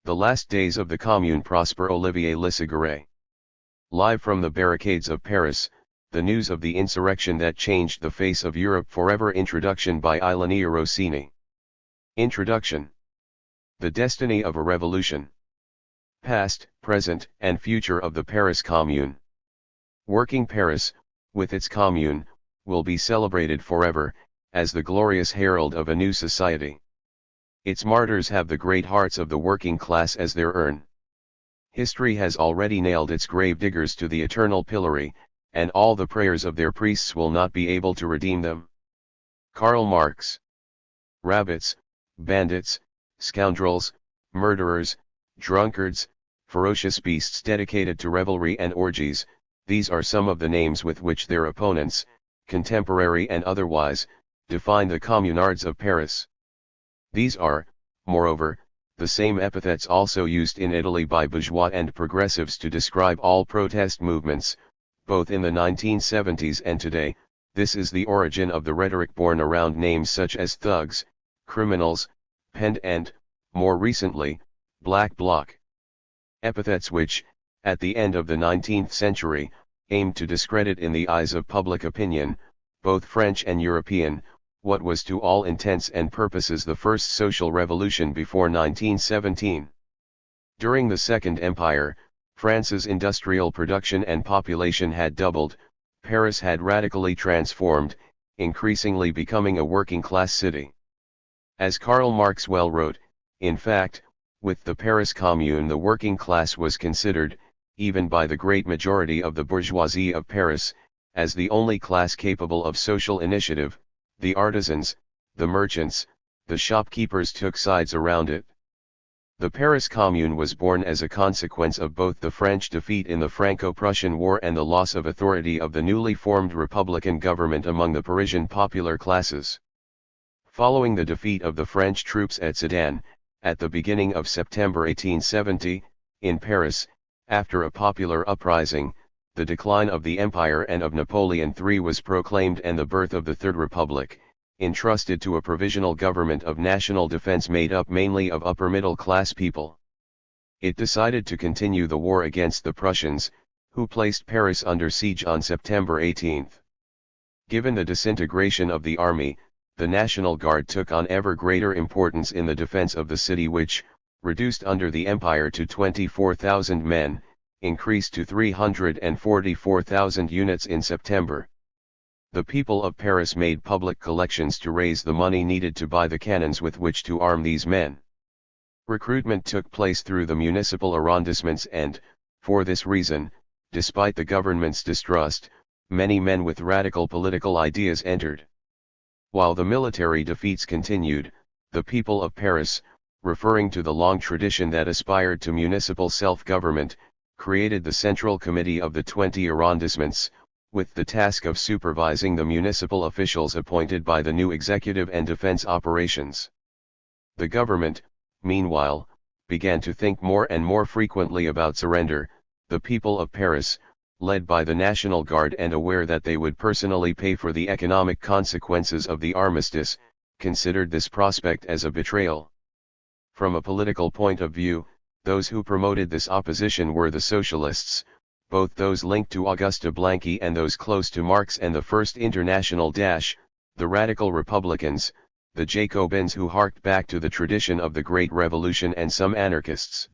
The last days of the Commune. Prosper Olivier. Lissagaray. Live from the barricades of Paris, the news of the insurrection that changed the face of Europe forever. Introduction by Ilenia Rossini. Introduction. The destiny of a revolution. Past, present, and future of the Paris Commune. Working Paris, with its Commune, will be celebrated forever, as the glorious herald of a new society. Its martyrs have the great hearts of the working class as their urn. History has already nailed its grave diggers to the eternal pillory, and all the prayers of their priests will not be able to redeem them. Karl Marx. Rabbits, bandits, scoundrels, murderers, drunkards, ferocious beasts dedicated to revelry and orgies, these are some of the names with which their opponents, contemporary and otherwise, define the communards of Paris. These are, moreover, the same epithets also used in Italy by bourgeois and progressives to describe all protest movements, both in the 1970s and today. This is the origin of the rhetoric born around names such as thugs, criminals, penned and, more recently, black bloc. Epithets which, at the end of the 19th century, aimed to discredit in the eyes of public opinion, both French and European, what was to all intents and purposes the first social revolution before 1917. During the Second Empire, France's industrial production and population had doubled, Paris had radically transformed, increasingly becoming a working-class city. As Karl Marx well wrote, in fact, with the Paris Commune the working class was considered, even by the great majority of the bourgeoisie of Paris, as the only class capable of social initiative. The artisans, the merchants, the shopkeepers took sides around it. The Paris Commune was born as a consequence of both the French defeat in the Franco-Prussian War and the loss of authority of the newly formed republican government among the Parisian popular classes. Following the defeat of the French troops at Sedan, at the beginning of September 1870, in Paris, after a popular uprising, the decline of the Empire and of Napoleon III was proclaimed and the birth of the Third Republic, entrusted to a provisional government of national defense made up mainly of upper-middle-class people. It decided to continue the war against the Prussians, who placed Paris under siege on September 18. Given the disintegration of the army, the National Guard took on ever greater importance in the defense of the city which, reduced under the Empire to 24,000 men, increased to 344,000 units in September. The people of Paris made public collections to raise the money needed to buy the cannons with which to arm these men. Recruitment took place through the municipal arrondissements and, for this reason, despite the government's distrust, many men with radical political ideas entered. While the military defeats continued, the people of Paris, referring to the long tradition that aspired to municipal self-government, created the Central Committee of the 20 arrondissements, with the task of supervising the municipal officials appointed by the new executive and defense operations. The government, meanwhile, began to think more and more frequently about surrender. The people of Paris, led by the National Guard and aware that they would personally pay for the economic consequences of the armistice, considered this prospect as a betrayal. From a political point of view, those who promoted this opposition were the socialists, both those linked to Auguste Blanqui and those close to Marx and the First International, the radical Republicans, the Jacobins who harked back to the tradition of the Great Revolution, and some anarchists.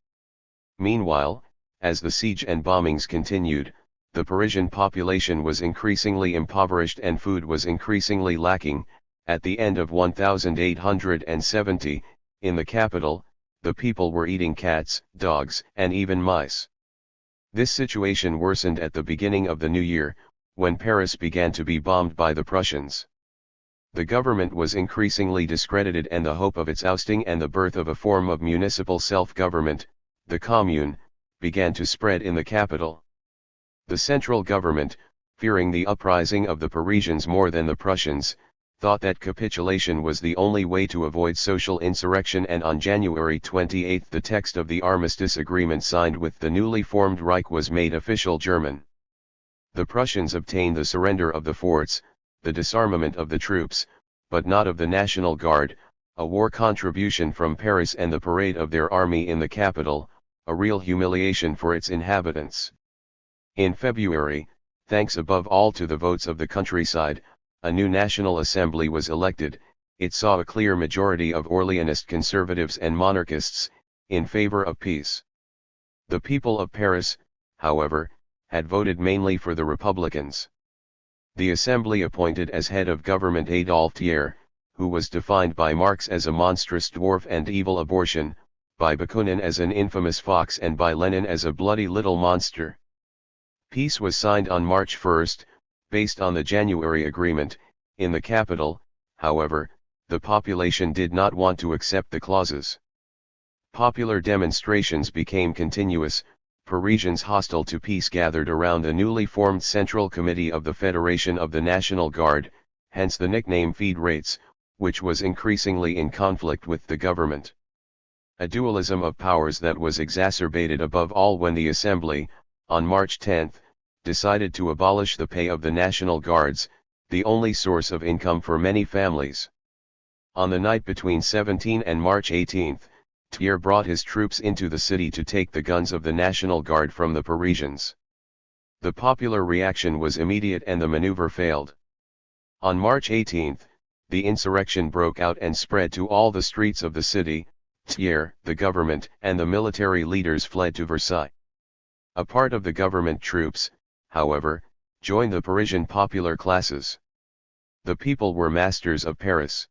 Meanwhile, as the siege and bombings continued, the Parisian population was increasingly impoverished and food was increasingly lacking. At the end of 1870, in the capital, the people were eating cats, dogs, and even mice. This situation worsened at the beginning of the new year, when Paris began to be bombed by the Prussians. The government was increasingly discredited and the hope of its ousting and the birth of a form of municipal self-government, the Commune, began to spread in the capital. The central government, fearing the uprising of the Parisians more than the Prussians, thought that capitulation was the only way to avoid social insurrection, and on January 28 the text of the armistice agreement signed with the newly formed Reich was made official German. The Prussians obtained the surrender of the forts, the disarmament of the troops, but not of the National Guard, a war contribution from Paris and the parade of their army in the capital, a real humiliation for its inhabitants. In February, thanks above all to the votes of the countryside, a new National Assembly was elected. It saw a clear majority of Orleanist conservatives and monarchists, in favor of peace. The people of Paris, however, had voted mainly for the Republicans. The Assembly appointed as head of government Adolphe Thiers, who was defined by Marx as a monstrous dwarf and evil abortion, by Bakunin as an infamous fox and by Lenin as a bloody little monster. Peace was signed on March 1, based on the January agreement. In the capital, however, the population did not want to accept the clauses. Popular demonstrations became continuous. Parisians hostile to peace gathered around the newly formed Central Committee of the Federation of the National Guard, hence the nickname Fédérates, which was increasingly in conflict with the government. A dualism of powers that was exacerbated above all when the Assembly, on March 10, decided to abolish the pay of the National Guards, the only source of income for many families. On the night between 17 and March 18, Thiers brought his troops into the city to take the guns of the National Guard from the Parisians. The popular reaction was immediate and the maneuver failed. On March 18, the insurrection broke out and spread to all the streets of the city. Thiers, the government, and the military leaders fled to Versailles. A part of the government troops, however, joined the Parisian popular classes. The people were masters of Paris.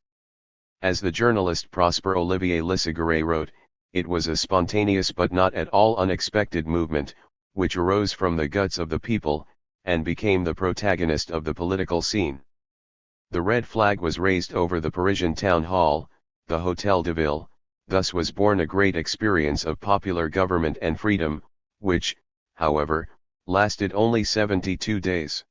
As the journalist Prosper Olivier Lissagaray wrote, it was a spontaneous but not at all unexpected movement, which arose from the guts of the people, and became the protagonist of the political scene. The red flag was raised over the Parisian town hall, the Hôtel de Ville. Thus was born a great experience of popular government and freedom, which, however, lasted only 72 days.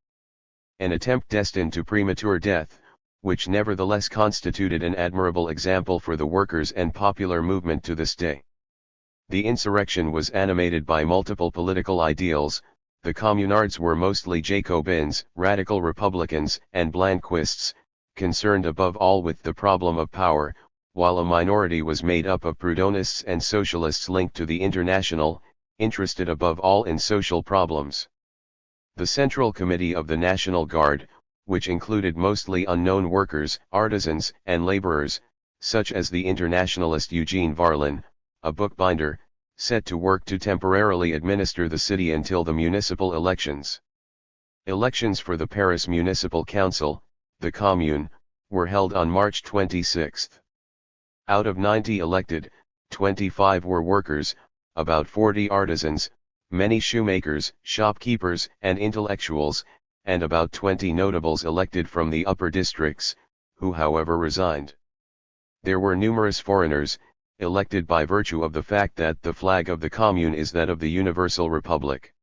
An attempt destined to premature death, which nevertheless constituted an admirable example for the workers and popular movement to this day. The insurrection was animated by multiple political ideals. The communards were mostly Jacobins, radical republicans, and Blanquists, concerned above all with the problem of power, while a minority was made up of Proudhonists and socialists linked to the International, interested above all in social problems. The Central Committee of the National Guard, which included mostly unknown workers, artisans, and laborers, such as the internationalist Eugene Varlin, a bookbinder, set to work to temporarily administer the city until the municipal elections. Elections for the Paris Municipal Council, the Commune, were held on March 26. Out of 90 elected, 25 were workers, about 40 artisans, many shoemakers, shopkeepers, and intellectuals, and about 20 notables elected from the upper districts, who however resigned. There were numerous foreigners, elected by virtue of the fact that the flag of the Commune is that of the Universal Republic.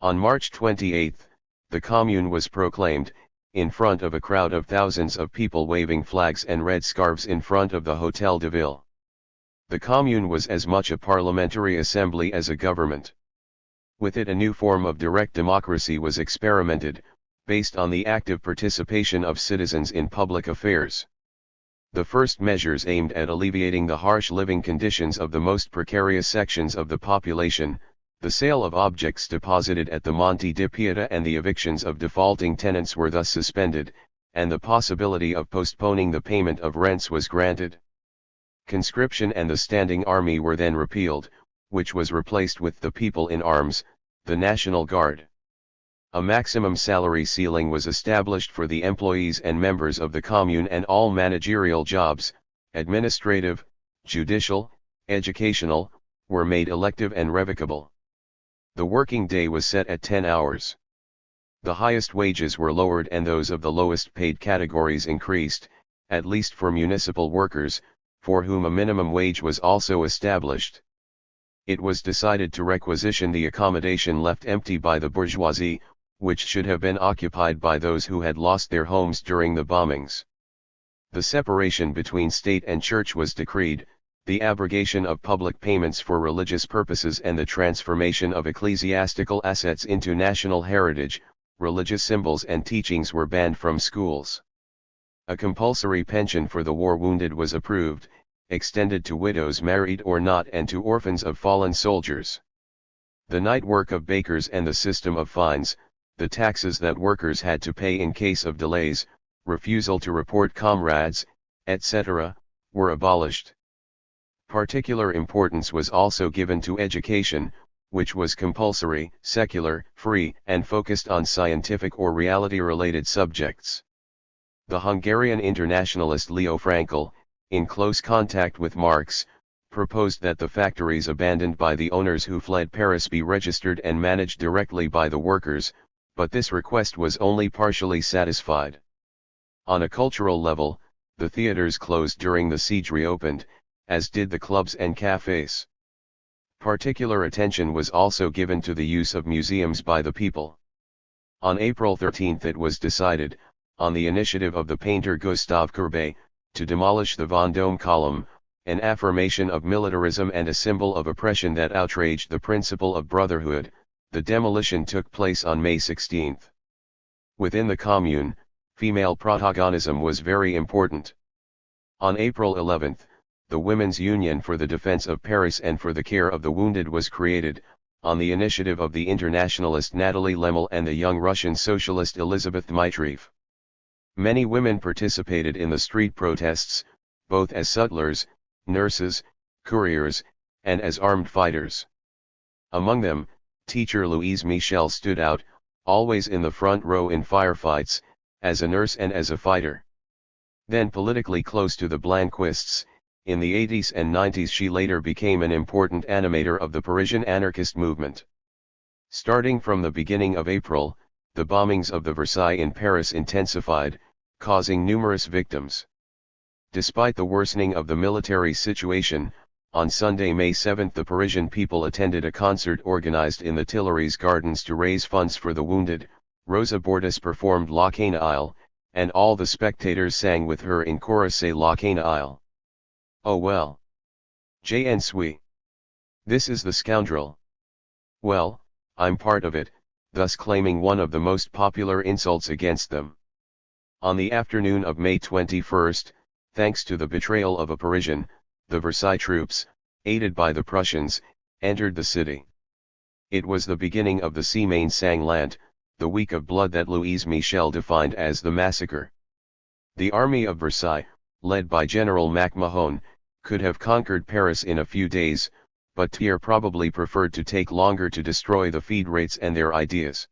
On March 28, the Commune was proclaimed, in front of a crowd of thousands of people waving flags and red scarves in front of the Hôtel de Ville. The Commune was as much a parliamentary assembly as a government. With it a new form of direct democracy was experimented, based on the active participation of citizens in public affairs. The first measures aimed at alleviating the harsh living conditions of the most precarious sections of the population, the sale of objects deposited at the Monte di Pieta and the evictions of defaulting tenants were thus suspended, and the possibility of postponing the payment of rents was granted. Conscription and the standing army were then repealed, which was replaced with the people in arms, the National Guard. A maximum salary ceiling was established for the employees and members of the Commune, and all managerial jobs, administrative, judicial, educational, were made elective and revocable. The working day was set at 10 hours. The highest wages were lowered and those of the lowest paid categories increased, at least for municipal workers, for whom a minimum wage was also established. It was decided to requisition the accommodation left empty by the bourgeoisie, which should have been occupied by those who had lost their homes during the bombings. The separation between state and church was decreed, the abrogation of public payments for religious purposes and the transformation of ecclesiastical assets into national heritage, religious symbols and teachings were banned from schools. A compulsory pension for the war wounded was approved, extended to widows married or not and to orphans of fallen soldiers. The night work of bakers and the system of fines, the taxes that workers had to pay in case of delays, refusal to report comrades, etc., were abolished. Particular importance was also given to education, which was compulsory, secular, free, and focused on scientific or reality-related subjects. The Hungarian internationalist Leo Frankel, in close contact with Marx, proposed that the factories abandoned by the owners who fled Paris be registered and managed directly by the workers, but this request was only partially satisfied. On a cultural level, the theaters closed during the siege reopened, as did the clubs and cafes. Particular attention was also given to the use of museums by the people. On April 13 it was decided, on the initiative of the painter Gustave Courbet, to demolish the Vendôme column, an affirmation of militarism and a symbol of oppression that outraged the principle of brotherhood. The demolition took place on May 16. Within the Commune, female protagonism was very important. On April 11, the Women's Union for the Defense of Paris and for the Care of the Wounded was created, on the initiative of the internationalist Natalie Lemel and the young Russian socialist Elizabeth Dmitriev. Many women participated in the street protests, both as sutlers, nurses, couriers, and as armed fighters. Among them, teacher Louise Michel stood out, always in the front row in firefights, as a nurse and as a fighter. Then politically close to the Blanquists, in the 80s and 90s she later became an important animator of the Parisian anarchist movement. Starting from the beginning of April, the bombings of the Versailles in Paris intensified, causing numerous victims. Despite the worsening of the military situation, on Sunday, May 7 the Parisian people attended a concert organized in the Tuileries Gardens to raise funds for the wounded. Rosa Bordas performed La Canaille, and all the spectators sang with her in chorus La Canaille. Oh well. J'en suis. This is the scoundrel. Well, I'm part of it, thus claiming one of the most popular insults against them. On the afternoon of May 21, thanks to the betrayal of a Parisian, the Versailles troops, aided by the Prussians, entered the city. It was the beginning of the Semaine Sanglante, the week of blood that Louise Michel defined as the massacre. The army of Versailles, led by General MacMahon, could have conquered Paris in a few days, but Thiers probably preferred to take longer to destroy the feed rates and their ideas.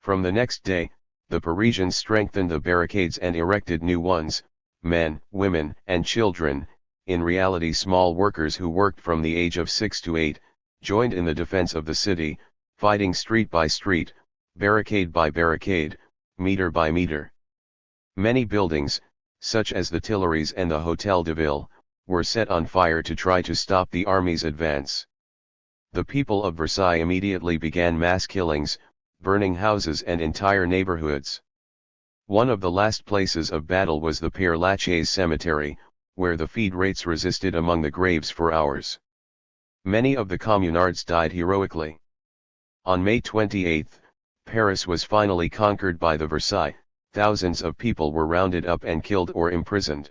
From the next day, the Parisians strengthened the barricades and erected new ones. Men, women, and children, in reality small workers who worked from the age of 6 to 8, joined in the defense of the city, fighting street by street, barricade by barricade, meter by meter. Many buildings, such as the Tuileries and the Hôtel de Ville, were set on fire to try to stop the army's advance. The people of Versailles immediately began mass killings, burning houses and entire neighborhoods. One of the last places of battle was the Père Lachaise cemetery, where the feed rates resisted among the graves for hours. Many of the communards died heroically. On May 28, Paris was finally conquered by the Versailles. Thousands of people were rounded up and killed or imprisoned.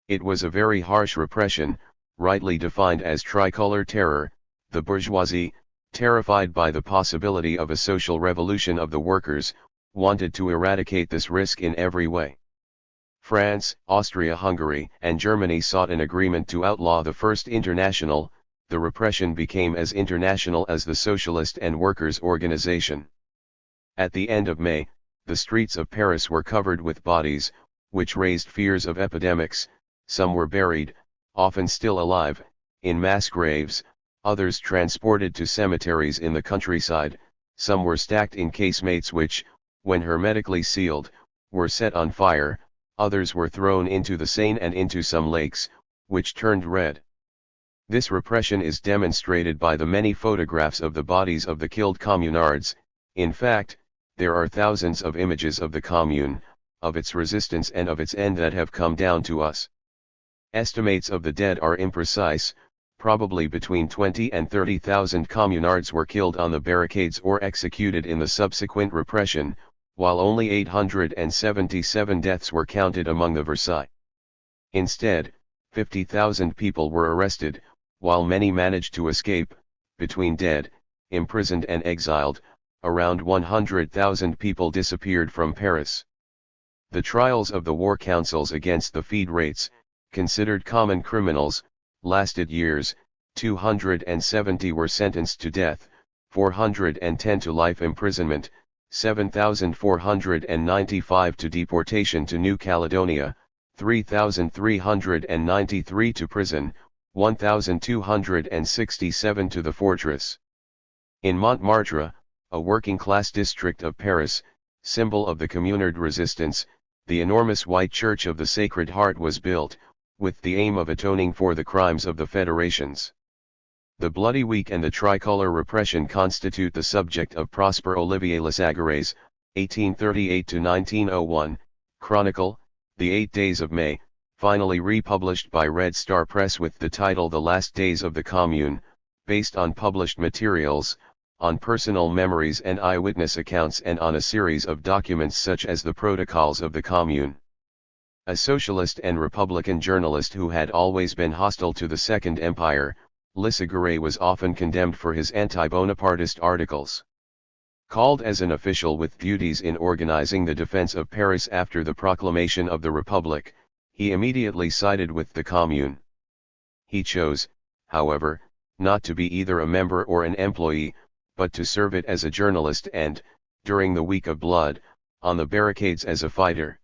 It was a very harsh repression, rightly defined as tricolor terror. The bourgeoisie, terrified by the possibility of a social revolution of the workers, wanted to eradicate this risk in every way. France, Austria-Hungary, and Germany sought an agreement to outlaw the First International. The repression became as international as the Socialist and Workers' Organization. At the end of May, the streets of Paris were covered with bodies, which raised fears of epidemics. Some were buried, often still alive, in mass graves, others transported to cemeteries in the countryside, some were stacked in casemates which, when hermetically sealed, were set on fire, others were thrown into the Seine and into some lakes, which turned red. This repression is demonstrated by the many photographs of the bodies of the killed communards. In fact, there are thousands of images of the Commune, of its resistance and of its end that have come down to us. Estimates of the dead are imprecise, probably between 20 and 30,000 communards were killed on the barricades or executed in the subsequent repression, while only 877 deaths were counted among the Versailles. Instead, 50,000 people were arrested, while many managed to escape. Between dead, imprisoned and exiled, around 100,000 people disappeared from Paris. The trials of the war councils against the federates, considered common criminals, lasted years. 270 were sentenced to death, 410 to life imprisonment, 7,495 to deportation to New Caledonia, 3,393 to prison, 1,267 to the fortress. In Montmartre, a working-class district of Paris, symbol of the Communard resistance, the enormous white Church of the Sacred Heart was built, with the aim of atoning for the crimes of the federations. The Bloody Week and the tricolor repression constitute the subject of Prosper Olivier Lissagaray's 1838-1901 chronicle, The 8 Days of May, finally republished by Red Star Press with the title The Last Days of the Commune, based on published materials, on personal memories and eyewitness accounts, and on a series of documents such as the Protocols of the Commune. A socialist and republican journalist who had always been hostile to the Second Empire, Lissagaray was often condemned for his anti-Bonapartist articles. Called as an official with duties in organizing the defense of Paris after the proclamation of the Republic, he immediately sided with the Commune. He chose, however, not to be either a member or an employee, but to serve it as a journalist and, during the Week of Blood, on the barricades as a fighter.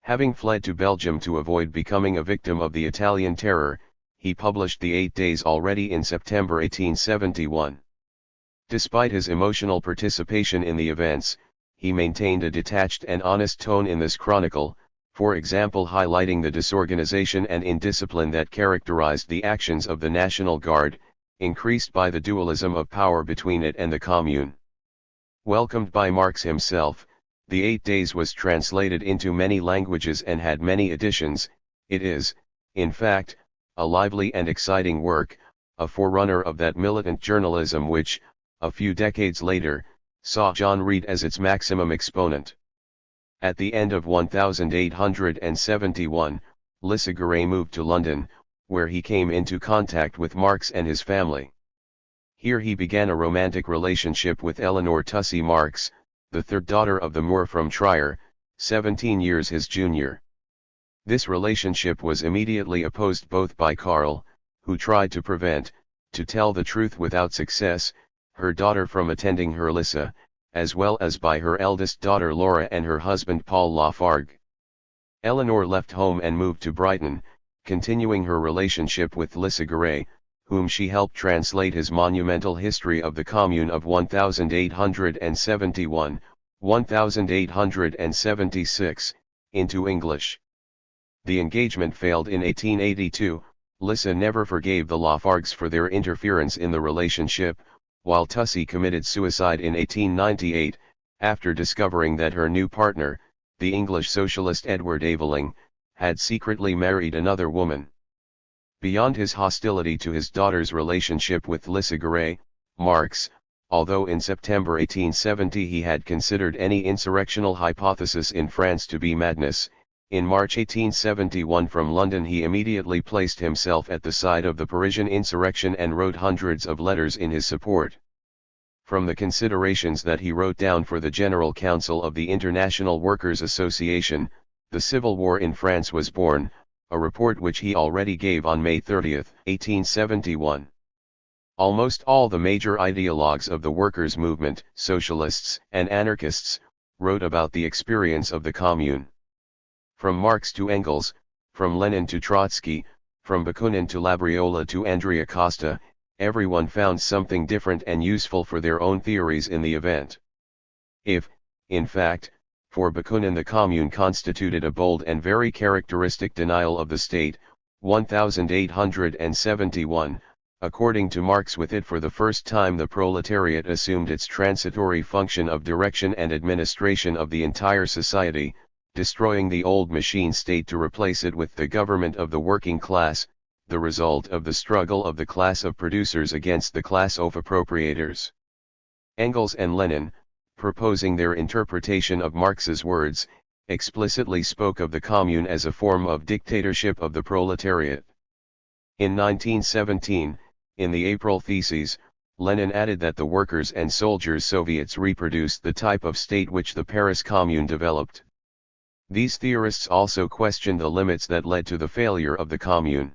Having fled to Belgium to avoid becoming a victim of the Italian Terror, he published The 8 Days already in September 1871. Despite his emotional participation in the events, he maintained a detached and honest tone in this chronicle, for example highlighting the disorganization and indiscipline that characterized the actions of the National Guard, increased by the dualism of power between it and the Commune. Welcomed by Marx himself, The 8 Days was translated into many languages and had many editions. It is, in fact, a lively and exciting work, a forerunner of that militant journalism which, a few decades later, saw John Reed as its maximum exponent. At the end of 1871, Lissagaray moved to London, where he came into contact with Marx and his family. Here he began a romantic relationship with Eleanor Tussie Marx, the third daughter of the Moor from Trier, 17 years his junior. This relationship was immediately opposed both by Karl, who tried to prevent, to tell the truth without success, her daughter from attending her Lissa, as well as by her eldest daughter Laura and her husband Paul Lafargue. Eleanor left home and moved to Brighton, continuing her relationship with Lissagaray, whom she helped translate his monumental History of the Commune of 1871, 1876, into English. The engagement failed in 1882. Lissa never forgave the Lafargues for their interference in the relationship, while Tussie committed suicide in 1898, after discovering that her new partner, the English socialist Edward Aveling, had secretly married another woman. Beyond his hostility to his daughter's relationship with Lissagaray, Marx, although in September 1870 he had considered any insurrectional hypothesis in France to be madness, in March 1871 from London he immediately placed himself at the side of the Parisian insurrection and wrote hundreds of letters in his support. From the considerations that he wrote down for the General Council of the International Workers' Association, the Civil War in France was born, a report which he already gave on May 30, 1871. Almost all the major ideologues of the workers' movement, socialists and anarchists, wrote about the experience of the Commune. From Marx to Engels, from Lenin to Trotsky, from Bakunin to Labriola to Andrea Costa, everyone found something different and useful for their own theories in the event. If, in fact, for Bakunin the Commune constituted a bold and very characteristic denial of the state, 1871, according to Marx with it for the first time the proletariat assumed its transitory function of direction and administration of the entire society, destroying the old machine state to replace it with the government of the working class, the result of the struggle of the class of producers against the class of appropriators. Engels and Lenin, proposing their interpretation of Marx's words, explicitly spoke of the Commune as a form of dictatorship of the proletariat. In 1917, in the April Theses, Lenin added that the workers' and soldiers' Soviets reproduced the type of state which the Paris Commune developed. These theorists also questioned the limits that led to the failure of the Commune.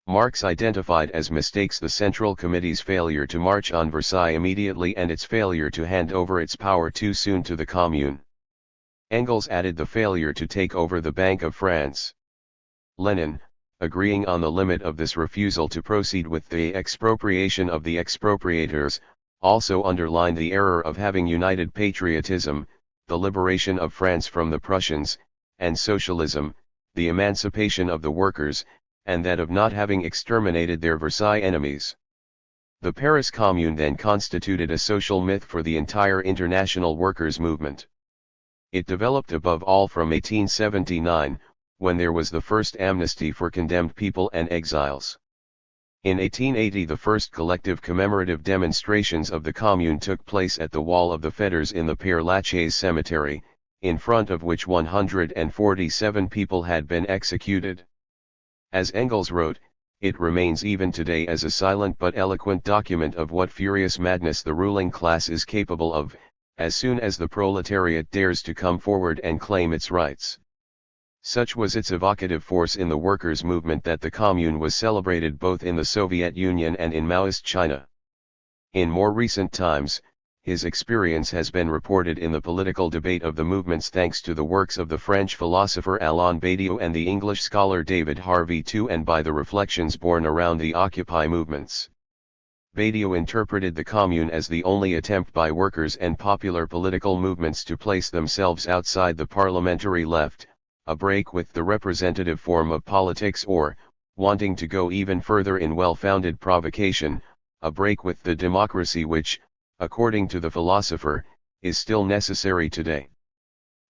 Marx identified as mistakes the Central Committee's failure to march on Versailles immediately and its failure to hand over its power too soon to the Commune. Engels added the failure to take over the Bank of France. Lenin, agreeing on the limit of this refusal to proceed with the expropriation of the expropriators, also underlined the error of having united patriotism, the liberation of France from the Prussians, and socialism, the emancipation of the workers, and that of not having exterminated their Versailles enemies. The Paris Commune then constituted a social myth for the entire international workers' movement. It developed above all from 1879, when there was the first amnesty for condemned people and exiles. In 1880 the first collective commemorative demonstrations of the Commune took place at the Wall of the Fetters in the Père Lachaise cemetery, in front of which 147 people had been executed. As Engels wrote, it remains even today as a silent but eloquent document of what furious madness the ruling class is capable of, as soon as the proletariat dares to come forward and claim its rights. Such was its evocative force in the workers' movement that the Commune was celebrated both in the Soviet Union and in Maoist China. In more recent times, his experience has been reported in the political debate of the movements thanks to the works of the French philosopher Alain Badiou and the English scholar David Harvey too, and by the reflections born around the Occupy movements. Badiou interpreted the Commune as the only attempt by workers and popular political movements to place themselves outside the parliamentary left, a break with the representative form of politics, or, wanting to go even further in well-founded provocation, a break with the democracy which, according to the philosopher, is still necessary today.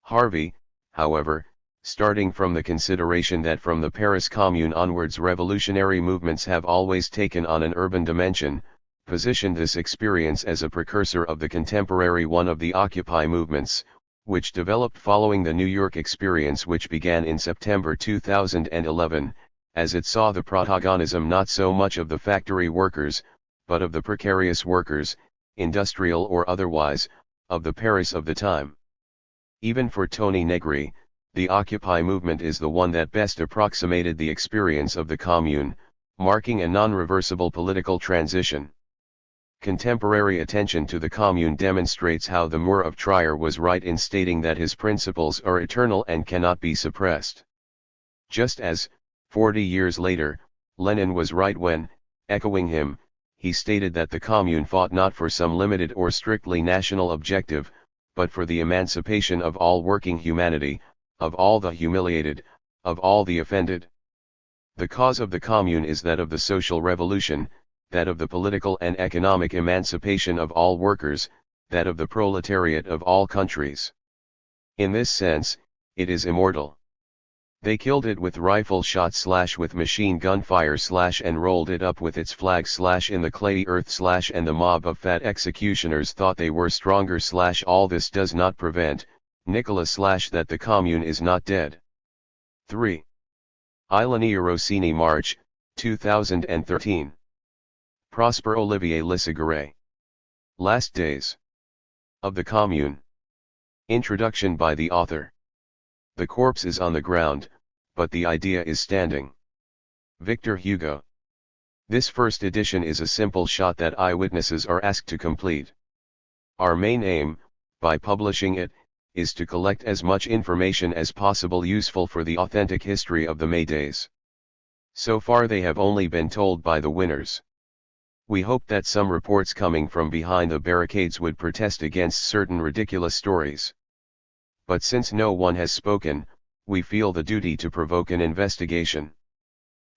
Harvey, however, starting from the consideration that from the Paris Commune onwards revolutionary movements have always taken on an urban dimension, positioned this experience as a precursor of the contemporary one of the Occupy movements, which developed following the New York experience, which began in September 2011, as it saw the protagonism not so much of the factory workers, but of the precarious workers, industrial or otherwise, of the Paris of the time. Even for Tony Negri, the Occupy movement is the one that best approximated the experience of the Commune, marking a non-reversible political transition. Contemporary attention to the Commune demonstrates how the Moor of Trier was right in stating that his principles are eternal and cannot be suppressed. Just as, 40 years later, Lenin was right when, echoing him, he stated that the Commune fought not for some limited or strictly national objective, but for the emancipation of all working humanity, of all the humiliated, of all the offended. The cause of the Commune is that of the social revolution, that of the political and economic emancipation of all workers, that of the proletariat of all countries. In this sense, it is immortal. They killed it with rifle shot / with machine gun fire / and rolled it up with its flag / in the clayey earth / and the mob of fat executioners thought they were stronger / all this does not prevent, Nicola / that the Commune is not dead. 3. Olivier Rossini, March, 2013. Prosper Olivier Lissagaray. Last Days of the Commune. Introduction by the author. The corpse is on the ground, but the idea is standing. Victor Hugo. This first edition is a simple shot that eyewitnesses are asked to complete. Our main aim, by publishing it, is to collect as much information as possible useful for the authentic history of the May Days. So far they have only been told by the winners. We hope that some reports coming from behind the barricades would protest against certain ridiculous stories. But since no one has spoken, we feel the duty to provoke an investigation.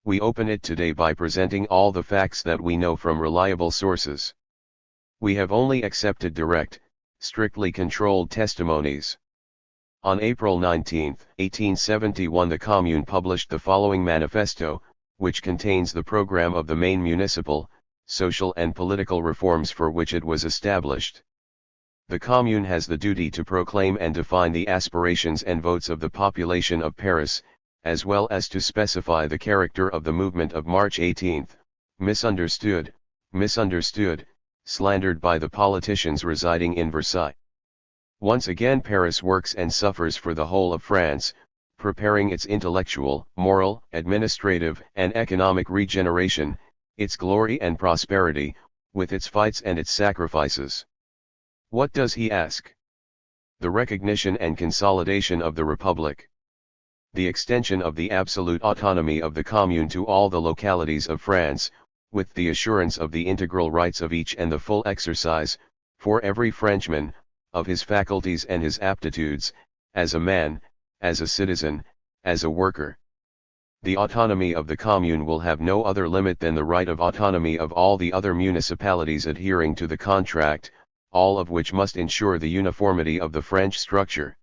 We open it today by presenting all the facts that we know from reliable sources. We have only accepted direct, strictly controlled testimonies. On April 19, 1871, the Commune published the following manifesto, which contains the program of the main municipal, social and political reforms for which it was established. The Commune has the duty to proclaim and define the aspirations and votes of the population of Paris, as well as to specify the character of the movement of March 18, misunderstood, slandered by the politicians residing in Versailles. Once again Paris works and suffers for the whole of France, preparing its intellectual, moral, administrative, and economic regeneration, its glory and prosperity, with its fights and its sacrifices. What does he ask? The recognition and consolidation of the Republic. The extension of the absolute autonomy of the Commune to all the localities of France, with the assurance of the integral rights of each and the full exercise, for every Frenchman, of his faculties and his aptitudes, as a man, as a citizen, as a worker. The autonomy of the Commune will have no other limit than the right of autonomy of all the other municipalities adhering to the contract, all of which must ensure the uniformity of the French structure.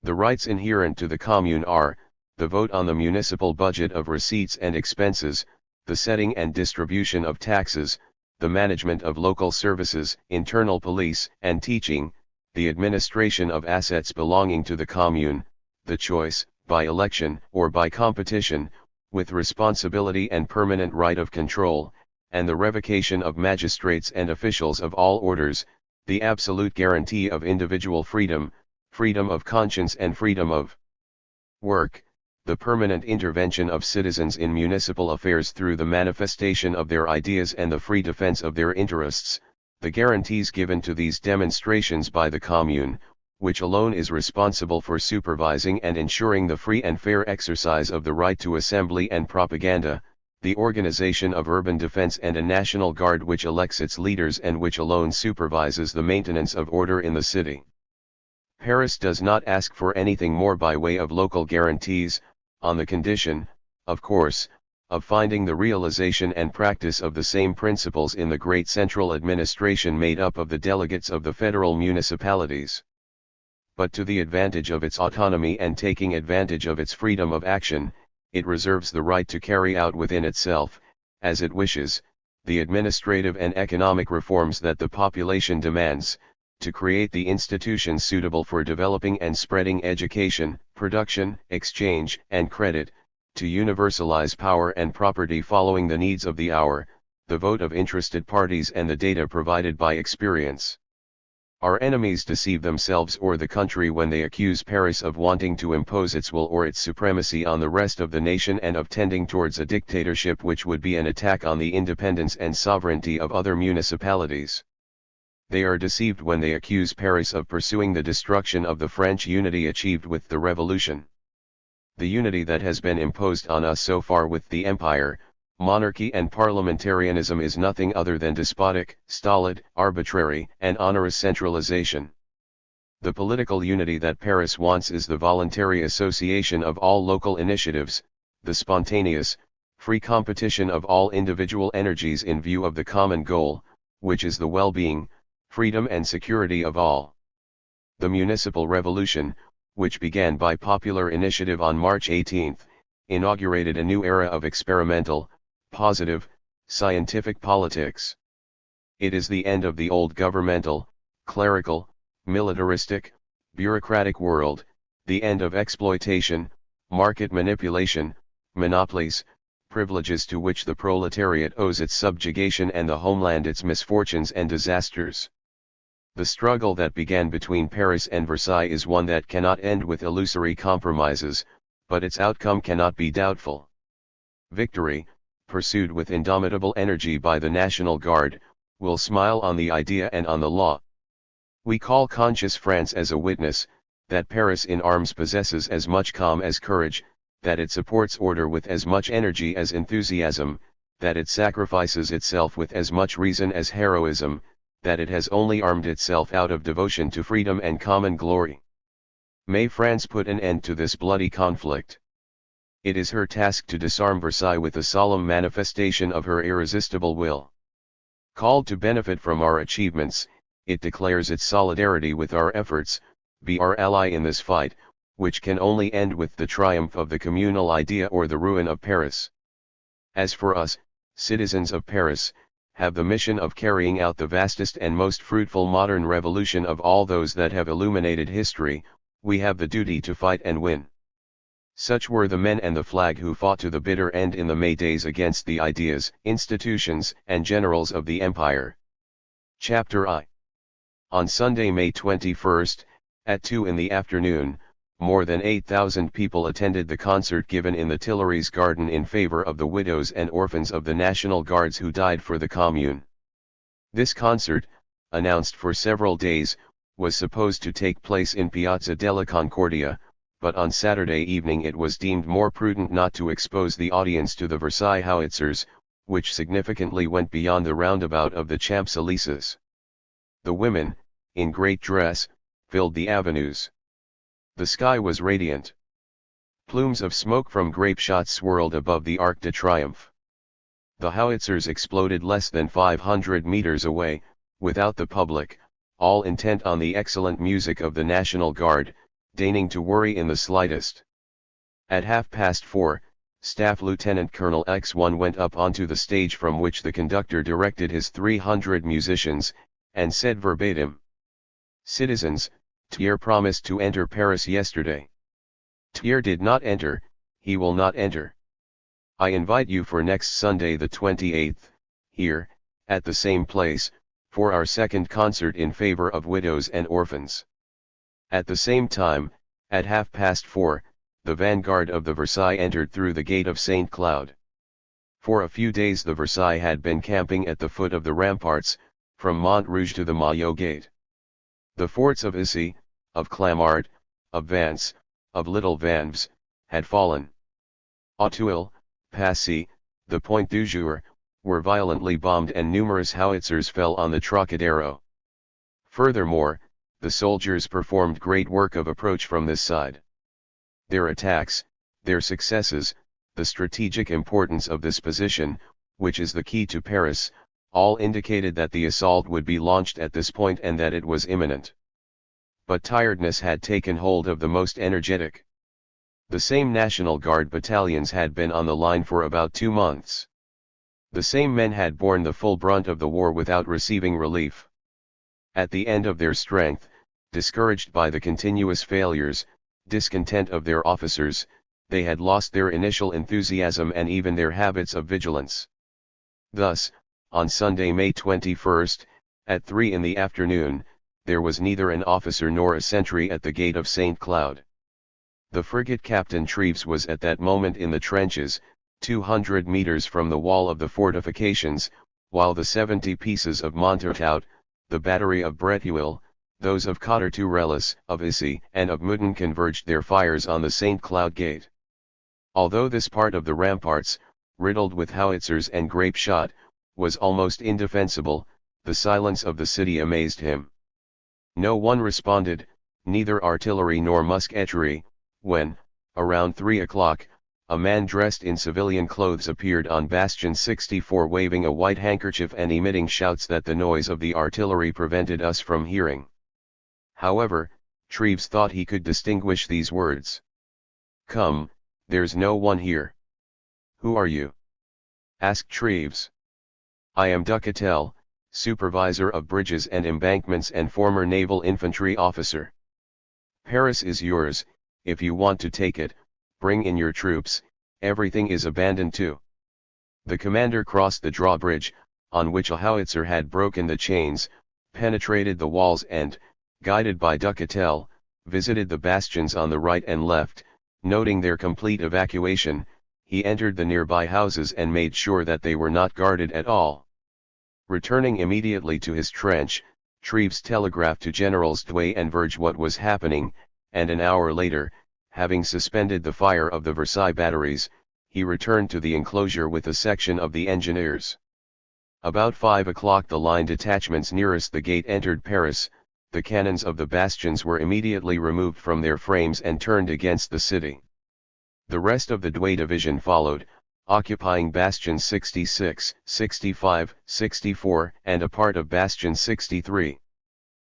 The rights inherent to the Commune are, the vote on the municipal budget of receipts and expenses, the setting and distribution of taxes, the management of local services, internal police and teaching, the administration of assets belonging to the Commune, the choice, by election or by competition, with responsibility and permanent right of control, and the revocation of magistrates and officials of all orders, the absolute guarantee of individual freedom, freedom of conscience and freedom of work, the permanent intervention of citizens in municipal affairs through the manifestation of their ideas and the free defense of their interests, the guarantees given to these demonstrations by the Commune, which alone is responsible for supervising and ensuring the free and fair exercise of the right to assembly and propaganda, the organization of urban defense and a national guard which elects its leaders and which alone supervises the maintenance of order in the city. Paris does not ask for anything more by way of local guarantees, on the condition, of course, of finding the realization and practice of the same principles in the great central administration made up of the delegates of the federal municipalities. But to the advantage of its autonomy and taking advantage of its freedom of action, it reserves the right to carry out within itself, as it wishes, the administrative and economic reforms that the population demands, to create the institutions suitable for developing and spreading education, production, exchange, and credit, to universalize power and property following the needs of the hour, the vote of interested parties and the data provided by experience. Our enemies deceive themselves or the country when they accuse Paris of wanting to impose its will or its supremacy on the rest of the nation and of tending towards a dictatorship which would be an attack on the independence and sovereignty of other municipalities. They are deceived when they accuse Paris of pursuing the destruction of the French unity achieved with the Revolution. The unity that has been imposed on us so far with the Empire, monarchy and parliamentarism is nothing other than despotic, stolid, arbitrary, and onerous centralization. The political unity that Paris wants is the voluntary association of all local initiatives, the spontaneous, free competition of all individual energies in view of the common goal, which is the well-being, freedom and security of all. The municipal revolution, which began by popular initiative on March 18, inaugurated a new era of experimental, positive, scientific politics. It is the end of the old governmental, clerical, militaristic, bureaucratic world, the end of exploitation, market manipulation, monopolies, privileges to which the proletariat owes its subjugation and the homeland its misfortunes and disasters. The struggle that began between Paris and Versailles is one that cannot end with illusory compromises, but its outcome cannot be doubtful. Victory, pursued with indomitable energy by the National Guard, will smile on the idea and on the law. We call conscious France as a witness, that Paris in arms possesses as much calm as courage, that it supports order with as much energy as enthusiasm, that it sacrifices itself with as much reason as heroism, that it has only armed itself out of devotion to freedom and common glory. May France put an end to this bloody conflict. It is her task to disarm Versailles with a solemn manifestation of her irresistible will. Called to benefit from our achievements, it declares its solidarity with our efforts, be our ally in this fight, which can only end with the triumph of the communal idea or the ruin of Paris. As for us, citizens of Paris, have the mission of carrying out the vastest and most fruitful modern revolution of all those that have illuminated history. We have the duty to fight and win. Such were the men and the flag who fought to the bitter end in the May days against the ideas, institutions, and generals of the empire. Chapter I. On Sunday, May 21st, at 2 in the afternoon, more than 8,000 people attended the concert given in the Tuileries Garden in favor of the widows and orphans of the National Guards who died for the Commune. This concert, announced for several days, was supposed to take place in Piazza della Concordia, but on Saturday evening it was deemed more prudent not to expose the audience to the Versailles howitzers, which significantly went beyond the roundabout of the Champs-Élysées. The women, in great dress, filled the avenues. The sky was radiant. Plumes of smoke from grape shots swirled above the Arc de Triomphe. The howitzers exploded less than 500 meters away, without the public, all intent on the excellent music of the National Guard, deigning to worry in the slightest. At 4:30, Staff Lieutenant Colonel X1 went up onto the stage from which the conductor directed his 300 musicians, and said verbatim, "Citizens, THIRD promised to enter Paris yesterday. THIRD did not enter, he will not enter. I invite you for next Sunday the 28th, here, at the same place, for our second concert in favor of widows and orphans." At the same time, at 4:30, the vanguard of the Versailles entered through the gate of St. Cloud. For a few days the Versailles had been camping at the foot of the ramparts, from Montrouge to the Maillot Gate. The forts of Issy, of Clamart, of Vence, of Little Vanves, had fallen. Auteuil, Passy, the Point du Jour, were violently bombed and numerous howitzers fell on the Trocadero. Furthermore, the soldiers performed great work of approach from this side. Their attacks, their successes, the strategic importance of this position, which is the key to Paris, all indicated that the assault would be launched at this point and that it was imminent. But tiredness had taken hold of the most energetic. The same National Guard battalions had been on the line for about 2 months. The same men had borne the full brunt of the war without receiving relief. At the end of their strength, discouraged by the continuous failures, discontent of their officers, they had lost their initial enthusiasm and even their habits of vigilance. Thus, on Sunday, May 21st, at 3 in the afternoon, there was neither an officer nor a sentry at the gate of St. Cloud. The frigate Captain Treves was at that moment in the trenches, 200 meters from the wall of the fortifications, while the 70 pieces of Montortout, the battery of Bretuil, those of Cotter-Tourelis, of Issy, and of Meudon converged their fires on the St. Cloud Gate. Although this part of the ramparts, riddled with howitzers and grape shot, was almost indefensible, the silence of the city amazed him. No one responded, neither artillery nor musketry, when, around 3 o'clock, a man dressed in civilian clothes appeared on Bastion 64 waving a white handkerchief and emitting shouts that the noise of the artillery prevented us from hearing. However, Treves thought he could distinguish these words. "Come, there's no one here." "Who are you?" asked Treves. "I am Ducatel, supervisor of bridges and embankments and former naval infantry officer. Paris is yours, if you want to take it, bring in your troops, everything is abandoned too." The commander crossed the drawbridge, on which a howitzer had broken the chains, penetrated the walls and, guided by Ducatel, visited the bastions on the right and left. Noting their complete evacuation, he entered the nearby houses and made sure that they were not guarded at all. Returning immediately to his trench, Treves telegraphed to Generals Douay and Verge what was happening, and an hour later, having suspended the fire of the Versailles batteries, he returned to the enclosure with a section of the engineers. About 5 o'clock the line detachments nearest the gate entered Paris. The cannons of the bastions were immediately removed from their frames and turned against the city. The rest of the Douay division followed, occupying bastions 66, 65, 64, and a part of bastion 63.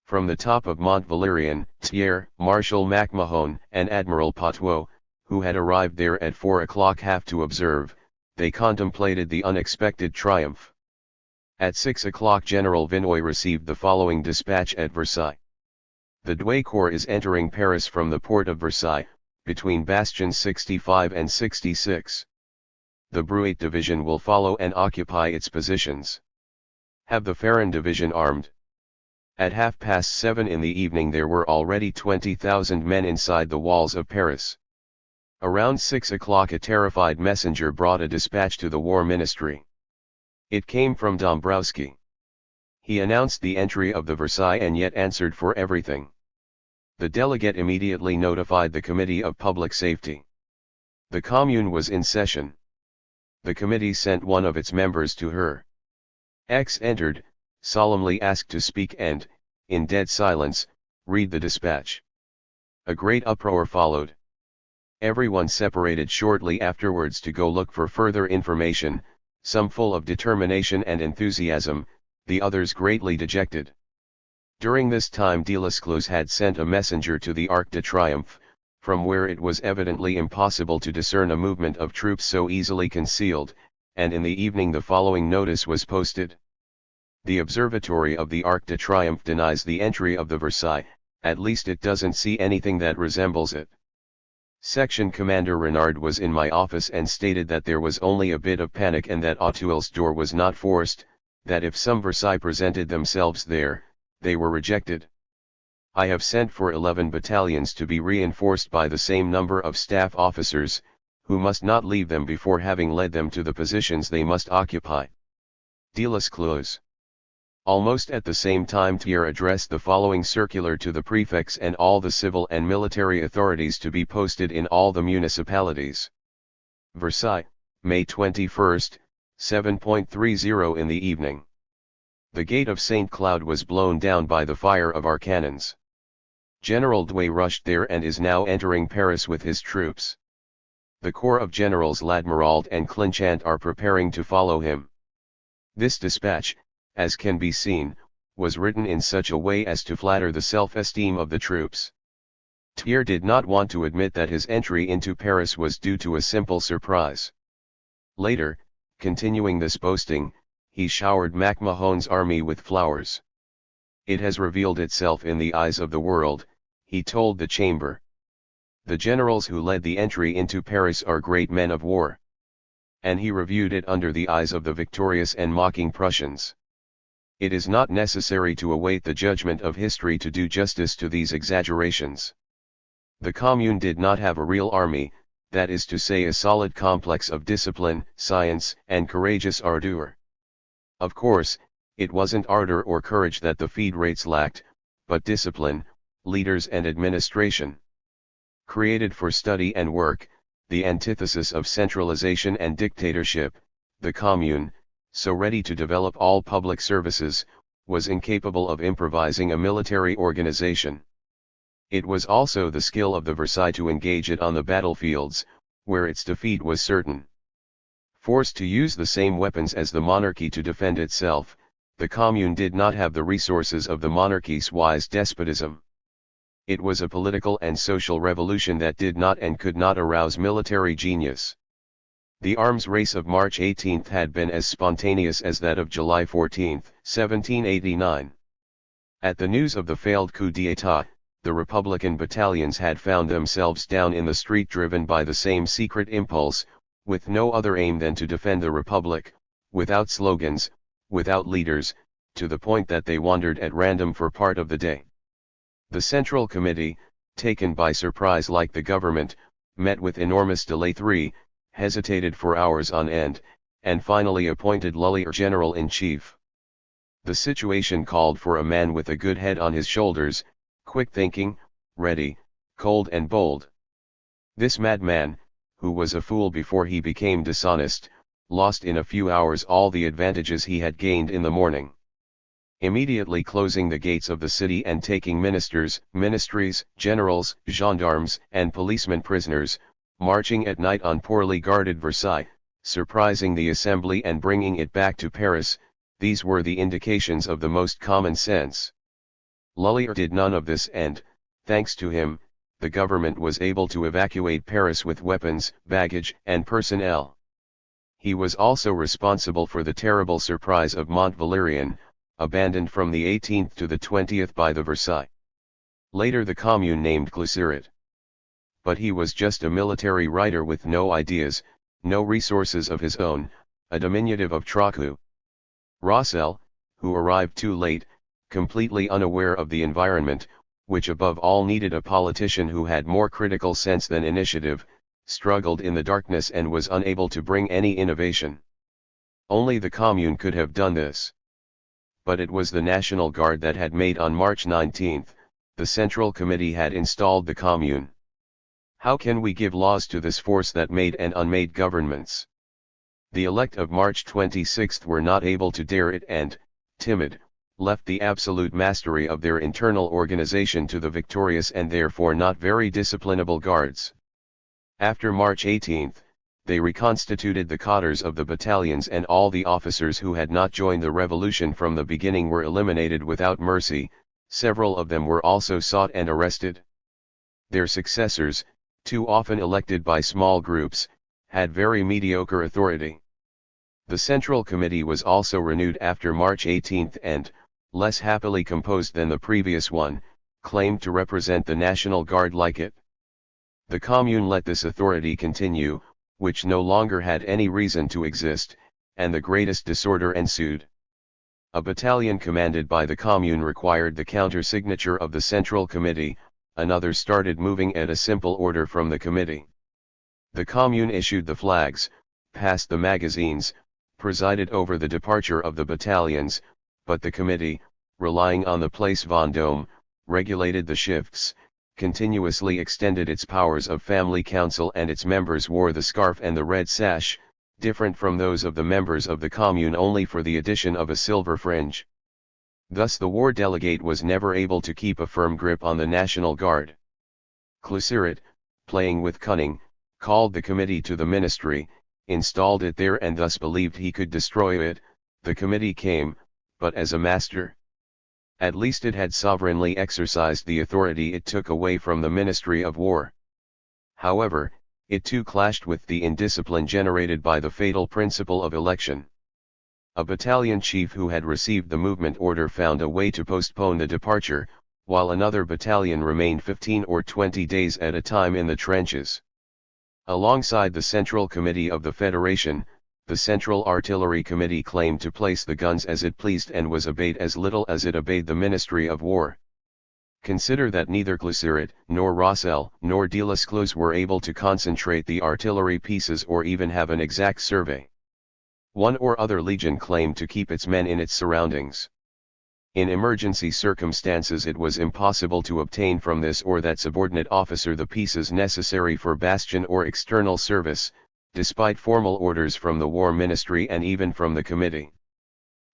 From the top of Mont Valérien, Thiers, Marshal MacMahon, and Admiral Poteau, who had arrived there at 4 o'clock to observe, they contemplated the unexpected triumph. At 6 o'clock General Vinoy received the following dispatch at Versailles. The Douai Corps is entering Paris from the port of Versailles, between bastions 65 and 66. The Bruat Division will follow and occupy its positions. Have the Ferrand Division armed. At 7:30 in the evening there were already 20,000 men inside the walls of Paris. Around 6 o'clock a terrified messenger brought a dispatch to the War Ministry. It came from Dombrowski. He announced the entry of the Versailles and yet answered for everything. The delegate immediately notified the Committee of Public Safety. The Commune was in session. The committee sent one of its members to her. X entered, solemnly asked to speak and, in dead silence, read the dispatch. A great uproar followed. Everyone separated shortly afterwards to go look for further information, some full of determination and enthusiasm, the others greatly dejected. During this time Delescluze had sent a messenger to the Arc de Triomphe, from where it was evidently impossible to discern a movement of troops so easily concealed, and in the evening the following notice was posted. The observatory of the Arc de Triomphe denies the entry of the Versailles, at least it doesn't see anything that resembles it. Section Commander Renard was in my office and stated that there was only a bit of panic and that Auteuil's door was not forced, that if some Versailles presented themselves there, they were rejected. I have sent for 11 battalions to be reinforced by the same number of staff officers, who must not leave them before having led them to the positions they must occupy. Delescluze. Almost at the same time Thiers addressed the following circular to the prefects and all the civil and military authorities to be posted in all the municipalities. Versailles, May 21, 7:30 in the evening. The gate of St. Cloud was blown down by the fire of our cannons. General Douai rushed there and is now entering Paris with his troops. The corps of Generals Ladmerald and Clinchant are preparing to follow him. This dispatch, as can be seen, was written in such a way as to flatter the self-esteem of the troops. Thiers did not want to admit that his entry into Paris was due to a simple surprise. Later, continuing this boasting, he showered MacMahon's army with flowers. It has revealed itself in the eyes of the world, he told the chamber. The generals who led the entry into Paris are great men of war. And he reviewed it under the eyes of the victorious and mocking Prussians. It is not necessary to await the judgment of history to do justice to these exaggerations. The Commune did not have a real army, that is to say a solid complex of discipline, science, and courageous ardor. Of course, it wasn't ardor or courage that the Fédérates lacked, but discipline, leaders and administration. Created for study and work, the antithesis of centralization and dictatorship, the Commune, so ready to develop all public services, was incapable of improvising a military organization. It was also the skill of the Versailles to engage it on the battlefields, where its defeat was certain. Forced to use the same weapons as the monarchy to defend itself, the Commune did not have the resources of the monarchy's wise despotism. It was a political and social revolution that did not and could not arouse military genius. The arms race of March 18 had been as spontaneous as that of July 14, 1789. At the news of the failed coup d'état, the Republican battalions had found themselves down in the street driven by the same secret impulse, with no other aim than to defend the Republic, without slogans, without leaders, to the point that they wandered at random for part of the day. The Central Committee, taken by surprise like the government, met with enormous delay, hesitated for hours on end, and finally appointed Lully general-in-chief. The situation called for a man with a good head on his shoulders, quick thinking, ready, cold and bold. This madman, who was a fool before he became dishonest, lost in a few hours all the advantages he had gained in the morning. Immediately closing the gates of the city and taking ministers, ministries, generals, gendarmes, and policemen prisoners, marching at night on poorly guarded Versailles, surprising the assembly and bringing it back to Paris, these were the indications of the most common sense. Lully did none of this and, thanks to him, the government was able to evacuate Paris with weapons, baggage, and personnel. He was also responsible for the terrible surprise of Mont Valérien, abandoned from the 18th to the 20th by the Versailles. Later the Commune named Glycerit. But he was just a military writer with no ideas, no resources of his own, a diminutive of Trochu. Rossel, who arrived too late, completely unaware of the environment, which above all needed a politician who had more critical sense than initiative, struggled in the darkness and was unable to bring any innovation. Only the Commune could have done this. But it was the National Guard that had made on March 19, the Central Committee had installed the Commune. How can we give laws to this force that made and unmade governments? The elect of March 26 were not able to dare it and, timid, left the absolute mastery of their internal organization to the victorious and therefore not very disciplinable guards. After March 18, they reconstituted the cadres of the battalions and all the officers who had not joined the revolution from the beginning were eliminated without mercy, several of them were also sought and arrested. Their successors, too often elected by small groups, had very mediocre authority. The Central Committee was also renewed after March 18 and, less happily composed than the previous one, claimed to represent the National Guard like it. The Commune let this authority continue, which no longer had any reason to exist, and the greatest disorder ensued. A battalion commanded by the Commune required the counter-signature of the Central Committee, another started moving at a simple order from the committee. The Commune issued the flags, passed the magazines, presided over the departure of the battalions, but the committee, relying on the Place Vendôme, regulated the shifts, continuously extended its powers of family council and its members wore the scarf and the red sash, different from those of the members of the Commune only for the addition of a silver fringe. Thus the war delegate was never able to keep a firm grip on the National Guard. Glycerit, playing with cunning, called the committee to the ministry, installed it there and thus believed he could destroy it. The committee came, but as a master. At least it had sovereignly exercised the authority it took away from the Ministry of War. However, it too clashed with the indiscipline generated by the fatal principle of election. A battalion chief who had received the movement order found a way to postpone the departure, while another battalion remained 15 or 20 days at a time in the trenches. Alongside the Central Committee of the Federation, the Central Artillery Committee claimed to place the guns as it pleased and was obeyed as little as it obeyed the Ministry of War. Consider that neither Glycerit, nor Rossel, nor Delescluze were able to concentrate the artillery pieces or even have an exact survey. One or other legion claimed to keep its men in its surroundings. In emergency circumstances it was impossible to obtain from this or that subordinate officer the pieces necessary for bastion or external service, despite formal orders from the War Ministry and even from the Committee.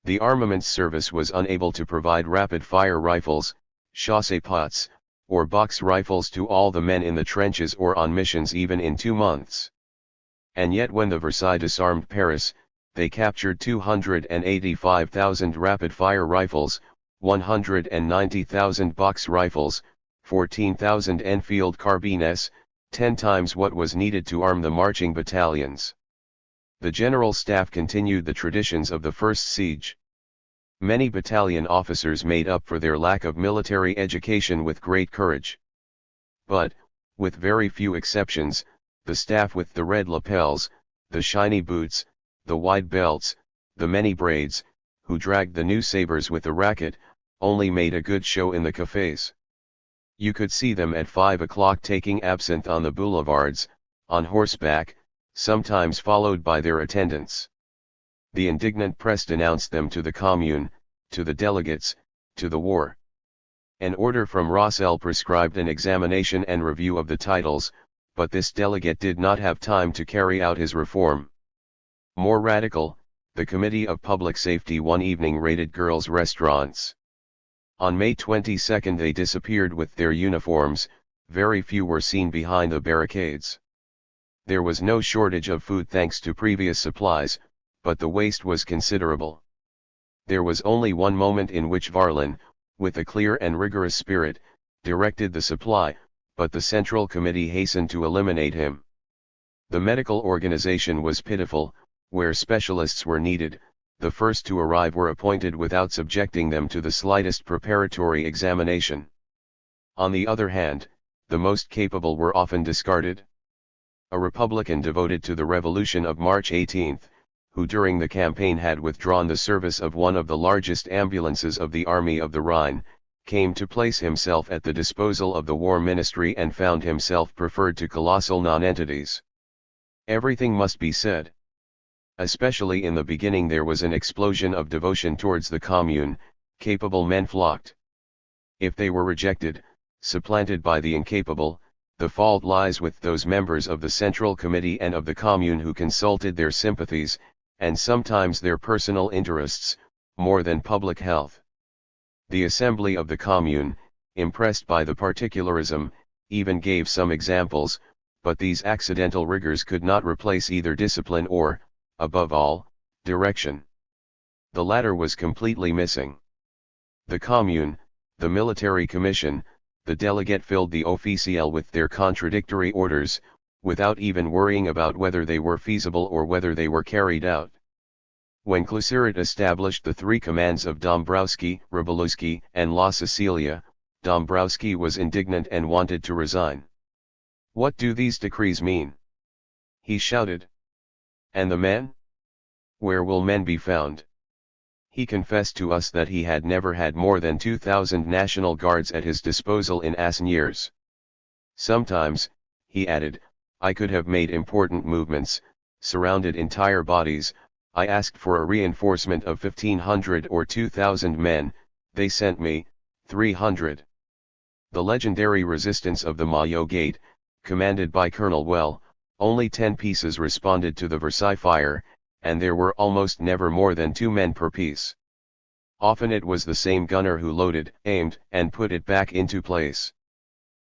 The Armaments Service was unable to provide rapid-fire rifles, chassé-pots, or box rifles to all the men in the trenches or on missions even in 2 months. And yet when the Versailles disarmed Paris, they captured 285,000 rapid-fire rifles, 190,000 box rifles, 14,000 Enfield carbines, 10 times what was needed to arm the marching battalions. The General Staff continued the traditions of the first siege. Many battalion officers made up for their lack of military education with great courage. But, with very few exceptions, the staff with the red lapels, the shiny boots, the wide belts, the many braids, who dragged the new sabers with a racket, only made a good show in the cafés. You could see them at 5 o'clock taking absinthe on the boulevards, on horseback, sometimes followed by their attendants. The indignant press denounced them to the Commune, to the delegates, to the war. An order from Rossel prescribed an examination and review of the titles, but this delegate did not have time to carry out his reform. More radical, the Committee of Public Safety one evening raided girls' restaurants. On May 22 they disappeared with their uniforms, very few were seen behind the barricades. There was no shortage of food thanks to previous supplies, but the waste was considerable. There was only one moment in which Varlin, with a clear and rigorous spirit, directed the supply, but the Central Committee hastened to eliminate him. The medical organization was pitiful, Where specialists were needed, the first to arrive were appointed without subjecting them to the slightest preparatory examination. On the other hand, the most capable were often discarded. A Republican devoted to the Revolution of March 18, who during the campaign had withdrawn the service of one of the largest ambulances of the Army of the Rhine, came to place himself at the disposal of the War Ministry and found himself preferred to colossal nonentities. Everything must be said. Especially in the beginning there was an explosion of devotion towards the Commune, capable men flocked. If they were rejected, supplanted by the incapable, the fault lies with those members of the Central Committee and of the Commune who consulted their sympathies, and sometimes their personal interests, more than public health. The Assembly of the Commune, impressed by the particularism, even gave some examples, but these accidental rigors could not replace either discipline or, above all, direction. The latter was completely missing. The Commune, the military commission, the delegate filled the officiel with their contradictory orders, without even worrying about whether they were feasible or whether they were carried out. When Cluseret established the three commands of Dombrowski, Rybolewski, and La Sicilia, Dombrowski was indignant and wanted to resign. "What do these decrees mean?" he shouted. "And the men? Where will men be found?" He confessed to us that he had never had more than 2,000 National Guards at his disposal in years. "Sometimes," he added, "I could have made important movements, surrounded entire bodies. I asked for a reinforcement of 1,500 or 2,000 men, they sent me 300. The legendary resistance of the Maillot Gate, commanded by Colonel Well, only 10 pieces responded to the Versailles fire, and there were almost never more than 2 men per piece. Often it was the same gunner who loaded, aimed, and put it back into place.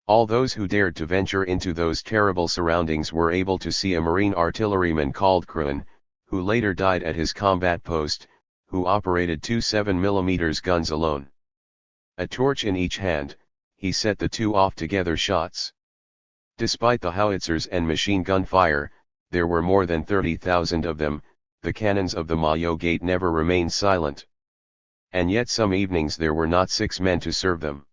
All those who dared to venture into those terrible surroundings were able to see a marine artilleryman called Commune, who later died at his combat post, who operated 2 7mm guns alone. A torch in each hand, he set the two off together shots. Despite the howitzers and machine gun fire, there were more than 30,000 of them. The cannons of the Maillot Gate never remained silent. And yet some evenings there were not 6 men to serve them.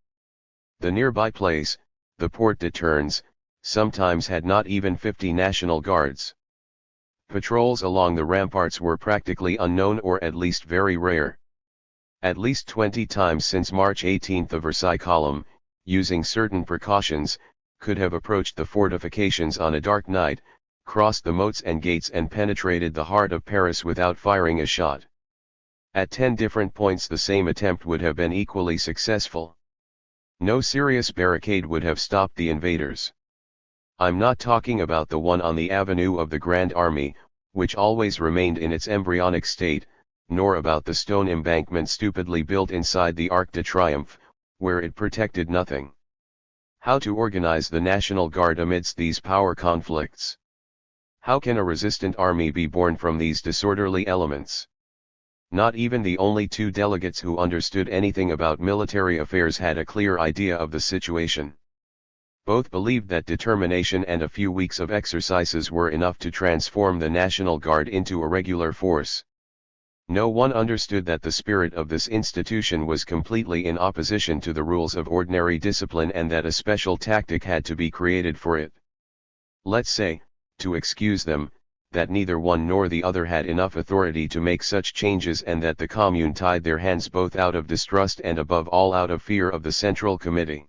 The nearby place, the Porte de Turns, sometimes had not even 50 National Guards. Patrols along the ramparts were practically unknown or at least very rare. At least 20 times since March 18 the Versailles column, using certain precautions, could have approached the fortifications on a dark night, crossed the moats and gates and penetrated the heart of Paris without firing a shot. At 10 different points the same attempt would have been equally successful. No serious barricade would have stopped the invaders. I'm not talking about the one on the Avenue of the Grand Army, which always remained in its embryonic state, nor about the stone embankment stupidly built inside the Arc de Triomphe, where it protected nothing. How to organize the National Guard amidst these power conflicts? How can a resistant army be born from these disorderly elements? Not even the only 2 delegates who understood anything about military affairs had a clear idea of the situation. Both believed that determination and a few weeks of exercises were enough to transform the National Guard into a regular force. No one understood that the spirit of this institution was completely in opposition to the rules of ordinary discipline and that a special tactic had to be created for it. Let's say, to excuse them, that neither one nor the other had enough authority to make such changes and that the Commune tied their hands both out of distrust and above all out of fear of the Central Committee.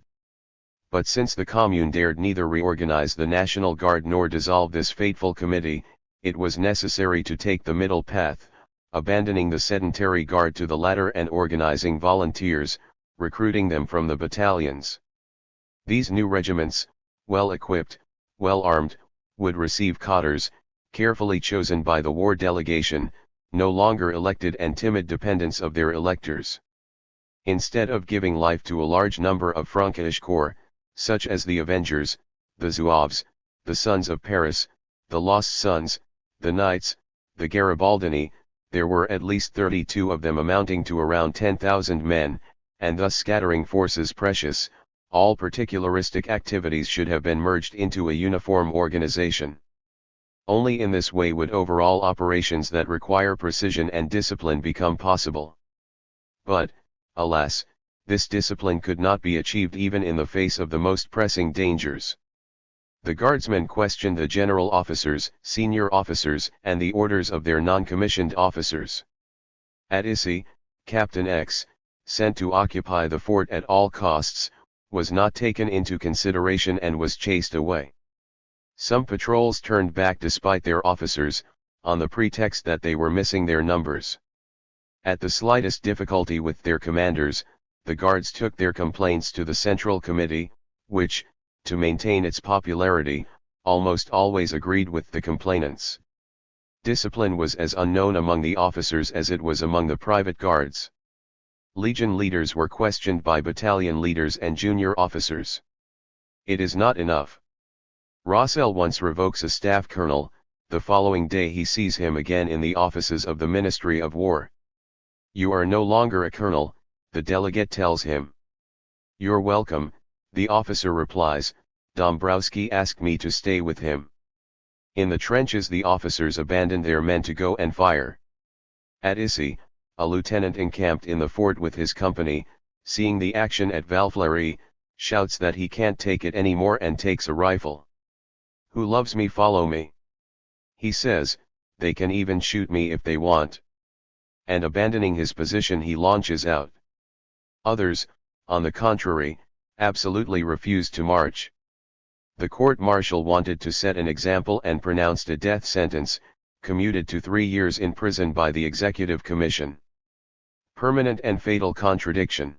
But since the Commune dared neither reorganize the National Guard nor dissolve this fateful committee, it was necessary to take the middle path, abandoning the sedentary guard to the latter and organizing volunteers, recruiting them from the battalions. These new regiments, well equipped, well armed, would receive cadres, carefully chosen by the war delegation, no longer elected and timid dependents of their electors. Instead of giving life to a large number of Frankish corps, such as the Avengers, the Zouaves, the Sons of Paris, the Lost Sons, the Knights, the Garibaldini, there were at least 32 of them amounting to around 10,000 men, and thus scattering forces precious. All particularistic activities should have been merged into a uniform organization. Only in this way would overall operations that require precision and discipline become possible. But, alas, this discipline could not be achieved even in the face of the most pressing dangers. The guardsmen questioned the general officers, senior officers, and the orders of their non-commissioned officers. At Issy, Captain X, sent to occupy the fort at all costs, was not taken into consideration and was chased away. Some patrols turned back despite their officers, on the pretext that they were missing their numbers. At the slightest difficulty with their commanders, the guards took their complaints to the Central Committee, which, to maintain its popularity, almost always agreed with the complainants. Discipline was as unknown among the officers as it was among the private guards. Legion leaders were questioned by battalion leaders and junior officers. It is not enough. Rossel once revokes a staff colonel, the following day he sees him again in the offices of the Ministry of War. "You are no longer a colonel," the delegate tells him. "You're welcome," the officer replies. "Dombrowski asked me to stay with him." In the trenches the officers abandoned their men to go and fire. At Issy, a lieutenant encamped in the fort with his company, seeing the action at Valfleury, shouts that he can't take it anymore and takes a rifle. "Who loves me follow me," he says, "they can even shoot me if they want." And abandoning his position he launches out. Others, on the contrary, absolutely refused to march. The court-martial wanted to set an example and pronounced a death sentence, commuted to 3 years in prison by the Executive Commission. Permanent and fatal contradiction.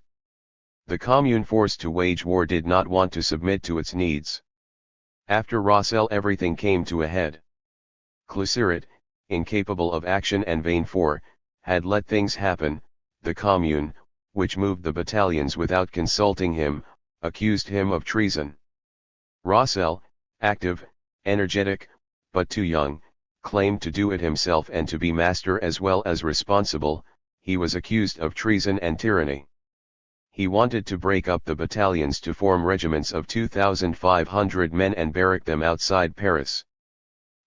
The Commune forced to wage war did not want to submit to its needs. After Rossel everything came to a head. Cluseret, incapable of action and vain for, had let things happen. The Commune, which moved the battalions without consulting him, accused him of treason. Rossel, active, energetic, but too young, claimed to do it himself and to be master as well as responsible. He was accused of treason and tyranny. He wanted to break up the battalions to form regiments of 2,500 men and barrack them outside Paris.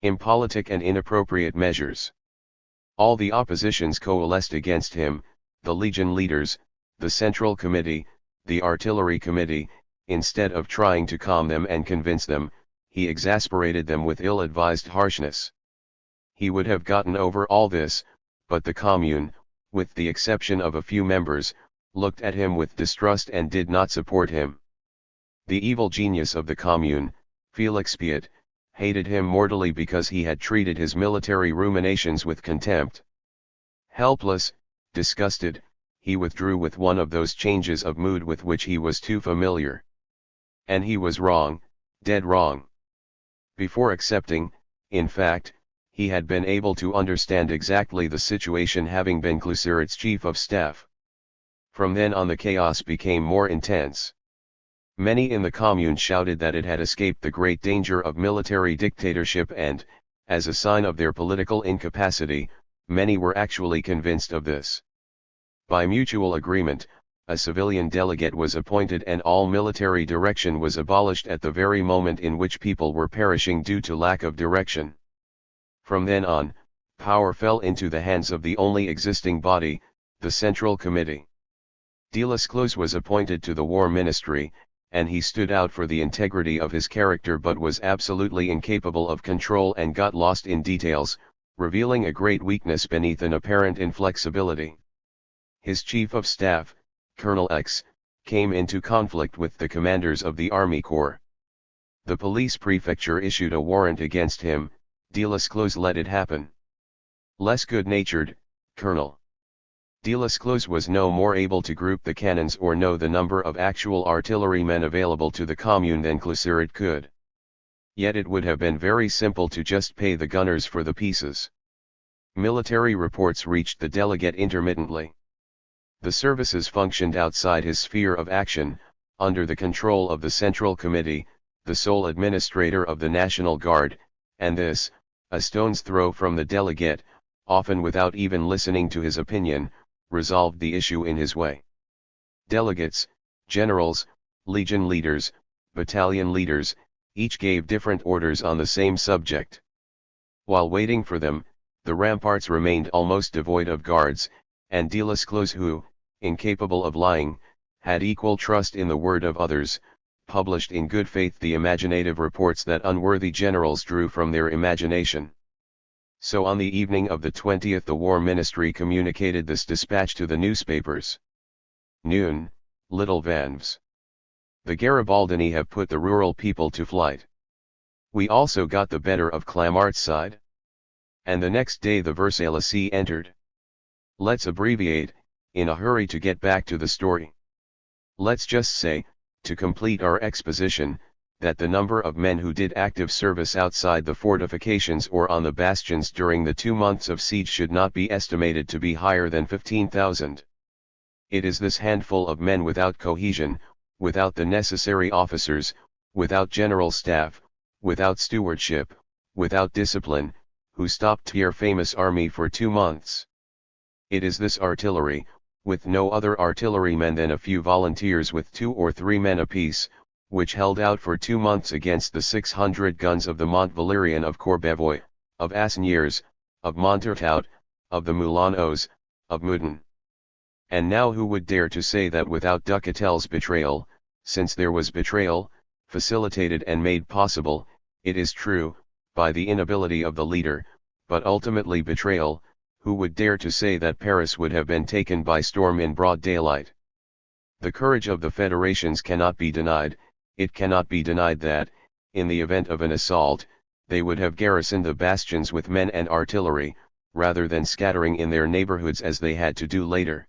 Impolitic and inappropriate measures. All the oppositions coalesced against him, the Legion leaders, the Central Committee, the Artillery Committee. Instead of trying to calm them and convince them, he exasperated them with ill-advised harshness. He would have gotten over all this, but the Commune, with the exception of a few members, looked at him with distrust and did not support him. The evil genius of the Commune, Félix Piat, hated him mortally because he had treated his military ruminations with contempt. Helpless, disgusted, he withdrew with one of those changes of mood with which he was too familiar. And he was wrong, dead wrong. Before accepting, in fact, he had been able to understand exactly the situation, having been Cluseret's chief of staff. From then on the chaos became more intense. Many in the Commune shouted that it had escaped the great danger of military dictatorship and, as a sign of their political incapacity, many were actually convinced of this. By mutual agreement, a civilian delegate was appointed and all military direction was abolished at the very moment in which people were perishing due to lack of direction. From then on, power fell into the hands of the only existing body, the Central Committee. Delescluze was appointed to the War Ministry, and he stood out for the integrity of his character but was absolutely incapable of control and got lost in details, revealing a great weakness beneath an apparent inflexibility. His chief of staff, Colonel X, came into conflict with the commanders of the Army Corps. The police prefecture issued a warrant against him. Delescluze let it happen. Less good-natured, Colonel. Delescluze was no more able to group the cannons or know the number of actual artillerymen available to the Commune than Cluseret could. Yet it would have been very simple to just pay the gunners for the pieces. Military reports reached the delegate intermittently. The services functioned outside his sphere of action, under the control of the Central Committee, the sole administrator of the National Guard, and this, a stone's throw from the delegate, often without even listening to his opinion, resolved the issue in his way. Delegates, generals, legion leaders, battalion leaders, each gave different orders on the same subject. While waiting for them, the ramparts remained almost devoid of guards, and Delesclos who, incapable of lying, had equal trust in the word of others, published in good faith the imaginative reports that unworthy generals drew from their imagination. So on the evening of the 20th the War Ministry communicated this dispatch to the newspapers. Noon, Little Vanves. The Garibaldini have put the rural people to flight. We also got the better of Clamartside. And the next day the Versaillais entered. Let's abbreviate, in a hurry to get back to the story. Let's just say, to complete our exposition, that the number of men who did active service outside the fortifications or on the bastions during the 2 months of siege should not be estimated to be higher than 15,000. It is this handful of men without cohesion, without the necessary officers, without general staff, without stewardship, without discipline, who stopped Thiers' famous army for 2 months. It is this artillery, with no other artillerymen than a few volunteers with 2 or 3 men apiece, which held out for 2 months against the 600 guns of the Mont Valérien of Courbevoie, of Asnières, of Montortout, of the Moulins, of Meudon. And now who would dare to say that without Ducatel's betrayal, since there was betrayal, facilitated and made possible, it is true, by the inability of the leader, but ultimately betrayal, who would dare to say that Paris would have been taken by storm in broad daylight? The courage of the federations cannot be denied. It cannot be denied that, in the event of an assault, they would have garrisoned the bastions with men and artillery, rather than scattering in their neighborhoods as they had to do later.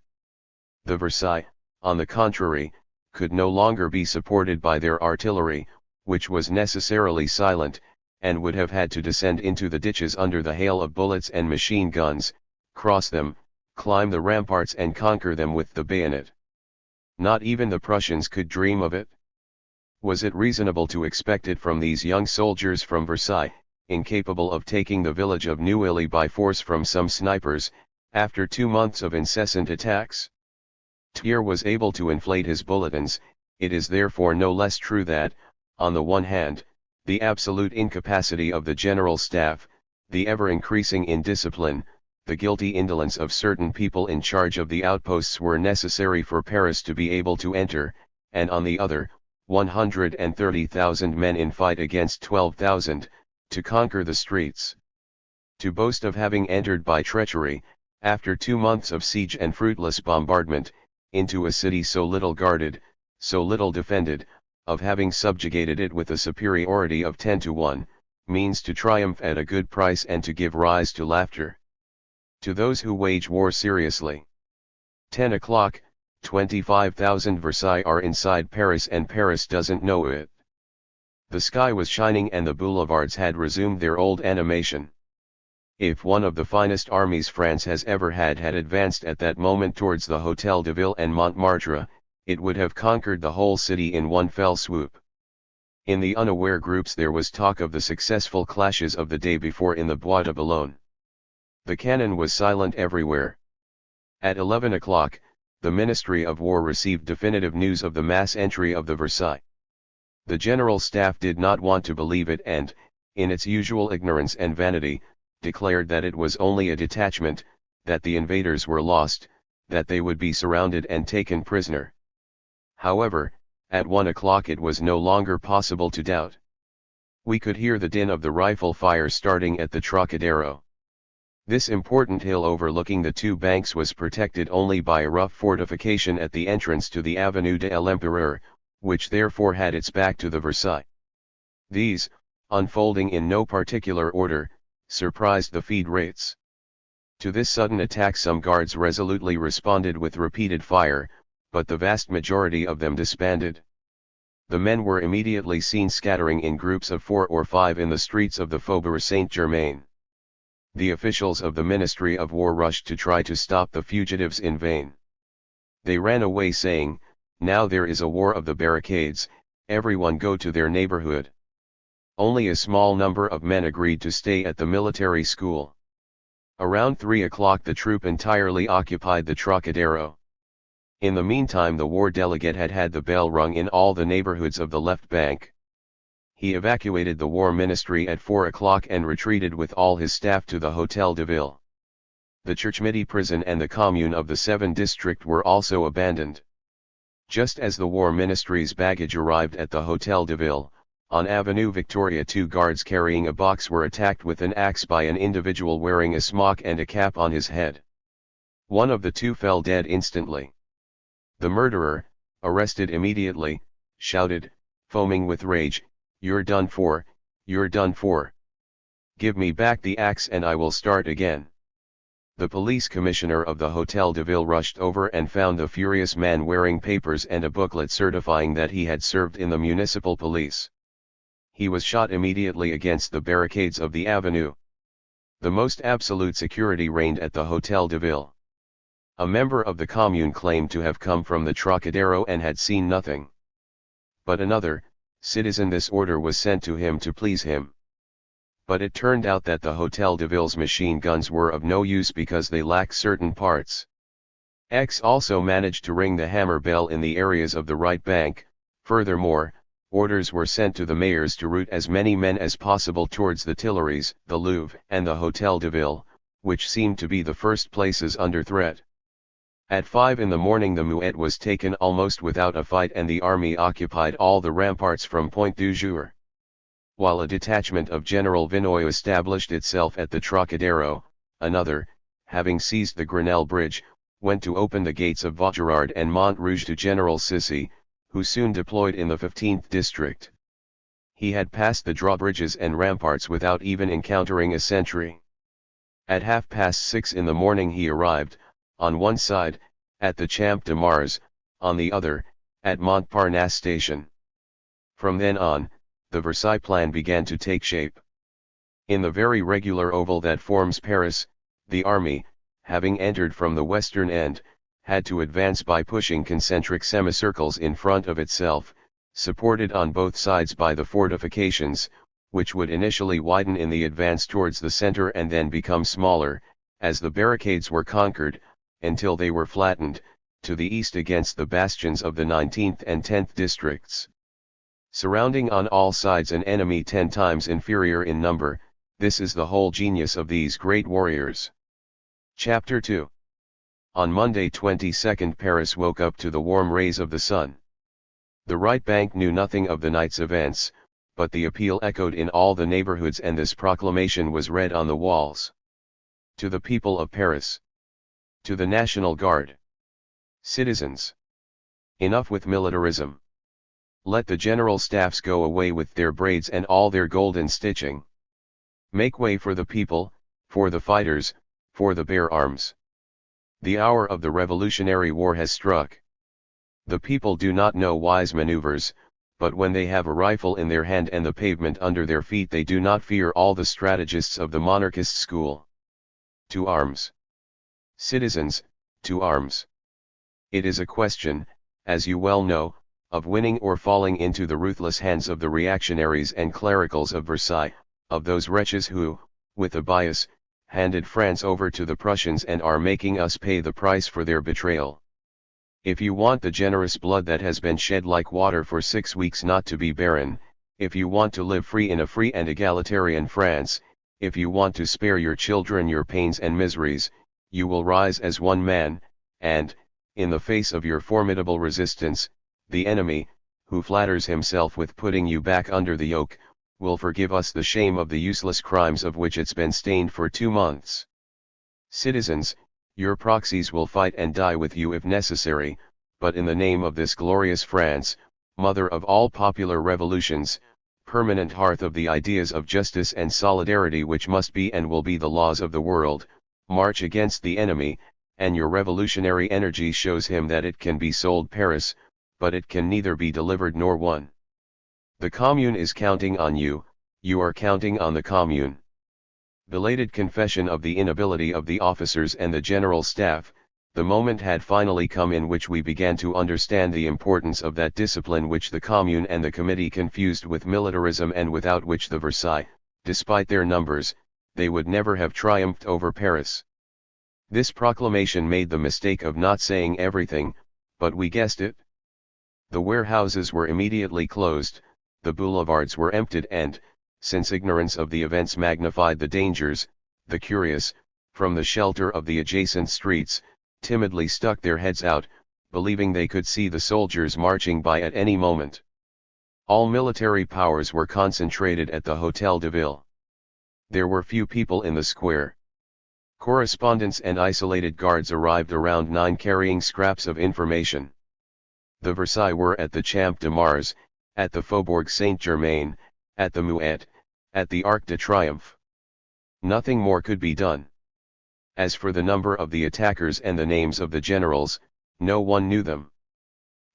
The Versailles, on the contrary, could no longer be supported by their artillery, which was necessarily silent, and would have had to descend into the ditches under the hail of bullets and machine guns, cross them, climb the ramparts and conquer them with the bayonet. Not even the Prussians could dream of it. Was it reasonable to expect it from these young soldiers from Versailles, incapable of taking the village of Neuilly by force from some snipers, after 2 months of incessant attacks? Thiers was able to inflate his bulletins. It is therefore no less true that, on the one hand, the absolute incapacity of the general staff, the ever-increasing indiscipline, the guilty indolence of certain people in charge of the outposts were necessary for Paris to be able to enter, and on the other, 130,000 men in fight against 12,000, to conquer the streets. To boast of having entered by treachery, after 2 months of siege and fruitless bombardment, into a city so little guarded, so little defended, of having subjugated it with a superiority of 10 to 1, means to triumph at a good price and to give rise to laughter. To those who wage war seriously. 10 o'clock, 25,000 Versailles are inside Paris and Paris doesn't know it. The sky was shining and the boulevards had resumed their old animation. If one of the finest armies France has ever had advanced at that moment towards the Hôtel de Ville and Montmartre, it would have conquered the whole city in one fell swoop. In the unaware groups there was talk of the successful clashes of the day before in the Bois de Boulogne. The cannon was silent everywhere. At 11 o'clock, the Ministry of War received definitive news of the mass entry of the Versailles. The General Staff did not want to believe it and, in its usual ignorance and vanity, declared that it was only a detachment, that the invaders were lost, that they would be surrounded and taken prisoner. However, at 1 o'clock it was no longer possible to doubt. We could hear the din of the rifle fire starting at the Trocadero. This important hill overlooking the 2 banks was protected only by a rough fortification at the entrance to the Avenue de l'Empereur, which therefore had its back to the Versailles. These, unfolding in no particular order, surprised the feed rates. To this sudden attack some guards resolutely responded with repeated fire, but the vast majority of them disbanded. The men were immediately seen scattering in groups of 4 or 5 in the streets of the Faubourg Saint-Germain. The officials of the Ministry of War rushed to try to stop the fugitives in vain. They ran away saying, "Now there is a war of the barricades, everyone go to their neighborhood." Only a small number of men agreed to stay at the military school. Around 3 o'clock the troop entirely occupied the Trocadero. In the meantime the war delegate had had the bell rung in all the neighborhoods of the left bank. He evacuated the War Ministry at 4 o'clock and retreated with all his staff to the Hôtel de Ville. The Church Midi prison and the Commune of the 7th district were also abandoned. Just as the War Ministry's baggage arrived at the Hôtel de Ville, on Avenue Victoria 2 guards carrying a box were attacked with an axe by an individual wearing a smock and a cap on his head. One of the two fell dead instantly. The murderer, arrested immediately, shouted, foaming with rage, "You're done for, you're done for. Give me back the axe and I will start again." The police commissioner of the Hôtel de Ville rushed over and found the furious man wearing papers and a booklet certifying that he had served in the municipal police. He was shot immediately against the barricades of the avenue. The most absolute security reigned at the Hôtel de Ville. A member of the Commune claimed to have come from the Trocadero and had seen nothing. But another citizen, this order was sent to him to please him. But it turned out that the Hôtel de Ville's machine guns were of no use because they lacked certain parts. X also managed to ring the hammer bell in the areas of the right bank. Furthermore, orders were sent to the mayors to route as many men as possible towards the Tuileries, the Louvre, and the Hôtel de Ville, which seemed to be the first places under threat. At 5 in the morning the Muette was taken almost without a fight and the army occupied all the ramparts from Point du Jour. While a detachment of General Vinoy established itself at the Trocadero, another, having seized the Grenelle Bridge, went to open the gates of Vaugirard and Montrouge to General Sissy, who soon deployed in the 15th district. He had passed the drawbridges and ramparts without even encountering a sentry. At 6:30 in the morning he arrived, on one side, at the Champ de Mars, on the other, at Montparnasse station. From then on, the Versailles plan began to take shape. In the very regular oval that forms Paris, the army, having entered from the western end, had to advance by pushing concentric semicircles in front of itself, supported on both sides by the fortifications, which would initially widen in the advance towards the center and then become smaller, as the barricades were conquered, until they were flattened, to the east against the bastions of the 19th and 10th districts. Surrounding on all sides an enemy 10 times inferior in number, this is the whole genius of these great warriors. Chapter 2. On Monday 22nd Paris woke up to the warm rays of the sun. The right bank knew nothing of the night's events, but the appeal echoed in all the neighborhoods and this proclamation was read on the walls. To the people of Paris. To the National Guard. Citizens. Enough with militarism. Let the general staffs go away with their braids and all their golden stitching. Make way for the people, for the fighters, for the bare arms. The hour of the Revolutionary War has struck. The people do not know wise maneuvers, but when they have a rifle in their hand and the pavement under their feet they do not fear all the strategists of the monarchist school. To arms. Citizens, to arms. It is a question, as you well know, of winning or falling into the ruthless hands of the reactionaries and clericals of Versailles, of those wretches who, with a bias, handed France over to the Prussians and are making us pay the price for their betrayal. If you want the generous blood that has been shed like water for 6 weeks not to be barren, if you want to live free in a free and egalitarian France, if you want to spare your children your pains and miseries, you will rise as one man, and, in the face of your formidable resistance, the enemy, who flatters himself with putting you back under the yoke, will forgive us the shame of the useless crimes of which it's been stained for 2 months. Citizens, your proxies will fight and die with you if necessary, but in the name of this glorious France, mother of all popular revolutions, permanent hearth of the ideas of justice and solidarity which must be and will be the laws of the world, march against the enemy, and your revolutionary energy shows him that it can be sold Paris, but it can neither be delivered nor won. The Commune is counting on you, you are counting on the Commune. Belated confession of the inability of the officers and the general staff, the moment had finally come in which we began to understand the importance of that discipline which the Commune and the Committee confused with militarism and without which the Versailles, despite their numbers, they would never have triumphed over Paris. This proclamation made the mistake of not saying everything, but we guessed it. The warehouses were immediately closed, the boulevards were emptied and, since ignorance of the events magnified the dangers, the curious, from the shelter of the adjacent streets, timidly stuck their heads out, believing they could see the soldiers marching by at any moment. All military powers were concentrated at the Hôtel de Ville. There were few people in the square. Correspondents and isolated guards arrived around 9 carrying scraps of information. The Versailles were at the Champ de Mars, at the Faubourg Saint-Germain, at the Muette, at the Arc de Triomphe. Nothing more could be done. As for the number of the attackers and the names of the generals, no one knew them.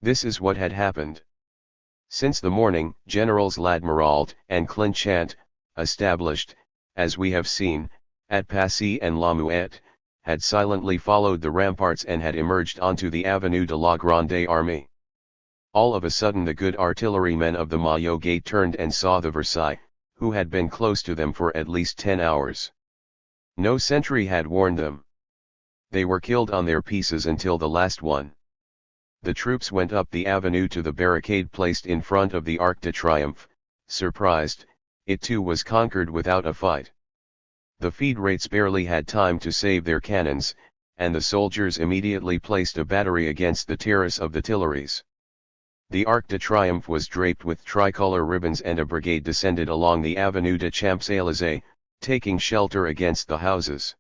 This is what had happened. Since the morning, Generals Ladmiralt and Clinchant, established, as we have seen, at Passy and La Muette, had silently followed the ramparts and had emerged onto the Avenue de la Grande Armée. All of a sudden the good artillerymen of the Maillot Gate turned and saw the Versailles, who had been close to them for at least 10 hours. No sentry had warned them. They were killed on their pieces until the last one. The troops went up the avenue to the barricade placed in front of the Arc de Triomphe. Surprised, it too was conquered without a fight. The Fédérés barely had time to save their cannons, and the soldiers immediately placed a battery against the terrace of the Tuileries. The Arc de Triomphe was draped with tricolour ribbons and a brigade descended along the Avenue des Champs-Élysées, taking shelter against the houses.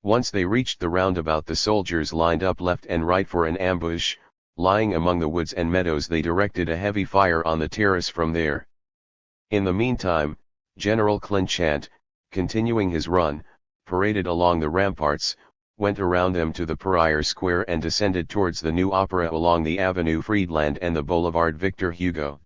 Once they reached the roundabout, the soldiers lined up left and right for an ambush. Lying among the woods and meadows, they directed a heavy fire on the terrace from there. In the meantime, General Clinchant, continuing his run, paraded along the ramparts, went around them to the Pereire Square and descended towards the New Opera along the Avenue Friedland and the Boulevard Victor Hugo.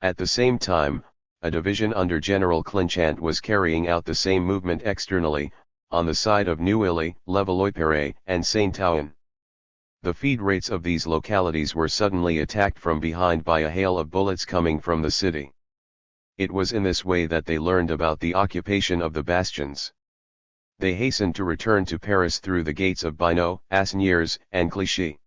At the same time, a division under General Clinchant was carrying out the same movement externally, on the side of Neuilly, Levallois-Perret, and Saint-Ouen. The Fédérés of these localities were suddenly attacked from behind by a hail of bullets coming from the city. It was in this way that they learned about the occupation of the bastions. They hastened to return to Paris through the gates of Binot, Asnières, and Clichy.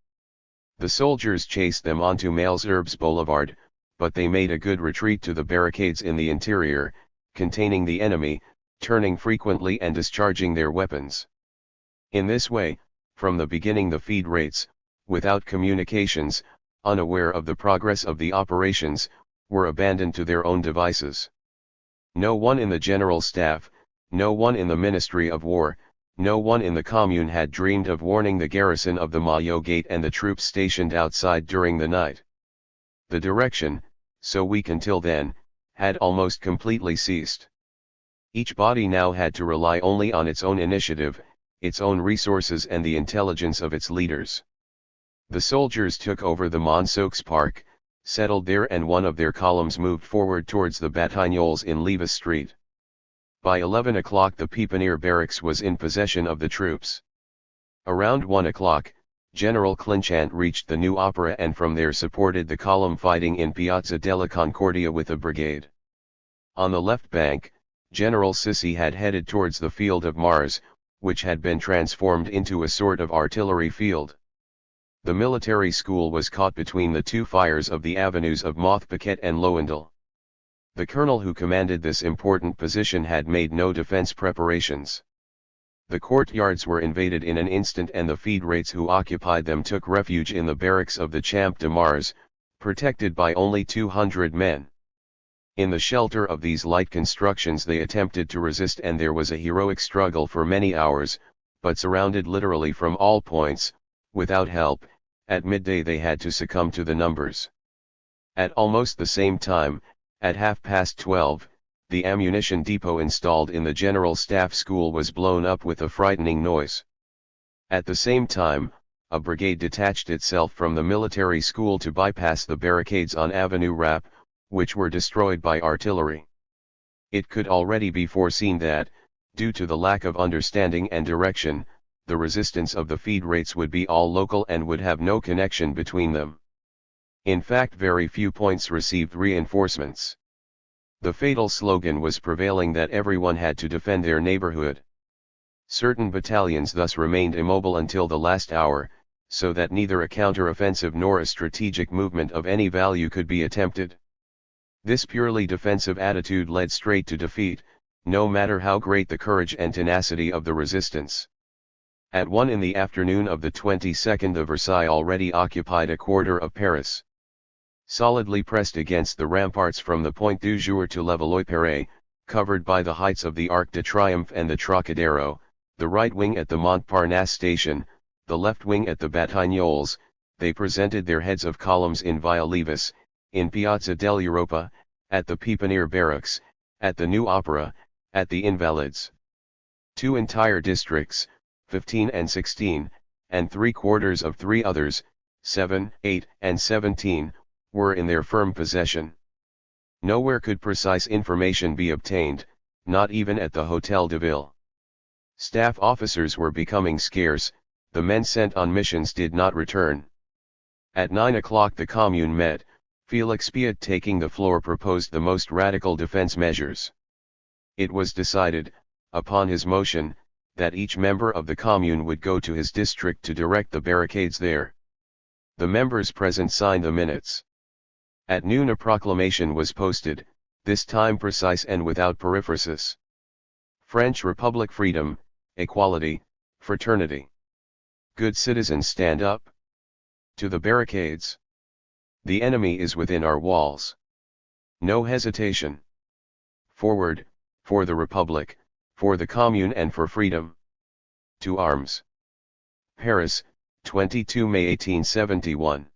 The soldiers chased them onto Malesherbes Boulevard, but they made a good retreat to the barricades in the interior, containing the enemy, turning frequently and discharging their weapons. In this way, from the beginning the Fédérés, without communications, unaware of the progress of the operations, were abandoned to their own devices. No one in the General Staff, no one in the Ministry of War, no one in the Commune had dreamed of warning the garrison of the Maillot Gate and the troops stationed outside during the night. The direction, so weak until then, had almost completely ceased. Each body now had to rely only on its own initiative, its own resources and the intelligence of its leaders. The soldiers took over the Monceaux Park, settled there, and one of their columns moved forward towards the Batignolles in Levis Street. By 11 o'clock the Pépinière barracks was in possession of the troops. Around 1 o'clock, General Clinchant reached the New Opera and from there supported the column fighting in Piazza della Concordia with a brigade. On the left bank, General Sissy had headed towards the field of Mars, which had been transformed into a sort of artillery field. The military school was caught between the two fires of the avenues of Montpiquet and Loendal. The colonel who commanded this important position had made no defense preparations. The courtyards were invaded in an instant and the Fédérés who occupied them took refuge in the barracks of the Champ de Mars, protected by only 200 men. In the shelter of these light constructions they attempted to resist and there was a heroic struggle for many hours, but surrounded literally from all points, without help. At midday they had to succumb to the numbers. At almost the same time, at 12:30, the ammunition depot installed in the General Staff School was blown up with a frightening noise. At the same time, a brigade detached itself from the military school to bypass the barricades on Avenue Rapp, which were destroyed by artillery. It could already be foreseen that, due to the lack of understanding and direction, the resistance of the Fédérés would be all local and would have no connection between them. In fact, very few points received reinforcements. The fatal slogan was prevailing that everyone had to defend their neighborhood. Certain battalions thus remained immobile until the last hour, so that neither a counter-offensive nor a strategic movement of any value could be attempted. This purely defensive attitude led straight to defeat, no matter how great the courage and tenacity of the resistance. At 1 in the afternoon of the 22nd the Versailles already occupied a quarter of Paris. Solidly pressed against the ramparts from the Point du Jour to Levallois-Perret, covered by the heights of the Arc de Triomphe and the Trocadero, the right wing at the Montparnasse station, the left wing at the Batignolles, they presented their heads of columns in Via Levis, in Piazza dell'Europa, at the Pépinière Barracks, at the New Opera, at the Invalides. Two entire districts, 15 and 16, and 3/4 of 3 others, 7, 8, and 17, were in their firm possession. Nowhere could precise information be obtained, not even at the Hôtel de Ville. Staff officers were becoming scarce, the men sent on missions did not return. At 9 o'clock the Commune met. Félix Piat taking the floor proposed the most radical defense measures. It was decided, upon his motion, that each member of the Commune would go to his district to direct the barricades there. The members present signed the minutes. At noon a proclamation was posted, this time precise and without periphrasis. French Republic freedom, equality, fraternity. Good citizens stand up. To the barricades. The enemy is within our walls. No hesitation. Forward, for the Republic, for the Commune and for freedom. To arms. Paris, 22 May 1871.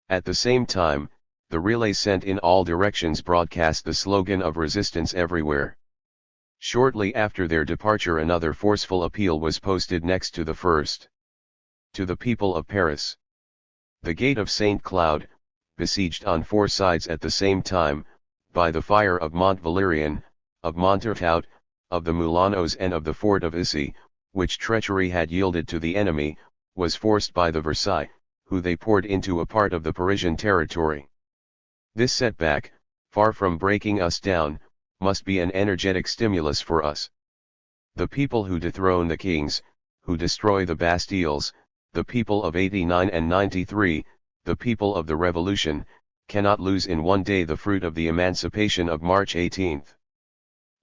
At the same time, the relays sent in all directions broadcast the slogan of resistance everywhere. Shortly after their departure another forceful appeal was posted next to the first. To the people of Paris. The gate of Saint Cloud, besieged on 4 sides at the same time, by the fire of Mont Valérien, of Montortout, of the Moulineaux and of the fort of Issy, which treachery had yielded to the enemy, was forced by the Versailles, who they poured into a part of the Parisian territory. This setback, far from breaking us down, must be an energetic stimulus for us. The people who dethrone the kings, who destroy the Bastilles, the people of 89 and 93, the people of the Revolution, cannot lose in one day the fruit of the emancipation of March 18.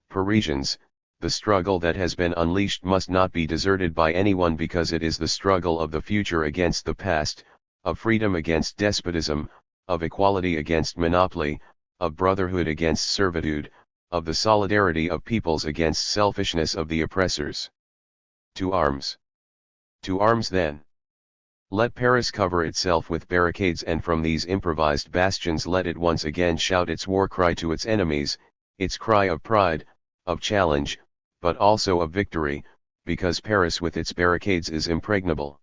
Parisians, the struggle that has been unleashed must not be deserted by anyone because it is the struggle of the future against the past, of freedom against despotism, of equality against monopoly, of brotherhood against servitude, of the solidarity of peoples against selfishness of the oppressors. To arms. To arms then. Let Paris cover itself with barricades and from these improvised bastions let it once again shout its war cry to its enemies, its cry of pride, of challenge, but also of victory, because Paris with its barricades is impregnable.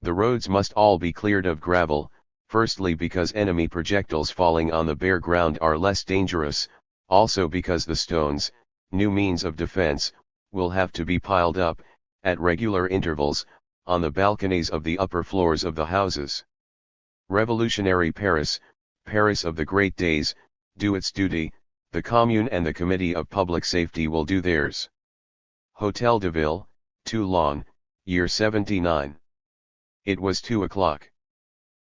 The roads must all be cleared of gravel, firstly because enemy projectiles falling on the bare ground are less dangerous, also because the stones, new means of defense, will have to be piled up, at regular intervals, on the balconies of the upper floors of the houses. Revolutionary Paris, Paris of the great days, do its duty, the Commune and the Committee of Public Safety will do theirs. Hôtel de Ville, Toulon, year 79. It was 2 o'clock.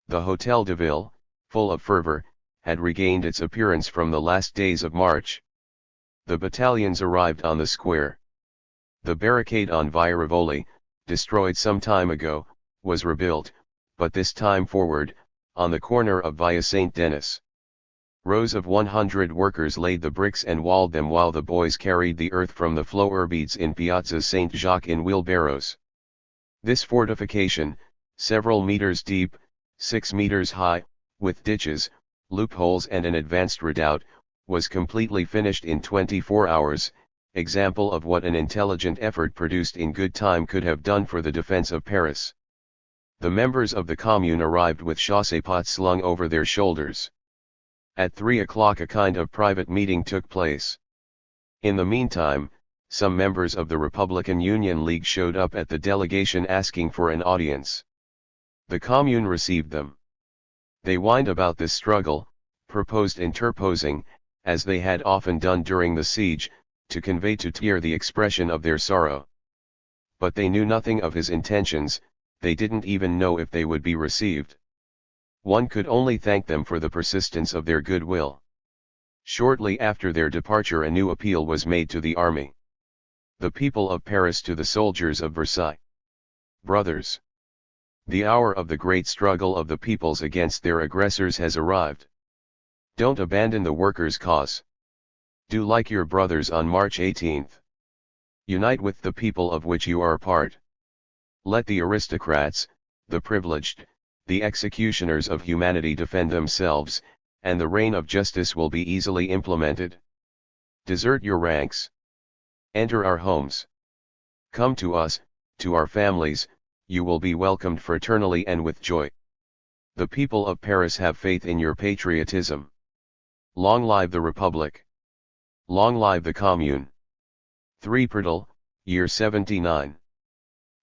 The Hôtel de Ville, full of fervor, had regained its appearance from the last days of March. The battalions arrived on the square. The barricade on Via Rivoli, destroyed some time ago, was rebuilt, but this time forward, on the corner of Via Saint-Denis. Rows of 100 workers laid the bricks and walled them while the boys carried the earth from the Floerbeets in Piazza Saint-Jacques in wheelbarrows. This fortification, several meters deep, 6 meters high, with ditches, loopholes and an advanced redoubt, was completely finished in 24 hours, example of what an intelligent effort produced in good time could have done for the defense of Paris. The members of the Commune arrived with chaussepots slung over their shoulders. At 3 o'clock a kind of private meeting took place. In the meantime, some members of the Republican Union League showed up at the delegation asking for an audience. The Commune received them. They whined about this struggle, proposed interposing, as they had often done during the siege, to convey to Thiers the expression of their sorrow. But they knew nothing of his intentions, they didn't even know if they would be received. One could only thank them for the persistence of their goodwill. Shortly after their departure a new appeal was made to the army. The people of Paris to the soldiers of Versailles. Brothers, the hour of the great struggle of the peoples against their aggressors has arrived. Don't abandon the workers' cause. Do like your brothers on March 18th. Unite with the people of which you are a part. Let the aristocrats, the privileged, the executioners of humanity defend themselves, and the reign of justice will be easily implemented. Desert your ranks. Enter our homes. Come to us, to our families, you will be welcomed fraternally and with joy. The people of Paris have faith in your patriotism. Long live the Republic. Long live the Commune. 3 Pradal, year 79.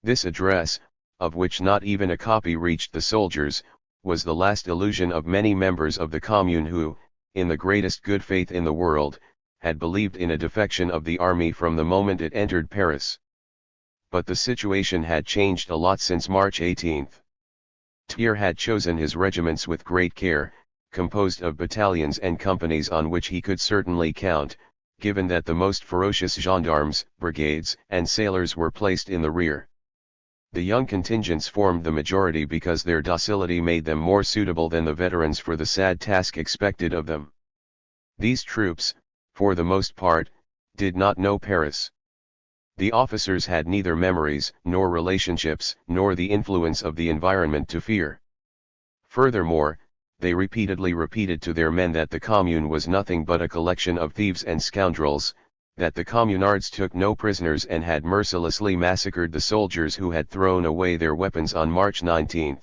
This address, of which not even a copy reached the soldiers, was the last illusion of many members of the Commune who, in the greatest good faith in the world, had believed in a defection of the army from the moment it entered Paris. But the situation had changed a lot since March 18. Thiers had chosen his regiments with great care, composed of battalions and companies on which he could certainly count, given that the most ferocious gendarmes, brigades, and sailors were placed in the rear. The young contingents formed the majority because their docility made them more suitable than the veterans for the sad task expected of them. These troops, for the most part, did not know Paris. The officers had neither memories, nor relationships, nor the influence of the environment to fear. Furthermore, they repeatedly repeated to their men that the Commune was nothing but a collection of thieves and scoundrels, that the communards took no prisoners and had mercilessly massacred the soldiers who had thrown away their weapons on March 19.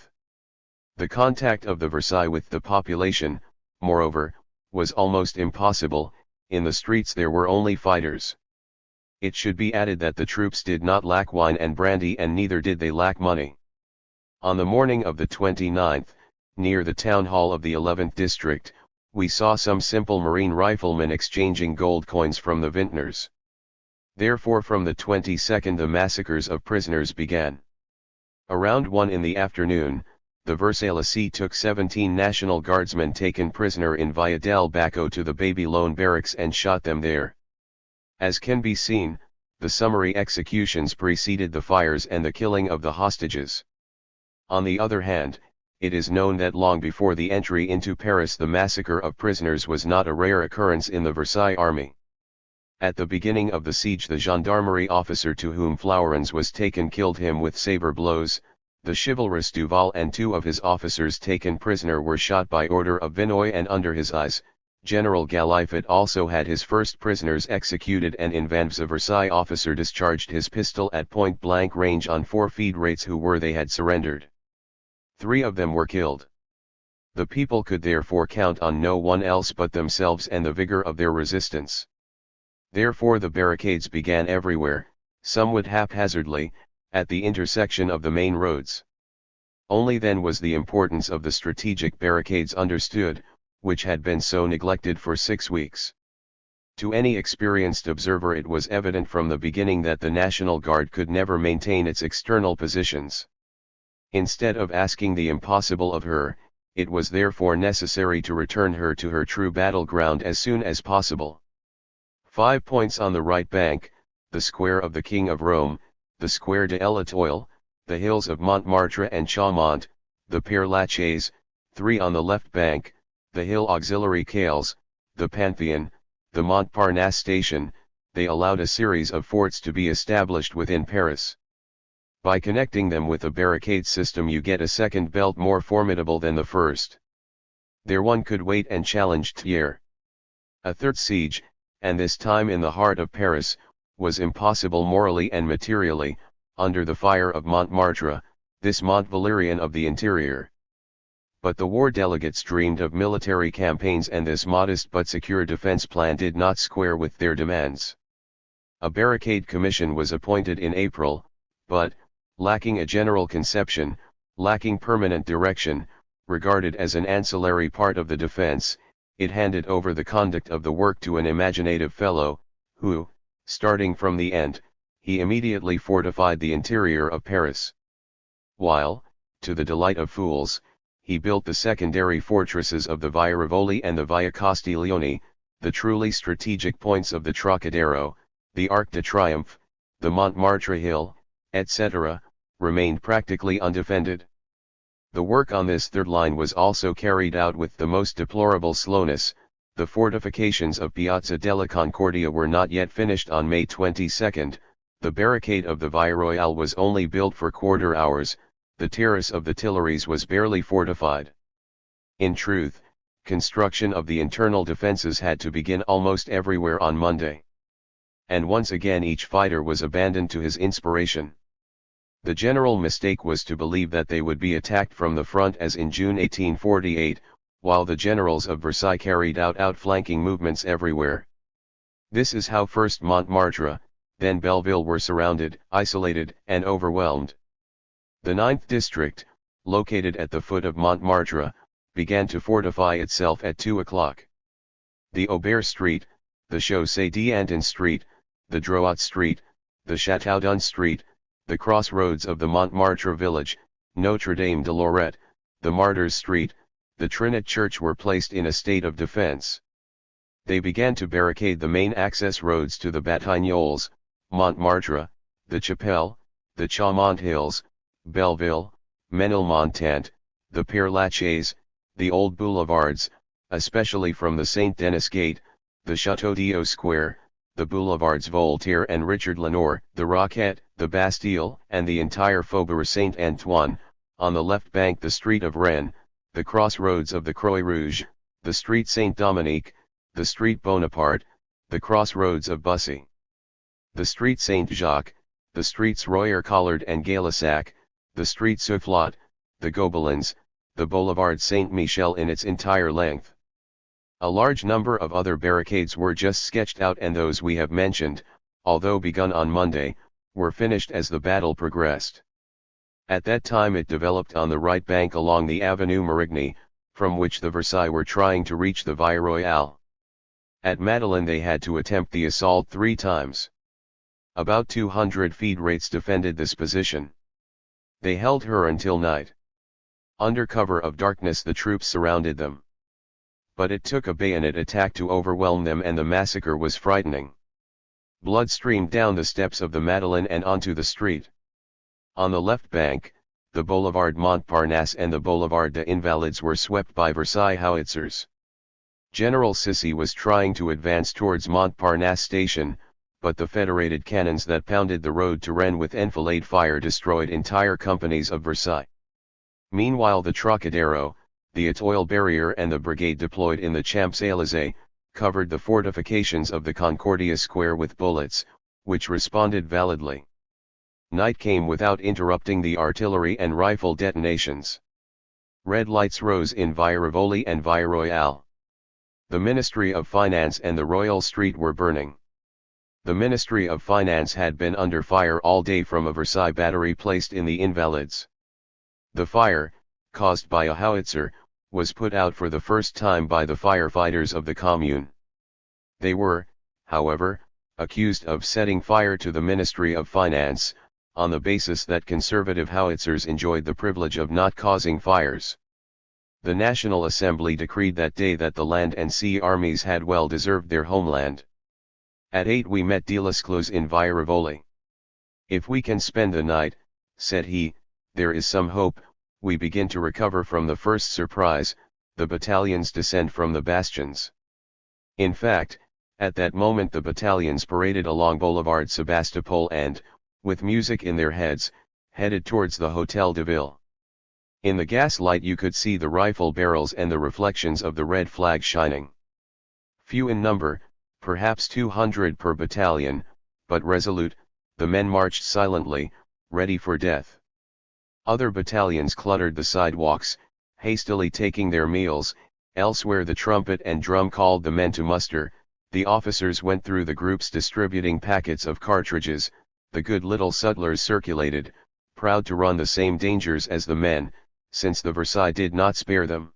The contact of the Versailles with the population, moreover, was almost impossible. In the streets there were only fighters. It should be added that the troops did not lack wine and brandy and neither did they lack money. On the morning of the 29th, near the town hall of the 11th district, we saw some simple marine riflemen exchanging gold coins from the vintners. Therefore from the 22nd the massacres of prisoners began. Around 1 in the afternoon, the Versaillais took 17 National Guardsmen taken prisoner in Via del Bacco to the Baby Loan barracks and shot them there. As can be seen, the summary executions preceded the fires and the killing of the hostages. On the other hand, it is known that long before the entry into Paris the massacre of prisoners was not a rare occurrence in the Versailles army. At the beginning of the siege the gendarmerie officer to whom Fleurens was taken killed him with saber blows, the chivalrous Duval and 2 of his officers taken prisoner were shot by order of Vinoy and under his eyes. General Galifet also had his first prisoners executed and in Vanves a Versailles officer discharged his pistol at point-blank range on 4 federates who were they had surrendered. 3 of them were killed. The people could therefore count on no one else but themselves and the vigor of their resistance. Therefore the barricades began everywhere, somewhat haphazardly, at the intersection of the main roads. Only then was the importance of the strategic barricades understood, which had been so neglected for 6 weeks. To any experienced observer it was evident from the beginning that the National Guard could never maintain its external positions. Instead of asking the impossible of her, it was therefore necessary to return her to her true battleground as soon as possible. 5 points on the right bank, the square of the King of Rome, the square de l'Etoile, the hills of Montmartre and Chaumont, the Père Lachaise, 3 on the left bank, the hill auxiliary Cales, the Pantheon, the Montparnasse station. They allowed a series of forts to be established within Paris. By connecting them with a barricade system you get a second belt more formidable than the first. There one could wait and challenge Thiers. A third siege, and this time in the heart of Paris, was impossible morally and materially, under the fire of Montmartre, this Mont Valérien of the interior. But the war delegates dreamed of military campaigns and this modest but secure defense plan did not square with their demands. A barricade commission was appointed in April, but, lacking a general conception, lacking permanent direction, regarded as an ancillary part of the defense, it handed over the conduct of the work to an imaginative fellow, who, starting from the end, he immediately fortified the interior of Paris. While, to the delight of fools, he built the secondary fortresses of the Via Rivoli and the Via Castiglione, the truly strategic points of the Trocadero, the Arc de Triomphe, the Montmartre Hill, etc., remained practically undefended. The work on this third line was also carried out with the most deplorable slowness. The fortifications of Piazza della Concordia were not yet finished on May 22. The barricade of the Via Royale was only built for quarter hours, the terrace of the Tuileries was barely fortified. In truth, construction of the internal defenses had to begin almost everywhere on Monday. And once again each fighter was abandoned to his inspiration. The general mistake was to believe that they would be attacked from the front as in June 1848, while the generals of Versailles carried out outflanking movements everywhere. This is how first Montmartre, then Belleville were surrounded, isolated, and overwhelmed. The 9th district, located at the foot of Montmartre, began to fortify itself at 2 o'clock. The Aubert Street, the Chaussée d'Antin Street, the Drouot Street, the Chateaudun Street, the crossroads of the Montmartre village, Notre-Dame de Lorette, the Martyrs Street, the Trinity Church were placed in a state of defense. They began to barricade the main access roads to the Batignolles, Montmartre, the Chapelle, the Chaumont Hills, Belleville, Menilmontant, the Père Lachaise, the old boulevards, especially from the Saint-Denis Gate, the Château d'Eau Square, the boulevards Voltaire and Richard Lenoir, the Roquette, the Bastille, and the entire Faubourg Saint-Antoine, on the left bank the street of Rennes, the crossroads of the Croix Rouge, the street Saint-Dominique, the street Bonaparte, the crossroads of Bussy, the street Saint-Jacques, the streets Royer-Collard and Gay-Lussac, the street Soufflot, the Gobelins, the boulevard Saint-Michel in its entire length. A large number of other barricades were just sketched out, and those we have mentioned, although begun on Monday, were finished as the battle progressed. At that time it developed on the right bank along the Avenue Marigny, from which the Versailles were trying to reach the Via Royale. At Madeleine they had to attempt the assault 3 times. About 200 Federates defended this position. They held her until night. Under cover of darkness the troops surrounded them. But it took a bayonet attack to overwhelm them, and the massacre was frightening. Blood streamed down the steps of the Madeleine and onto the street. On the left bank, the Boulevard Montparnasse and the Boulevard des Invalides were swept by Versailles howitzers. General Sissy was trying to advance towards Montparnasse station, but the federated cannons that pounded the road to Rennes with enfilade fire destroyed entire companies of Versailles. Meanwhile the Trocadero, the Étoile barrier and the brigade deployed in the Champs-Élysées, covered the fortifications of the Concordia Square with bullets, which responded validly. Night came without interrupting the artillery and rifle detonations. Red lights rose in Via Rivoli and Via Royale. The Ministry of Finance and the Royal Street were burning. The Ministry of Finance had been under fire all day from a Versailles battery placed in the Invalides. The fire, caused by a howitzer, was put out for the first time by the firefighters of the Commune. They were, however, accused of setting fire to the Ministry of Finance, on the basis that conservative howitzers enjoyed the privilege of not causing fires. The National Assembly decreed that day that the land and sea armies had well deserved their homeland. At 8 we met Delesclos in Via Rivoli. "If we can spend the night," said he, "there is some hope. We begin to recover from the first surprise, the battalions descend from the bastions." In fact, at that moment the battalions paraded along Boulevard Sebastopol and, with music in their heads, headed towards the Hôtel de Ville. In the gaslight you could see the rifle barrels and the reflections of the red flag shining. Few in number, perhaps 200 per battalion, but resolute, the men marched silently, ready for death. Other battalions cluttered the sidewalks, hastily taking their meals. Elsewhere the trumpet and drum called the men to muster. The officers went through the groups distributing packets of cartridges. The good little sutlers circulated, proud to run the same dangers as the men, since the Versailles did not spare them.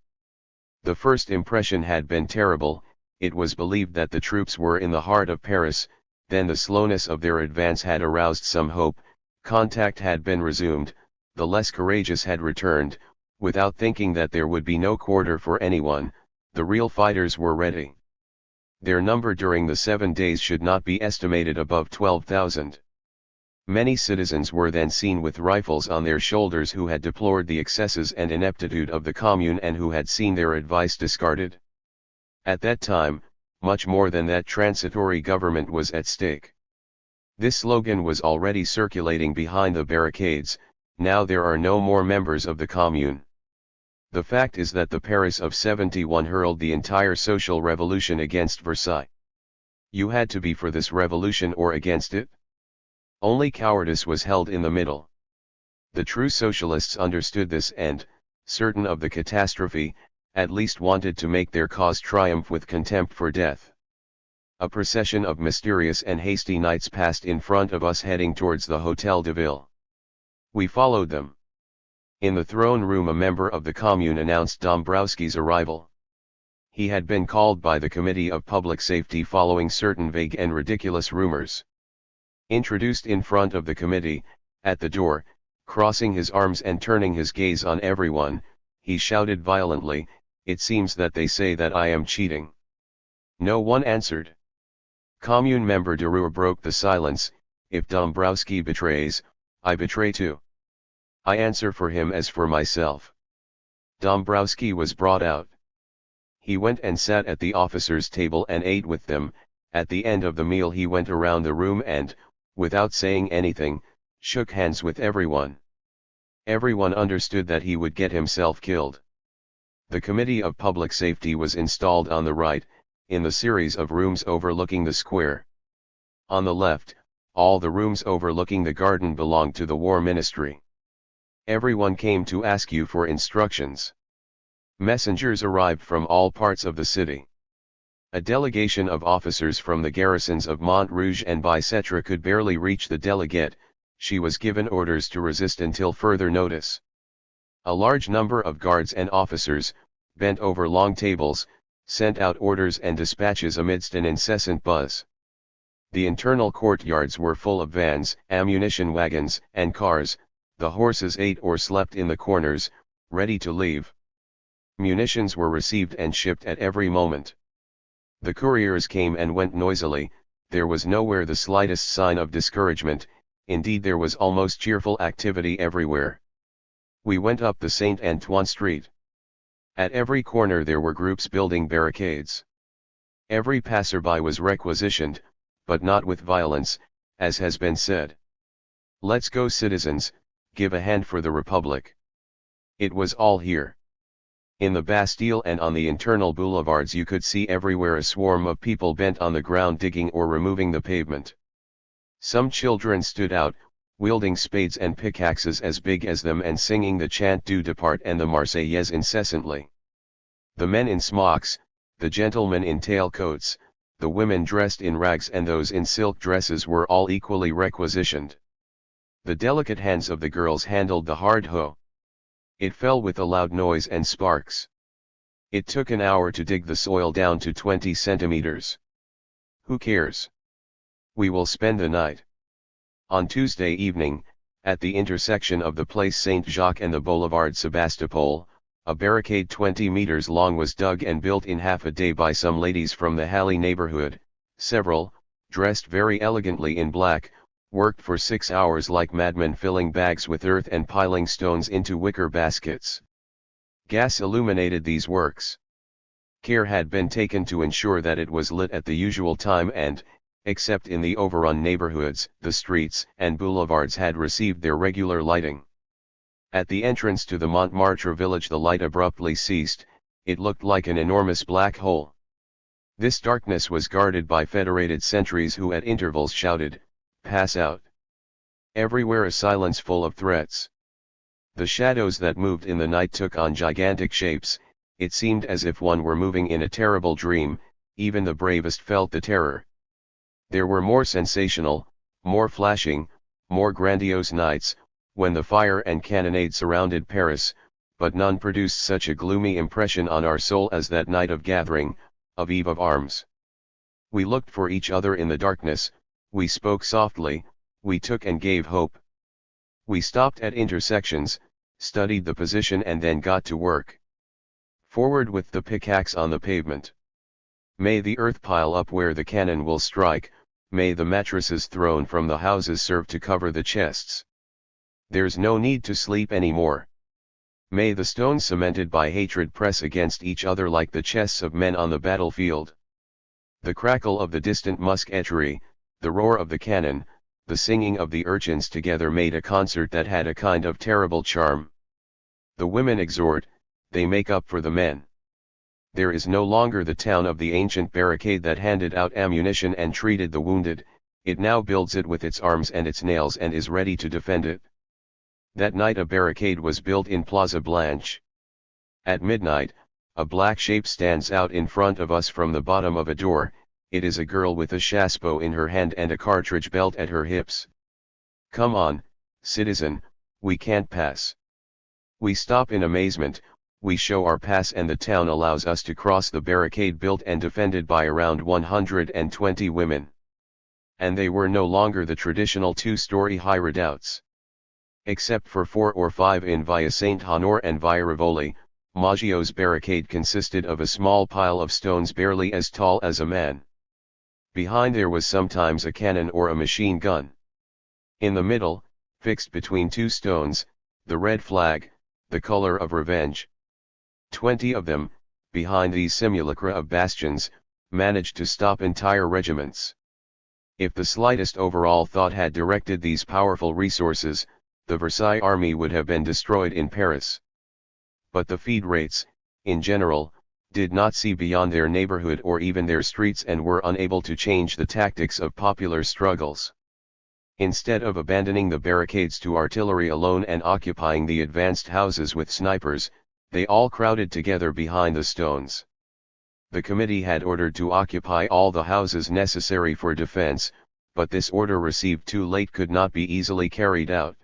The first impression had been terrible. It was believed that the troops were in the heart of Paris. Then the slowness of their advance had aroused some hope. Contact had been resumed. The less courageous had returned, without thinking that there would be no quarter for anyone. The real fighters were ready. Their number during the 7 days should not be estimated above 12,000. Many citizens were then seen with rifles on their shoulders who had deplored the excesses and ineptitude of the Commune and who had seen their advice discarded. At that time, much more than that transitory government was at stake. This slogan was already circulating behind the barricades. Now there are no more members of the Commune. The fact is that the Paris of 71 hurled the entire social revolution against Versailles. You had to be for this revolution or against it. Only cowardice was held in the middle. The true socialists understood this and, certain of the catastrophe, at least wanted to make their cause triumph with contempt for death. A procession of mysterious and hasty knights passed in front of us heading towards the Hôtel de Ville. We followed them. In the throne room a member of the Commune announced Dombrowski's arrival. He had been called by the Committee of Public Safety following certain vague and ridiculous rumors. Introduced in front of the committee, at the door, crossing his arms and turning his gaze on everyone, he shouted violently, "It seems that they say that I am cheating." No one answered. Commune member Deroux broke the silence, "If Dombrowski betrays, I betray too. I answer for him as for myself." Dombrowski was brought out. He went and sat at the officers' table and ate with them. At the end of the meal he went around the room and, without saying anything, shook hands with everyone. Everyone understood that he would get himself killed. The Committee of Public Safety was installed on the right, in the series of rooms overlooking the square. On the left, all the rooms overlooking the garden belonged to the War Ministry. Everyone came to ask you for instructions. Messengers arrived from all parts of the city. A delegation of officers from the garrisons of Montrouge and Bicêtre could barely reach the delegate. She was given orders to resist until further notice. A large number of guards and officers, bent over long tables, sent out orders and dispatches amidst an incessant buzz. The internal courtyards were full of vans, ammunition wagons, and cars. The horses ate or slept in the corners, ready to leave. Munitions were received and shipped at every moment. The couriers came and went noisily. There was nowhere the slightest sign of discouragement. Indeed, there was almost cheerful activity everywhere. We went up the Saint Antoine Street. At every corner there were groups building barricades. Every passerby was requisitioned, but not with violence, as has been said. "Let's go, citizens, give a hand for the Republic." It was all here. In the Bastille and on the internal boulevards you could see everywhere a swarm of people bent on the ground digging or removing the pavement. Some children stood out, wielding spades and pickaxes as big as them and singing the chant du départ and the Marseillaise incessantly. The men in smocks, the gentlemen in tailcoats, the women dressed in rags and those in silk dresses were all equally requisitioned. The delicate hands of the girls handled the hard hoe. It fell with a loud noise and sparks. It took an hour to dig the soil down to 20 centimeters. Who cares? We will spend the night. On Tuesday evening, at the intersection of the Place Saint-Jacques and the Boulevard Sébastopol, a barricade 20 meters long was dug and built in half a day by some ladies from the Halle neighborhood. Several, dressed very elegantly in black, worked for 6 hours like madmen, filling bags with earth and piling stones into wicker baskets. Gas illuminated these works. Care had been taken to ensure that it was lit at the usual time and, except in the overrun neighborhoods, the streets and boulevards had received their regular lighting. At the entrance to the Montmartre village the light abruptly ceased. It looked like an enormous black hole. This darkness was guarded by federated sentries who at intervals shouted, "Pass out." Everywhere a silence full of threats. The shadows that moved in the night took on gigantic shapes. It seemed as if one were moving in a terrible dream. Even the bravest felt the terror. There were more sensational, more flashing, more grandiose nights, when the fire and cannonade surrounded Paris, but none produced such a gloomy impression on our soul as that night of gathering, of eve of arms. We looked for each other in the darkness, we spoke softly, we took and gave hope. We stopped at intersections, studied the position and then got to work. Forward with the pickaxe on the pavement. May the earth pile up where the cannon will strike, may the mattresses thrown from the houses serve to cover the chests. There's no need to sleep anymore. May the stones cemented by hatred press against each other like the chests of men on the battlefield. The crackle of the distant musketry, the roar of the cannon, the singing of the urchins together made a concert that had a kind of terrible charm. The women exhort, they make up for the men. There is no longer the town of the ancient barricade that handed out ammunition and treated the wounded, it now builds it with its arms and its nails and is ready to defend it. That night a barricade was built in Plaza Blanche. At midnight, a black shape stands out in front of us from the bottom of a door, it is a girl with a chassepot in her hand and a cartridge belt at her hips. Come on, citizen, we can't pass. We stop in amazement, we show our pass and the town allows us to cross the barricade built and defended by around 120 women. And they were no longer the traditional two-story high redoubts. Except for 4 or 5 in Via Saint Honor and Via Rivoli, Maggio's barricade consisted of a small pile of stones barely as tall as a man. Behind there was sometimes a cannon or a machine gun. In the middle, fixed between 2 stones, the red flag, the color of revenge. 20 of them, behind these simulacra of bastions, managed to stop entire regiments. If the slightest overall thought had directed these powerful resources, the Versailles army would have been destroyed in Paris. But the feed rates, in general, did not see beyond their neighborhood or even their streets and were unable to change the tactics of popular struggles. Instead of abandoning the barricades to artillery alone and occupying the advanced houses with snipers, they all crowded together behind the stones. The committee had ordered to occupy all the houses necessary for defense, but this order received too late could not be easily carried out.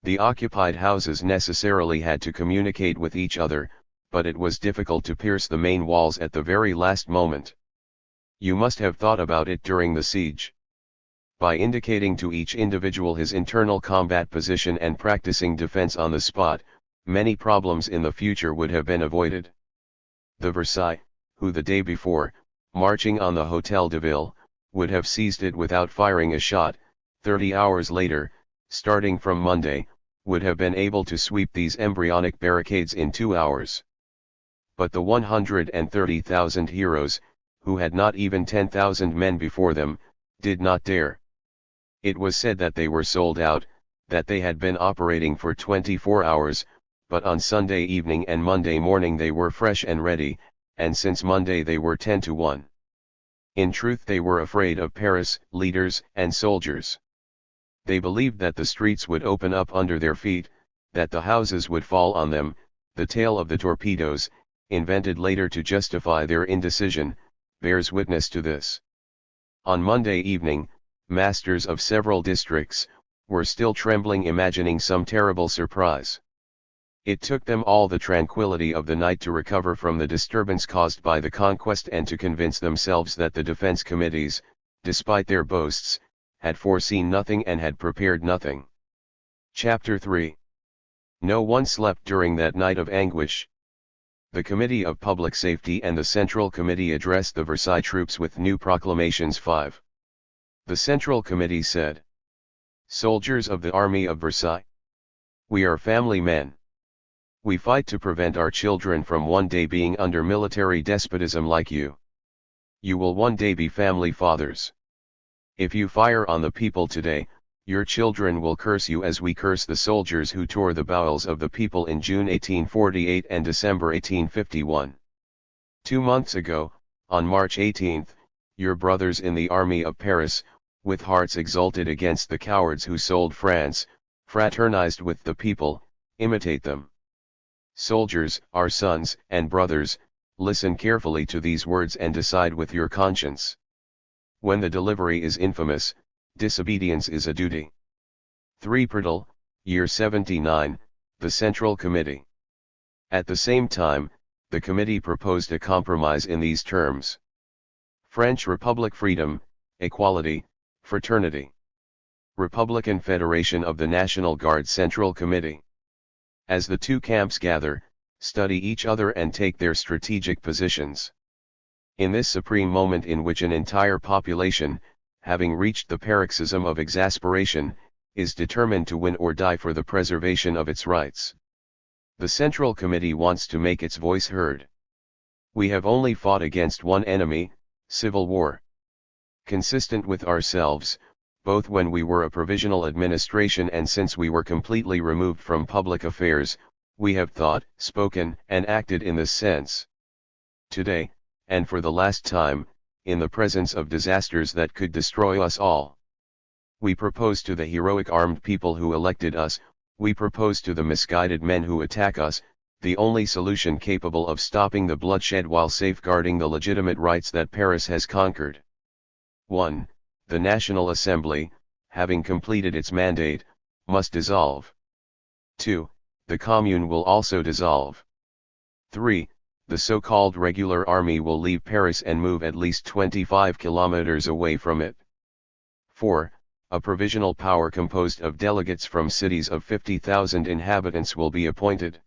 The occupied houses necessarily had to communicate with each other, but it was difficult to pierce the main walls at the very last moment. You must have thought about it during the siege. By indicating to each individual his internal combat position and practicing defense on the spot, many problems in the future would have been avoided. The Versailles, who the day before, marching on the Hôtel de Ville, would have seized it without firing a shot, 30 hours later, starting from Monday, would have been able to sweep these embryonic barricades in 2 hours. But the 130,000 heroes, who had not even 10,000 men before them, did not dare. It was said that they were sold out, that they had been operating for 24 hours, but on Sunday evening and Monday morning they were fresh and ready, and since Monday they were 10 to 1. In truth they were afraid of Paris, leaders, and soldiers. They believed that the streets would open up under their feet, that the houses would fall on them, the tale of the torpedoes, invented later to justify their indecision, bears witness to this. On Monday evening, masters of several districts, were still trembling imagining some terrible surprise. It took them all the tranquility of the night to recover from the disturbance caused by the conquest and to convince themselves that the defense committees, despite their boasts, had foreseen nothing and had prepared nothing. Chapter 3. No one slept during that night of anguish. The Committee of Public Safety and the Central Committee addressed the Versailles troops with new proclamations. 5. The Central Committee said: Soldiers of the Army of Versailles, we are family men. We fight to prevent our children from one day being under military despotism like you. You will one day be family fathers. If you fire on the people today, your children will curse you as we curse the soldiers who tore the bowels of the people in June 1848 and December 1851. 2 months ago, on March 18, your brothers in the army of Paris, with hearts exulted against the cowards who sold France, fraternized with the people, imitate them. Soldiers, our sons and brothers, listen carefully to these words and decide with your conscience. When the delivery is infamous, disobedience is a duty. 3 Pradal, Year 79, the Central Committee. At the same time, the committee proposed a compromise in these terms: French Republic freedom, equality, fraternity. Republican Federation of the National Guard Central Committee. As the two camps gather, study each other and take their strategic positions. In this supreme moment in which an entire population, having reached the paroxysm of exasperation, is determined to win or die for the preservation of its rights, the Central Committee wants to make its voice heard. We have only fought against one enemy, civil war. Consistent with ourselves, both when we were a provisional administration and since we were completely removed from public affairs, we have thought, spoken, and acted in this sense. Today, and for the last time, in the presence of disasters that could destroy us all, we propose to the heroic armed people who elected us, we propose to the misguided men who attack us, the only solution capable of stopping the bloodshed while safeguarding the legitimate rights that Paris has conquered. 1. The National Assembly, having completed its mandate, must dissolve. 2. The Commune will also dissolve. 3. The so-called regular army will leave Paris and move at least 25 kilometers away from it. 4. A provisional power composed of delegates from cities of 50,000 inhabitants will be appointed.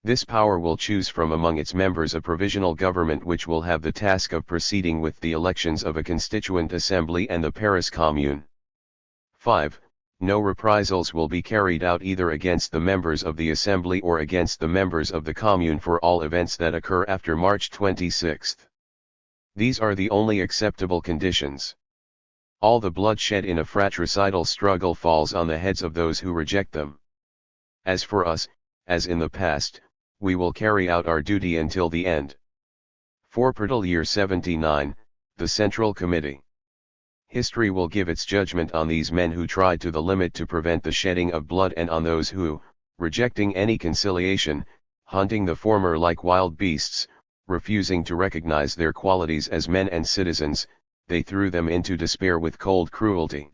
This power will choose from among its members a provisional government which will have the task of proceeding with the elections of a constituent assembly and the Paris Commune. 5. No reprisals will be carried out either against the members of the Assembly or against the members of the Commune for all events that occur after March 26. These are the only acceptable conditions. All the bloodshed in a fratricidal struggle falls on the heads of those who reject them. As for us, as in the past, we will carry out our duty until the end. For Portal Year 79, the Central Committee. History will give its judgment on these men who tried to the limit to prevent the shedding of blood and on those who, rejecting any conciliation, hunting the former like wild beasts, refusing to recognize their qualities as men and citizens, they threw them into despair with cold cruelty.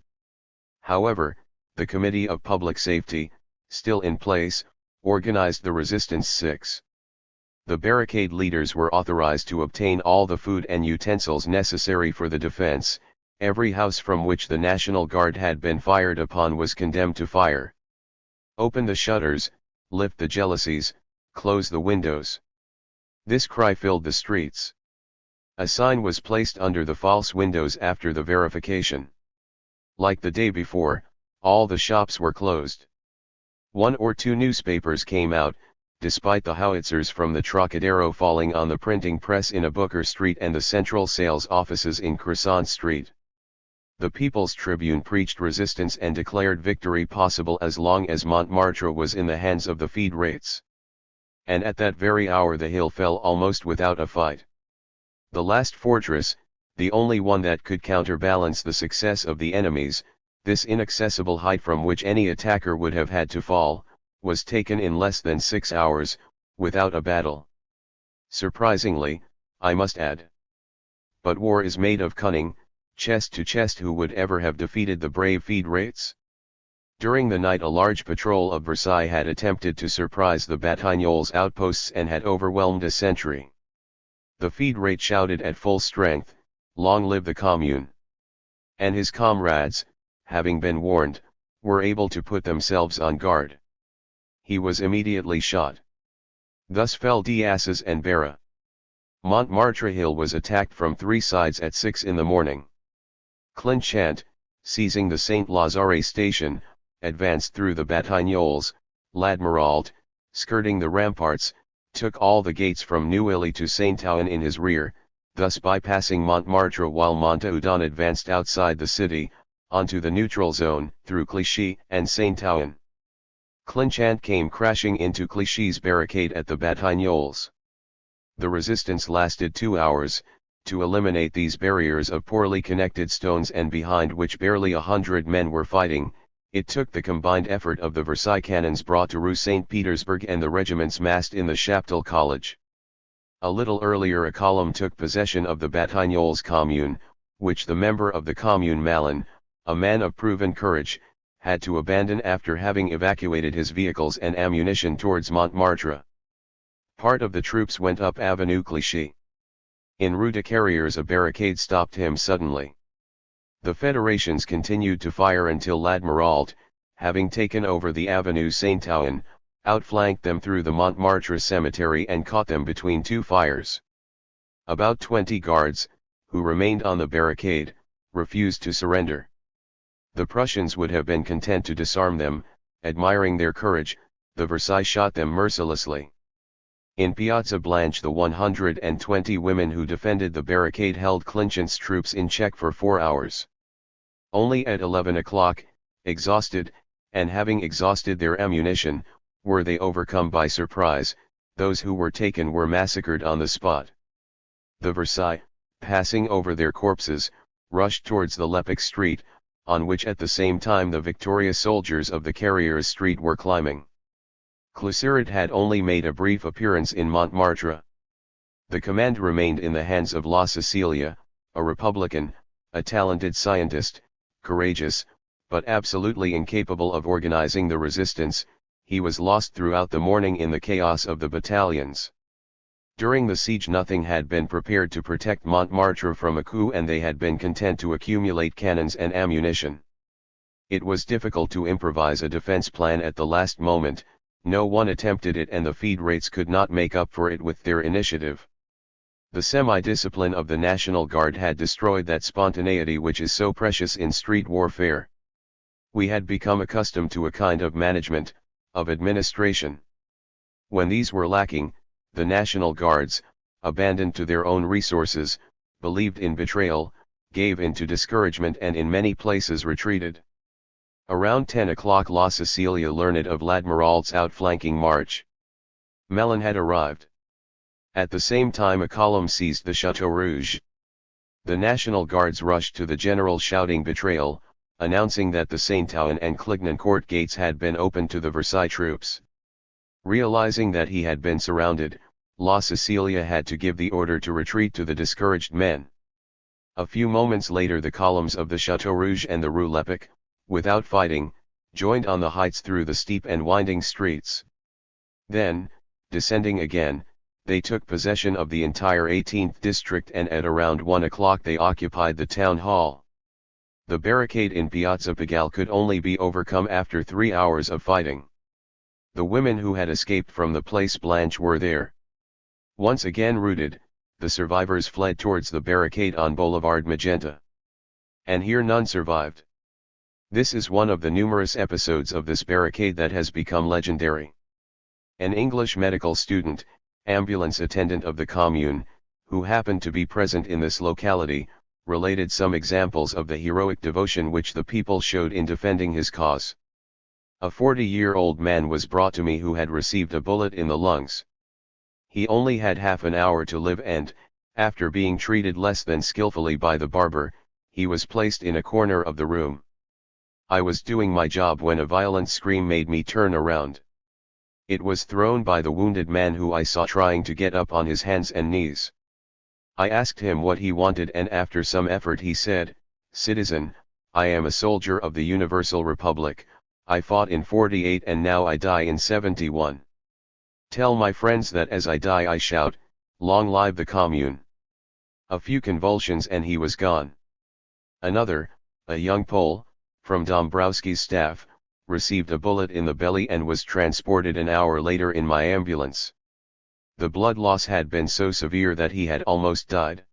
However, the Committee of Public Safety, still in place, organized the resistance. 6. The barricade leaders were authorized to obtain all the food and utensils necessary for the defense. Every house from which the National Guard had been fired upon was condemned to fire. Open the shutters, lift the jalousies, close the windows. This cry filled the streets. A sign was placed under the false windows after the verification. Like the day before, all the shops were closed. 1 or 2 newspapers came out, despite the howitzers from the Trocadero falling on the printing press in Booker Street and the central sales offices in Crescent Street. The People's Tribune preached resistance and declared victory possible as long as Montmartre was in the hands of the Federates. And at that very hour the hill fell almost without a fight. The last fortress, the only one that could counterbalance the success of the enemies, this inaccessible height from which any attacker would have had to fall, was taken in less than 6 hours, without a battle. Surprisingly, I must add. But war is made of cunning. Chest to chest, who would ever have defeated the brave Federates? During the night a large patrol of Versailles had attempted to surprise the Batignolles outposts and had overwhelmed a sentry. The Federate shouted at full strength, "Long live the Commune!" And his comrades, having been warned, were able to put themselves on guard. He was immediately shot. Thus fell D'Asses and Barra. Montmartre Hill was attacked from 3 sides at 6 in the morning. Clinchant, seizing the Saint-Lazare station, advanced through the Batignolles, l'Admiralt, skirting the ramparts, took all the gates from Neuilly to Saint-Ouen in his rear, thus bypassing Montmartre while Montaudon advanced outside the city, onto the neutral zone, through Clichy and Saint-Ouen. Clinchant came crashing into Clichy's barricade at the Batignolles. The resistance lasted 2 hours, to eliminate these barriers of poorly connected stones and behind which barely 100 men were fighting. It took the combined effort of the Versailles cannons brought to Rue St. Petersburg and the regiments massed in the Chaptal College. A little earlier a column took possession of the Batignolles Commune, which the member of the Commune Malin, a man of proven courage, had to abandon after having evacuated his vehicles and ammunition towards Montmartre. Part of the troops went up Avenue Clichy. In Rue de Carriers a barricade stopped him suddenly. The Federations continued to fire until l'Admiralt, having taken over the Avenue Saint-Ouen, outflanked them through the Montmartre cemetery and caught them between 2 fires. About 20 guards, who remained on the barricade, refused to surrender. The Prussians would have been content to disarm them. Admiring their courage, the Versailles shot them mercilessly. In Piazza Blanche, the 120 women who defended the barricade held Clinchant's troops in check for 4 hours. Only at 11 o'clock, exhausted, and having exhausted their ammunition, were they overcome by surprise. Those who were taken were massacred on the spot. The Versailles, passing over their corpses, rushed towards the Lepic Street, on which at the same time the victorious soldiers of the Carriers Street were climbing. Cluseret had only made a brief appearance in Montmartre. The command remained in the hands of La Cecilia, a Republican, a talented scientist, courageous, but absolutely incapable of organizing the resistance. He was lost throughout the morning in the chaos of the battalions. During the siege nothing had been prepared to protect Montmartre from a coup, and they had been content to accumulate cannons and ammunition. It was difficult to improvise a defense plan at the last moment. No one attempted it, and the feed rates could not make up for it with their initiative. The semi-discipline of the National Guard had destroyed that spontaneity which is so precious in street warfare. We had become accustomed to a kind of management, of administration. When these were lacking, the National Guards, abandoned to their own resources, believed in betrayal, gave in to discouragement, and in many places retreated. Around 10 o'clock La Cecilia learned of Ladmiral's outflanking march. Melun had arrived. At the same time a column seized the Chateau Rouge. The National Guards rushed to the general shouting betrayal, announcing that the Saint-Ouen and Clignancourt gates had been opened to the Versailles troops. Realizing that he had been surrounded, La Cecilia had to give the order to retreat to the discouraged men. A few moments later the columns of the Chateau Rouge and the Rue Lepic, without fighting, joined on the heights through the steep and winding streets. Then, descending again, they took possession of the entire 18th district, and at around 1 o'clock they occupied the town hall. The barricade in Piazza Pigalle could only be overcome after 3 hours of fighting. The women who had escaped from the Place Blanche were there. Once again routed, the survivors fled towards the barricade on Boulevard Magenta. And here none survived. This is one of the numerous episodes of this barricade that has become legendary. An English medical student, ambulance attendant of the Commune, who happened to be present in this locality, related some examples of the heroic devotion which the people showed in defending his cause. A 40-year-old man was brought to me who had received a bullet in the lungs. He only had half an hour to live, and, after being treated less than skillfully by the barber, he was placed in a corner of the room. I was doing my job when a violent scream made me turn around. It was thrown by the wounded man, who I saw trying to get up on his hands and knees. I asked him what he wanted, and after some effort he said, "Citizen, I am a soldier of the Universal Republic. I fought in 48 and now I die in 71. Tell my friends that as I die I shout, 'Long live the Commune.'" A few convulsions and he was gone. Another, a young Pole, from Dombrowski's staff, received a bullet in the belly and was transported an hour later in my ambulance. The blood loss had been so severe that he had almost died.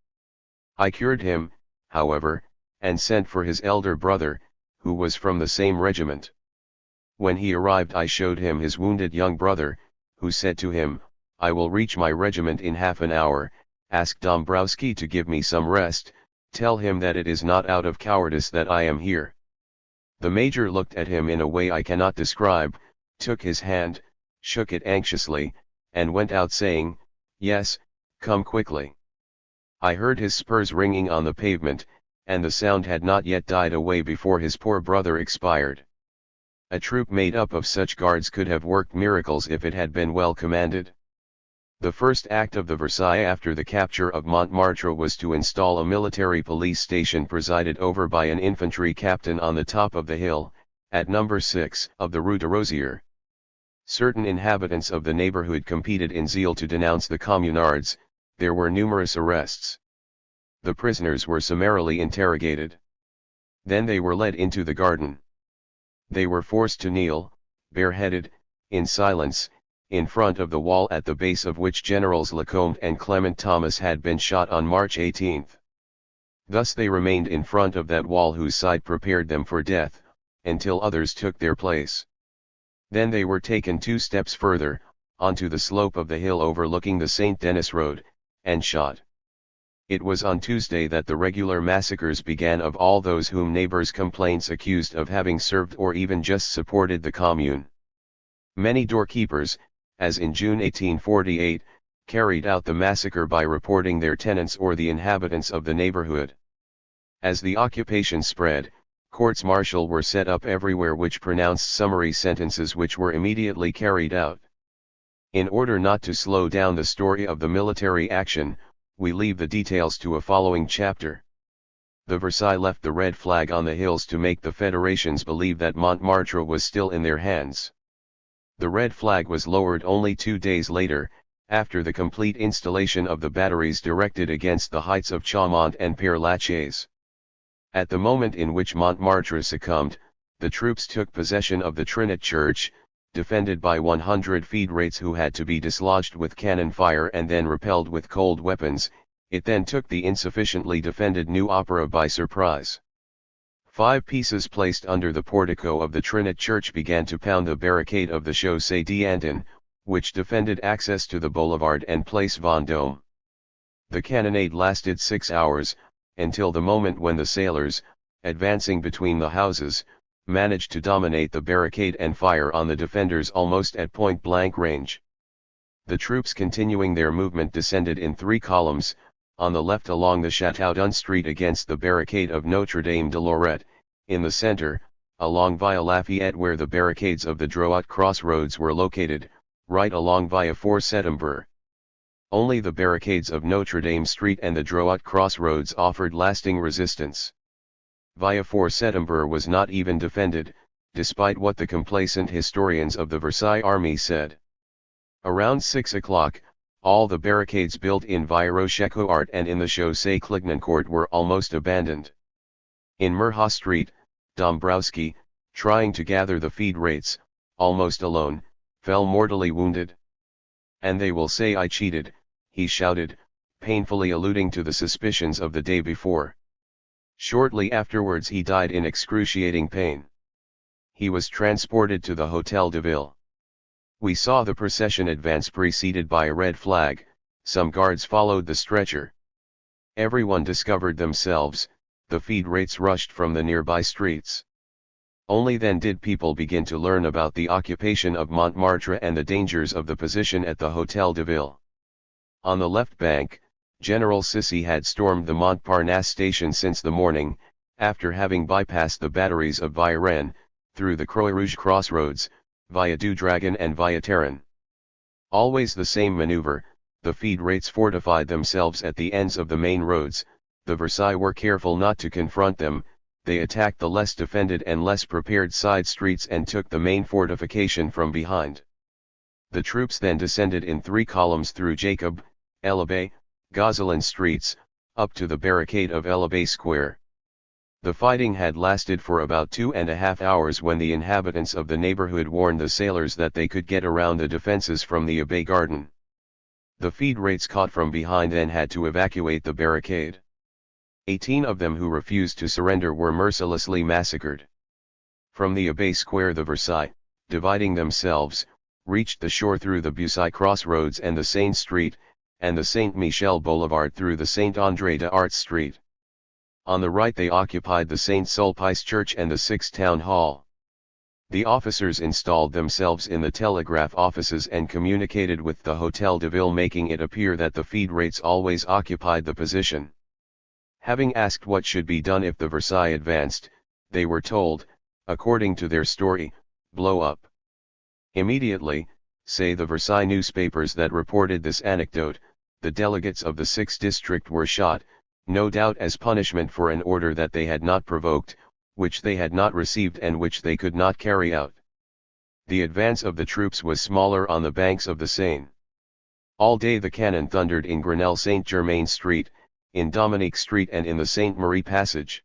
I cured him, however, and sent for his elder brother, who was from the same regiment. When he arrived I showed him his wounded young brother, who said to him, "I will reach my regiment in half an hour. Ask Dombrowski to give me some rest, tell him that it is not out of cowardice that I am here." The major looked at him in a way I cannot describe, took his hand, shook it anxiously, and went out saying, "Yes, come quickly." I heard his spurs ringing on the pavement, and the sound had not yet died away before his poor brother expired. A troop made up of such guards could have worked miracles if it had been well commanded. The first act of the Versailles after the capture of Montmartre was to install a military police station presided over by an infantry captain on the top of the hill, at number 6 of the Rue de Rosier. Certain inhabitants of the neighborhood competed in zeal to denounce the communards. There were numerous arrests. The prisoners were summarily interrogated. Then they were led into the garden. They were forced to kneel, bareheaded, in silence, in front of the wall at the base of which Generals Lacombe and Clement Thomas had been shot on March 18. Thus they remained in front of that wall whose side prepared them for death, until others took their place. Then they were taken 2 steps further, onto the slope of the hill overlooking the St. Denis Road, and shot. It was on Tuesday that the regular massacres began of all those whom neighbors' complaints accused of having served or even just supported the Commune. Many doorkeepers, as in June 1848, carried out the massacre by reporting their tenants or the inhabitants of the neighborhood. As the occupation spread, courts-martial were set up everywhere which pronounced summary sentences which were immediately carried out. In order not to slow down the story of the military action, we leave the details to a following chapter. The Versailles left the red flag on the hills to make the Federations believe that Montmartre was still in their hands. The red flag was lowered only 2 days later, after the complete installation of the batteries directed against the heights of Chaumont and Père Lachaise. At the moment in which Montmartre succumbed, the troops took possession of the Trinity Church, defended by 100 federates who had to be dislodged with cannon fire and then repelled with cold weapons. It then took the insufficiently defended New Opera by surprise. 5 pieces placed under the portico of the Trinity Church began to pound the barricade of the Chaussée d'Antin, which defended access to the boulevard and Place Vendôme. The cannonade lasted 6 hours, until the moment when the sailors, advancing between the houses, managed to dominate the barricade and fire on the defenders almost at point-blank range. The troops continuing their movement descended in 3 columns, on the left along the Chateaudun Street against the barricade of Notre-Dame de Lorette, in the center, along Via Lafayette where the barricades of the Drouot crossroads were located, right along Via Fort Septembre. Only the barricades of Notre-Dame Street and the Drouot crossroads offered lasting resistance. Via Fort Septembre was not even defended, despite what the complacent historians of the Versailles army said. Around 6 o'clock, all the barricades built in Via Rochechouart and in the Chaussée Clignancourt were almost abandoned. In Murha Street, Dombrowski, trying to gather the federates, almost alone, fell mortally wounded. "And they will say I cheated," he shouted, painfully alluding to the suspicions of the day before. Shortly afterwards he died in excruciating pain. He was transported to the Hôtel de Ville. We saw the procession advance preceded by a red flag, some guards followed the stretcher. Everyone discovered themselves, the federates rushed from the nearby streets. Only then did people begin to learn about the occupation of Montmartre and the dangers of the position at the Hôtel de Ville. On the left bank, General Sissy had stormed the Montparnasse station since the morning, after having bypassed the batteries of Via Rennes, through the Croix Rouge crossroads, via Doudragon and via Terran. Always the same maneuver, the federates fortified themselves at the ends of the main roads, the Versailles were careful not to confront them, they attacked the less defended and less prepared side streets and took the main fortification from behind. The troops then descended in 3 columns through Jacob, Elibé, Gozlan streets, up to the barricade of Elibé Square. The fighting had lasted for about 2.5 hours when the inhabitants of the neighborhood warned the sailors that they could get around the defenses from the Abbé Garden. The federates caught from behind then had to evacuate the barricade. 18 of them who refused to surrender were mercilessly massacred. From the Abbé Square the Versailles, dividing themselves, reached the shore through the Bussy crossroads and the Seine Street, and the Saint-Michel Boulevard through the Saint-André d'Arts Street. On the right they occupied the Saint-Sulpice Church and the 6th Town Hall. The officers installed themselves in the telegraph offices and communicated with the Hôtel de Ville, making it appear that the federates always occupied the position. Having asked what should be done if the Versailles advanced, they were told, according to their story, blow up. Immediately, say the Versailles newspapers that reported this anecdote, the delegates of the 6th district were shot, no doubt as punishment for an order that they had not provoked, which they had not received and which they could not carry out. The advance of the troops was smaller on the banks of the Seine. All day the cannon thundered in Grenelle Saint-Germain Street, in Dominique Street and in the Saint-Marie Passage.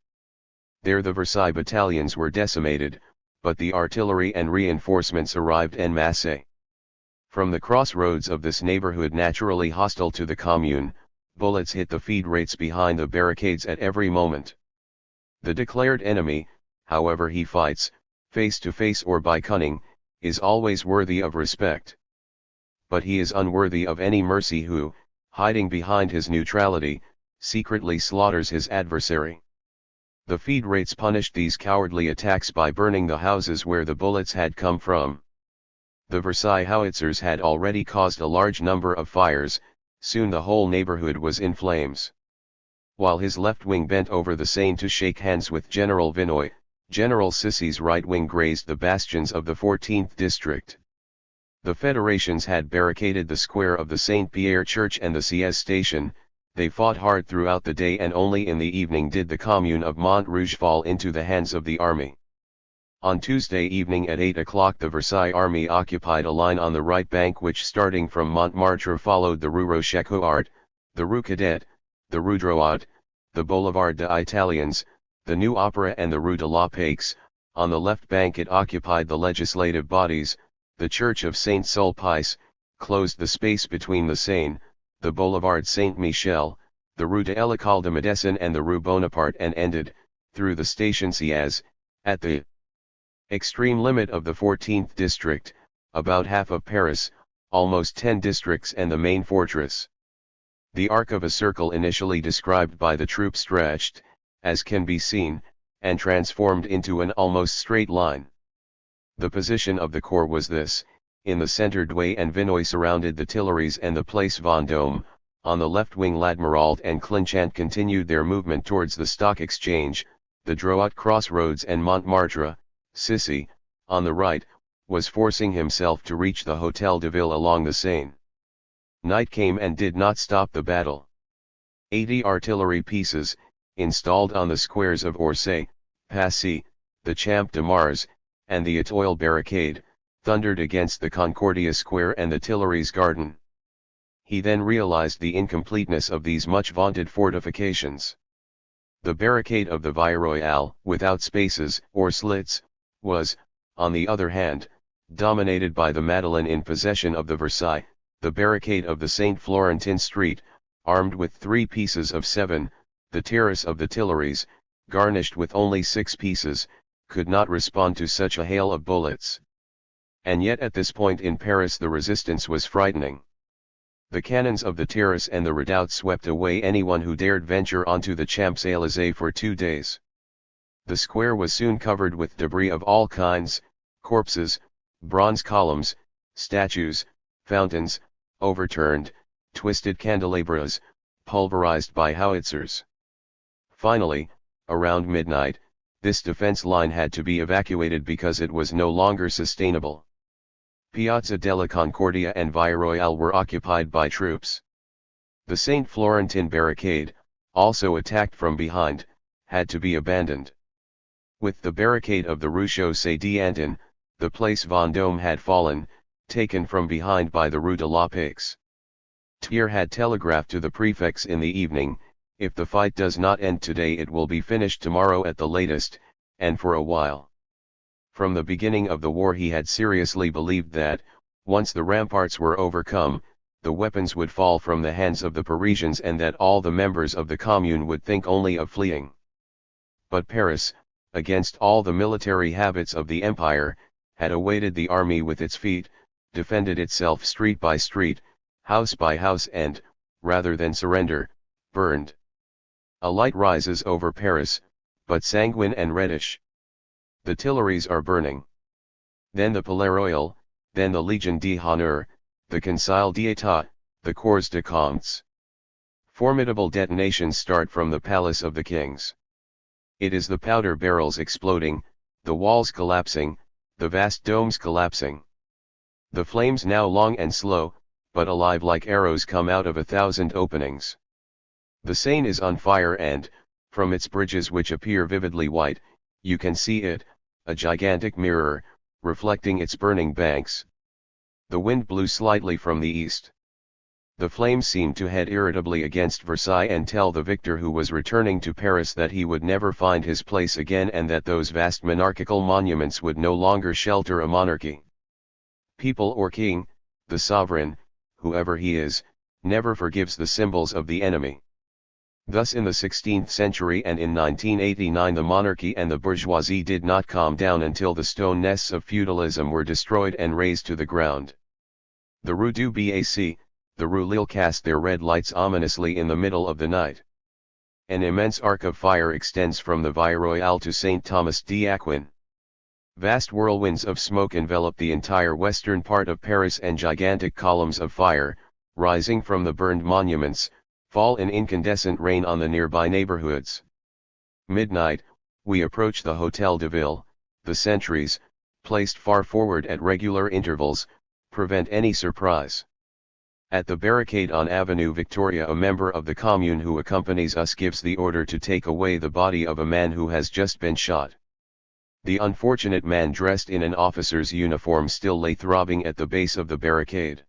There the Versailles battalions were decimated, but the artillery and reinforcements arrived en masse. From the crossroads of this neighborhood naturally hostile to the Commune, bullets hit the feed rates behind the barricades at every moment. The declared enemy, however he fights, face to face or by cunning, is always worthy of respect. But he is unworthy of any mercy who, hiding behind his neutrality, secretly slaughters his adversary. The feed rates punished these cowardly attacks by burning the houses where the bullets had come from. The Versailles howitzers had already caused a large number of fires, soon the whole neighborhood was in flames. While his left wing bent over the Seine to shake hands with General Vinoy, General Sissy's right wing grazed the bastions of the 14th district. The Federations had barricaded the square of the Saint-Pierre Church and the Sieyes station. They fought hard throughout the day and only in the evening did the Commune of Montrouge fall into the hands of the army. On Tuesday evening at 8 o'clock the Versailles army occupied a line on the right bank which starting from Montmartre followed the Rue Rochechouart, the Rue Cadet, the Rue Drouot, the Boulevard des Italiens, the New Opera and the Rue de la Paix. On the left bank it occupied the legislative bodies, the Church of Saint-Sulpice, closed the space between the Seine, the Boulevard Saint-Michel, the Rue de l'École de Médecine and the Rue Bonaparte and ended, through the Station Sieyes, at the extreme limit of the 14th district, about half of Paris, almost 10 districts and the main fortress. The arc of a circle initially described by the troops stretched, as can be seen, and transformed into an almost straight line. The position of the corps was this: in the center Douai and Vinoy surrounded the Tuileries and the Place Vendôme, on the left wing Ladmiralt and Clinchant continued their movement towards the Stock Exchange, the Drouot crossroads and Montmartre. Sissy, on the right, was forcing himself to reach the Hôtel de Ville along the Seine. Night came and did not stop the battle. 80 artillery pieces, installed on the squares of Orsay, Passy, the Champ de Mars, and the Étoile barricade, thundered against the Concordia Square and the Tuileries Garden. He then realized the incompleteness of these much vaunted fortifications. The barricade of the Vie Royale, without spaces or slits, was, on the other hand, dominated by the Madeleine in possession of the Versailles. The barricade of the Saint Florentin Street, armed with 3 pieces of 7, the terrace of the Tuileries, garnished with only 6 pieces, could not respond to such a hail of bullets. And yet at this point in Paris the resistance was frightening. The cannons of the terrace and the redoubt swept away anyone who dared venture onto the Champs-Élysées for 2 days. The square was soon covered with debris of all kinds, corpses, bronze columns, statues, fountains, overturned, twisted candelabras, pulverized by howitzers. Finally, around midnight, this defense line had to be evacuated because it was no longer sustainable. Piazza della Concordia and Via Royale were occupied by troops. The Saint Florentin barricade, also attacked from behind, had to be abandoned. With the barricade of the Rue Chaussée d'Antin, the Place Vendôme had fallen, taken from behind by the Rue de la Paix. Thiers had telegraphed to the prefects in the evening, "If the fight does not end today it will be finished tomorrow at the latest, and for a while." From the beginning of the war he had seriously believed that, once the ramparts were overcome, the weapons would fall from the hands of the Parisians and that all the members of the Commune would think only of fleeing. But Paris, against all the military habits of the empire, had awaited the army with its feet, defended itself street by street, house by house and, rather than surrender, burned. A light rises over Paris, but sanguine and reddish. The Tuileries are burning. Then the Palais Royal, then the Légion d'Honneur, the Conseil d'État, the Corps de Comtes. Formidable detonations start from the Palace of the Kings. It is the powder barrels exploding, the walls collapsing, the vast domes collapsing. The flames now long and slow, but alive like arrows come out of 1,000 openings. The Seine is on fire and, from its bridges which appear vividly white, you can see it, a gigantic mirror, reflecting its burning banks. The wind blew slightly from the east. The flames seemed to head irritably against Versailles and tell the victor who was returning to Paris that he would never find his place again and that those vast monarchical monuments would no longer shelter a monarchy. People or king, the sovereign, whoever he is, never forgives the symbols of the enemy. Thus in the 16th century and in 1989 the monarchy and the bourgeoisie did not calm down until the stone nests of feudalism were destroyed and razed to the ground. The Rue du Bac, the Rue Lille cast their red lights ominously in the middle of the night. An immense arc of fire extends from the Vie Royale to St. Thomas d'Aquin. Vast whirlwinds of smoke envelop the entire western part of Paris, and gigantic columns of fire, rising from the burned monuments, fall in incandescent rain on the nearby neighborhoods. Midnight, we approach the Hôtel de Ville. The sentries, placed far forward at regular intervals, prevent any surprise. At the barricade on Avenue Victoria, a member of the Commune who accompanies us gives the order to take away the body of a man who has just been shot. The unfortunate man, dressed in an officer's uniform, still lay throbbing at the base of the barricade.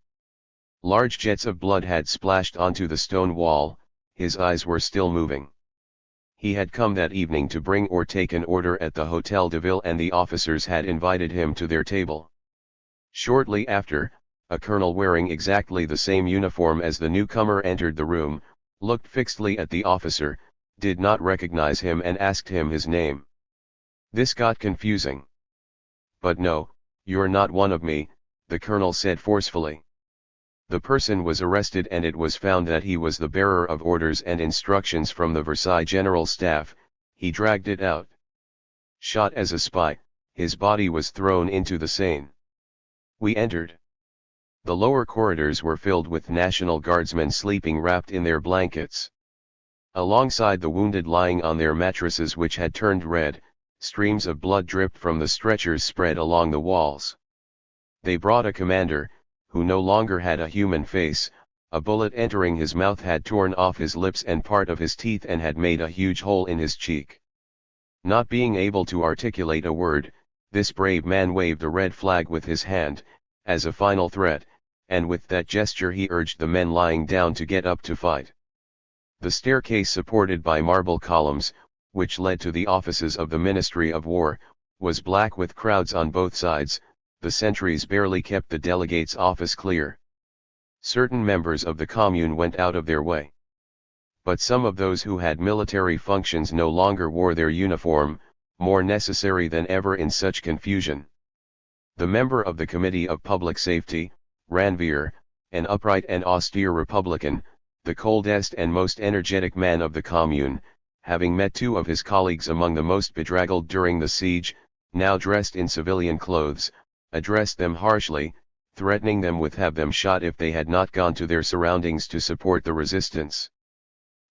Large jets of blood had splashed onto the stone wall, his eyes were still moving. He had come that evening to bring or take an order at the Hôtel de Ville, and the officers had invited him to their table. Shortly after, a colonel wearing exactly the same uniform as the newcomer entered the room, looked fixedly at the officer, did not recognize him, and asked him his name. This got confusing. "But no, you're not one of me," the colonel said forcefully. The person was arrested, and it was found that he was the bearer of orders and instructions from the Versailles General Staff. He dragged it out. Shot as a spy, his body was thrown into the Seine. We entered. The lower corridors were filled with National Guardsmen sleeping wrapped in their blankets. Alongside the wounded lying on their mattresses, which had turned red, streams of blood dripped from the stretchers spread along the walls. They brought a commander, who no longer had a human face. A bullet entering his mouth had torn off his lips and part of his teeth and had made a huge hole in his cheek. Not being able to articulate a word, this brave man waved a red flag with his hand, as a final threat, and with that gesture he urged the men lying down to get up to fight. The staircase, supported by marble columns, which led to the offices of the Ministry of War, was black with crowds on both sides. The sentries barely kept the delegates' office clear. Certain members of the Commune went out of their way. But some of those who had military functions no longer wore their uniform, more necessary than ever in such confusion. The member of the Committee of Public Safety, Ranvier, an upright and austere Republican, the coldest and most energetic man of the Commune, having met two of his colleagues among the most bedraggled during the siege, now dressed in civilian clothes, addressed them harshly, threatening them with have them shot if they had not gone to their surroundings to support the resistance.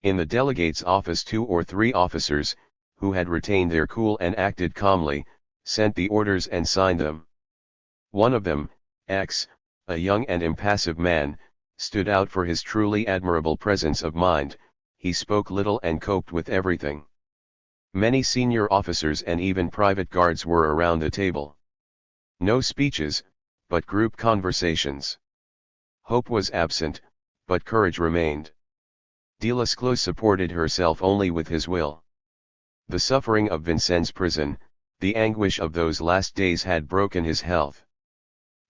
In the delegate's office 2 or 3 officers, who had retained their cool and acted calmly, sent the orders and signed them. One of them, X, a young and impassive man, stood out for his truly admirable presence of mind. He spoke little and coped with everything. Many senior officers and even private guards were around the table. No speeches, but group conversations. Hope was absent, but courage remained. Delesclos supported herself only with his will. The suffering of Vincennes prison, the anguish of those last days had broken his health.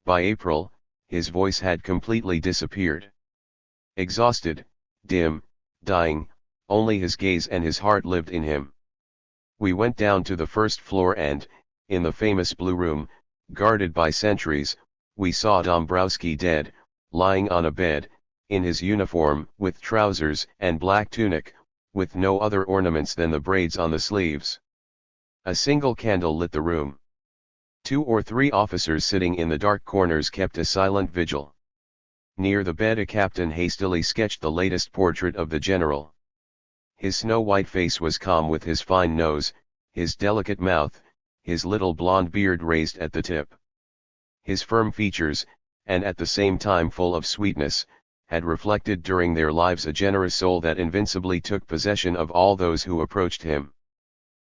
By April, his voice had completely disappeared. Exhausted, dim, dying, only his gaze and his heart lived in him. We went down to the first floor and, in the famous Blue Room, guarded by sentries, we saw Dombrowski dead, lying on a bed, in his uniform, with trousers and black tunic, with no other ornaments than the braids on the sleeves. A single candle lit the room. 2 or 3 officers sitting in the dark corners kept a silent vigil. Near the bed a captain hastily sketched the latest portrait of the general. His snow-white face was calm, with his fine nose, his delicate mouth, his little blonde beard raised at the tip. His firm features, and at the same time full of sweetness, had reflected during their lives a generous soul that invincibly took possession of all those who approached him.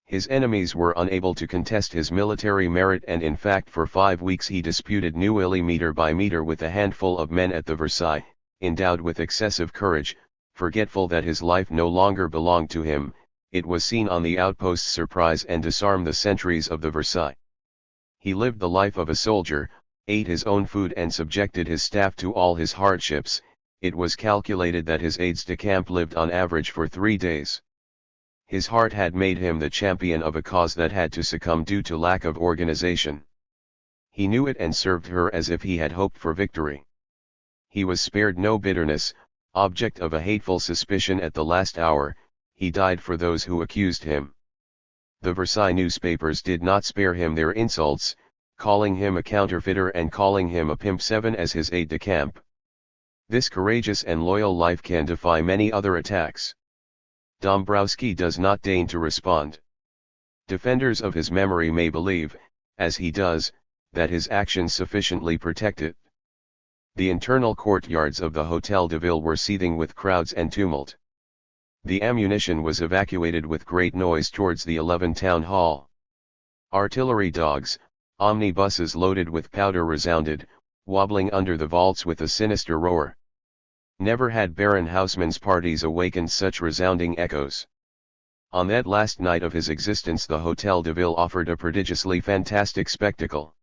His enemies were unable to contest his military merit, and in fact for 5 weeks he disputed Neuilly meter by meter with a handful of men at the Versailles, endowed with excessive courage, forgetful that his life no longer belonged to him. It was seen on the outposts surprise and disarm the sentries of the Versailles. He lived the life of a soldier, ate his own food and subjected his staff to all his hardships. It was calculated that his aides-de-camp lived on average for 3 days. His heart had made him the champion of a cause that had to succumb due to lack of organization. He knew it and served her as if he had hoped for victory. He was spared no bitterness, object of a hateful suspicion at the last hour. He died for those who accused him. The Versailles newspapers did not spare him their insults, calling him a counterfeiter and calling him a pimp 7 as his aide-de-camp. This courageous and loyal life can defy many other attacks. Dombrowski does not deign to respond. Defenders of his memory may believe, as he does, that his actions sufficiently protect it. The internal courtyards of the Hôtel de Ville were seething with crowds and tumult. The ammunition was evacuated with great noise towards the 11 town hall. Artillery dogs, omnibuses loaded with powder resounded, wobbling under the vaults with a sinister roar. Never had Baron Haussmann's parties awakened such resounding echoes. On that last night of his existence the Hôtel de Ville offered a prodigiously fantastic spectacle.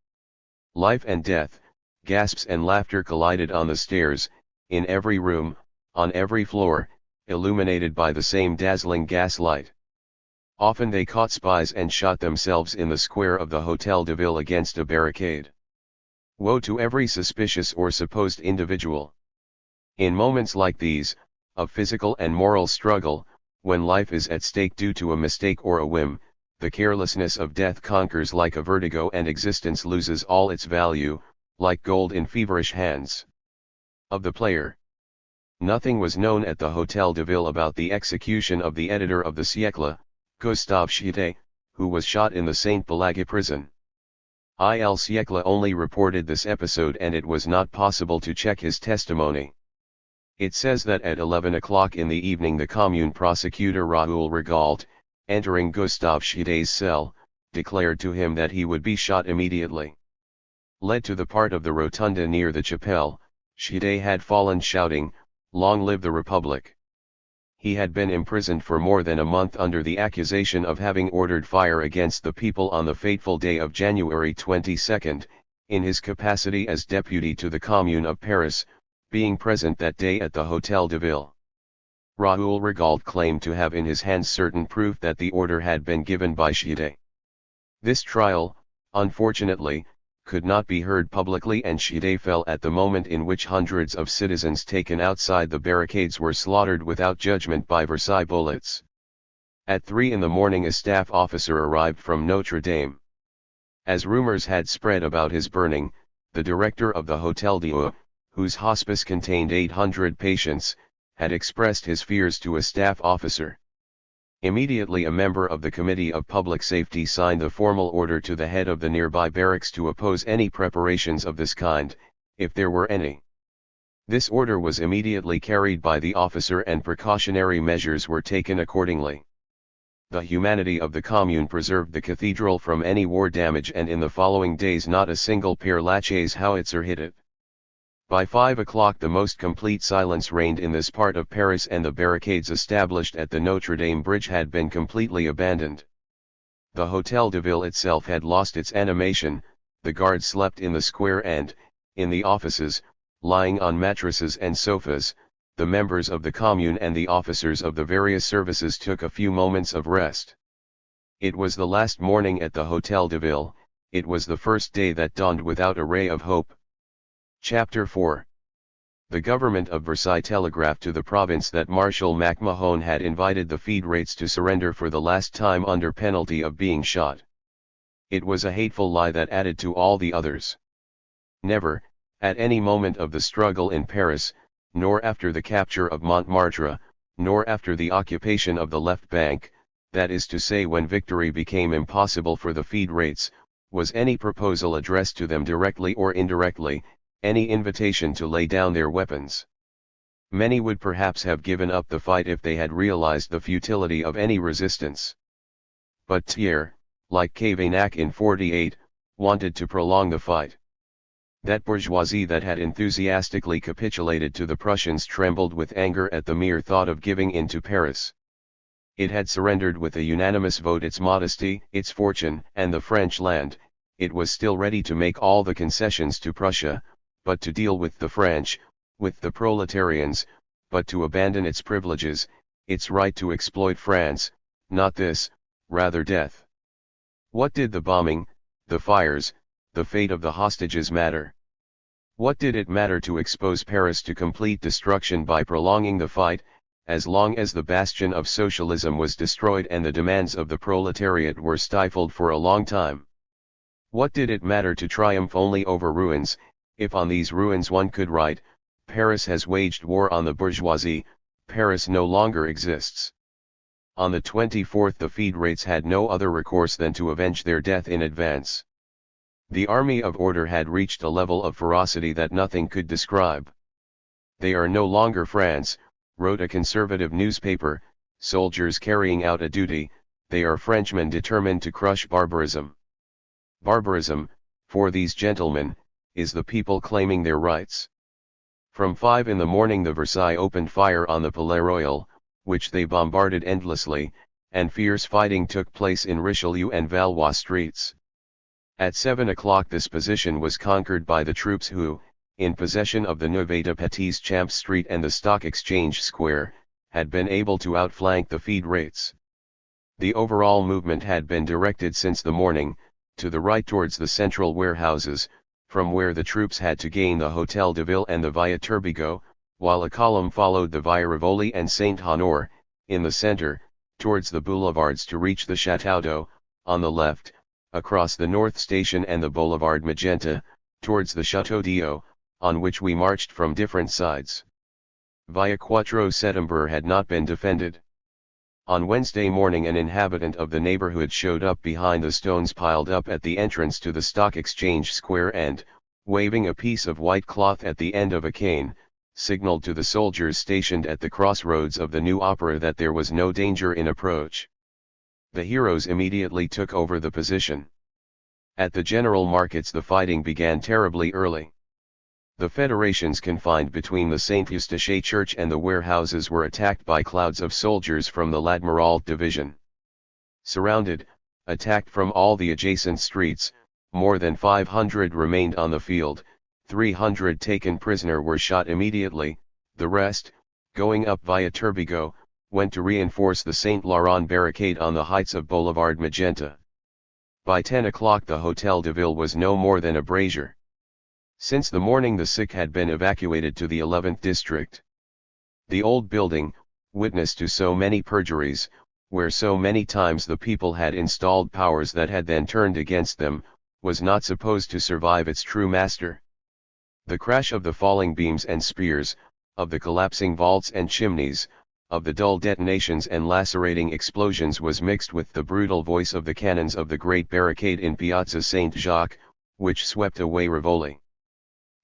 Life and death, gasps and laughter collided on the stairs, in every room, on every floor, illuminated by the same dazzling gaslight. Often they caught spies and shot themselves in the square of the Hôtel de Ville against a barricade. Woe to every suspicious or supposed individual. In moments like these, of physical and moral struggle, when life is at stake due to a mistake or a whim, the carelessness of death conquers like a vertigo and existence loses all its value, like gold in feverish hands. Of the player, nothing was known at the Hôtel de Ville about the execution of the editor of the Siècle, Gustave Chité, who was shot in the Saint-Pelagie prison. Il Siècle only reported this episode and it was not possible to check his testimony. It says that at 11 o'clock in the evening the Commune prosecutor Raoul Rigault, entering Gustave Chité's cell, declared to him that he would be shot immediately. Led to the part of the rotunda near the chapelle, Chité had fallen shouting, "Long live the Republic!" He had been imprisoned for more than a month under the accusation of having ordered fire against the people on the fateful day of January 22, in his capacity as deputy to the Commune of Paris, being present that day at the Hôtel de Ville. Raoul Rigault claimed to have in his hands certain proof that the order had been given by Chité. This trial, unfortunately, could not be heard publicly and Chité fell at the moment in which hundreds of citizens taken outside the barricades were slaughtered without judgment by Versailles bullets. At 3 in the morning a staff officer arrived from Notre Dame. As rumors had spread about his burning, the director of the Hôtel Dieu, whose hospice contained 800 patients, had expressed his fears to a staff officer. Immediately a member of the Committee of Public Safety signed the formal order to the head of the nearby barracks to oppose any preparations of this kind, if there were any. This order was immediately carried by the officer and precautionary measures were taken accordingly. The humanity of the Commune preserved the cathedral from any war damage and in the following days not a single Père Lachaise howitzer hit it. By 5 o'clock the most complete silence reigned in this part of Paris and the barricades established at the Notre Dame bridge had been completely abandoned. The Hôtel de Ville itself had lost its animation, the guards slept in the square and, in the offices, lying on mattresses and sofas, the members of the Commune and the officers of the various services took a few moments of rest. It was the last morning at the Hôtel de Ville, it was the first day that dawned without a ray of hope. Chapter 4. The government of Versailles telegraphed to the province that Marshal MacMahon had invited the feed rates to surrender for the last time under penalty of being shot. It was a hateful lie that added to all the others. Never, at any moment of the struggle in Paris, nor after the capture of Montmartre, nor after the occupation of the left bank, that is to say when victory became impossible for the feed rates, was any proposal addressed to them directly or indirectly, any invitation to lay down their weapons. Many would perhaps have given up the fight if they had realized the futility of any resistance. But Thiers, like Cavaignac in '48, wanted to prolong the fight. That bourgeoisie that had enthusiastically capitulated to the Prussians trembled with anger at the mere thought of giving in to Paris. It had surrendered with a unanimous vote its modesty, its fortune, and the French land, it was still ready to make all the concessions to Prussia, but to deal with the French, with the proletarians, but to abandon its privileges, its right to exploit France, not this, rather death. What did the bombing, the fires, the fate of the hostages matter? What did it matter to expose Paris to complete destruction by prolonging the fight, as long as the bastion of socialism was destroyed and the demands of the proletariat were stifled for a long time? What did it matter to triumph only over ruins, if on these ruins one could write, Paris has waged war on the bourgeoisie, Paris no longer exists. On the 24th the federates had no other recourse than to avenge their death in advance. The army of order had reached a level of ferocity that nothing could describe. They are no longer France, wrote a conservative newspaper, soldiers carrying out a duty, they are Frenchmen determined to crush barbarism. Barbarism, for these gentlemen, is the people claiming their rights. From 5 in the morning the Versailles opened fire on the Palais Royal, which they bombarded endlessly, and fierce fighting took place in Richelieu and Valois streets. At 7 o'clock this position was conquered by the troops who, in possession of the Neuve de Petits Champs Street and the Stock Exchange Square, had been able to outflank the federates. The overall movement had been directed since the morning, to the right towards the central warehouses, from where the troops had to gain the Hôtel de Ville and the Via Turbigo, while a column followed the Via Rivoli and Saint-Honor, in the center, towards the boulevards to reach the Château d'Eau, on the left, across the North Station and the Boulevard Magenta, towards the Château d'Eau, on which we marched from different sides. Via Quattro Settembre had not been defended. On Wednesday morning an inhabitant of the neighborhood showed up behind the stones piled up at the entrance to the Stock Exchange Square and, waving a piece of white cloth at the end of a cane, signaled to the soldiers stationed at the crossroads of the new opera that there was no danger in approach. The heroes immediately took over the position. At the general markets the fighting began terribly early. The federations confined between the Saint-Eustache Church and the warehouses were attacked by clouds of soldiers from the l'Admiralt division. Surrounded, attacked from all the adjacent streets, more than 500 remained on the field, 300 taken prisoner were shot immediately, the rest, going up via Turbigo, went to reinforce the Saint Laurent barricade on the heights of Boulevard Magenta. By 10 o'clock the Hôtel de Ville was no more than a brazier. Since the morning the sick had been evacuated to the 11th district. The old building, witness to so many perjuries, where so many times the people had installed powers that had then turned against them, was not supposed to survive its true master. The crash of the falling beams and spears, of the collapsing vaults and chimneys, of the dull detonations and lacerating explosions was mixed with the brutal voice of the cannons of the great barricade in Piazza Saint-Jacques, which swept away Rivoli.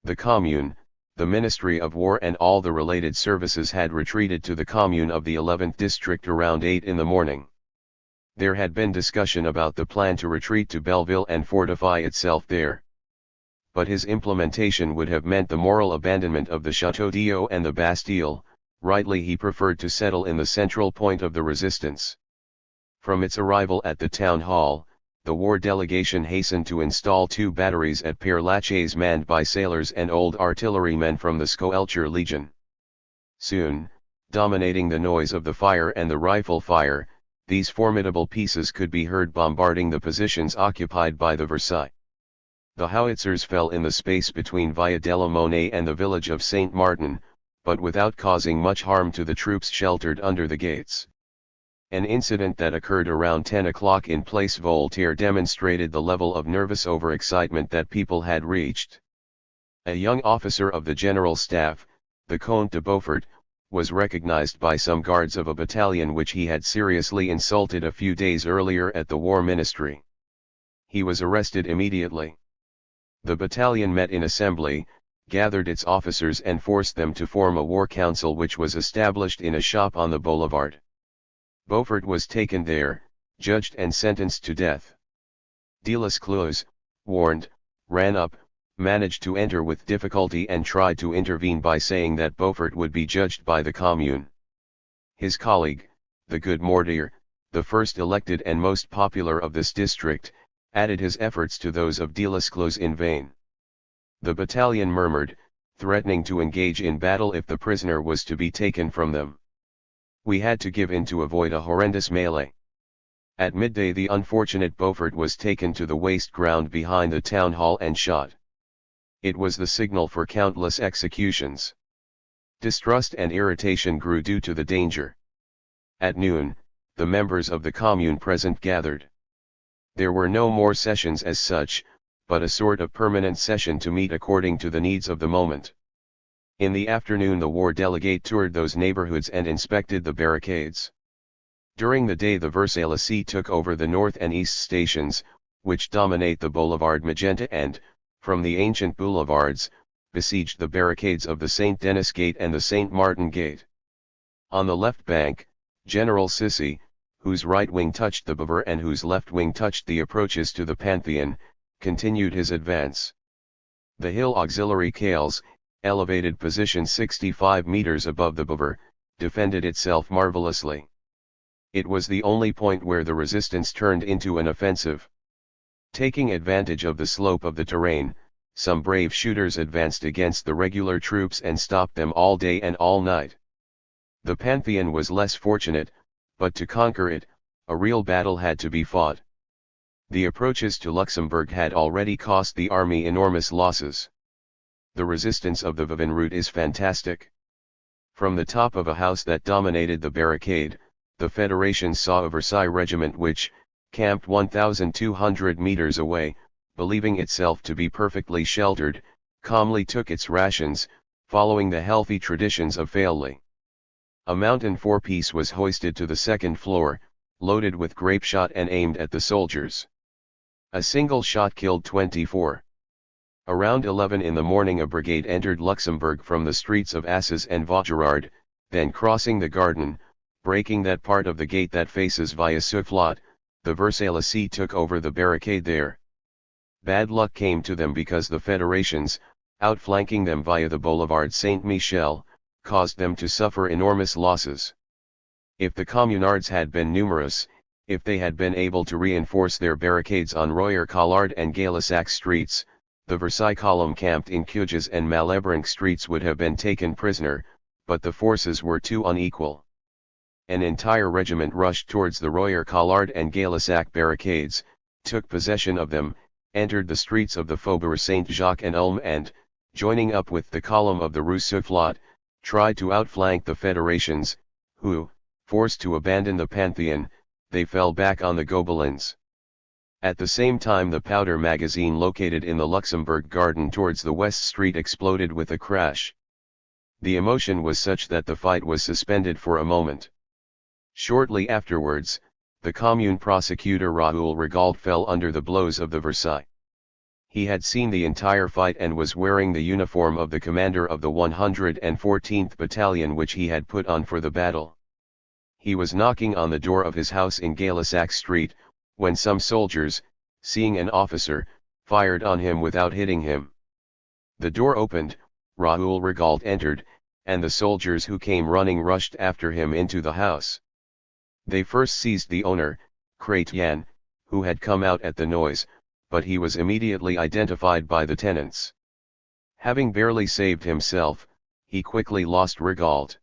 The Commune, the Ministry of War and all the related services had retreated to the Commune of the 11th district around 8 in the morning. There had been discussion about the plan to retreat to Belleville and fortify itself there. But his implementation would have meant the moral abandonment of the Château d'Eau and the Bastille. Rightly he preferred to settle in the central point of the resistance. From its arrival at the town hall, the war delegation hastened to install 2 batteries at Père Lachaise manned by sailors and old artillerymen from the Scoelcher Legion. Soon, dominating the noise of the fire and the rifle fire, these formidable pieces could be heard bombarding the positions occupied by the Versailles. The howitzers fell in the space between Via della Monnaie and the village of Saint Martin, but without causing much harm to the troops sheltered under the gates. An incident that occurred around 10 o'clock in Place Voltaire demonstrated the level of nervous overexcitement that people had reached. A young officer of the General Staff, the Comte de Beaufort, was recognized by some guards of a battalion which he had seriously insulted a few days earlier at the War Ministry. He was arrested immediately. The battalion met in assembly, gathered its officers and forced them to form a war council which was established in a shop on the boulevard. Beaufort was taken there, judged and sentenced to death. Delescluze, warned, ran up, managed to enter with difficulty and tried to intervene by saying that Beaufort would be judged by the Commune. His colleague, the good Mortier, the first elected and most popular of this district, added his efforts to those of Delesclos in vain. The battalion murmured, threatening to engage in battle if the prisoner was to be taken from them. We had to give in to avoid a horrendous melee. At midday the unfortunate Beaufort was taken to the waste ground behind the town hall and shot. It was the signal for countless executions. Distrust and irritation grew due to the danger. At noon, the members of the Commune present gathered. There were no more sessions as such, but a sort of permanent session to meet according to the needs of the moment. In the afternoon the war delegate toured those neighborhoods and inspected the barricades. During the day the Versaillais took over the north and east stations, which dominate the Boulevard Magenta and, from the ancient boulevards, besieged the barricades of the Saint Denis Gate and the Saint Martin Gate. On the left bank, General Sissy, whose right wing touched the Bavor and whose left wing touched the approaches to the Pantheon, continued his advance. The Hill Auxiliary Cales, elevated position 65 meters above the Bavor, defended itself marvelously. It was the only point where the resistance turned into an offensive. Taking advantage of the slope of the terrain, some brave shooters advanced against the regular troops and stopped them all day and all night. The Pantheon was less fortunate, but to conquer it, a real battle had to be fought. The approaches to Luxembourg had already cost the army enormous losses. The resistance of the Vivonne route is fantastic. From the top of a house that dominated the barricade, the Federation saw a Versailles regiment which, camped 1,200 meters away, believing itself to be perfectly sheltered, calmly took its rations, following the healthy traditions of Failly. A mountain four-piece was hoisted to the second floor, loaded with grape shot and aimed at the soldiers. A single shot killed 24. Around 11 in the morning a brigade entered Luxembourg from the streets of Asses and Vaugirard, then crossing the garden, breaking that part of the gate that faces Via Soufflot, the Versaillais took over the barricade there. Bad luck came to them because the Federations, outflanking them via the Boulevard Saint-Michel, caused them to suffer enormous losses. If the Communards had been numerous, if they had been able to reinforce their barricades on Royer Collard and Gay-Lussac streets, the Versailles column camped in Cuges and Malebranche streets would have been taken prisoner, but the forces were too unequal. An entire regiment rushed towards the Royer Collard and Gay-Lussac barricades, took possession of them, entered the streets of the Faubourg Saint-Jacques and Ulm and, joining up with the column of the Rue Soufflot, tried to outflank the Federations, who, forced to abandon the Pantheon, they fell back on the Gobelins. At the same time the powder magazine located in the Luxembourg Garden towards the West Street exploded with a crash. The emotion was such that the fight was suspended for a moment. Shortly afterwards, the Commune prosecutor Raoul Rigaud fell under the blows of the Versailles. He had seen the entire fight and was wearing the uniform of the commander of the 114th Battalion which he had put on for the battle. He was knocking on the door of his house in Gay-Lussac Street, when some soldiers, seeing an officer, fired on him without hitting him. The door opened, Raoul Rigaud entered, and the soldiers who came running rushed after him into the house. They first seized the owner, Chrétien, who had come out at the noise, but he was immediately identified by the tenants. Having barely saved himself, he quickly lost Rigaud.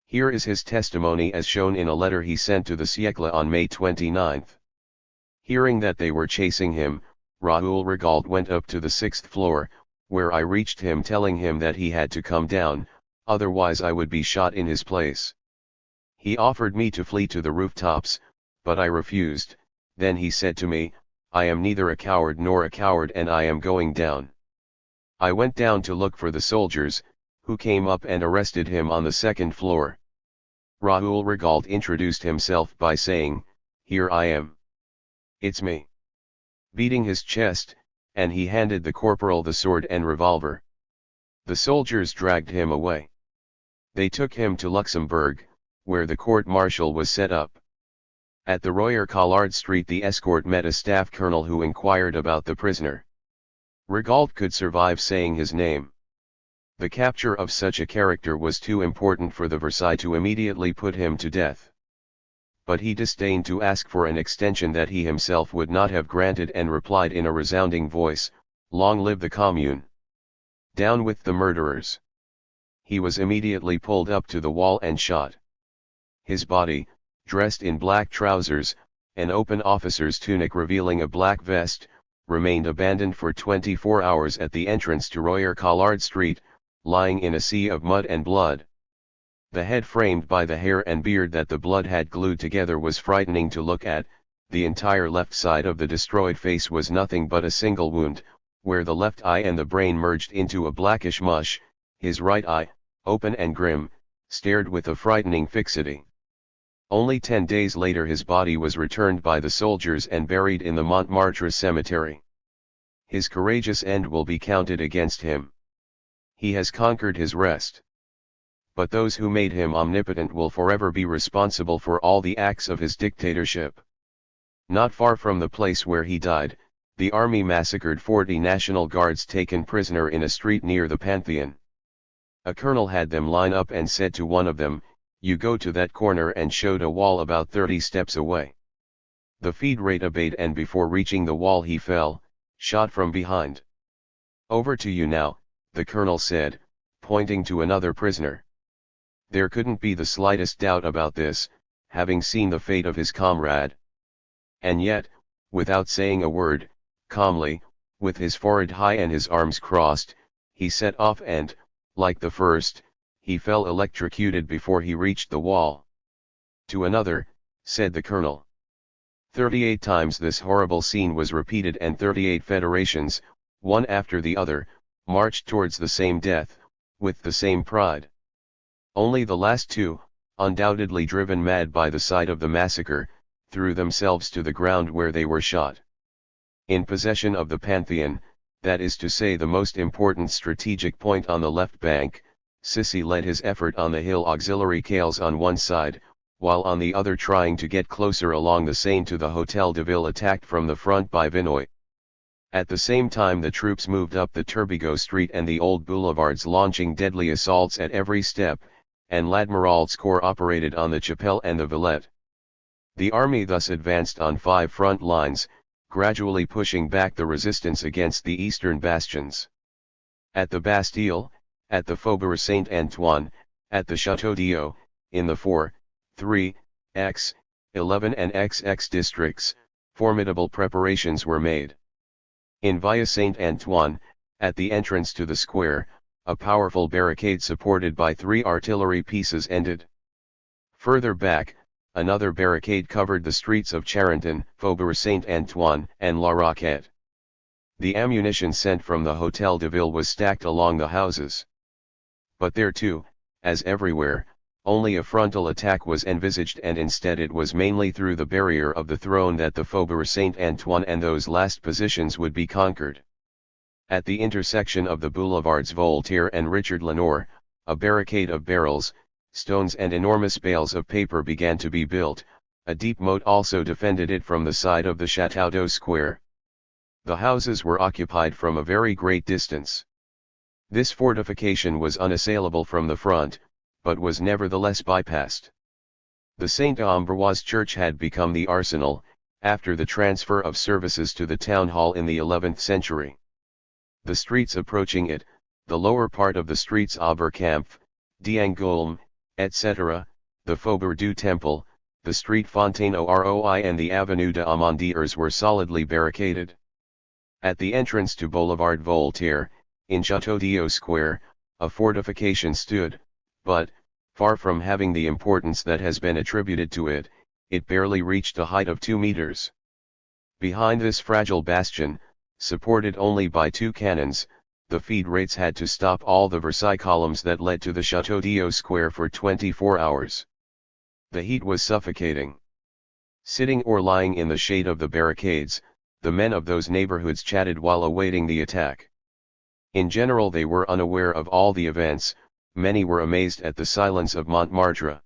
Here is his testimony as shown in a letter he sent to the Siècle on May 29. Hearing that they were chasing him, Raoul Rigaud went up to the 6th floor, where I reached him telling him that he had to come down, otherwise I would be shot in his place. He offered me to flee to the rooftops, but I refused. Then he said to me, "I am neither a coward nor a coward and I am going down." I went down to look for the soldiers, who came up and arrested him on the 2nd floor. Raoul Rigaud introduced himself by saying, "Here I am. It's me." Beating his chest, and he handed the corporal the sword and revolver. The soldiers dragged him away. They took him to Luxembourg, where the court-martial was set up. At the Royer Collard Street the escort met a staff colonel who inquired about the prisoner. Rigaud could survive saying his name. The capture of such a character was too important for the Versailles to immediately put him to death. but he disdained to ask for an extension that he himself would not have granted and replied in a resounding voice, "Long live the Commune! Down with the murderers!" He was immediately pulled up to the wall and shot. His body, dressed in black trousers, an open officer's tunic revealing a black vest, remained abandoned for 24 hours at the entrance to Royer Collard Street, lying in a sea of mud and blood. The head framed by the hair and beard that the blood had glued together was frightening to look at. The entire left side of the destroyed face was nothing but a single wound, where the left eye and the brain merged into a blackish mush. His right eye, open and grim, stared with a frightening fixity. Only 10 days later his body was returned by the soldiers and buried in the Montmartre cemetery. His courageous end will be counted against him. He has conquered his rest. But those who made him omnipotent will forever be responsible for all the acts of his dictatorship. Not far from the place where he died, the army massacred 40 National Guards taken prisoner in a street near the Pantheon. A colonel had them line up and said to one of them, "You go to that corner," and showed a wall about 30 steps away. The feed rate obeyed, and before reaching the wall he fell, shot from behind. "Over to you now," the colonel said, pointing to another prisoner. There couldn't be the slightest doubt about this, having seen the fate of his comrade. And yet, without saying a word, calmly, with his forehead high and his arms crossed, he set off and, like the first, he fell electrocuted before he reached the wall. "To another," said the colonel. 38 times this horrible scene was repeated, and 38 federations, one after the other, marched towards the same death, with the same pride. Only the last two, undoubtedly driven mad by the sight of the massacre, threw themselves to the ground where they were shot. In possession of the Pantheon, that is to say the most important strategic point on the left bank, Sissi led his effort on the hill auxiliary Cales on one side, while on the other trying to get closer along the Seine to the Hôtel de Ville attacked from the front by Vinoy. At the same time the troops moved up the Turbigo Street and the old boulevards, launching deadly assaults at every step, and l'Admiral's corps operated on the Chapelle and the Villette. The army thus advanced on 5 front lines, gradually pushing back the resistance against the eastern bastions. At the Bastille, at the Faubourg Saint-Antoine, at the Château d'Eau, in the 4, 3, X, 11 and XX districts, formidable preparations were made. In Via Saint-Antoine, at the entrance to the square, a powerful barricade supported by 3 artillery pieces ended. Further back, another barricade covered the streets of Charenton, Faubourg Saint-Antoine, and La Roquette. The ammunition sent from the Hôtel de Ville was stacked along the houses. But there too, as everywhere, only a frontal attack was envisaged, and instead it was mainly through the barrier of the throne that the Faubourg Saint-Antoine and those last positions would be conquered. At the intersection of the boulevards Voltaire and Richard Lenoir, a barricade of barrels, stones and enormous bales of paper began to be built. A deep moat also defended it from the side of the Château d'Eau square. The houses were occupied from a very great distance. This fortification was unassailable from the front, but was nevertheless bypassed. The Saint-Ambroise church had become the arsenal, after the transfer of services to the town hall in the 11th century. The streets approaching it, the lower part of the streets Oberkampf, d'Angoulême, etc., the Faubourg du Temple, the street Fontaine au Roi and the Avenue des Amandiers were solidly barricaded. At the entrance to Boulevard Voltaire, in Château d'Eau square, a fortification stood, but, far from having the importance that has been attributed to it, it barely reached a height of 2 meters. Behind this fragile bastion, supported only by 2 cannons, the feed rates had to stop all the Versailles columns that led to the Château d'Eau square for 24 hours. The heat was suffocating. Sitting or lying in the shade of the barricades, the men of those neighborhoods chatted while awaiting the attack. In general they were unaware of all the events, many were amazed at the silence of Montmartre.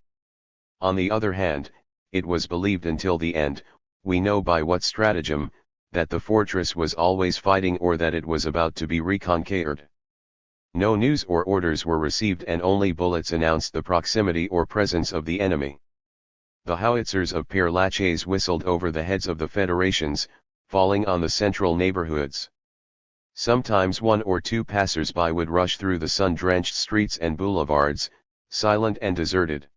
On the other hand, it was believed until the end, we know by what stratagem, that the fortress was always fighting or that it was about to be reconquered. No news or orders were received and only bullets announced the proximity or presence of the enemy. The howitzers of Père Lachaise whistled over the heads of the federations, falling on the central neighborhoods. Sometimes one or two passers-by would rush through the sun-drenched streets and boulevards, silent and deserted.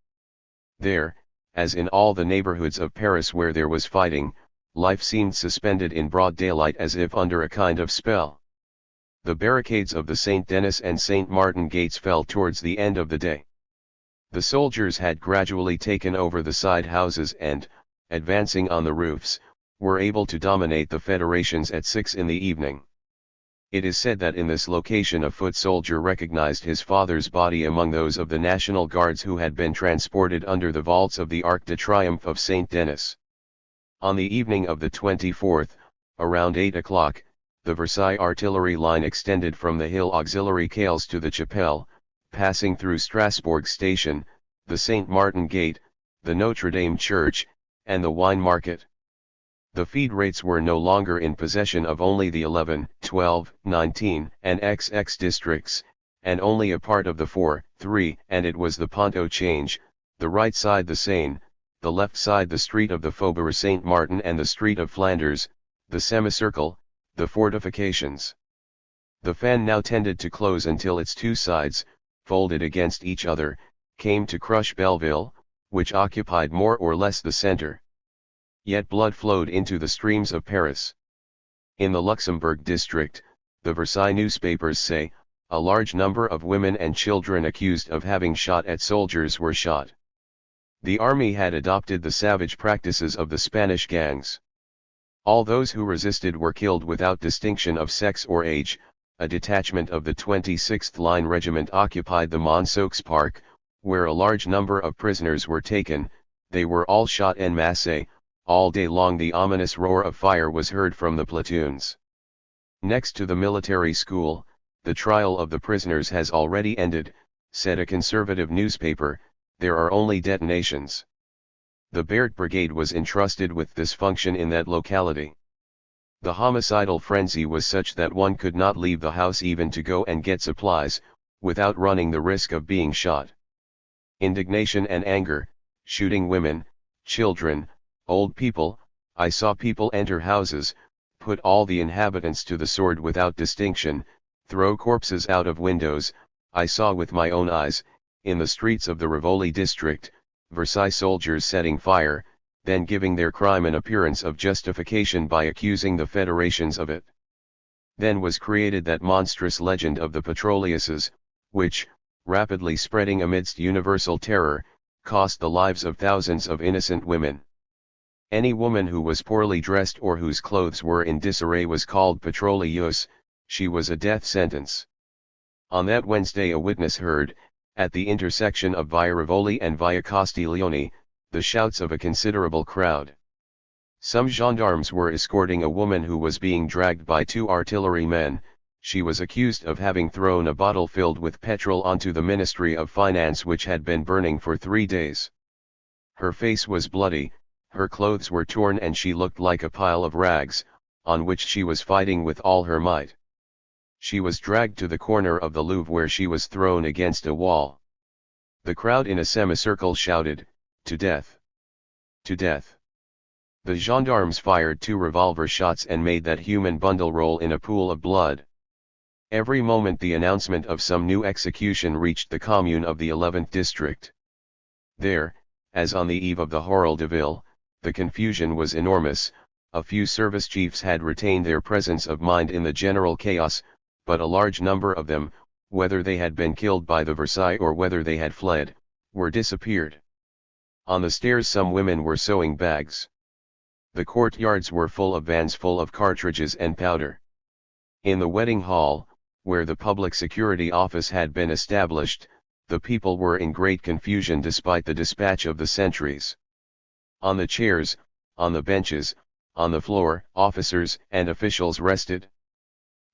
There, as in all the neighborhoods of Paris where there was fighting, life seemed suspended in broad daylight as if under a kind of spell. The barricades of the Saint Denis and Saint Martin gates fell towards the end of the day. The soldiers had gradually taken over the side houses and, advancing on the roofs, were able to dominate the federations at 6 in the evening. It is said that in this location a foot soldier recognized his father's body among those of the National Guards who had been transported under the vaults of the Arc de Triomphe of Saint Denis. On the evening of the 24th, around 8 o'clock, the Versailles artillery line extended from the Hill Auxiliary Cales to the Chapelle, passing through Strasbourg Station, the Saint Martin Gate, the Notre Dame Church, and the Wine Market. The feed rates were no longer in possession of only the 11, 12, 19, and XX districts, and only a part of the 4, 3, and it was the Pont-au-Change, the right side the Seine, the left side the street of the Faubourg Saint-Martin and the street of Flanders, the semicircle, the fortifications. The fan now tended to close until its two sides, folded against each other, came to crush Belleville, which occupied more or less the center. Yet blood flowed into the streams of Paris. In the Luxembourg district, the Versailles newspapers say, a large number of women and children accused of having shot at soldiers were shot. The army had adopted the savage practices of the Spanish gangs. All those who resisted were killed without distinction of sex or age. A detachment of the 26th Line Regiment occupied the Monceaux Park, where a large number of prisoners were taken. They were all shot en masse. All day long the ominous roar of fire was heard from the platoons. Next to the military school, the trial of the prisoners has already ended, said a conservative newspaper. There are only detonations. The Berthe Brigade was entrusted with this function in that locality. The homicidal frenzy was such that one could not leave the house even to go and get supplies, without running the risk of being shot. Indignation and anger, shooting women, children, old people. I saw people enter houses, put all the inhabitants to the sword without distinction, throw corpses out of windows. I saw with my own eyes, in the streets of the Rivoli district, Versailles soldiers setting fire, then giving their crime an appearance of justification by accusing the federations of it. Then was created that monstrous legend of the Petroleuses, which, rapidly spreading amidst universal terror, cost the lives of thousands of innocent women. Any woman who was poorly dressed or whose clothes were in disarray was called Petroleuse. She was a death sentence. On that Wednesday a witness heard, at the intersection of Via Rivoli and Via Castiglione, the shouts of a considerable crowd. Some gendarmes were escorting a woman who was being dragged by two artillerymen. She was accused of having thrown a bottle filled with petrol onto the Ministry of Finance which had been burning for 3 days. Her face was bloody, her clothes were torn and she looked like a pile of rags, on which she was fighting with all her might. She was dragged to the corner of the Louvre where she was thrown against a wall. The crowd in a semicircle shouted, "To death! To death!" The gendarmes fired 2 revolver shots and made that human bundle roll in a pool of blood. Every moment the announcement of some new execution reached the Commune of the 11th district. There, as on the eve of the Horreur de Ville, the confusion was enormous. A few service chiefs had retained their presence of mind in the general chaos, but a large number of them, whether they had been killed by the Versailles or whether they had fled, were disappeared. On the stairs some women were sewing bags. The courtyards were full of vans full of cartridges and powder. In the wedding hall, where the public security office had been established, the people were in great confusion despite the dispatch of the sentries. On the chairs, on the benches, on the floor, officers and officials rested.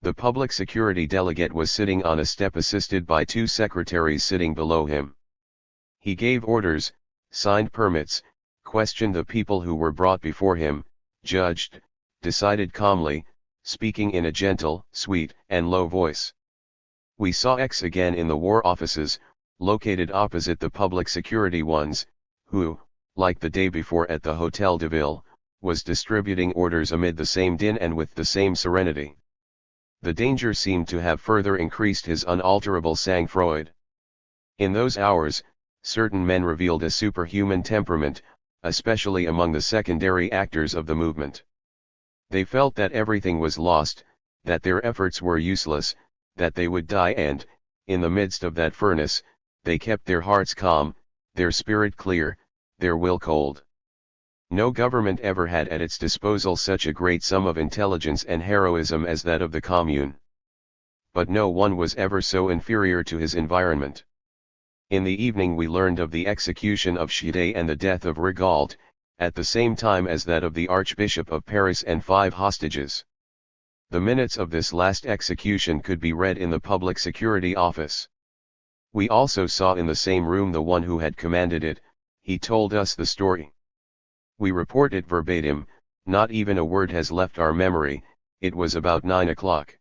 The public security delegate was sitting on a step assisted by 2 secretaries sitting below him. He gave orders, signed permits, questioned the people who were brought before him, judged, decided calmly, speaking in a gentle, sweet, and low voice. We saw X again in the war offices, located opposite the public security ones, who, like the day before at the Hotel de Ville, was distributing orders amid the same din and with the same serenity. The danger seemed to have further increased his unalterable sang-froid. In those hours, certain men revealed a superhuman temperament, especially among the secondary actors of the movement. They felt that everything was lost, that their efforts were useless, that they would die and, in the midst of that furnace, they kept their hearts calm, their spirit clear, their will cold. No government ever had at its disposal such a great sum of intelligence and heroism as that of the Commune. But no one was ever so inferior to his environment. In the evening we learned of the execution of Chide and the death of Rigaud, at the same time as that of the Archbishop of Paris and 5 hostages. The minutes of this last execution could be read in the Public Security Office. We also saw in the same room the one who had commanded it. He told us the story. We report it verbatim, not even a word has left our memory. It was about 9 o'clock.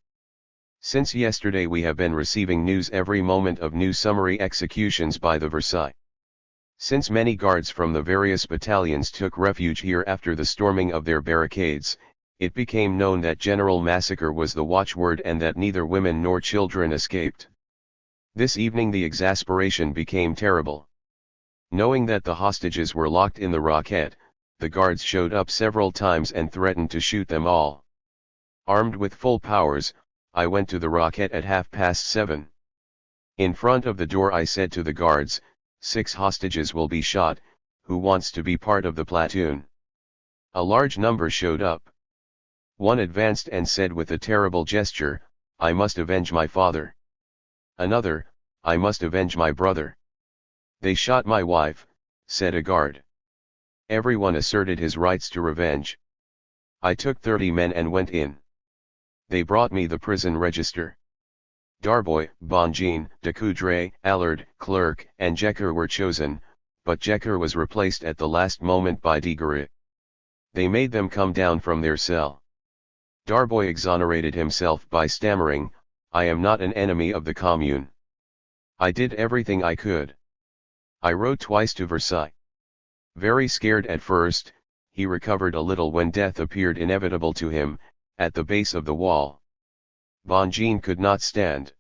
Since yesterday we have been receiving news every moment of new summary executions by the Versailles. Since many guards from the various battalions took refuge here after the storming of their barricades, it became known that general massacre was the watchword and that neither women nor children escaped. This evening the exasperation became terrible. Knowing that the hostages were locked in the Roquette, the guards showed up several times and threatened to shoot them all. Armed with full powers, I went to the Roquette at 7:30. In front of the door I said to the guards, 6 hostages will be shot, who wants to be part of the platoon? A large number showed up. One advanced and said with a terrible gesture, I must avenge my father. Another, I must avenge my brother. They shot my wife, said a guard. Everyone asserted his rights to revenge. I took 30 men and went in. They brought me the prison register. Darboy, Bonjean, Decoudray, Allard, Clerc, and Jecker were chosen, but Jecker was replaced at the last moment by Degaray. They made them come down from their cell. Darboy exonerated himself by stammering, I am not an enemy of the Commune. I did everything I could. I wrote twice to Versailles. Very scared at first, he recovered a little when death appeared inevitable to him, at the base of the wall. Bonjean could not stand.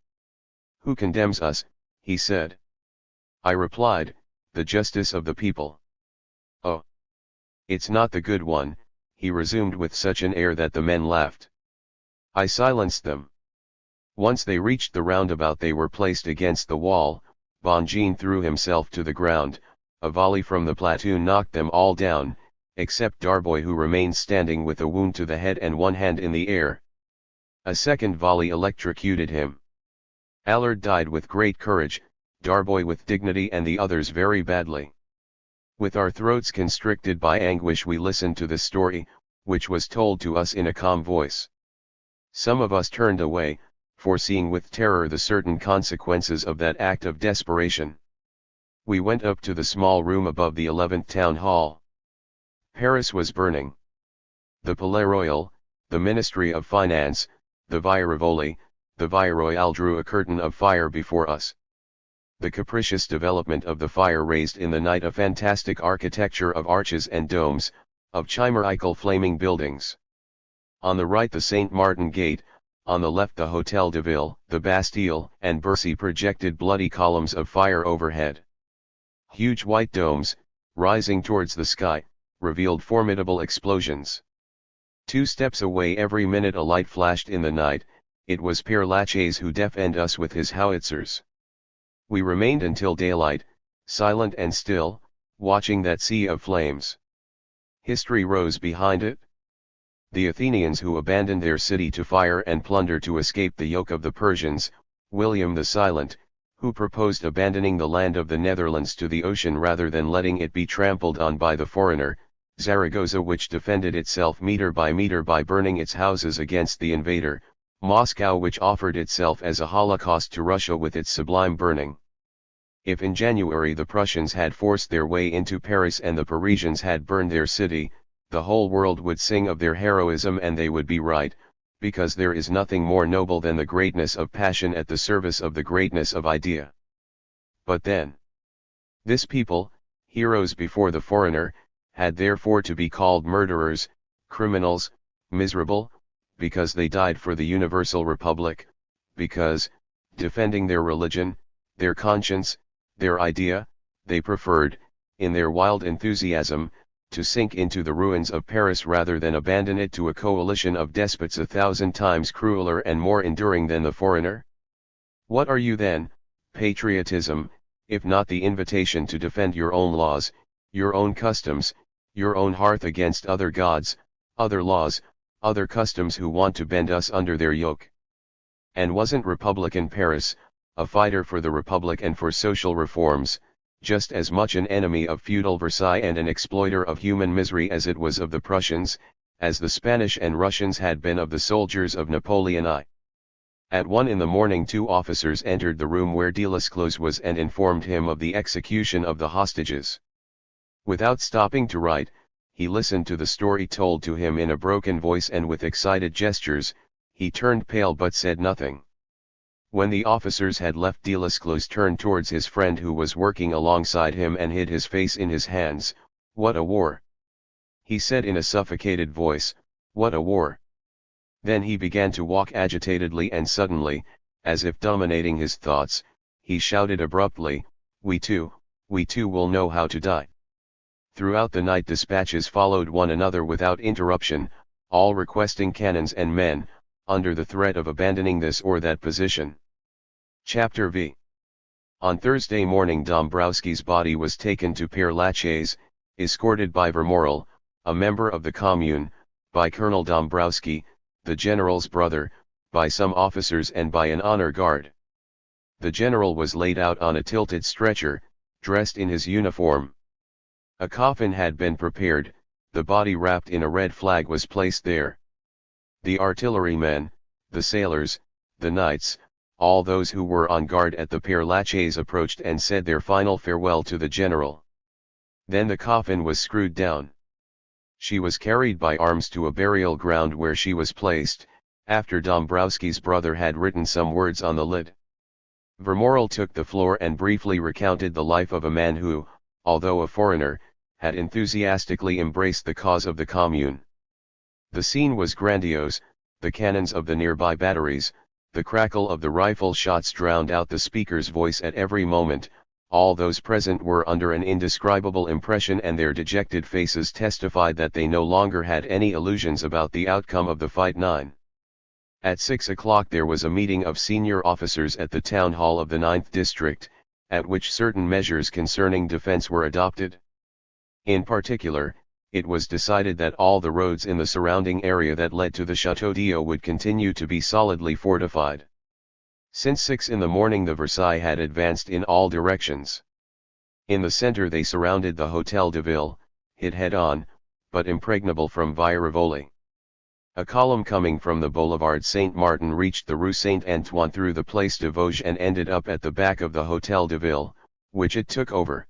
Who condemns us, he said. I replied, the justice of the people. Oh! It's not the good one, he resumed with such an air that the men laughed. I silenced them. Once they reached the roundabout they were placed against the wall. Bonjean threw himself to the ground, a volley from the platoon knocked them all down, except Darboy who remained standing with a wound to the head and one hand in the air. A second volley electrocuted him. Allard died with great courage, Darboy with dignity and the others very badly. With our throats constricted by anguish we listened to the story, which was told to us in a calm voice. Some of us turned away, foreseeing with terror the certain consequences of that act of desperation. We went up to the small room above the 11th Town Hall. Paris was burning. The Palais Royal, the Ministry of Finance, the Via Rivoli, the Via Royale drew a curtain of fire before us. The capricious development of the fire raised in the night a fantastic architecture of arches and domes, of chimerical flaming buildings. On the right the Saint Martin Gate, on the left the Hotel de Ville, the Bastille and Bercy projected bloody columns of fire overhead. Huge white domes, rising towards the sky, revealed formidable explosions. 2 steps away every minute a light flashed in the night. It was Père Lachaise who deafened us with his howitzers. We remained until daylight, silent and still, watching that sea of flames. History rose behind it. The Athenians who abandoned their city to fire and plunder to escape the yoke of the Persians, William the Silent, who proposed abandoning the land of the Netherlands to the ocean rather than letting it be trampled on by the foreigner, Zaragoza which defended itself meter by burning its houses against the invader, Moscow which offered itself as a holocaust to Russia with its sublime burning. If in January the Prussians had forced their way into Paris and the Parisians had burned their city, the whole world would sing of their heroism and they would be right, because there is nothing more noble than the greatness of passion at the service of the greatness of idea. But then, this people, heroes before the foreigner, had therefore to be called murderers, criminals, miserable, because they died for the universal republic, because, defending their religion, their conscience, their idea, they preferred, in their wild enthusiasm, to sink into the ruins of Paris rather than abandon it to a coalition of despots 1,000 times crueler and more enduring than the foreigner? What are you then, patriotism, if not the invitation to defend your own laws, your own customs, your own hearth against other gods, other laws, other customs who want to bend us under their yoke? And wasn't Republican Paris, a fighter for the Republic and for social reforms, just as much an enemy of feudal Versailles and an exploiter of human misery as it was of the Prussians, as the Spanish and Russians had been of the soldiers of Napoleon I? At 1 in the morning 2 officers entered the room where Delesclos was and informed him of the execution of the hostages. Without stopping to write, he listened to the story told to him in a broken voice and with excited gestures. He turned pale but said nothing. When the officers had left, Delesclos turned towards his friend who was working alongside him and hid his face in his hands. "What a war!" he said in a suffocated voice, "what a war!" Then he began to walk agitatedly and suddenly, as if dominating his thoughts, he shouted abruptly, we too will know how to die." Throughout the night dispatches followed one another without interruption, all requesting cannons and men, under the threat of abandoning this or that position. Chapter V. On Thursday morning Dombrowski's body was taken to Père Lachaise, escorted by Vermorel, a member of the Commune, by Colonel Dombrowski, the general's brother, by some officers and by an honor guard. The general was laid out on a tilted stretcher, dressed in his uniform. A coffin had been prepared, the body wrapped in a red flag was placed there. The artillerymen, the sailors, the knights, all those who were on guard at the Père Lachaise approached and said their final farewell to the general. Then the coffin was screwed down. She was carried by arms to a burial ground where she was placed, after Dombrowski's brother had written some words on the lid. Vermorel took the floor and briefly recounted the life of a man who, although a foreigner, had enthusiastically embraced the cause of the Commune. The scene was grandiose, the cannons of the nearby batteries, the crackle of the rifle shots drowned out the speaker's voice at every moment. All those present were under an indescribable impression and their dejected faces testified that they no longer had any illusions about the outcome of the fight. 9. At 6 o'clock there was a meeting of senior officers at the town hall of the 9th district, at which certain measures concerning defense were adopted. In particular, it was decided that all the roads in the surrounding area that led to the Château d'Eau would continue to be solidly fortified. Since 6 in the morning the Versailles had advanced in all directions. In the center they surrounded the Hôtel de Ville, hit head-on, but impregnable from Via Rivoli. A column coming from the Boulevard Saint-Martin reached the Rue Saint-Antoine through the Place de Vosges and ended up at the back of the Hôtel de Ville, which it took over.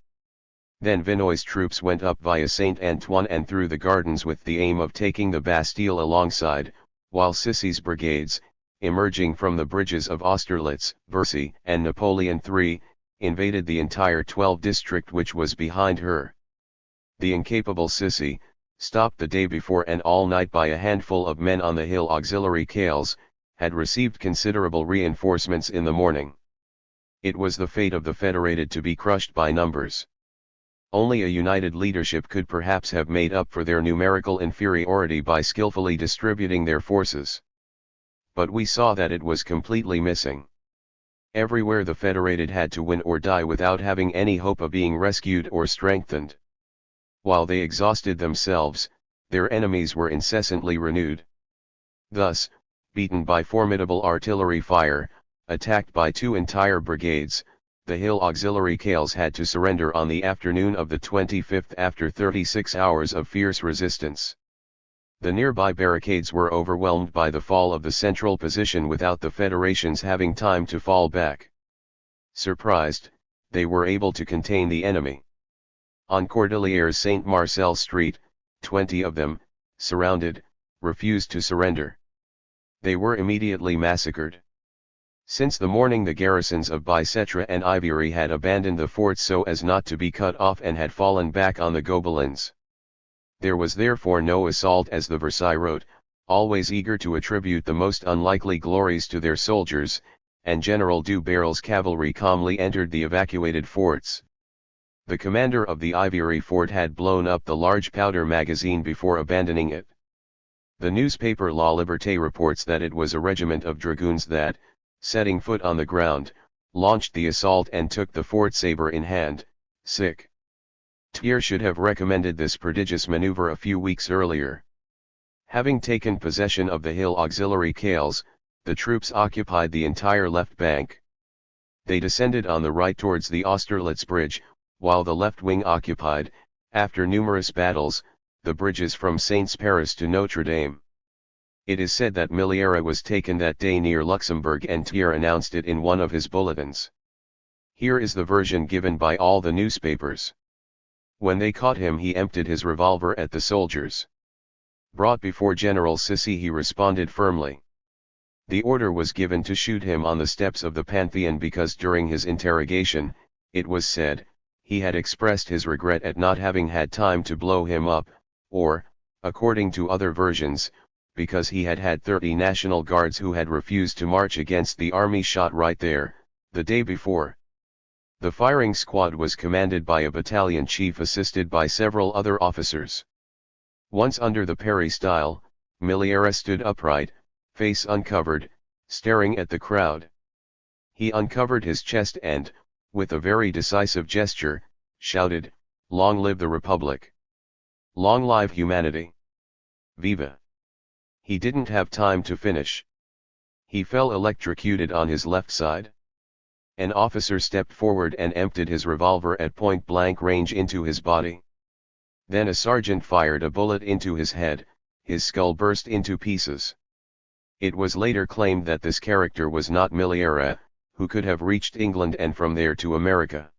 Then Vinoy's troops went up via Saint-Antoine and through the gardens with the aim of taking the Bastille alongside, while Sissy's brigades, emerging from the bridges of Austerlitz, Bercy, and Napoleon III, invaded the entire 12th district which was behind her. The incapable Sissy, stopped the day before and all night by a handful of men on the hill auxiliary cales, had received considerable reinforcements in the morning. It was the fate of the federated to be crushed by numbers. Only a united leadership could perhaps have made up for their numerical inferiority by skillfully distributing their forces. But we saw that it was completely missing. Everywhere the federated had to win or die without having any hope of being rescued or strengthened. While they exhausted themselves, their enemies were incessantly renewed. Thus, beaten by formidable artillery fire, attacked by 2 entire brigades, the hill auxiliary cales had to surrender on the afternoon of the 25th after 36 hours of fierce resistance. The nearby barricades were overwhelmed by the fall of the central position without the federations having time to fall back. Surprised, they were able to contain the enemy. On Cordeliers Saint-Marcel Street, 20 of them, surrounded, refused to surrender. They were immediately massacred. Since the morning the garrisons of Bicetre and Ivory had abandoned the fort so as not to be cut off and had fallen back on the Gobelins. There was therefore no assault, as the Versailles wrote, always eager to attribute the most unlikely glories to their soldiers, and General du Barrel's cavalry calmly entered the evacuated forts. The commander of the Ivory fort had blown up the large powder magazine before abandoning it. The newspaper La Liberté reports that it was a regiment of dragoons that, setting foot on the ground, launched the assault and took the fort sabre in hand. THIRD should have recommended this prodigious maneuver a few weeks earlier. Having taken possession of the hill auxiliary Cales, the troops occupied the entire left bank. They descended on the right towards the Austerlitz bridge, while the left wing occupied, after numerous battles, the bridges from Saint-Paris to Notre Dame. It is said that Millière was taken that day near Luxembourg, and Thiers announced it in one of his bulletins. Here is the version given by all the newspapers. When they caught him he emptied his revolver at the soldiers. Brought before General Cissy he responded firmly. The order was given to shoot him on the steps of the Pantheon because during his interrogation, it was said, he had expressed his regret at not having had time to blow him up, or, according to other versions, because he had had 30 National Guards who had refused to march against the army shot right there, the day before. The firing squad was commanded by a battalion chief assisted by several other officers. Once under the peristyle, Millière stood upright, face uncovered, staring at the crowd. He uncovered his chest and, with a very decisive gesture, shouted, "Long live the Republic! Long live humanity! Viva!" He didn't have time to finish. He fell electrocuted on his left side. An officer stepped forward and emptied his revolver at point-blank range into his body. Then a sergeant fired a bullet into his head, his skull burst into pieces. It was later claimed that this character was not Millière, who could have reached England and from there to America.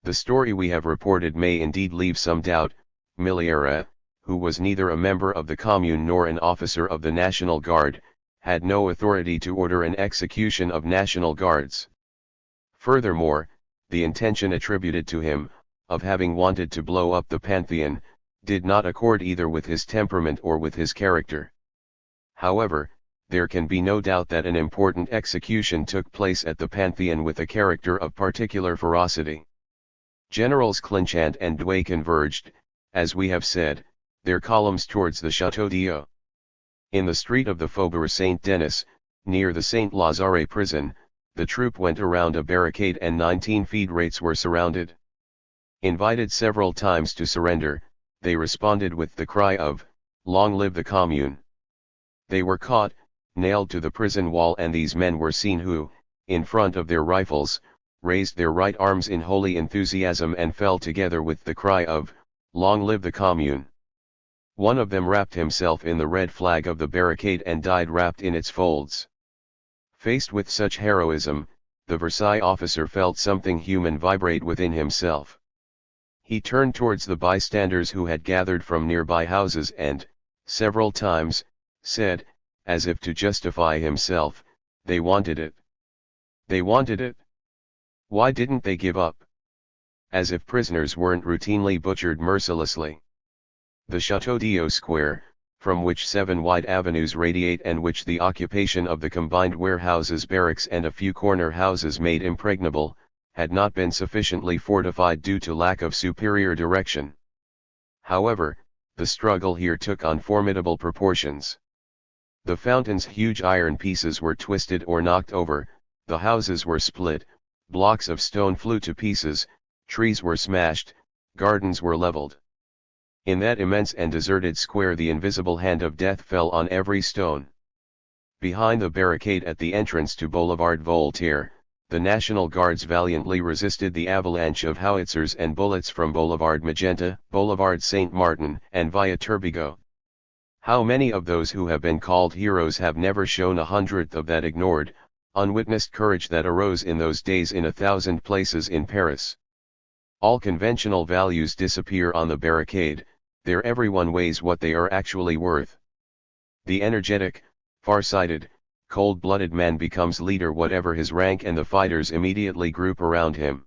The story we have reported may indeed leave some doubt. Millière, who was neither a member of the Commune nor an officer of the National Guard, had no authority to order an execution of National Guards. Furthermore, the intention attributed to him, of having wanted to blow up the Pantheon, did not accord either with his temperament or with his character. However, there can be no doubt that an important execution took place at the Pantheon with a character of particular ferocity. Generals Clinchant and Douay converged, as we have said, their columns towards the Château d'Eau. In the street of the Faubourg Saint-Denis, near the Saint-Lazare prison, the troop went around a barricade and 19 fédérés were surrounded. Invited several times to surrender, they responded with the cry of, "Long live the Commune!" They were caught, nailed to the prison wall, and these men were seen who, in front of their rifles, raised their right arms in holy enthusiasm and fell together with the cry of, "Long live the Commune!" One of them wrapped himself in the red flag of the barricade and died wrapped in its folds. Faced with such heroism, the Versailles officer felt something human vibrate within himself. He turned towards the bystanders who had gathered from nearby houses and, several times, said, as if to justify himself, "They wanted it. They wanted it. Why didn't they give up?" As if prisoners weren't routinely butchered mercilessly. The Château d'Eau Square, from which 7 wide avenues radiate and which the occupation of the combined warehouses, barracks and a few corner houses made impregnable, had not been sufficiently fortified due to lack of superior direction. However, the struggle here took on formidable proportions. The fountain's huge iron pieces were twisted or knocked over, the houses were split, blocks of stone flew to pieces, trees were smashed, gardens were leveled. In that immense and deserted square the invisible hand of death fell on every stone. Behind the barricade at the entrance to Boulevard Voltaire, the National Guards valiantly resisted the avalanche of howitzers and bullets from Boulevard Magenta, Boulevard Saint-Martin, and Via Turbigo. How many of those who have been called heroes have never shown a hundredth of that ignored, unwitnessed courage that arose in those days in 1,000 places in Paris? All conventional values disappear on the barricade. There everyone weighs what they are actually worth. The energetic, far-sighted, cold-blooded man becomes leader whatever his rank, and the fighters immediately group around him.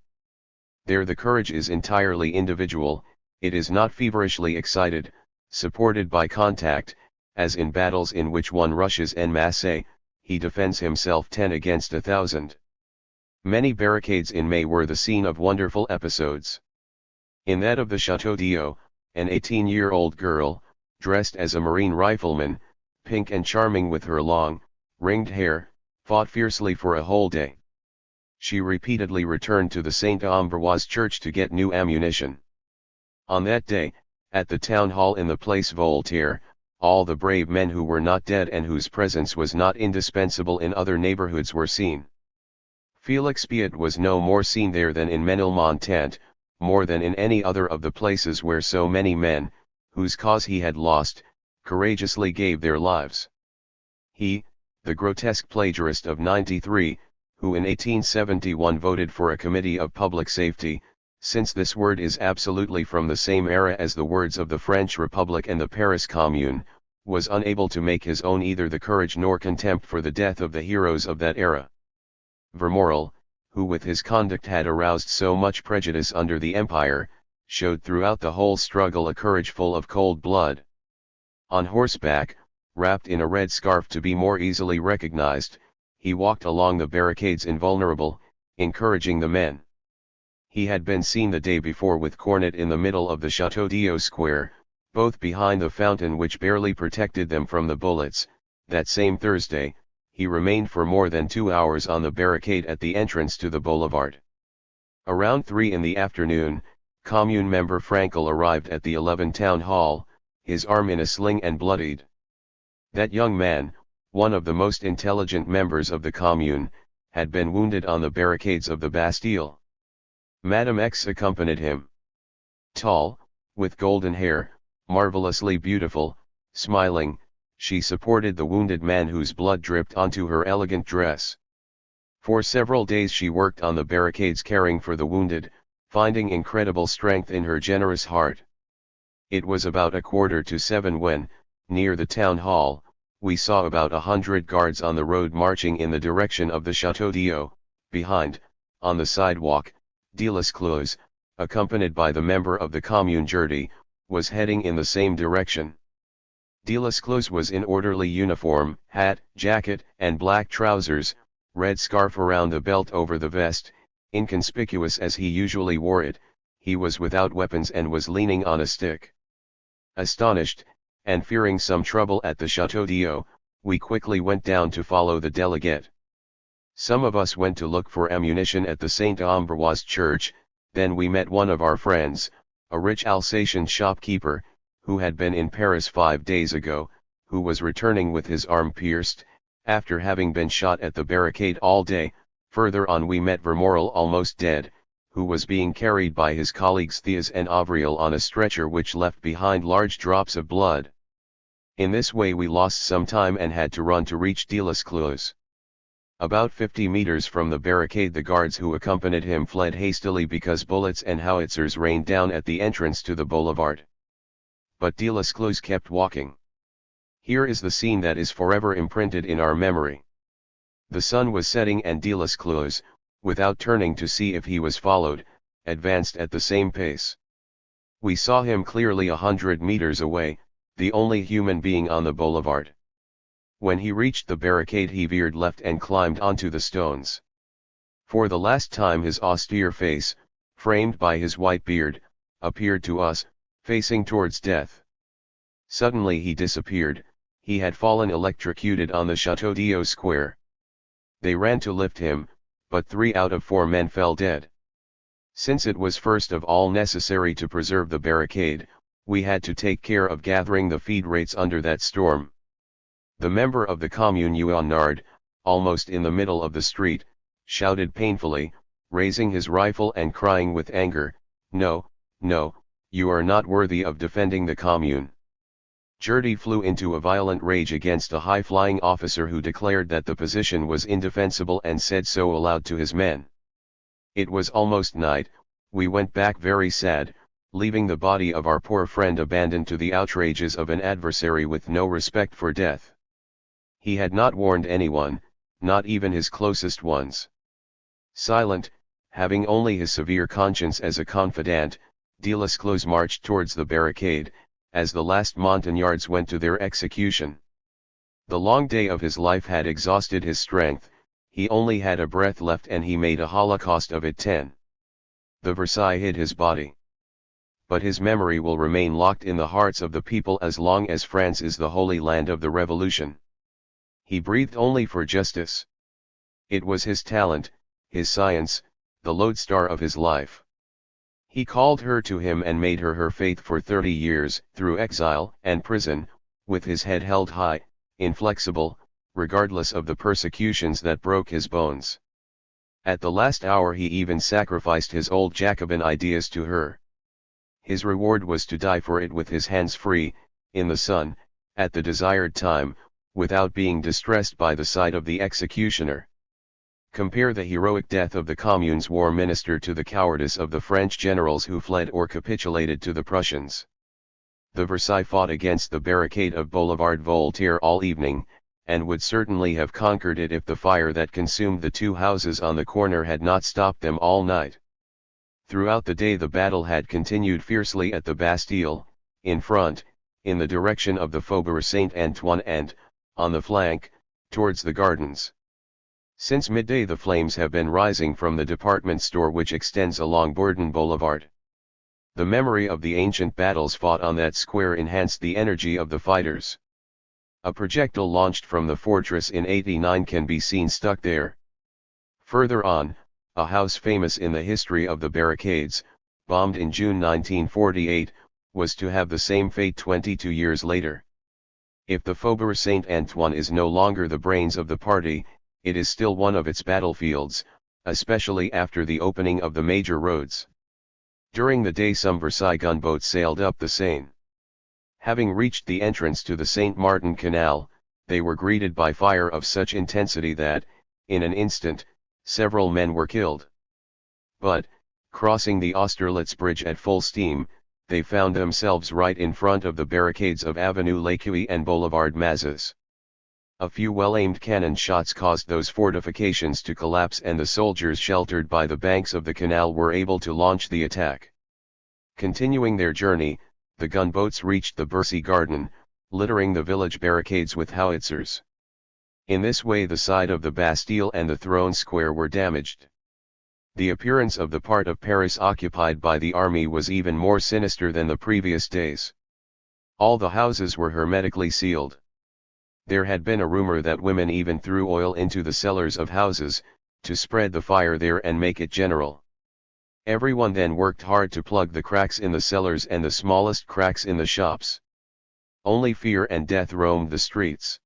There the courage is entirely individual, it is not feverishly excited, supported by contact, as in battles in which one rushes en masse, he defends himself 10 against 1,000. Many barricades in May were the scene of wonderful episodes. In that of the Château d'Eau, an 18-year-old girl, dressed as a marine rifleman, pink and charming with her long, ringed hair, fought fiercely for a whole day. She repeatedly returned to the Saint-Ambroise church to get new ammunition. On that day, at the town hall in the Place Voltaire, all the brave men who were not dead and whose presence was not indispensable in other neighborhoods were seen. Felix Piat was no more seen there than in Ménilmontant, more than in any other of the places where so many men, whose cause he had lost, courageously gave their lives. He, the grotesque plagiarist of '93, who in 1871 voted for a committee of public safety, since this word is absolutely from the same era as the words of the French Republic and the Paris Commune, was unable to make his own either the courage nor contempt for the death of the heroes of that era. Vermorel, who with his conduct had aroused so much prejudice under the Empire, showed throughout the whole struggle a courage full of cold blood. On horseback, wrapped in a red scarf to be more easily recognized, he walked along the barricades invulnerable, encouraging the men. He had been seen the day before with Cornet in the middle of the Château d'Eau square, both behind the fountain which barely protected them from the bullets. That same Thursday, he remained for more than 2 hours on the barricade at the entrance to the boulevard. Around 3 in the afternoon, Commune member Frankel arrived at the 11 town hall, his arm in a sling and bloodied. That young man, one of the most intelligent members of the Commune, had been wounded on the barricades of the Bastille. Madame X accompanied him. Tall, with golden hair, marvelously beautiful, smiling, she supported the wounded man whose blood dripped onto her elegant dress. For several days she worked on the barricades caring for the wounded, finding incredible strength in her generous heart. It was about 6:45 when, near the town hall, we saw about 100 guards on the road marching in the direction of the Château d'Eau. Behind, on the sidewalk, Delescluze, accompanied by the member of the Commune Gerty, was heading in the same direction. Delescluze was in orderly uniform, hat, jacket, and black trousers, red scarf around the belt over the vest. Inconspicuous as he usually wore it, he was without weapons and was leaning on a stick. Astonished, and fearing some trouble at the Château d'Eau, we quickly went down to follow the delegate. Some of us went to look for ammunition at the Saint-Ambroise church, then we met one of our friends, a rich Alsatian shopkeeper, who had been in Paris 5 days ago, who was returning with his arm pierced, after having been shot at the barricade all day. Further on we met Vermorel almost dead, who was being carried by his colleagues Thiers and Avriel on a stretcher which left behind large drops of blood. In this way we lost some time and had to run to reach Delescluze. About 50 meters from the barricade the guards who accompanied him fled hastily because bullets and howitzers rained down at the entrance to the boulevard. But Delescluze kept walking. Here is the scene that is forever imprinted in our memory. The sun was setting and Delescluze, without turning to see if he was followed, advanced at the same pace. We saw him clearly 100 meters away, the only human being on the boulevard. When he reached the barricade he veered left and climbed onto the stones. For the last time his austere face, framed by his white beard, appeared to us, facing towards death. Suddenly he disappeared, he had fallen electrocuted on the Château d'Eau square. They ran to lift him, but 3 out of 4 men fell dead. Since it was first of all necessary to preserve the barricade, we had to take care of gathering the feed rates under that storm. The member of the Commune Uonnard, almost in the middle of the street, shouted painfully, raising his rifle and crying with anger, "No, no, you are not worthy of defending the Commune." Gerty flew into a violent rage against a high-flying officer who declared that the position was indefensible and said so aloud to his men. It was almost night, we went back very sad, leaving the body of our poor friend abandoned to the outrages of an adversary with no respect for death. He had not warned anyone, not even his closest ones. Silent, having only his severe conscience as a confidant, Delesclos marched towards the barricade, as the last Montagnards went to their execution. The long day of his life had exhausted his strength, he only had a breath left and he made a holocaust of it. 10. The Versailles hid his body. But his memory will remain locked in the hearts of the people as long as France is the holy land of the revolution. He breathed only for justice. It was his talent, his science, the lodestar of his life. He called her to him and made her her faith for 30 years, through exile and prison, with his head held high, inflexible, regardless of the persecutions that broke his bones. At the last hour he even sacrificed his old Jacobin ideas to her. His reward was to die for it with his hands free, in the sun, at the desired time, without being distressed by the sight of the executioner. Compare the heroic death of the Commune's war minister to the cowardice of the French generals who fled or capitulated to the Prussians. The Versailles fought against the barricade of Boulevard Voltaire all evening, and would certainly have conquered it if the fire that consumed the two houses on the corner had not stopped them all night. Throughout the day the battle had continued fiercely at the Bastille, in front, in the direction of the Faubourg Saint-Antoine and, on the flank, towards the gardens. Since midday the flames have been rising from the department store which extends along Bourdon Boulevard. The memory of the ancient battles fought on that square enhanced the energy of the fighters. A projectile launched from the fortress in '89 can be seen stuck there. Further on, a house famous in the history of the barricades, bombed in June 1948, was to have the same fate 22 years later. If the Faubourg Saint-Antoine is no longer the brains of the party, it is still one of its battlefields, especially after the opening of the major roads. During the day some Versailles gunboats sailed up the Seine. Having reached the entrance to the Saint Martin Canal, they were greeted by fire of such intensity that, in an instant, several men were killed. But, crossing the Austerlitz bridge at full steam, they found themselves right in front of the barricades of Avenue Lécuyer and Boulevard Mazas. A few well-aimed cannon shots caused those fortifications to collapse and the soldiers sheltered by the banks of the canal were able to launch the attack. Continuing their journey, the gunboats reached the Bercy Garden, littering the village barricades with howitzers. In this way the side of the Bastille and the Throne Square were damaged. The appearance of the part of Paris occupied by the army was even more sinister than the previous days. All the houses were hermetically sealed. There had been a rumor that women even threw oil into the cellars of houses, to spread the fire there and make it general. Everyone then worked hard to plug the cracks in the cellars and the smallest cracks in the shops. Only fear and death roamed the streets.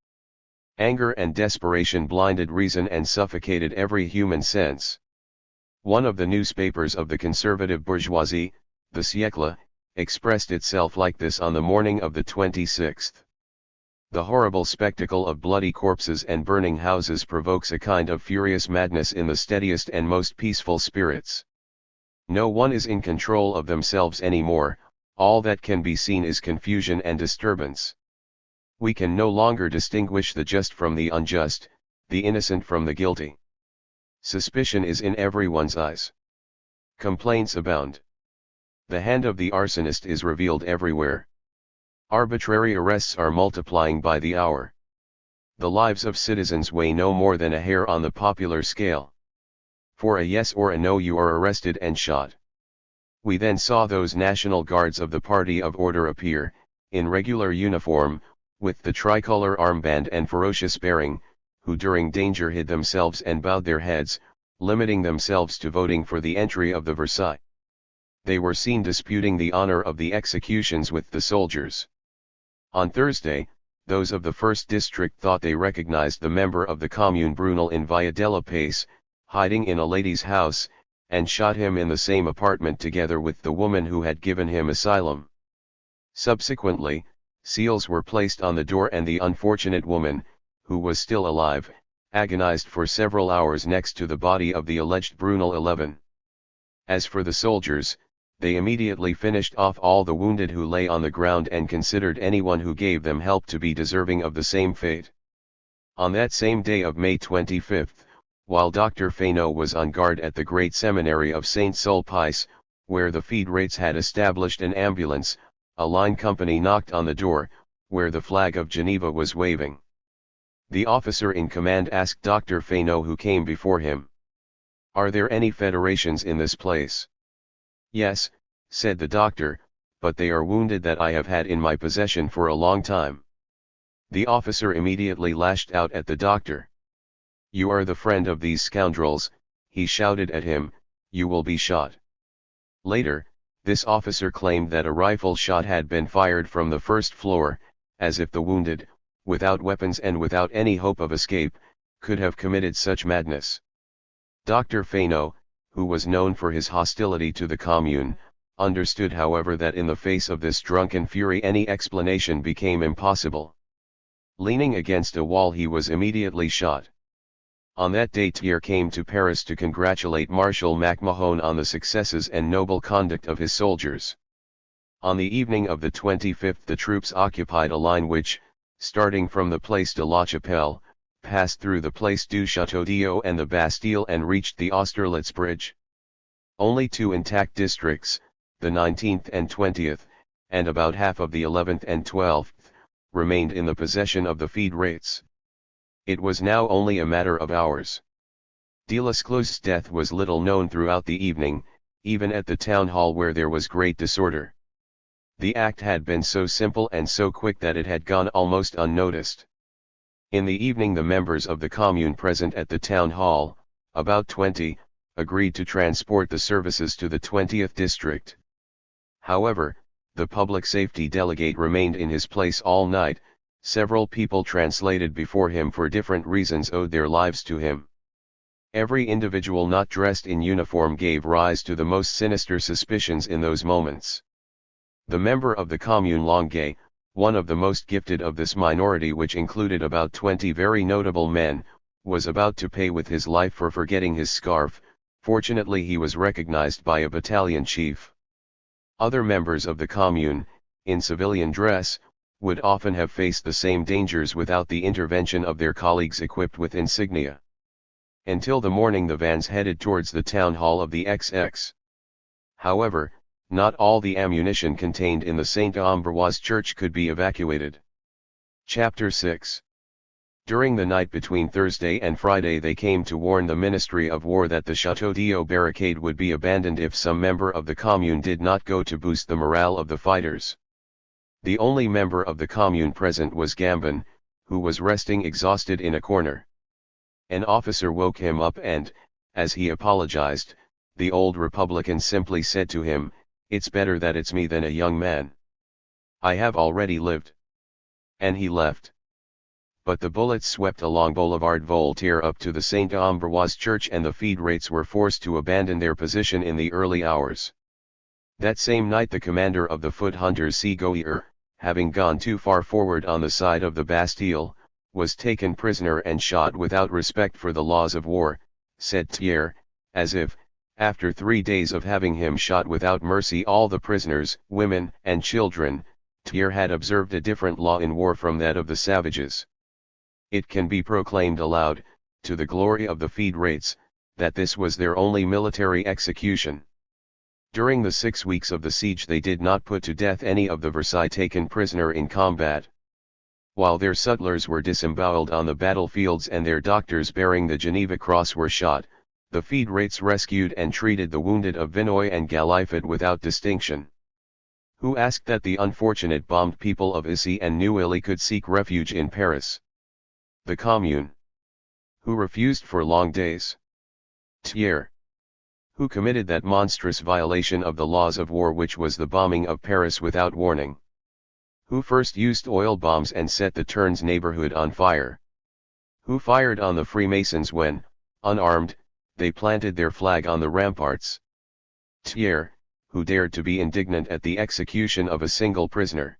Anger and desperation blinded reason and suffocated every human sense. One of the newspapers of the conservative bourgeoisie, the Siècle, expressed itself like this on the morning of the 26th. The horrible spectacle of bloody corpses and burning houses provokes a kind of furious madness in the steadiest and most peaceful spirits. No one is in control of themselves anymore, all that can be seen is confusion and disturbance. We can no longer distinguish the just from the unjust, the innocent from the guilty. Suspicion is in everyone's eyes. Complaints abound. The hand of the arsonist is revealed everywhere. Arbitrary arrests are multiplying by the hour. The lives of citizens weigh no more than a hair on the popular scale. For a yes or a no you are arrested and shot. We then saw those National Guards of the Party of Order appear, in regular uniform, with the tricolor armband and ferocious bearing, who during danger hid themselves and bowed their heads, limiting themselves to voting for the entry of the Versailles. They were seen disputing the honor of the executions with the soldiers. On Thursday, those of the 1st District thought they recognized the member of the Commune Brunel in Via della Pace, hiding in a lady's house, and shot him in the same apartment together with the woman who had given him asylum. Subsequently, seals were placed on the door and the unfortunate woman, who was still alive, agonized for several hours next to the body of the alleged Brunel 11. As for the soldiers, they immediately finished off all the wounded who lay on the ground and considered anyone who gave them help to be deserving of the same fate. On that same day of May 25, while Dr. Feyneau was on guard at the Great Seminary of Saint Sulpice, where the feed rates had established an ambulance, a line company knocked on the door, where the flag of Geneva was waving. The officer in command asked Dr. Feyneau who came before him. "Are there any federations in this place?" "Yes," said the doctor, "but they are wounded that I have had in my possession for a long time." The officer immediately lashed out at the doctor. "You are the friend of these scoundrels," he shouted at him, "you will be shot." Later, this officer claimed that a rifle shot had been fired from the first floor, as if the wounded, without weapons and without any hope of escape, could have committed such madness. Dr. Feyneau, who was known for his hostility to the Commune, understood however that in the face of this drunken fury any explanation became impossible. Leaning against a wall he was immediately shot. On that day THIRD came to Paris to congratulate Marshal MacMahon on the successes and noble conduct of his soldiers. On the evening of the 25th the troops occupied a line which, starting from the Place de la Chapelle, passed through the Place du Château-d'Eau and the Bastille and reached the Austerlitz bridge. Only two intact districts, the 19th and 20th, and about half of the 11th and 12th, remained in the possession of the feed rates. It was now only a matter of hours. Delescluze's death was little known throughout the evening, even at the town hall where there was great disorder. The act had been so simple and so quick that it had gone almost unnoticed. In the evening the members of the Commune present at the town hall, about 20, agreed to transport the services to the 20th district. However, the public safety delegate remained in his place all night. Several people translated before him for different reasons owed their lives to him. Every individual not dressed in uniform gave rise to the most sinister suspicions in those moments. The member of the Commune Longuet, one of the most gifted of this minority which included about 20 very notable men, was about to pay with his life for forgetting his scarf. Fortunately he was recognized by a battalion chief. Other members of the Commune, in civilian dress, would often have faced the same dangers without the intervention of their colleagues equipped with insignia. Until the morning the vans headed towards the town hall of the XX. However, not all the ammunition contained in the Saint-Ambroise church could be evacuated. Chapter 6. During the night between Thursday and Friday they came to warn the Ministry of War that the Château-d'Eau barricade would be abandoned if some member of the Commune did not go to boost the morale of the fighters. The only member of the Commune present was Gambon, who was resting exhausted in a corner. An officer woke him up and, as he apologized, the old Republican simply said to him, "It's better that it's me than a young man. I have already lived." And he left. But the bullets swept along Boulevard Voltaire up to the Saint-Ambroise church and the feed rates were forced to abandon their position in the early hours. That same night the commander of the foot hunters Segoyer, having gone too far forward on the side of the Bastille, was taken prisoner and shot without respect for the laws of war, said THIRD, as if, after 3 days of having him shot without mercy all the prisoners, women and children, THIRD had observed a different law in war from that of the savages. It can be proclaimed aloud, to the glory of the feed rates, that this was their only military execution. During the 6 weeks of the siege they did not put to death any of the Versailles taken prisoner in combat. While their sutlers were disemboweled on the battlefields and their doctors bearing the Geneva Cross were shot, the feed rates rescued and treated the wounded of Vinoy and Galifet without distinction. Who asked that the unfortunate bombed people of Issy and Neuilly could seek refuge in Paris? The Commune. Who refused for long days? THIRD. Who committed that monstrous violation of the laws of war which was the bombing of Paris without warning? Who first used oil bombs and set the Turns neighborhood on fire? Who fired on the Freemasons when, unarmed, they planted their flag on the ramparts? THIRD, who dared to be indignant at the execution of a single prisoner.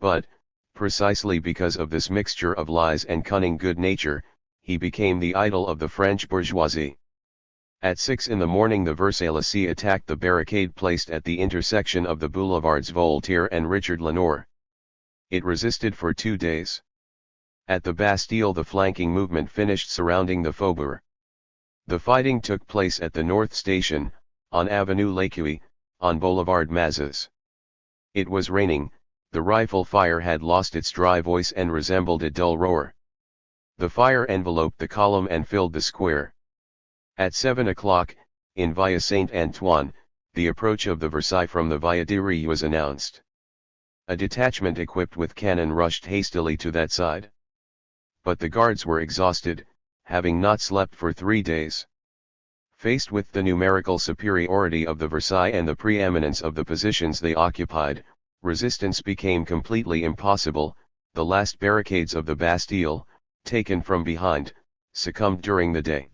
But, precisely because of this mixture of lies and cunning good nature, he became the idol of the French bourgeoisie. At 6 in the morning the Versaillais attacked the barricade placed at the intersection of the boulevards Voltaire and Richard Lenoir. It resisted for 2 days. At the Bastille the flanking movement finished surrounding the faubourg. The fighting took place at the North Station, on Avenue Lecuy, on Boulevard Mazas. It was raining, the rifle fire had lost its dry voice and resembled a dull roar. The fire enveloped the column and filled the square. At 7 o'clock, in Via Saint-Antoine, the approach of the Versailles from the Via de Ré was announced. A detachment equipped with cannon rushed hastily to that side. But the guards were exhausted, having not slept for 3 days. Faced with the numerical superiority of the Versailles and the preeminence of the positions they occupied, resistance became completely impossible. The last barricades of the Bastille, taken from behind, succumbed during the day.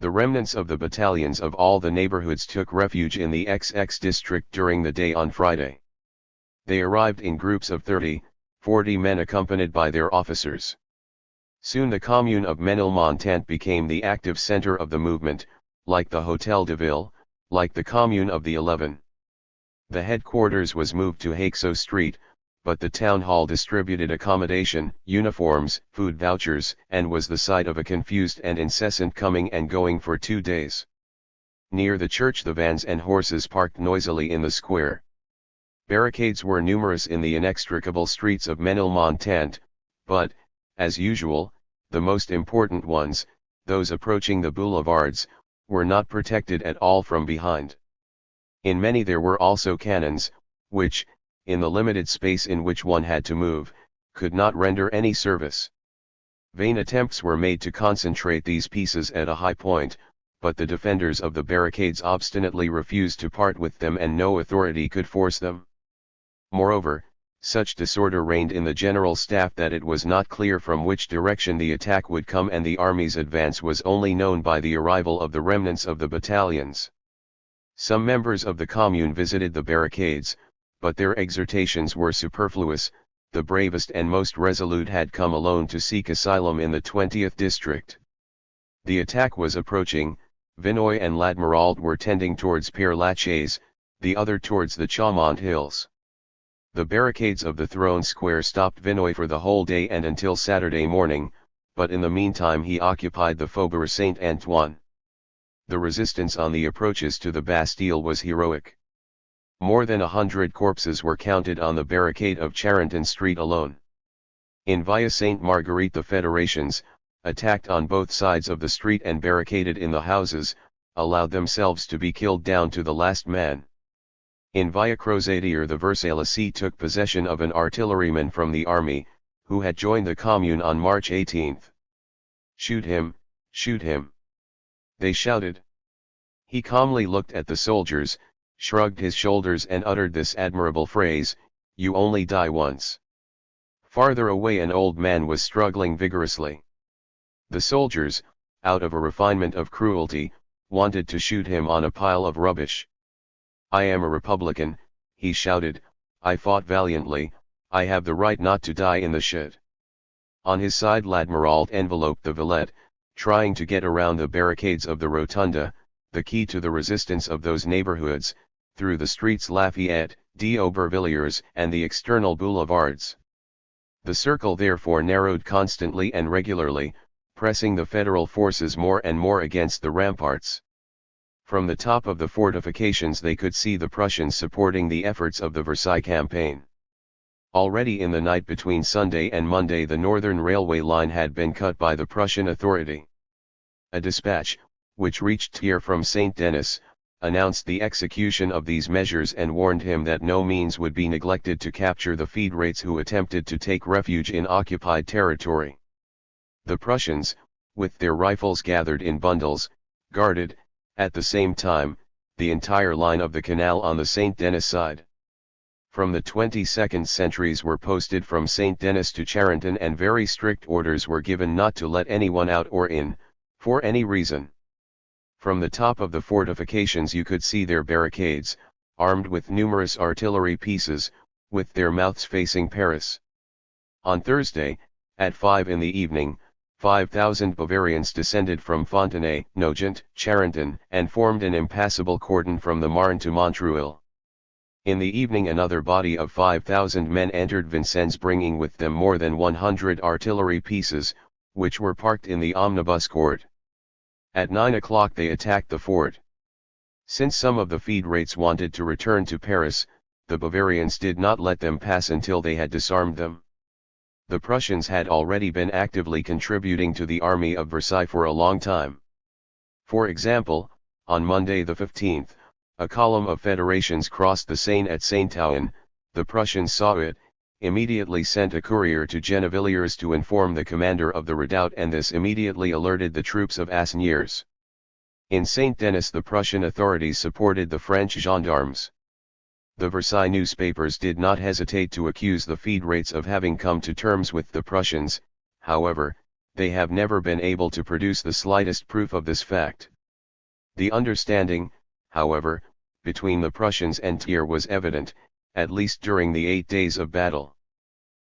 The remnants of the battalions of all the neighborhoods took refuge in the XX district during the day on Friday. They arrived in groups of 30, 40 men accompanied by their officers. Soon the Commune of Ménilmontant became the active center of the movement, like the Hôtel de Ville, like the Commune of the 11. The headquarters was moved to Haixo Street, but the town hall distributed accommodation, uniforms, food vouchers, and was the site of a confused and incessant coming and going for 2 days. Near the church the vans and horses parked noisily in the square. Barricades were numerous in the inextricable streets of Ménilmontant, but, as usual, the most important ones, those approaching the boulevards, were not protected at all from behind. In many there were also cannons, which, in the limited space in which one had to move, could not render any service. Vain attempts were made to concentrate these pieces at a high point, but the defenders of the barricades obstinately refused to part with them and no authority could force them. Moreover, such disorder reigned in the general staff that it was not clear from which direction the attack would come, and the army's advance was only known by the arrival of the remnants of the battalions. Some members of the Commune visited the barricades, but their exhortations were superfluous. The bravest and most resolute had come alone to seek asylum in the 20th district. The attack was approaching. Vinoy and l'Admiralty were tending towards Père Lachaise, the other towards the Chaumont Hills. The barricades of the Throne Square stopped Vinoy for the whole day and until Saturday morning, but in the meantime he occupied the Faubourg Saint-Antoine. The resistance on the approaches to the Bastille was heroic. More than 100 corpses were counted on the barricade of Charenton Street alone. In Via Sainte Marguerite the Federations, attacked on both sides of the street and barricaded in the houses, allowed themselves to be killed down to the last man. In Via Crozetier the Versaillais took possession of an artilleryman from the army, who had joined the Commune on March 18. "Shoot him, shoot him!" they shouted. He calmly looked at the soldiers, shrugged his shoulders and uttered this admirable phrase, "You only die once." Farther away an old man was struggling vigorously. The soldiers, out of a refinement of cruelty, wanted to shoot him on a pile of rubbish. "I am a Republican," he shouted, "I fought valiantly, I have the right not to die in the shit." On his side l'Admiralty enveloped the Villette, trying to get around the barricades of the Rotunda, the key to the resistance of those neighborhoods, through the streets Lafayette, d'Aubervilliers and the external boulevards. The circle therefore narrowed constantly and regularly, pressing the federal forces more and more against the ramparts. From the top of the fortifications they could see the Prussians supporting the efforts of the Versailles campaign. Already in the night between Sunday and Monday the northern railway line had been cut by the Prussian authority. A dispatch, which reached Thiers from Saint Denis, announced the execution of these measures and warned him that no means would be neglected to capture the federates who attempted to take refuge in occupied territory. The Prussians, with their rifles gathered in bundles, guarded, at the same time, the entire line of the canal on the Saint Denis side. From the 22nd sentries were posted from Saint Denis to Charenton and very strict orders were given not to let anyone out or in, for any reason. From the top of the fortifications you could see their barricades, armed with numerous artillery pieces, with their mouths facing Paris. On Thursday, at 5 in the evening, 5,000 Bavarians descended from Fontenay, Nogent, Charenton, and formed an impassable cordon from the Marne to Montreuil. In the evening another body of 5,000 men entered Vincennes bringing with them more than 100 artillery pieces, which were parked in the omnibus court. At 9 o'clock they attacked the fort. Since some of the federates wanted to return to Paris, the Bavarians did not let them pass until they had disarmed them. The Prussians had already been actively contributing to the army of Versailles for a long time. For example, on Monday the 15th, a column of federations crossed the Seine at Saint-Ouen. The Prussians saw it, immediately sent a courier to Gennevilliers to inform the commander of the redoubt, and this immediately alerted the troops of Asnières. In Saint-Denis the Prussian authorities supported the French gendarmes. The Versailles newspapers did not hesitate to accuse the federates of having come to terms with the Prussians. However, they have never been able to produce the slightest proof of this fact. The understanding, however, between the Prussians and THIRD was evident, at least during the 8 days of battle.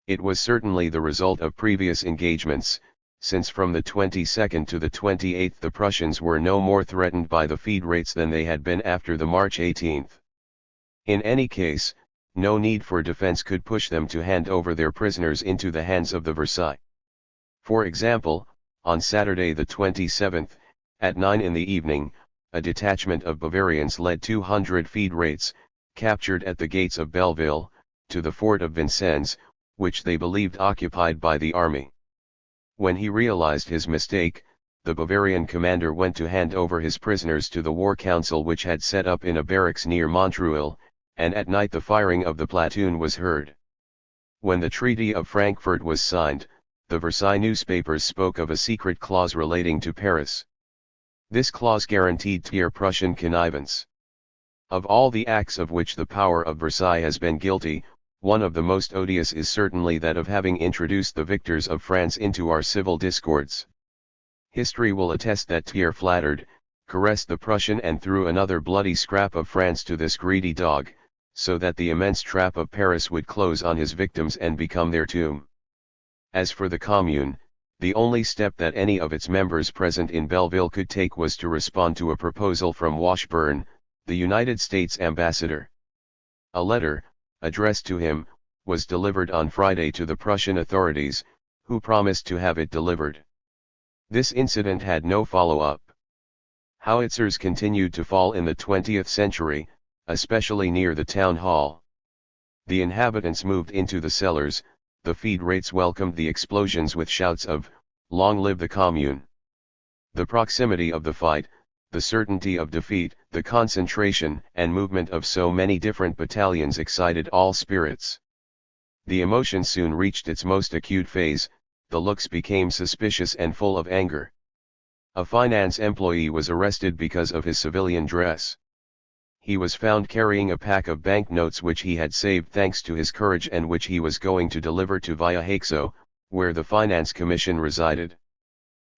It was certainly the result of previous engagements, since from the 22nd to the 28th the Prussians were no more threatened by the federates than they had been after the March 18th. In any case, no need for defense could push them to hand over their prisoners into the hands of the Versailles. For example, on Saturday the 27th, at 9 in the evening, a detachment of Bavarians led 200 federates, captured at the gates of Belleville, to the fort of Vincennes, which they believed occupied by the army. When he realized his mistake, the Bavarian commander went to hand over his prisoners to the war council which had set up in a barracks near Montreuil, and at night the firing of the platoon was heard. When the Treaty of Frankfurt was signed, the Versailles newspapers spoke of a secret clause relating to Paris. This clause guaranteed THIRD Prussian connivance. Of all the acts of which the power of Versailles has been guilty, one of the most odious is certainly that of having introduced the victors of France into our civil discords. History will attest that THIRD flattered, caressed the Prussian and threw another bloody scrap of France to this greedy dog, so that the immense trap of Paris would close on his victims and become their tomb. As for the Commune, the only step that any of its members present in Belleville could take was to respond to a proposal from Washburne, the United States ambassador. A letter, addressed to him, was delivered on Friday to the Prussian authorities, who promised to have it delivered. This incident had no follow-up. Howitzers continued to fall in the 20th century, especially near the town hall. The inhabitants moved into the cellars. The federates welcomed the explosions with shouts of, "Long live the Commune!" The proximity of the fight, the certainty of defeat, the concentration and movement of so many different battalions excited all spirits. The emotion soon reached its most acute phase. The looks became suspicious and full of anger. A finance employee was arrested because of his civilian dress. He was found carrying a pack of banknotes which he had saved thanks to his courage and which he was going to deliver to Via where the Finance Commission resided.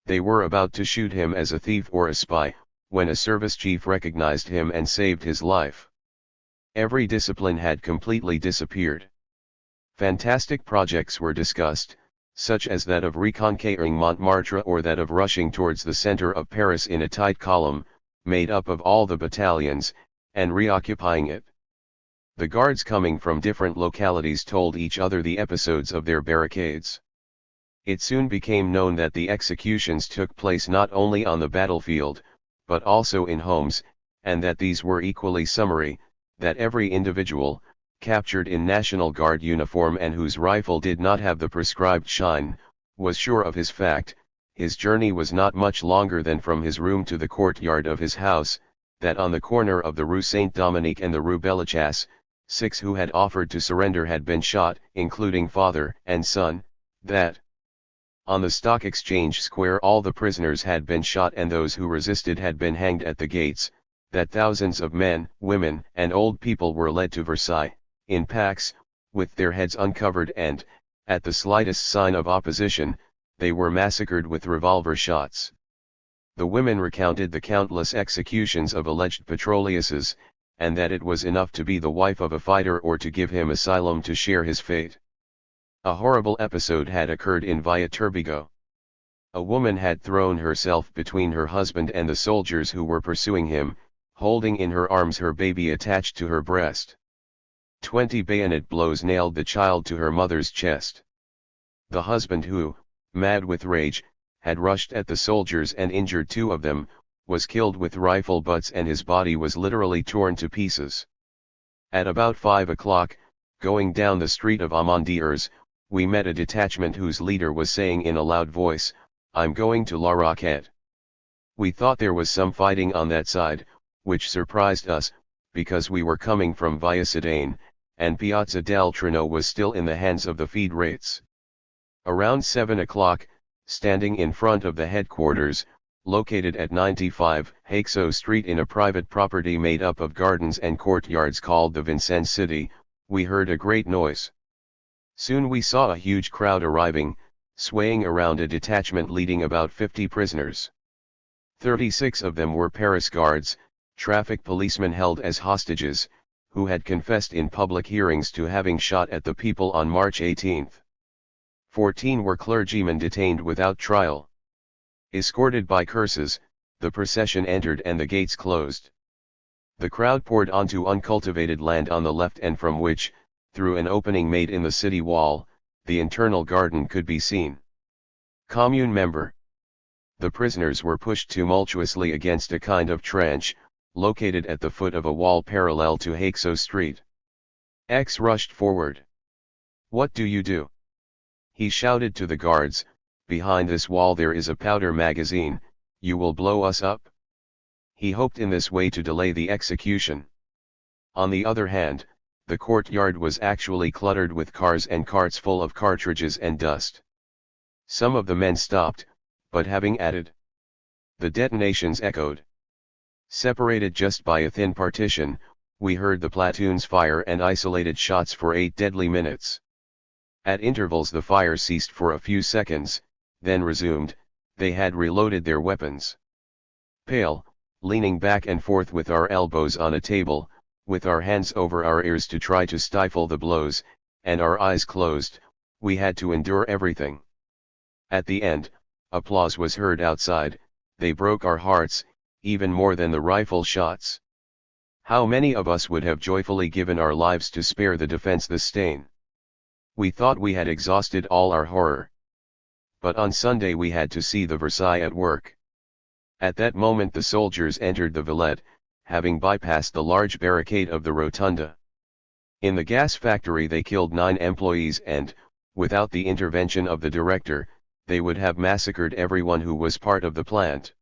They were about to shoot him as a thief or a spy, when a service chief recognized him and saved his life. Every discipline had completely disappeared. Fantastic projects were discussed, such as that of reconquering Montmartre or that of rushing towards the center of Paris in a tight column, made up of all the battalions, and reoccupying it. The guards coming from different localities told each other the episodes of their barricades. It soon became known that the executions took place not only on the battlefield, but also in homes, and that these were equally summary, that every individual, captured in National Guard uniform and whose rifle did not have the prescribed shine, was sure of his fact. His journey was not much longer than from his room to the courtyard of his house, that on the corner of the Rue Saint-Dominique and the Rue Bellechasse, 6 who had offered to surrender had been shot, including father and son, that on the Stock Exchange Square all the prisoners had been shot and those who resisted had been hanged at the gates, that thousands of men, women, and old people were led to Versailles, in packs, with their heads uncovered and, at the slightest sign of opposition, they were massacred with revolver shots. The women recounted the countless executions of alleged petroleuses, and that it was enough to be the wife of a fighter or to give him asylum to share his fate. A horrible episode had occurred in Via-Turbigo. A woman had thrown herself between her husband and the soldiers who were pursuing him, holding in her arms her baby attached to her breast. 20 bayonet blows nailed the child to her mother's chest. The husband who, mad with rage, had rushed at the soldiers and injured 2 of them, was killed with rifle butts and his body was literally torn to pieces. At about 5 o'clock, going down the street of Amandiers, we met a detachment whose leader was saying in a loud voice, "I'm going to La Roquette." We thought there was some fighting on that side, which surprised us, because we were coming from Villacidane, and Piazza del Trino was still in the hands of the feed rates. Around 7 o'clock, standing in front of the headquarters, located at 95 Haixo Street in a private property made up of gardens and courtyards called the Vincennes City, we heard a great noise. Soon we saw a huge crowd arriving, swaying around a detachment leading about 50 prisoners. 36 of them were Paris guards, traffic policemen held as hostages, who had confessed in public hearings to having shot at the people on March 18. 14 were clergymen detained without trial. Escorted by curses, the procession entered and the gates closed. The crowd poured onto uncultivated land on the left and from which, through an opening made in the city wall, the internal garden could be seen. Commune member. The prisoners were pushed tumultuously against a kind of trench, located at the foot of a wall parallel to Haixo Street. X rushed forward. "What do you do?" He shouted to the guards, "Behind this wall there is a powder magazine, you will blow us up." He hoped in this way to delay the execution. On the other hand, the courtyard was actually cluttered with cars and carts full of cartridges and dust. Some of the men stopped, but having added, the detonations echoed. Separated just by a thin partition, we heard the platoons fire and isolated shots for 8 deadly minutes. At intervals the fire ceased for a few seconds, then resumed. They had reloaded their weapons. Pale, leaning back and forth with our elbows on a table, with our hands over our ears to try to stifle the blows, and our eyes closed, we had to endure everything. At the end, applause was heard outside. They broke our hearts, even more than the rifle shots. How many of us would have joyfully given our lives to spare the defense this stain? We thought we had exhausted all our horror. But on Sunday we had to see the Versailles at work. At that moment the soldiers entered the Villette, having bypassed the large barricade of the Rotunda. In the gas factory they killed 9 employees and, without the intervention of the director, they would have massacred everyone who was part of the plant.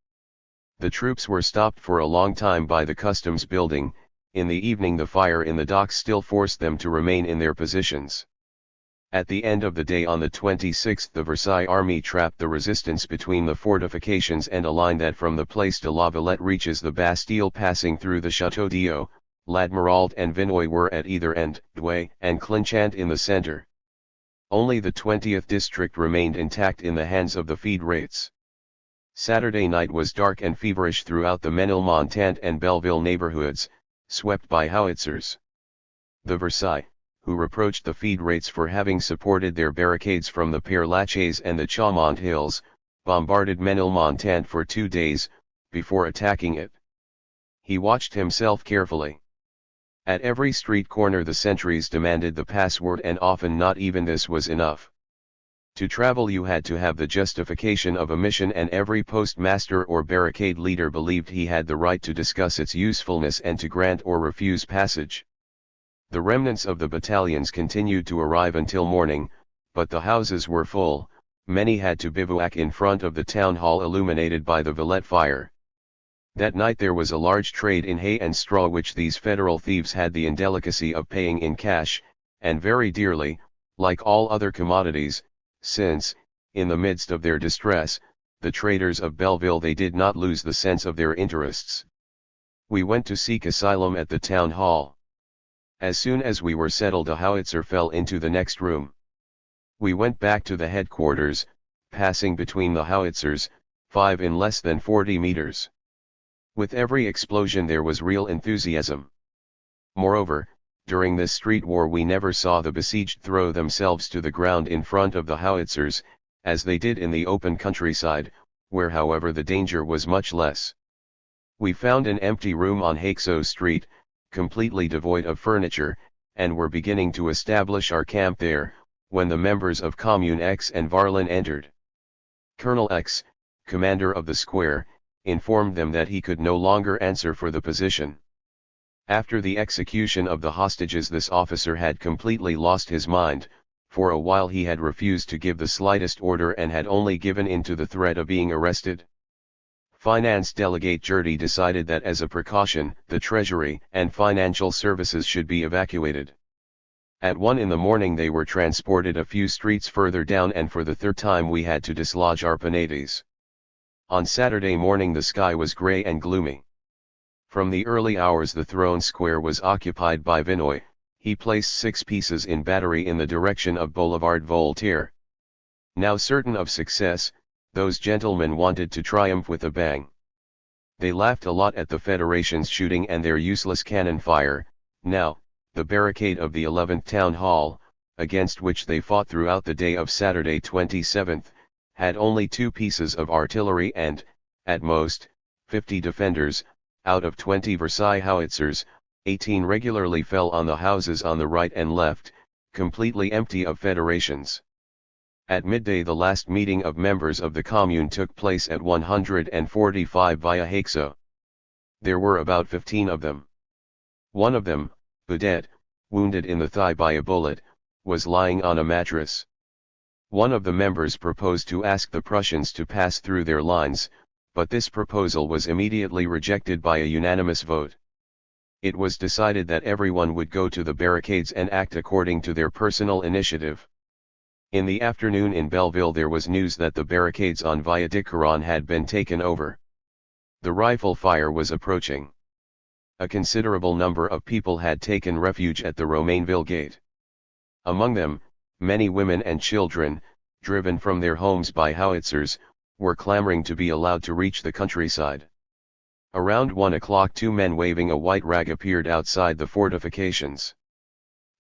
The troops were stopped for a long time by the customs building. In the evening the fire in the docks still forced them to remain in their positions. At the end of the day on the 26th the Versailles army trapped the resistance between the fortifications and a line that from the Place de la Villette reaches the Bastille passing through the Château d'Eau. L'Admiralty and Vinoy were at either end, Douai and Clinchant in the center. Only the 20th district remained intact in the hands of the feed rates. Saturday night was dark and feverish throughout the Ménilmontant and Belleville neighborhoods, swept by howitzers. The Versailles, who reproached the feed rates for having supported their barricades from the Père Lachaise and the Chaumont Hills, bombarded Ménilmontant for 2 days, before attacking it. He watched himself carefully. At every street corner the sentries demanded the password and often not even this was enough. To travel you had to have the justification of a mission and every postmaster or barricade leader believed he had the right to discuss its usefulness and to grant or refuse passage. The remnants of the battalions continued to arrive until morning, but the houses were full. Many had to bivouac in front of the town hall illuminated by the Villette fire. That night there was a large trade in hay and straw which these federal thieves had the indelicacy of paying in cash, and very dearly, like all other commodities, since, in the midst of their distress, the traders of Belleville they did not lose the sense of their interests. We went to seek asylum at the town hall. As soon as we were settled a howitzer fell into the next room. We went back to the headquarters, passing between the howitzers, 5 in less than 40 meters. With every explosion there was real enthusiasm. Moreover, during this street war we never saw the besieged throw themselves to the ground in front of the howitzers, as they did in the open countryside, where however the danger was much less. We found an empty room on Haixo Street, completely devoid of furniture, and were beginning to establish our camp there, when the members of Commune X and Varlin entered. Colonel X, commander of the square, informed them that he could no longer answer for the position. After the execution of the hostages, this officer had completely lost his mind. For a while he had refused to give the slightest order and had only given in to the threat of being arrested. Finance Delegate Jurdy decided that as a precaution, the Treasury and financial services should be evacuated. At 1 in the morning they were transported a few streets further down, and for the third time we had to dislodge our Penates. On Saturday morning the sky was grey and gloomy. From the early hours the throne square was occupied by Vinoy. He placed 6 pieces in battery in the direction of Boulevard Voltaire. Now certain of success, those gentlemen wanted to triumph with a bang. They laughed a lot at the Federation's shooting and their useless cannon fire. Now, the barricade of the 11th Town Hall, against which they fought throughout the day of Saturday 27th, had only 2 pieces of artillery and, at most, 50 defenders. Out of 20 Versailles howitzers, 18 regularly fell on the houses on the right and left, completely empty of Federations. At midday the last meeting of members of the Commune took place at 145 Via Haxo. There were about 15 of them. One of them, Baudet, wounded in the thigh by a bullet, was lying on a mattress. One of the members proposed to ask the Prussians to pass through their lines, but this proposal was immediately rejected by a unanimous vote. It was decided that everyone would go to the barricades and act according to their personal initiative. In the afternoon in Belleville there was news that the barricades on Via Dicaron had been taken over. The rifle fire was approaching. A considerable number of people had taken refuge at the Romainville gate. Among them, many women and children, driven from their homes by howitzers, were clamoring to be allowed to reach the countryside. Around 1 o'clock 2 men waving a white rag appeared outside the fortifications.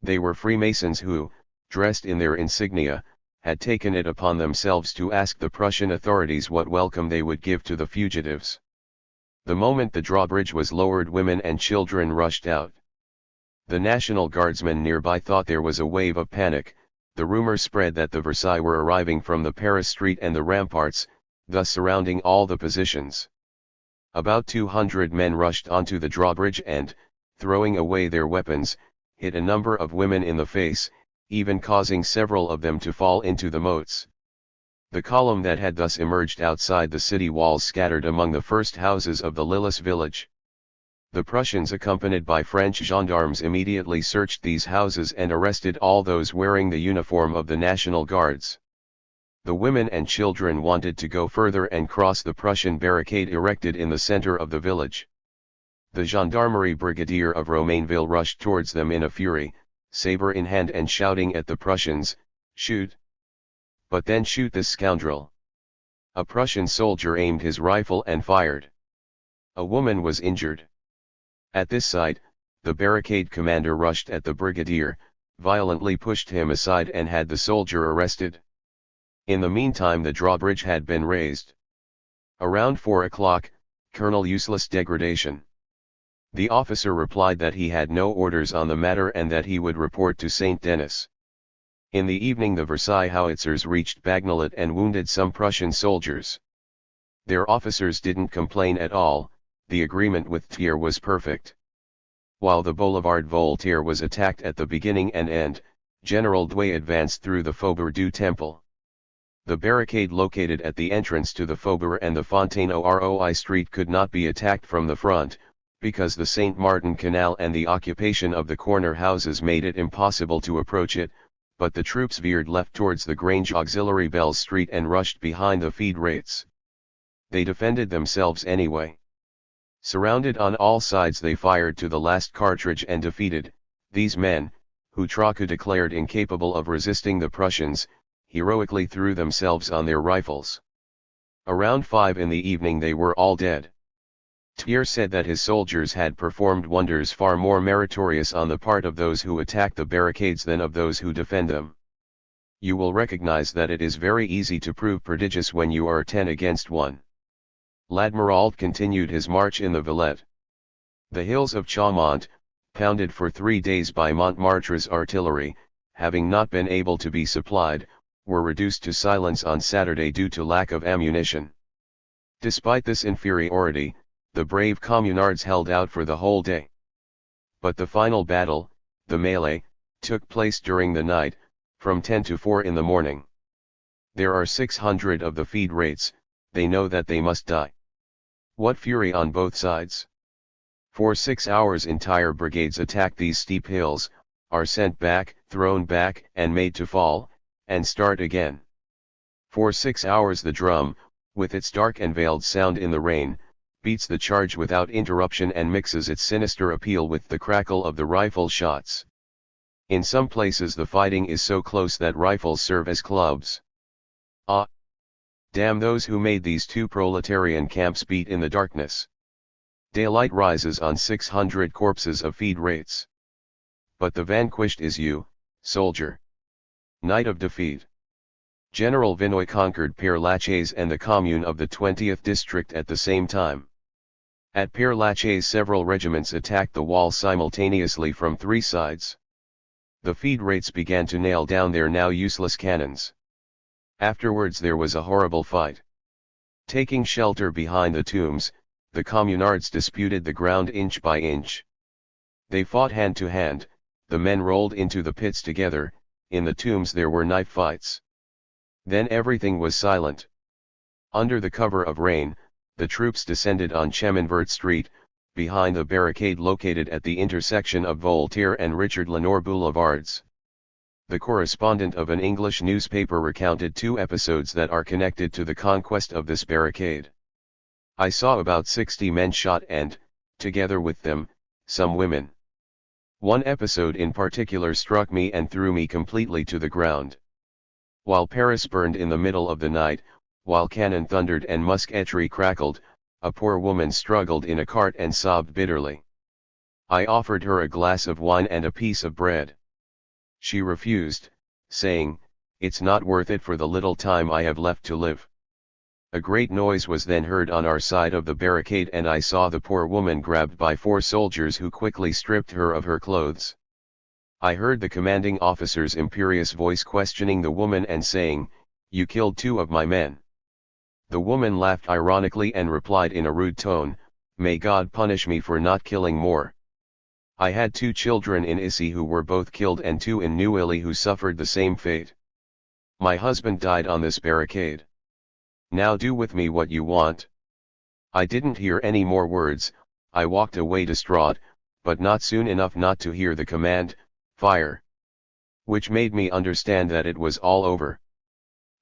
They were Freemasons who, dressed in their insignia, had taken it upon themselves to ask the Prussian authorities what welcome they would give to the fugitives. The moment the drawbridge was lowered, women and children rushed out. The National Guardsmen nearby thought there was a wave of panic. The rumor spread that the Versailles were arriving from the Paris Street and the ramparts, thus surrounding all the positions. About 200 men rushed onto the drawbridge and, throwing away their weapons, hit a number of women in the face, even causing several of them to fall into the moats. The column that had thus emerged outside the city walls scattered among the first houses of the Lillis village. The Prussians, accompanied by French gendarmes, immediately searched these houses and arrested all those wearing the uniform of the National Guards. The women and children wanted to go further and cross the Prussian barricade erected in the center of the village. The gendarmerie brigadier of Romainville rushed towards them in a fury, saber in hand and shouting at the Prussians, "Shoot! But then shoot this scoundrel!" A Prussian soldier aimed his rifle and fired. A woman was injured. At this sight, the barricade commander rushed at the brigadier, violently pushed him aside and had the soldier arrested. In the meantime the drawbridge had been raised. Around 4 o'clock, Colonel Useless Degradation. The officer replied that he had no orders on the matter and that he would report to St. Denis. In the evening the Versailles howitzers reached Bagnolet and wounded some Prussian soldiers. Their officers didn't complain at all. The agreement with Thiers was perfect. While the Boulevard Voltaire was attacked at the beginning and end, General Douay advanced through the Faubourg du Temple. The barricade located at the entrance to the Faubourg and the Fontaine au Roi Street could not be attacked from the front, because the Saint Martin Canal and the occupation of the corner houses made it impossible to approach it, but the troops veered left towards the Grange Auxiliary Bell Street and rushed behind the feed rates. They defended themselves anyway. Surrounded on all sides they fired to the last cartridge and defeated these men, who Trocca declared incapable of resisting the Prussians, heroically threw themselves on their rifles. Around 5 in the evening they were all dead. Thiers said that his soldiers had performed wonders far more meritorious on the part of those who attack the barricades than of those who defend them. You will recognize that it is very easy to prove prodigious when you are 10 against 1. L'Admiralt continued his march in the Villette. The hills of Chaumont, pounded for 3 days by Montmartre's artillery, having not been able to be supplied, were reduced to silence on Saturday due to lack of ammunition. Despite this inferiority, the brave communards held out for the whole day. But the final battle, the melee, took place during the night, from 10 to 4 in the morning. There are 600 of the feed rates, they know that they must die. What fury on both sides! For 6 hours entire brigades attack these steep hills, are sent back, thrown back, and made to fall, and start again. For 6 hours the drum, with its dark and veiled sound in the rain, beats the charge without interruption and mixes its sinister appeal with the crackle of the rifle shots. In some places the fighting is so close that rifles serve as clubs. Ah! Damn those who made these two proletarian camps beat in the darkness. Daylight rises on 600 corpses of feed rates. But the vanquished is you, soldier. Night of defeat. General Vinoy conquered Père Lachaise and the Commune of the 20th district at the same time. At Père Lachaise several regiments attacked the wall simultaneously from 3 sides. The feed rates began to nail down their now useless cannons. Afterwards there was a horrible fight. Taking shelter behind the tombs, the communards disputed the ground inch by inch. They fought hand to hand, the men rolled into the pits together, in the tombs there were knife fights. Then everything was silent. Under the cover of rain, the troops descended on Cheminvert Street, behind the barricade located at the intersection of Voltaire and Richard Lenoir Boulevards. The correspondent of an English newspaper recounted 2 episodes that are connected to the conquest of this barricade. I saw about 60 men shot and, together with them, some women. One episode in particular struck me and threw me completely to the ground. While Paris burned in the middle of the night, while cannon thundered and musketry crackled, a poor woman struggled in a cart and sobbed bitterly. I offered her a glass of wine and a piece of bread. She refused, saying, "It's not worth it for the little time I have left to live." A great noise was then heard on our side of the barricade and I saw the poor woman grabbed by 4 soldiers who quickly stripped her of her clothes. I heard the commanding officer's imperious voice questioning the woman and saying, "You killed 2 of my men." The woman laughed ironically and replied in a rude tone, "May God punish me for not killing more. I had 2 children in Issy who were both killed and 2 in Neuilly who suffered the same fate. My husband died on this barricade. Now do with me what you want." I didn't hear any more words, I walked away distraught, but not soon enough not to hear the command, "Fire!" which made me understand that it was all over.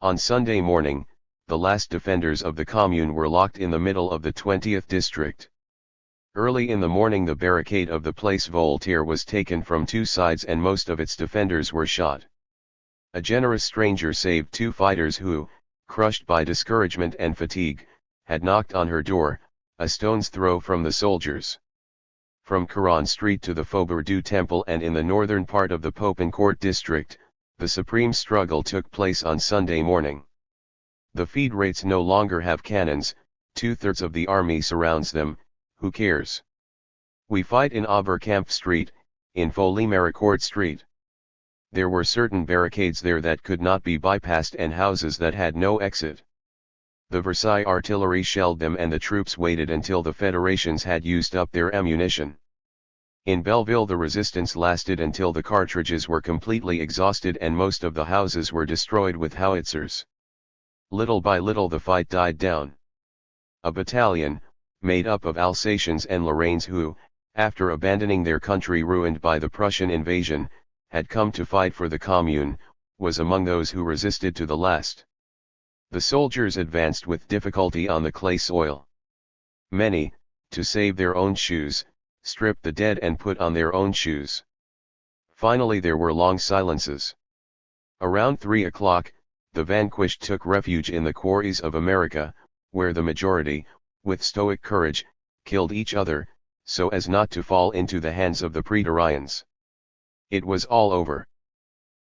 On Sunday morning, the last defenders of the Commune were locked in the middle of the 20th district. Early in the morning the barricade of the Place Voltaire was taken from 2 sides and most of its defenders were shot. A generous stranger saved 2 fighters who, crushed by discouragement and fatigue, had knocked on her door, a stone's throw from the soldiers. From Caron Street to the Faubourg du Temple and in the northern part of the Popincourt district, the supreme struggle took place on Sunday morning. The feed rates no longer have cannons, 2/3 of the army surrounds them, who cares? We fight in Aubercamp Street, in Folie-Maricourt Street. There were certain barricades there that could not be bypassed and houses that had no exit. The Versailles artillery shelled them and the troops waited until the Federations had used up their ammunition. In Belleville the resistance lasted until the cartridges were completely exhausted and most of the houses were destroyed with howitzers. Little by little the fight died down. A battalion, made up of Alsatians and Lorraines who, after abandoning their country ruined by the Prussian invasion, had come to fight for the Commune, was among those who resisted to the last. The soldiers advanced with difficulty on the clay soil. Many, to save their own shoes, stripped the dead and put on their own shoes. Finally there were long silences. Around 3 o'clock, the vanquished took refuge in the quarries of America, where the majority, with stoic courage, killed each other, so as not to fall into the hands of the Praetorians. It was all over.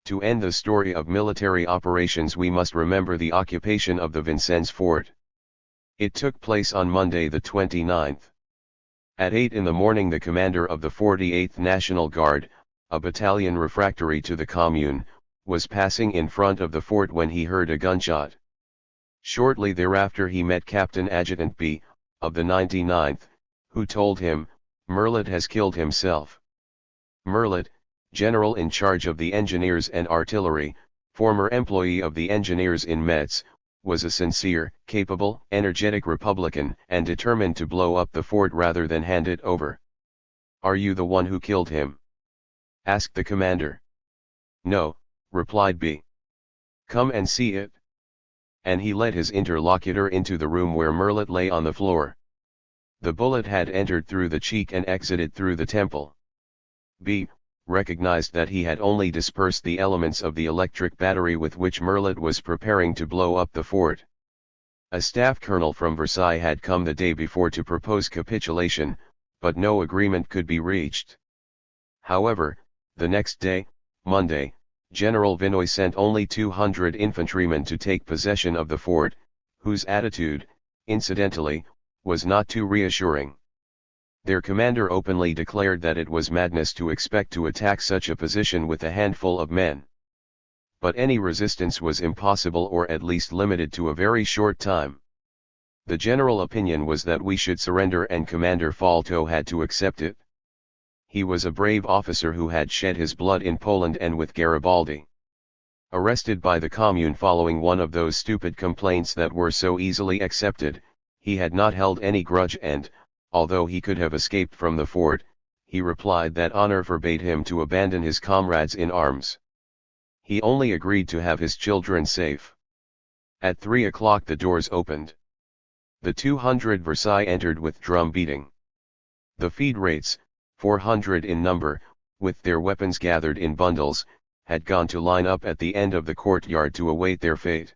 To end the story of military operations we must remember the occupation of the Vincennes fort. It took place on Monday the 29th. At 8 in the morning the commander of the 48th National Guard, a battalion refractory to the Commune, was passing in front of the fort when he heard a gunshot. Shortly thereafter he met Captain Adjutant B, of the 99th, who told him, Merlet has killed himself. Merlet, general in charge of the engineers and artillery, former employee of the engineers in Metz, was a sincere, capable, energetic Republican and determined to blow up the fort rather than hand it over. "Are you the one who killed him?" asked the commander. "No," replied B. "Come and see it." And he led his interlocutor into the room where Merlet lay on the floor. The bullet had entered through the cheek and exited through the temple. B. recognized that he had only dispersed the elements of the electric battery with which Merlet was preparing to blow up the fort. A staff colonel from Versailles had come the day before to propose capitulation, but no agreement could be reached. However, the next day, Monday, General Vinoy sent only 200 infantrymen to take possession of the fort, whose attitude, incidentally, was not too reassuring. Their commander openly declared that it was madness to expect to attack such a position with a handful of men. But any resistance was impossible or at least limited to a very short time. The general opinion was that we should surrender and Commander Falto had to accept it. He was a brave officer who had shed his blood in Poland and with Garibaldi. Arrested by the Commune following one of those stupid complaints that were so easily accepted, he had not held any grudge and, although he could have escaped from the fort, he replied that honor forbade him to abandon his comrades in arms. He only agreed to have his children safe. At 3 o'clock the doors opened. The 200 Versailles entered with drum beating. The Fédérats, 400 in number, with their weapons gathered in bundles, had gone to line up at the end of the courtyard to await their fate.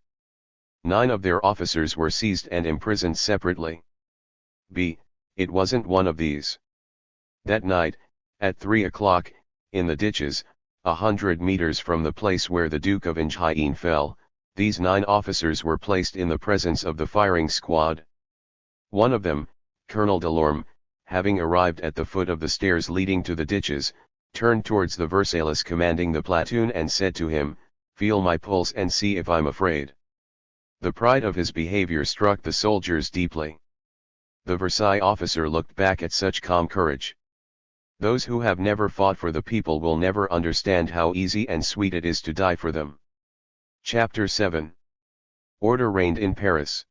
9 of their officers were seized and imprisoned separately. B. It wasn't one of these. That night, at 3 o'clock, in the ditches, 100 meters from the place where the Duke of Enghien fell, these 9 officers were placed in the presence of the firing squad. One of them, Colonel Delorme, having arrived at the foot of the stairs leading to the ditches, turned towards the Versaillais commanding the platoon and said to him, "Feel my pulse and see if I'm afraid." The pride of his behavior struck the soldiers deeply. The Versailles officer looked back at such calm courage. Those who have never fought for the people will never understand how easy and sweet it is to die for them. Chapter 7. Order reigned in Paris.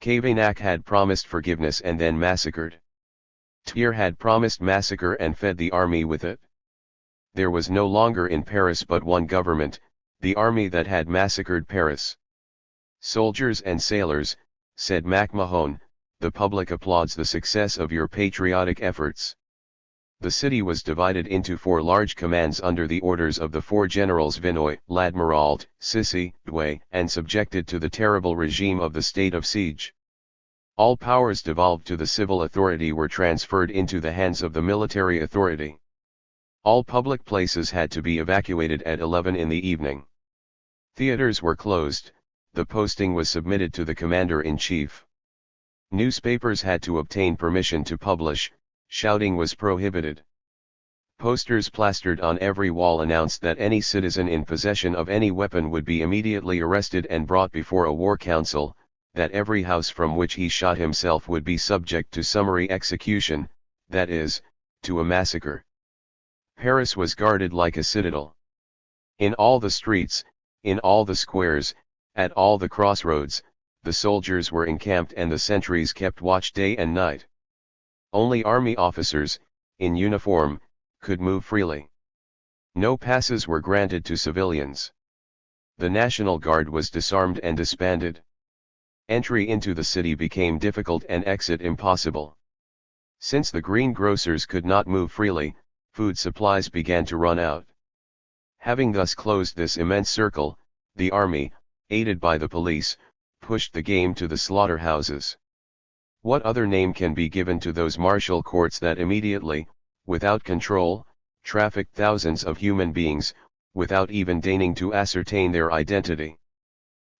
Cavaignac had promised forgiveness and then massacred. Thiers had promised massacre and fed the army with it. There was no longer in Paris but one government, the army that had massacred Paris. "Soldiers and sailors," said MacMahon, "the public applauds the success of your patriotic efforts." The city was divided into 4 large commands under the orders of the 4 generals Vinoy, Ladmiralt, Sissy, Douay, and subjected to the terrible regime of the state of siege. All powers devolved to the civil authority were transferred into the hands of the military authority. All public places had to be evacuated at 11 in the evening. Theaters were closed, the posting was submitted to the commander-in-chief. Newspapers had to obtain permission to publish, shouting was prohibited. Posters plastered on every wall announced that any citizen in possession of any weapon would be immediately arrested and brought before a war council, that every house from which he shot himself would be subject to summary execution, that is, to a massacre. Paris was guarded like a citadel. In all the streets, in all the squares, at all the crossroads, the soldiers were encamped and the sentries kept watch day and night. Only army officers, in uniform, could move freely. No passes were granted to civilians. The National Guard was disarmed and disbanded. Entry into the city became difficult and exit impossible. Since the greengrocers could not move freely, food supplies began to run out. Having thus closed this immense circle, the army, aided by the police, pushed the game to the slaughterhouses. What other name can be given to those martial courts that immediately, without control, trafficked thousands of human beings, without even deigning to ascertain their identity?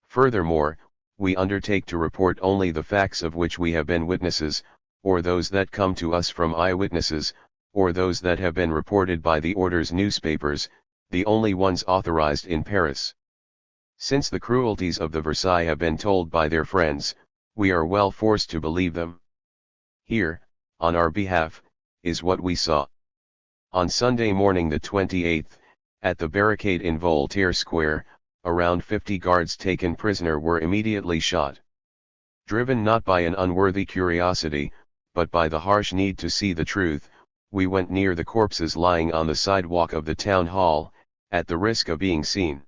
Furthermore, we undertake to report only the facts of which we have been witnesses, or those that come to us from eyewitnesses, or those that have been reported by the Order's newspapers, the only ones authorized in Paris. Since the cruelties of the Versailles have been told by their friends, we are well forced to believe them. Here, on our behalf, is what we saw. On Sunday morning the 28th, at the barricade in Voltaire Square, around 50 guards taken prisoner were immediately shot. Driven not by an unworthy curiosity, but by the harsh need to see the truth, we went near the corpses lying on the sidewalk of the town hall, at the risk of being seen.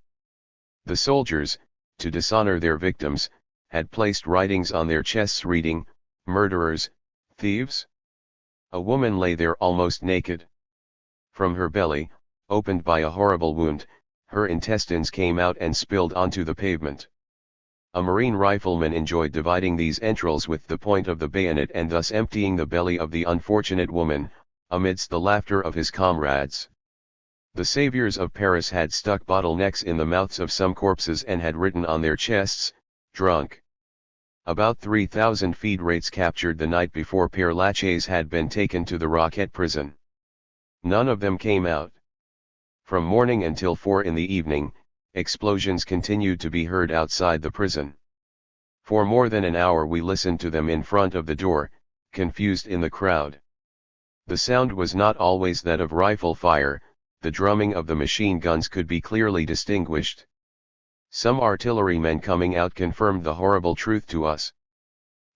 The soldiers, to dishonor their victims, had placed writings on their chests reading, "Murderers, thieves." A woman lay there almost naked. From her belly, opened by a horrible wound, her intestines came out and spilled onto the pavement. A Marine rifleman enjoyed dividing these entrails with the point of the bayonet and thus emptying the belly of the unfortunate woman, amidst the laughter of his comrades. The saviors of Paris had stuck bottlenecks in the mouths of some corpses and had written on their chests, "Drunk." About 3,000 Fédérés captured the night before Père Lachaise had been taken to the Roquette prison. None of them came out. From morning until 4 in the evening, explosions continued to be heard outside the prison. For more than an hour we listened to them in front of the door, confused in the crowd. The sound was not always that of rifle fire, the drumming of the machine guns could be clearly distinguished. Some artillerymen coming out confirmed the horrible truth to us.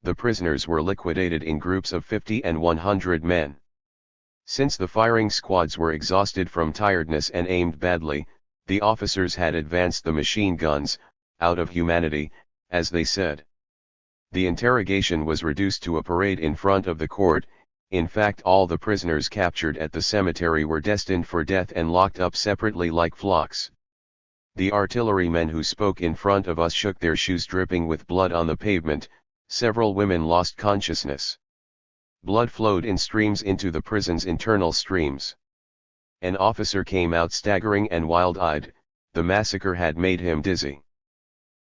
The prisoners were liquidated in groups of 50 and 100 men. Since the firing squads were exhausted from tiredness and aimed badly, the officers had advanced the machine guns, out of humanity, as they said. The interrogation was reduced to a parade in front of the court. In fact, all the prisoners captured at the cemetery were destined for death and locked up separately like flocks. The artillerymen who spoke in front of us shook their shoes dripping with blood on the pavement. Several women lost consciousness. Blood flowed in streams into the prison's internal streams. An officer came out staggering and wild-eyed. The massacre had made him dizzy.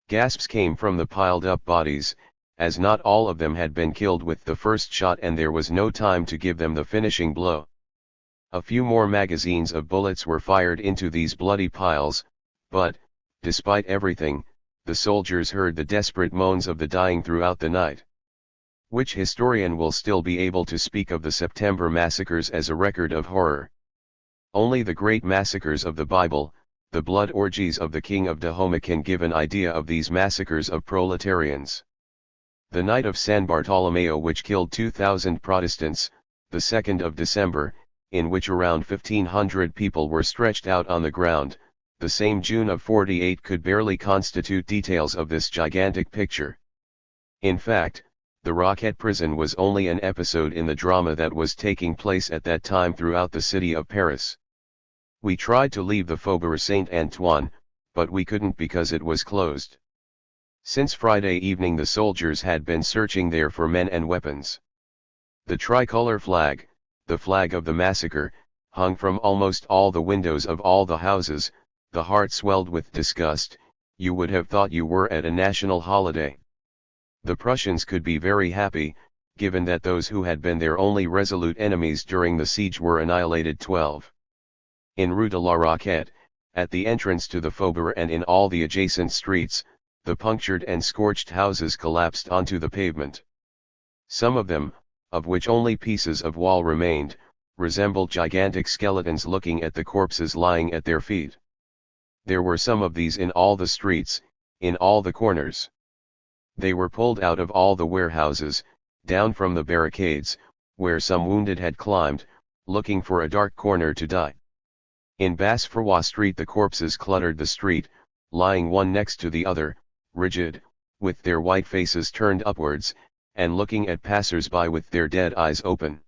Gasps came from the piled-up bodies, as not all of them had been killed with the first shot and there was no time to give them the finishing blow. A few more magazines of bullets were fired into these bloody piles, but, despite everything, the soldiers heard the desperate moans of the dying throughout the night. Which historian will still be able to speak of the September massacres as a record of horror? Only the great massacres of the Bible, the blood orgies of the King of Dahomey can give an idea of these massacres of proletarians. The night of San Bartolomeo, which killed 2,000 Protestants, the 2nd of December, in which around 1,500 people were stretched out on the ground, the same June of 48 could barely constitute details of this gigantic picture. In fact, the Roquette prison was only an episode in the drama that was taking place at that time throughout the city of Paris. We tried to leave the Faubourg Saint-Antoine, but we couldn't because it was closed. Since Friday evening the soldiers had been searching there for men and weapons. The tricolor flag, the flag of the massacre, hung from almost all the windows of all the houses. The heart swelled with disgust. You would have thought you were at a national holiday. The Prussians could be very happy, given that those who had been their only resolute enemies during the siege were annihilated. 12. In Rue de la Roquette, at the entrance to the Faubourg and in all the adjacent streets, the punctured and scorched houses collapsed onto the pavement. Some of them, of which only pieces of wall remained, resembled gigantic skeletons looking at the corpses lying at their feet. There were some of these in all the streets, in all the corners. They were pulled out of all the warehouses, down from the barricades, where some wounded had climbed, looking for a dark corner to die. In Basse-Froid Street the corpses cluttered the street, lying one next to the other, rigid, with their white faces turned upwards, and looking at passers-by with their dead eyes open.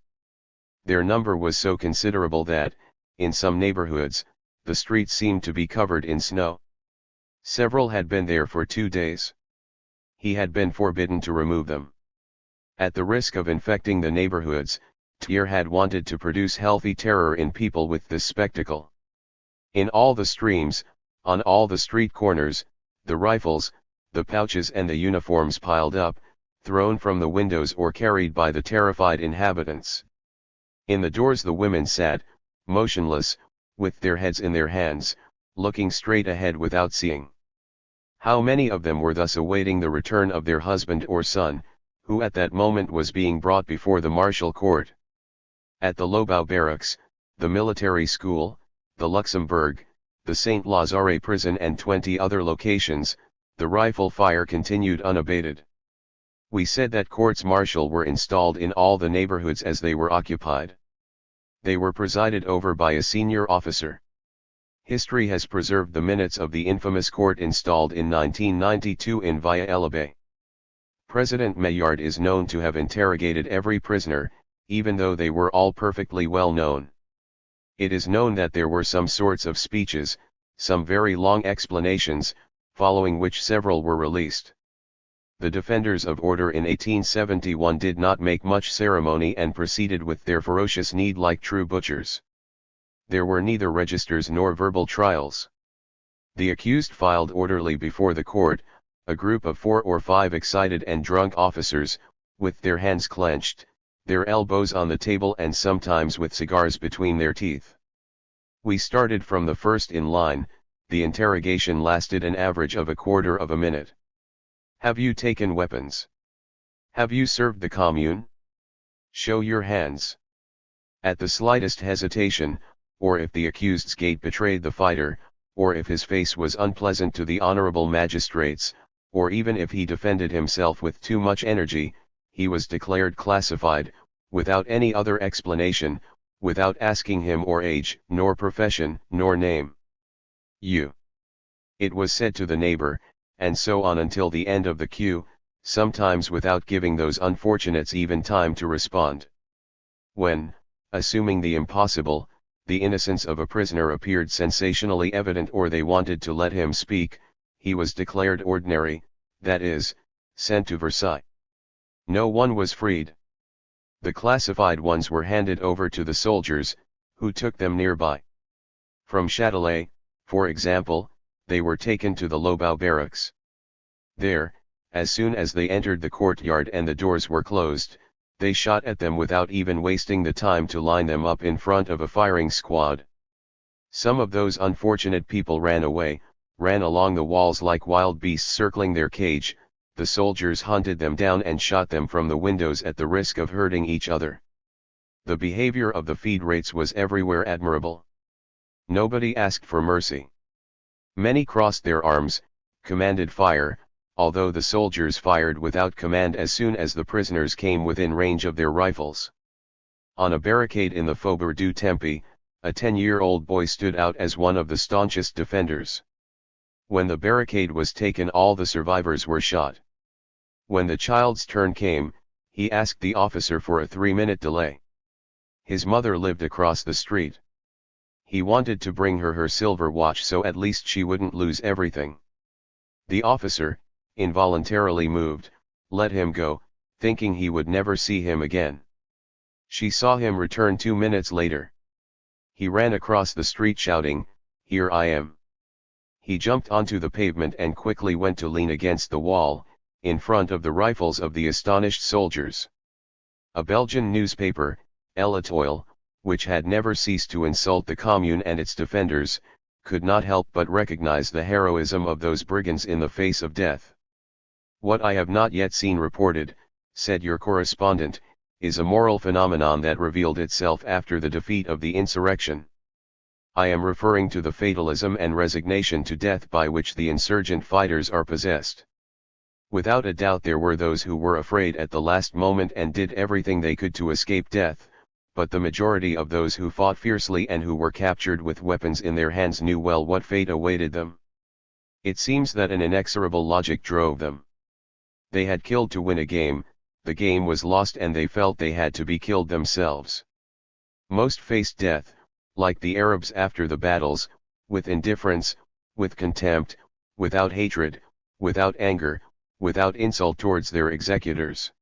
Their number was so considerable that, in some neighborhoods, the streets seemed to be covered in snow. Several had been there for 2 days. He had been forbidden to remove them. At the risk of infecting the neighborhoods, THIRD had wanted to produce healthy terror in people with this spectacle. In all the streams, on all the street corners, the rifles, the pouches and the uniforms piled up, thrown from the windows or carried by the terrified inhabitants. In the doors the women sat, motionless, with their heads in their hands, looking straight ahead without seeing. How many of them were thus awaiting the return of their husband or son, who at that moment was being brought before the martial court? At the Lobau barracks, the military school, the Luxembourg, the St. Lazare prison and 20 other locations, the rifle fire continued unabated. We said that courts-martial were installed in all the neighborhoods as they were occupied. They were presided over by a senior officer. History has preserved the minutes of the infamous court installed in 1992 in Via-Elabé. President Maillard is known to have interrogated every prisoner, even though they were all perfectly well known. It is known that there were some sorts of speeches, some very long explanations, following which several were released. The defenders of order in 1871 did not make much ceremony and proceeded with their ferocious need like true butchers. There were neither registers nor verbal trials. The accused filed orderly before the court, a group of 4 or 5 excited and drunk officers, with their hands clenched, their elbows on the table and sometimes with cigars between their teeth. We started from the first in line. The interrogation lasted an average of a quarter of a minute. Have you taken weapons? Have you served the Commune? Show your hands. At the slightest hesitation, or if the accused's gait betrayed the fighter, or if his face was unpleasant to the honorable magistrates, or even if he defended himself with too much energy, he was declared classified, without any other explanation, without asking him or age, nor profession, nor name. It was said to the neighbor, and so on until the end of the queue, sometimes without giving those unfortunates even time to respond. When, assuming the impossible, the innocence of a prisoner appeared sensationally evident or they wanted to let him speak, he was declared ordinary, that is, sent to Versailles. No one was freed. The classified ones were handed over to the soldiers, who took them nearby. From Châtelet, for example, they were taken to the Lobau barracks. There, as soon as they entered the courtyard and the doors were closed, they shot at them without even wasting the time to line them up in front of a firing squad. Some of those unfortunate people ran away, ran along the walls like wild beasts circling their cage. The soldiers hunted them down and shot them from the windows at the risk of hurting each other. The behavior of the federates was everywhere admirable. Nobody asked for mercy. Many crossed their arms, commanded fire, although the soldiers fired without command as soon as the prisoners came within range of their rifles. On a barricade in the Faubourg du Temple, a 10-year-old boy stood out as one of the staunchest defenders. When the barricade was taken, all the survivors were shot. When the child's turn came, he asked the officer for a 3-minute delay. His mother lived across the street. He wanted to bring her silver watch so at least she wouldn't lose everything. The officer, involuntarily moved, let him go, thinking he would never see him again. She saw him return 2 minutes later. He ran across the street shouting, "Here I am." He jumped onto the pavement and quickly went to lean against the wall, in front of the rifles of the astonished soldiers. A Belgian newspaper, L'Etoile, which had never ceased to insult the Commune and its defenders, could not help but recognize the heroism of those brigands in the face of death. "What I have not yet seen reported," said your correspondent, "is a moral phenomenon that revealed itself after the defeat of the insurrection. I am referring to the fatalism and resignation to death by which the insurgent fighters are possessed. Without a doubt there were those who were afraid at the last moment and did everything they could to escape death, but the majority of those who fought fiercely and who were captured with weapons in their hands knew well what fate awaited them. It seems that an inexorable logic drove them. They had killed to win a game, the game was lost and they felt they had to be killed themselves. Most faced death, like the Arabs after the battles, with indifference, with contempt, without hatred, without anger, without insult towards their executors.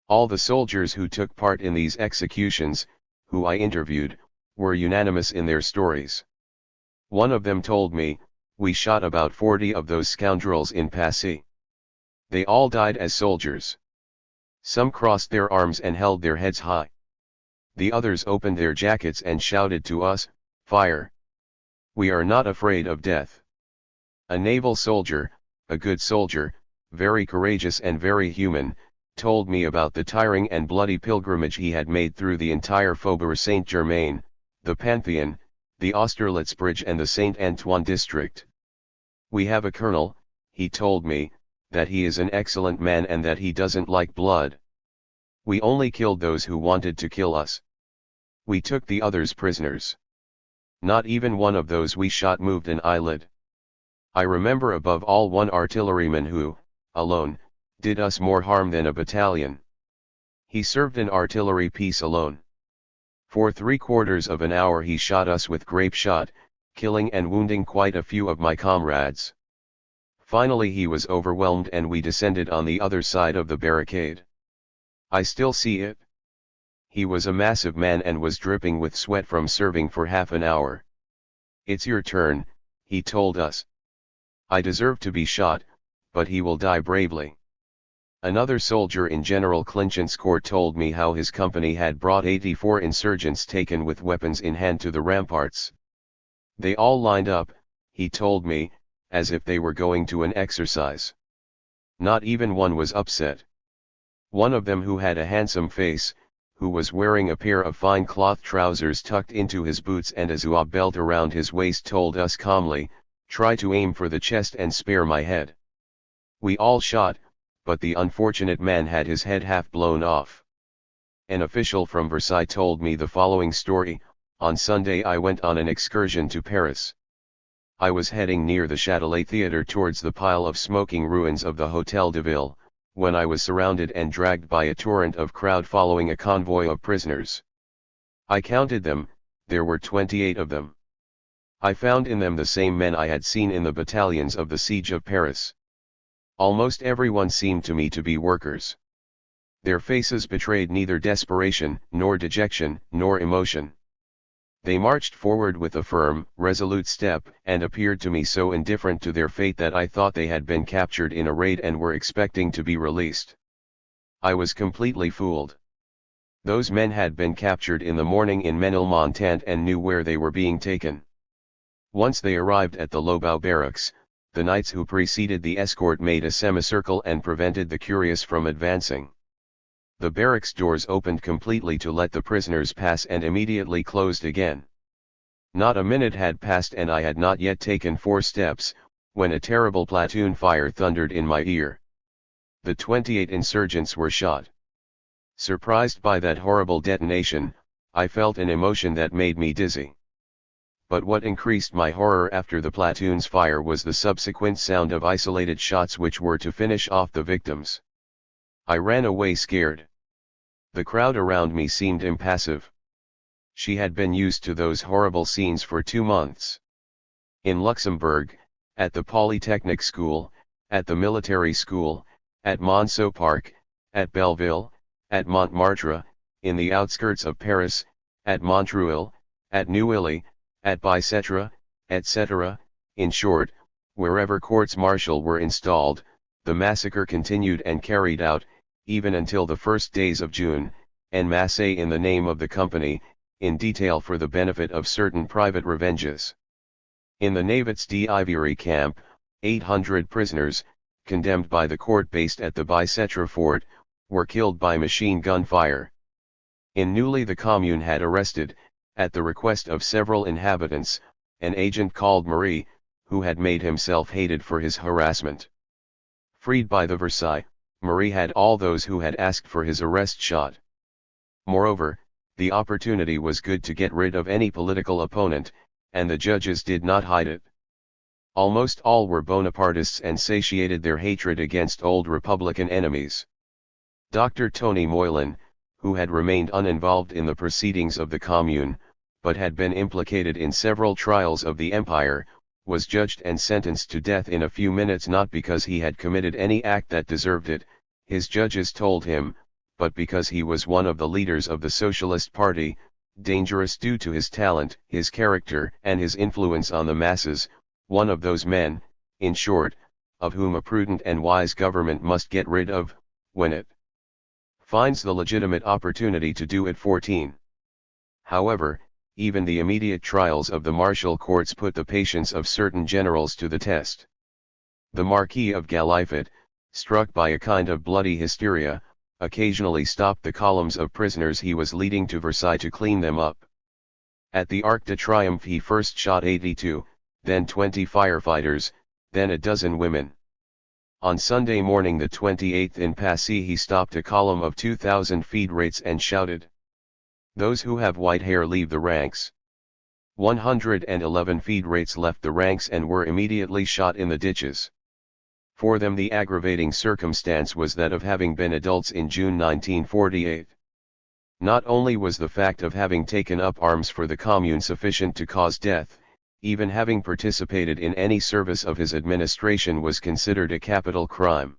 All the soldiers who took part in these executions, who I interviewed, were unanimous in their stories. One of them told me, "We shot about 40 of those scoundrels in Passy. They all died as soldiers. Some crossed their arms and held their heads high. The others opened their jackets and shouted to us, "Fire! We are not afraid of death." A naval soldier, a good soldier, very courageous and very human, told me about the tiring and bloody pilgrimage he had made through the entire Faubourg Saint-Germain, the Pantheon, the Austerlitz Bridge and the Saint Antoine district. "We have a colonel," he told me, "that he is an excellent man and that he doesn't like blood. We only killed those who wanted to kill us. We took the others prisoners. Not even one of those we shot moved an eyelid. I remember above all one artilleryman who, alone, did us more harm than a battalion. He served an artillery piece alone. For 3/4 of an hour he shot us with grape shot, killing and wounding quite a few of my comrades. Finally he was overwhelmed and we descended on the other side of the barricade. I still see it. He was a massive man and was dripping with sweat from serving for half an hour. 'It's your turn,' he told us. 'I deserve to be shot, but he will die bravely.' Another soldier in General Clinchant's corps told me how his company had brought 84 insurgents taken with weapons in hand to the ramparts. They all lined up, he told me, as if they were going to an exercise. Not even one was upset. One of them, who had a handsome face, who was wearing a pair of fine cloth trousers tucked into his boots and a zouave belt around his waist, told us calmly, 'Try to aim for the chest and spare my head.' We all shot, but the unfortunate man had his head half blown off. An official from Versailles told me the following story: on Sunday I went on an excursion to Paris. I was heading near the Châtelet Theatre towards the pile of smoking ruins of the Hôtel de Ville, when I was surrounded and dragged by a torrent of crowd following a convoy of prisoners. I counted them, there were 28 of them. I found in them the same men I had seen in the battalions of the siege of Paris. Almost everyone seemed to me to be workers. Their faces betrayed neither desperation, nor dejection, nor emotion. They marched forward with a firm, resolute step, and appeared to me so indifferent to their fate that I thought they had been captured in a raid and were expecting to be released. I was completely fooled. Those men had been captured in the morning in Menilmontant and knew where they were being taken. Once they arrived at the Lobau barracks, the knights who preceded the escort made a semicircle and prevented the curious from advancing. The barracks doors opened completely to let the prisoners pass and immediately closed again. Not a minute had passed and I had not yet taken 4 steps, when a terrible platoon fire thundered in my ear. The 28 insurgents were shot. Surprised by that horrible detonation, I felt an emotion that made me dizzy. But what increased my horror after the platoon's fire was the subsequent sound of isolated shots which were to finish off the victims. I ran away scared. The crowd around me seemed impassive. She had been used to those horrible scenes for 2 months. In Luxembourg, at the Polytechnic School, at the military school, at Monceau Park, at Belleville, at Montmartre, in the outskirts of Paris, at Montreuil, at Neuilly, at Bicêtre, etc., in short, wherever courts-martial were installed, the massacre continued and carried out, even until the first days of June, en masse in the name of the company, in detail for the benefit of certain private revenges. In the Navets d'Ivory camp, 800 prisoners, condemned by the court based at the Bicêtre fort, were killed by machine gun fire. In Neuilly the Commune had arrested, at the request of several inhabitants, an agent called Marie, who had made himself hated for his harassment. Freed by the Versailles, Marie had all those who had asked for his arrest shot. Moreover, the opportunity was good to get rid of any political opponent, and the judges did not hide it. Almost all were Bonapartists and satiated their hatred against old Republican enemies. Dr. Tony Moylan, who had remained uninvolved in the proceedings of the Commune, but had been implicated in several trials of the Empire, was judged and sentenced to death in a few minutes, not because he had committed any act that deserved it, his judges told him, but because he was one of the leaders of the Socialist Party, dangerous due to his talent, his character, and his influence on the masses, one of those men, in short, of whom a prudent and wise government must get rid of, when it finds the legitimate opportunity to do it. 14. However, even the immediate trials of the martial courts put the patience of certain generals to the test. The Marquis of Galifet, struck by a kind of bloody hysteria, occasionally stopped the columns of prisoners he was leading to Versailles to clean them up. At the Arc de Triomphe he first shot 82, then 20 firefighters, then a dozen women. On Sunday morning the 28th in Passy he stopped a column of 2,000 federates and shouted, "Those who have white hair leave the ranks." 111 federates left the ranks and were immediately shot in the ditches. For them the aggravating circumstance was that of having been adults in June 1948. Not only was the fact of having taken up arms for the Commune sufficient to cause death, even having participated in any service of his administration was considered a capital crime.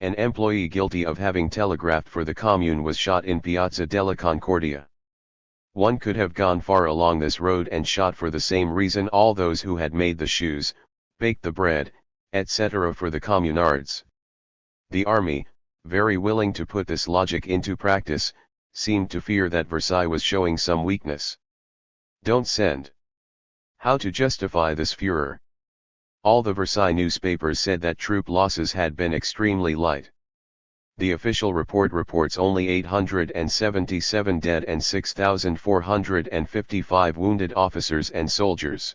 An employee guilty of having telegraphed for the Commune was shot in Piazza della Concordia. One could have gone far along this road and shot for the same reason all those who had made the shoes, baked the bread, etc. for the communards. The army, very willing to put this logic into practice, seemed to fear that Versailles was showing some weakness. Don't send. How to justify this furor? All the Versailles newspapers said that troop losses had been extremely light. The official report reports only 877 dead and 6,455 wounded officers and soldiers.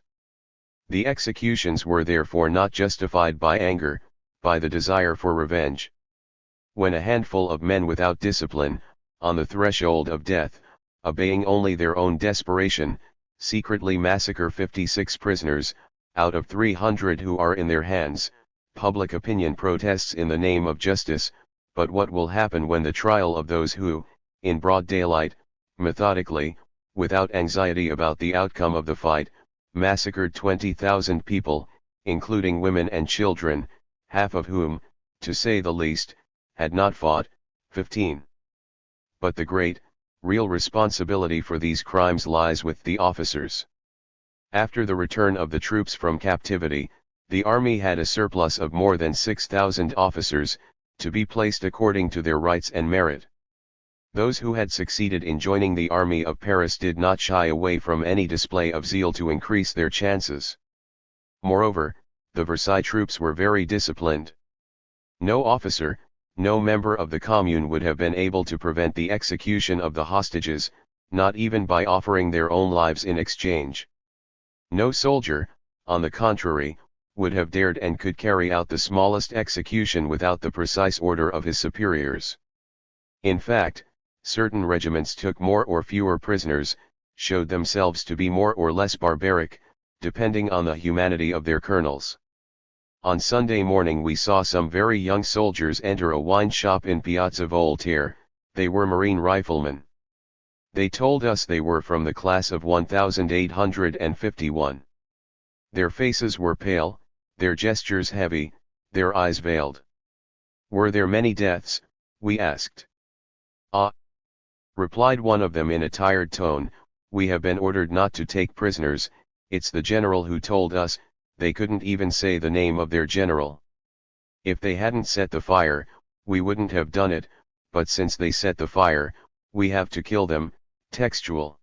The executions were therefore not justified by anger, by the desire for revenge. When a handful of men without discipline, on the threshold of death, obeying only their own desperation, secretly massacre 56 prisoners, out of 300 who are in their hands, public opinion protests in the name of justice, but what will happen when the trial of those who, in broad daylight, methodically, without anxiety about the outcome of the fight, massacred 20,000 people, including women and children, half of whom, to say the least, had not fought? 15. But the great, real responsibility for these crimes lies with the officers. After the return of the troops from captivity, the army had a surplus of more than 6,000 officers, to be placed according to their rights and merit. Those who had succeeded in joining the army of Paris did not shy away from any display of zeal to increase their chances. Moreover, the Versailles troops were very disciplined. No officer, no member of the Commune would have been able to prevent the execution of the hostages, not even by offering their own lives in exchange. No soldier, on the contrary, would have dared and could carry out the smallest execution without the precise order of his superiors. In fact, certain regiments took more or fewer prisoners, showed themselves to be more or less barbaric, depending on the humanity of their colonels. On Sunday morning we saw some very young soldiers enter a wine shop in Piazza Voltaire. They were Marine riflemen. They told us they were from the class of 1851. Their faces were pale, their gestures heavy, their eyes veiled. Were there many deaths? We asked. Ah! Replied one of them in a tired tone, we have been ordered not to take prisoners, it's the general who told us. They couldn't even say the name of their general. If they hadn't set the fire, we wouldn't have done it, but since they set the fire, we have to kill them. Textual.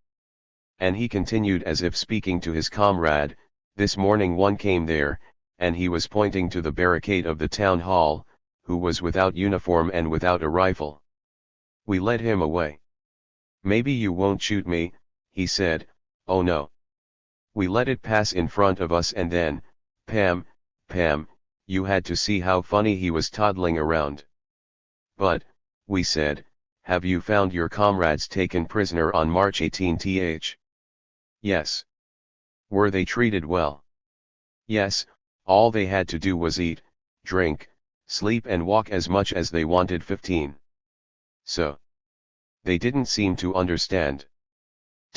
And he continued as if speaking to his comrade, this morning one came there, and he was pointing to the barricade of the town hall, who was without uniform and without a rifle. We led him away. Maybe you won't shoot me, he said. Oh no. We let it pass in front of us and then, Pam, you had to see how funny he was toddling around. But, we said, have you found your comrades taken prisoner on March 18th? Yes. Were they treated well? Yes, all they had to do was eat, drink, sleep and walk as much as they wanted. 15. So. They didn't seem to understand.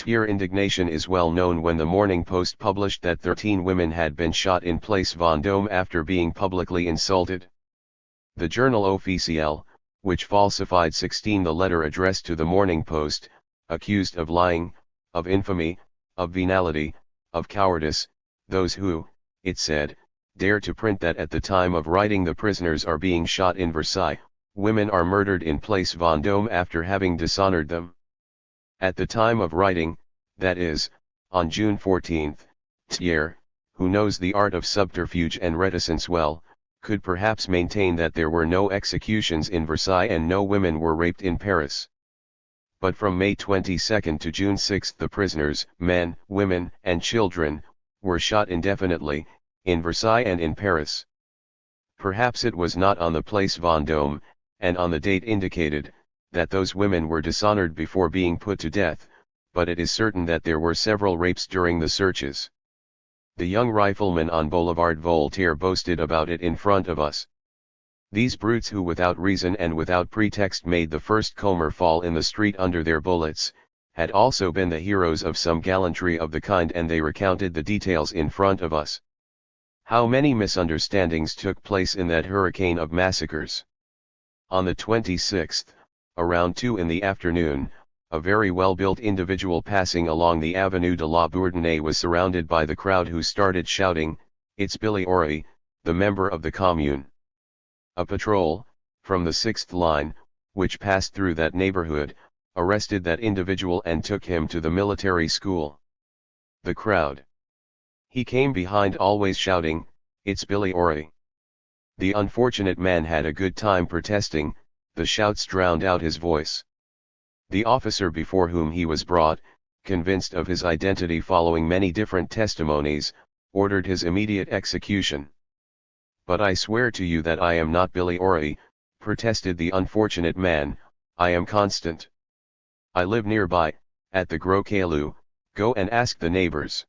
Their indignation is well known when the Morning Post published that 13 women had been shot in Place Vendôme after being publicly insulted. The journal Officiel, which falsified 16 the letter addressed to the Morning Post, accused of lying, of infamy, of venality, of cowardice, those who, it said, dare to print that at the time of writing the prisoners are being shot in Versailles, women are murdered in Place Vendôme after having dishonored them. At the time of writing, that is, on June 14, Thiers, who knows the art of subterfuge and reticence well, could perhaps maintain that there were no executions in Versailles and no women were raped in Paris. But from May 22 to June 6 the prisoners, men, women, and children, were shot indefinitely, in Versailles and in Paris. Perhaps it was not on the Place Vendôme, and on the date indicated, that those women were dishonored before being put to death, but it is certain that there were several rapes during the searches. The young rifleman on Boulevard Voltaire boasted about it in front of us. These brutes who without reason and without pretext made the first comber fall in the street under their bullets, had also been the heroes of some gallantry of the kind, and they recounted the details in front of us. How many misunderstandings took place in that hurricane of massacres! On the 26th, around 2 in the afternoon, a very well-built individual passing along the Avenue de la Bourdonnais was surrounded by the crowd, who started shouting, "It's Billy Ory, the member of the Commune." A patrol, from the 6th line, which passed through that neighborhood, arrested that individual and took him to the military school. The crowd. He came behind, always shouting, "It's Billy Ory." The unfortunate man had a good time protesting, the shouts drowned out his voice. The officer before whom he was brought, convinced of his identity following many different testimonies, ordered his immediate execution. "But I swear to you that I am not Billy Ory," protested the unfortunate man, "I am Constant. I live nearby, at the Gros Caillou, go and ask the neighbors."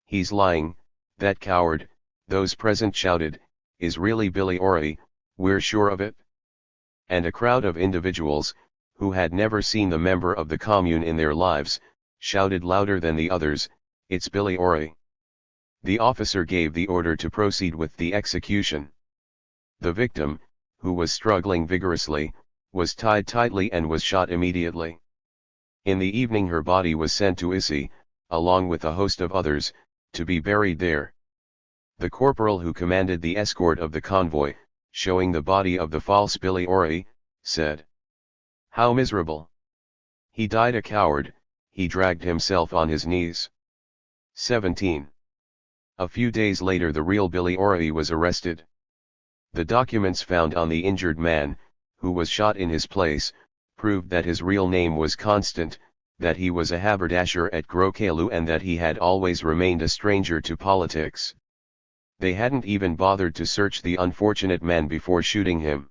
"He's lying, that coward," those present shouted, "is really Billy Ory, we're sure of it." And a crowd of individuals, who had never seen the member of the Commune in their lives, shouted louder than the others, "It's Billy Ory." The officer gave the order to proceed with the execution. The victim, who was struggling vigorously, was tied tightly and was shot immediately. In the evening her body was sent to Issy, along with a host of others, to be buried there. The corporal who commanded the escort of the convoy, showing the body of the false Billy Ory, said, "How miserable! He died a coward, he dragged himself on his knees." 17. A few days later the real Billy Ory was arrested. The documents found on the injured man, who was shot in his place, proved that his real name was Constant, that he was a haberdasher at Gros Caillou, and that he had always remained a stranger to politics. They hadn't even bothered to search the unfortunate man before shooting him.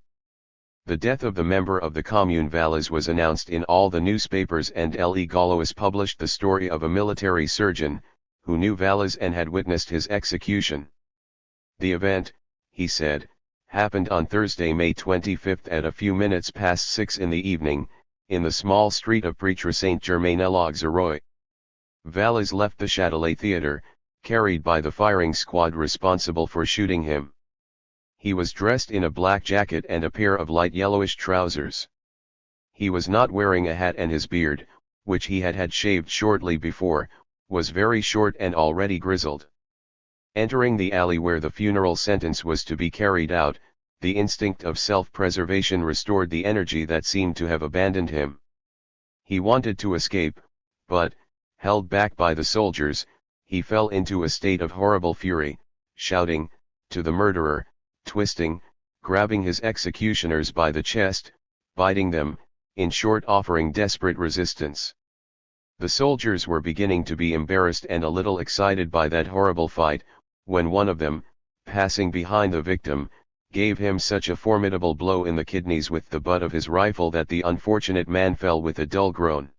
The death of the member of the Commune Valles was announced in all the newspapers, and Le Gaulois published the story of a military surgeon, who knew Valles and had witnessed his execution. "The event," he said, "happened on Thursday, May 25 at a few minutes past 6 in the evening, in the small street of Prêtre Saint-Germain-l'Auxerrois. Valles left the Châtelet Theatre, carried by the firing squad responsible for shooting him. He was dressed in a black jacket and a pair of light yellowish trousers. He was not wearing a hat, and his beard, which he had shaved shortly before, was very short and already grizzled. Entering the alley where the funeral sentence was to be carried out, the instinct of self-preservation restored the energy that seemed to have abandoned him. He wanted to escape, but, held back by the soldiers, he fell into a state of horrible fury, shouting, to the murderer, twisting, grabbing his executioners by the chest, biting them, in short offering desperate resistance. The soldiers were beginning to be embarrassed and a little excited by that horrible fight, when one of them, passing behind the victim, gave him such a formidable blow in the kidneys with the butt of his rifle that the unfortunate man fell with a dull groan.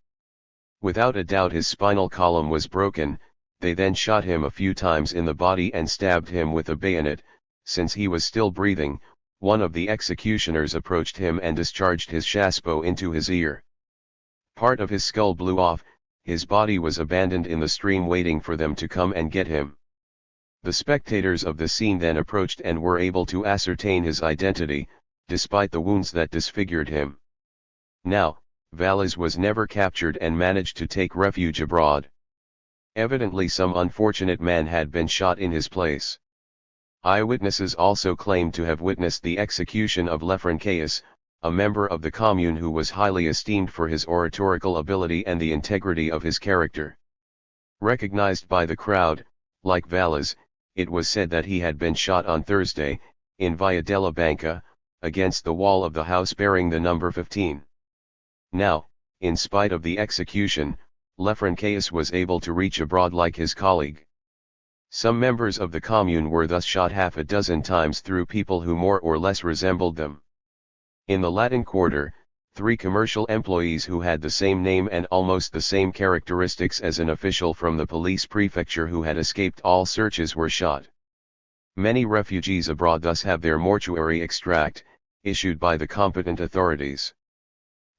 Without a doubt his spinal column was broken. They then shot him a few times in the body and stabbed him with a bayonet. Since he was still breathing, one of the executioners approached him and discharged his chassepot into his ear. Part of his skull blew off. His body was abandoned in the stream, waiting for them to come and get him. The spectators of the scene then approached and were able to ascertain his identity, despite the wounds that disfigured him. Now, Valles was never captured and managed to take refuge abroad. Evidently some unfortunate man had been shot in his place. Eyewitnesses also claimed to have witnessed the execution of Lefrançois, a member of the Commune who was highly esteemed for his oratorical ability and the integrity of his character. Recognized by the crowd, like Valles, it was said that he had been shot on Thursday, in Via della Banca, against the wall of the house bearing the number 15. Now, in spite of the execution, Lefrancaeus was able to reach abroad like his colleague. Some members of the Commune were thus shot half a dozen times through people who more or less resembled them. In the Latin Quarter, 3 commercial employees who had the same name and almost the same characteristics as an official from the police prefecture who had escaped all searches were shot. Many refugees abroad thus have their mortuary extract, issued by the competent authorities.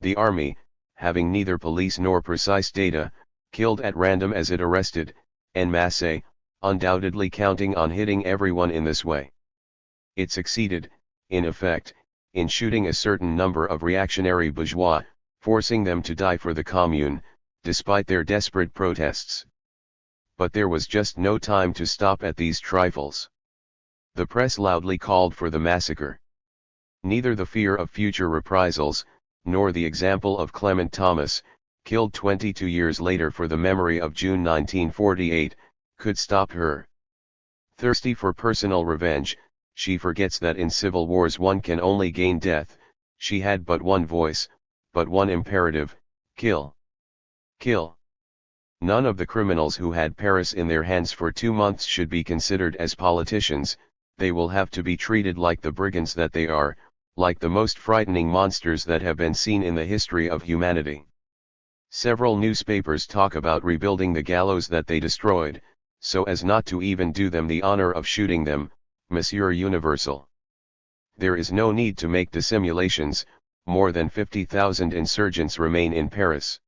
The army, having neither police nor precise data, killed at random as it arrested, en masse, undoubtedly counting on hitting everyone in this way. It succeeded, in effect, in shooting a certain number of reactionary bourgeois, forcing them to die for the Commune, despite their desperate protests. But there was just no time to stop at these trifles. The press loudly called for the massacre. Neither the fear of future reprisals, nor the example of Clement Thomas, killed 22 years later for the memory of June 1948, could stop her. Thirsty for personal revenge, she forgets that in civil wars one can only gain death. She had but one voice, but one imperative: kill. Kill. None of the criminals who had Paris in their hands for 2 months should be considered as politicians. They will have to be treated like the brigands that they are, like the most frightening monsters that have been seen in the history of humanity. Several newspapers talk about rebuilding the gallows that they destroyed, so as not to even do them the honor of shooting them, Monsieur Universal. There is no need to make dissimulations. More than 50,000 insurgents remain in Paris.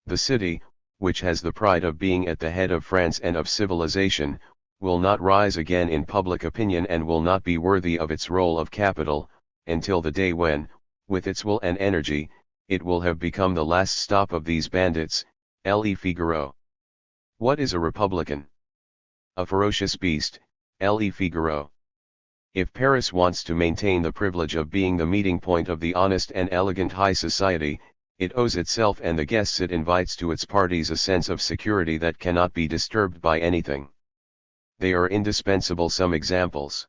The city, which has the pride of being at the head of France and of civilization, will not rise again in public opinion and will not be worthy of its role of capital, until the day when, with its will and energy, it will have become the last stop of these bandits. Le Figaro. What is a Republican? A ferocious beast. Le Figaro. If Paris wants to maintain the privilege of being the meeting point of the honest and elegant high society, it owes itself and the guests it invites to its parties a sense of security that cannot be disturbed by anything. They are indispensable. Some examples.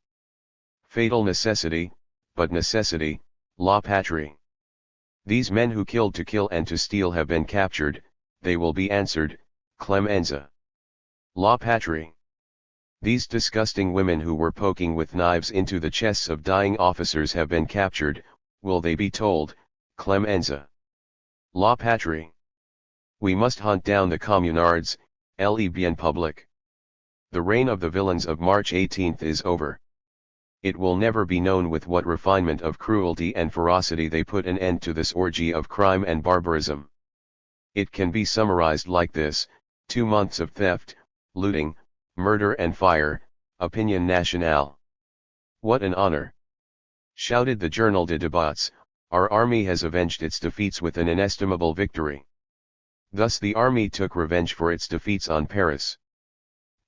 Fatal necessity, but necessity, la patrie. These men who killed to kill and to steal have been captured, they will be answered, clemenza. La patrie. These disgusting women who were poking with knives into the chests of dying officers have been captured, will they be told, clemenza. La patrie. We must hunt down the communards, le bien public. The reign of the villains of March 18 is over. It will never be known with what refinement of cruelty and ferocity they put an end to this orgy of crime and barbarism. It can be summarized like this: 2 months of theft, looting, murder and fire, opinion nationale. What an honor! Shouted the Journal de Débats, our army has avenged its defeats with an inestimable victory. Thus the army took revenge for its defeats on Paris.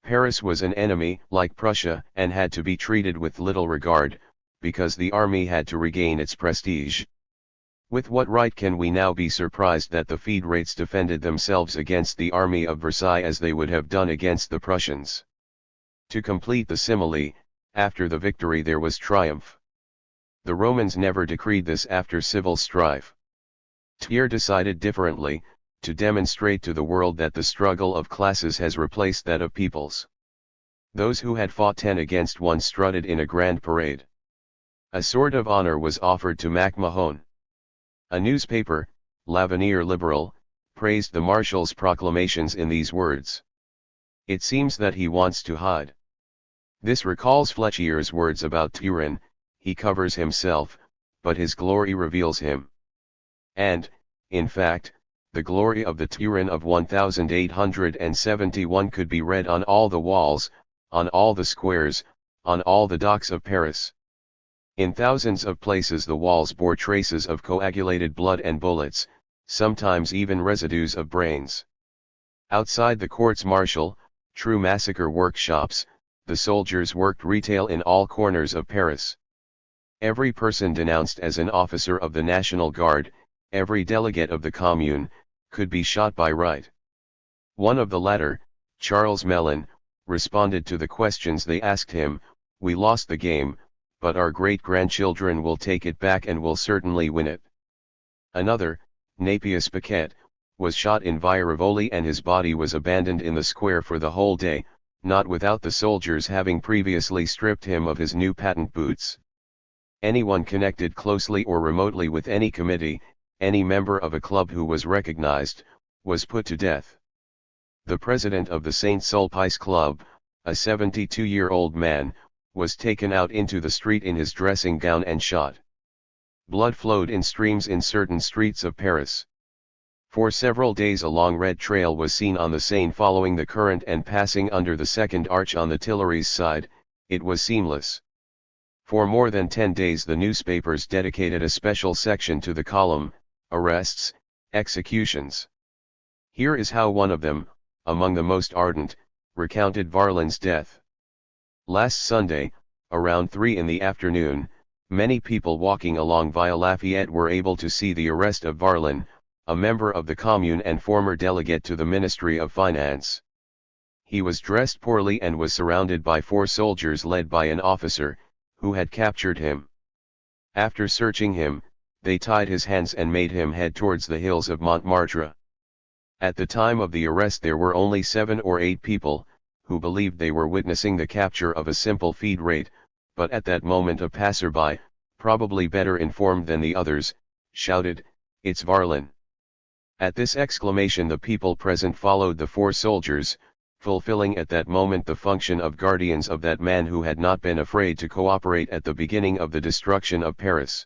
Paris was an enemy, like Prussia, and had to be treated with little regard, because the army had to regain its prestige. With what right can we now be surprised that the Federates defended themselves against the army of Versailles as they would have done against the Prussians? To complete the simile, after the victory there was triumph. The Romans never decreed this after civil strife. Thiers decided differently, to demonstrate to the world that the struggle of classes has replaced that of peoples. Those who had fought 10 against 1 strutted in a grand parade. A sword of honor was offered to MacMahon. A newspaper, L'Avenir Liberal, praised the Marshal's proclamations in these words: "It seems that he wants to hide." This recalls Fléchier's words about Turenne: "He covers himself, but his glory reveals him." And, in fact, the glory of the Turenne of 1871 could be read on all the walls, on all the squares, on all the docks of Paris. In thousands of places the walls bore traces of coagulated blood and bullets, sometimes even residues of brains. Outside the courts martial, true massacre workshops, the soldiers worked retail in all corners of Paris. Every person denounced as an officer of the National Guard, every delegate of the Commune, could be shot by right. One of the latter, Charles Mellon, responded to the questions they asked him, "We lost the game, but our great-grandchildren will take it back and will certainly win it." Another, Napius Paquet, was shot in Via Rivoli and his body was abandoned in the square for the whole day, not without the soldiers having previously stripped him of his new patent boots. Anyone connected closely or remotely with any committee, any member of a club who was recognized, was put to death. The president of the St. Sulpice Club, a 72-year-old man, was taken out into the street in his dressing gown and shot. Blood flowed in streams in certain streets of Paris. For several days a long red trail was seen on the Seine following the current and passing under the second arch on the Tuileries side. It was seamless. For more than 10 days the newspapers dedicated a special section to the column, "Arrests, Executions." Here is how one of them, among the most ardent, recounted Varlin's death. "Last Sunday, around 3 in the afternoon, many people walking along Via Lafayette were able to see the arrest of Varlin, a member of the Commune and former delegate to the Ministry of Finance. He was dressed poorly and was surrounded by 4 soldiers led by an officer, who had captured him. After searching him, they tied his hands and made him head towards the hills of Montmartre. At the time of the arrest there were only 7 or 8 people, who believed they were witnessing the capture of a simple feed rate, but at that moment a passerby, probably better informed than the others, shouted, 'It's Varlin.' At this exclamation the people present followed the 4 soldiers, fulfilling at that moment the function of guardians of that man who had not been afraid to cooperate at the beginning of the destruction of Paris.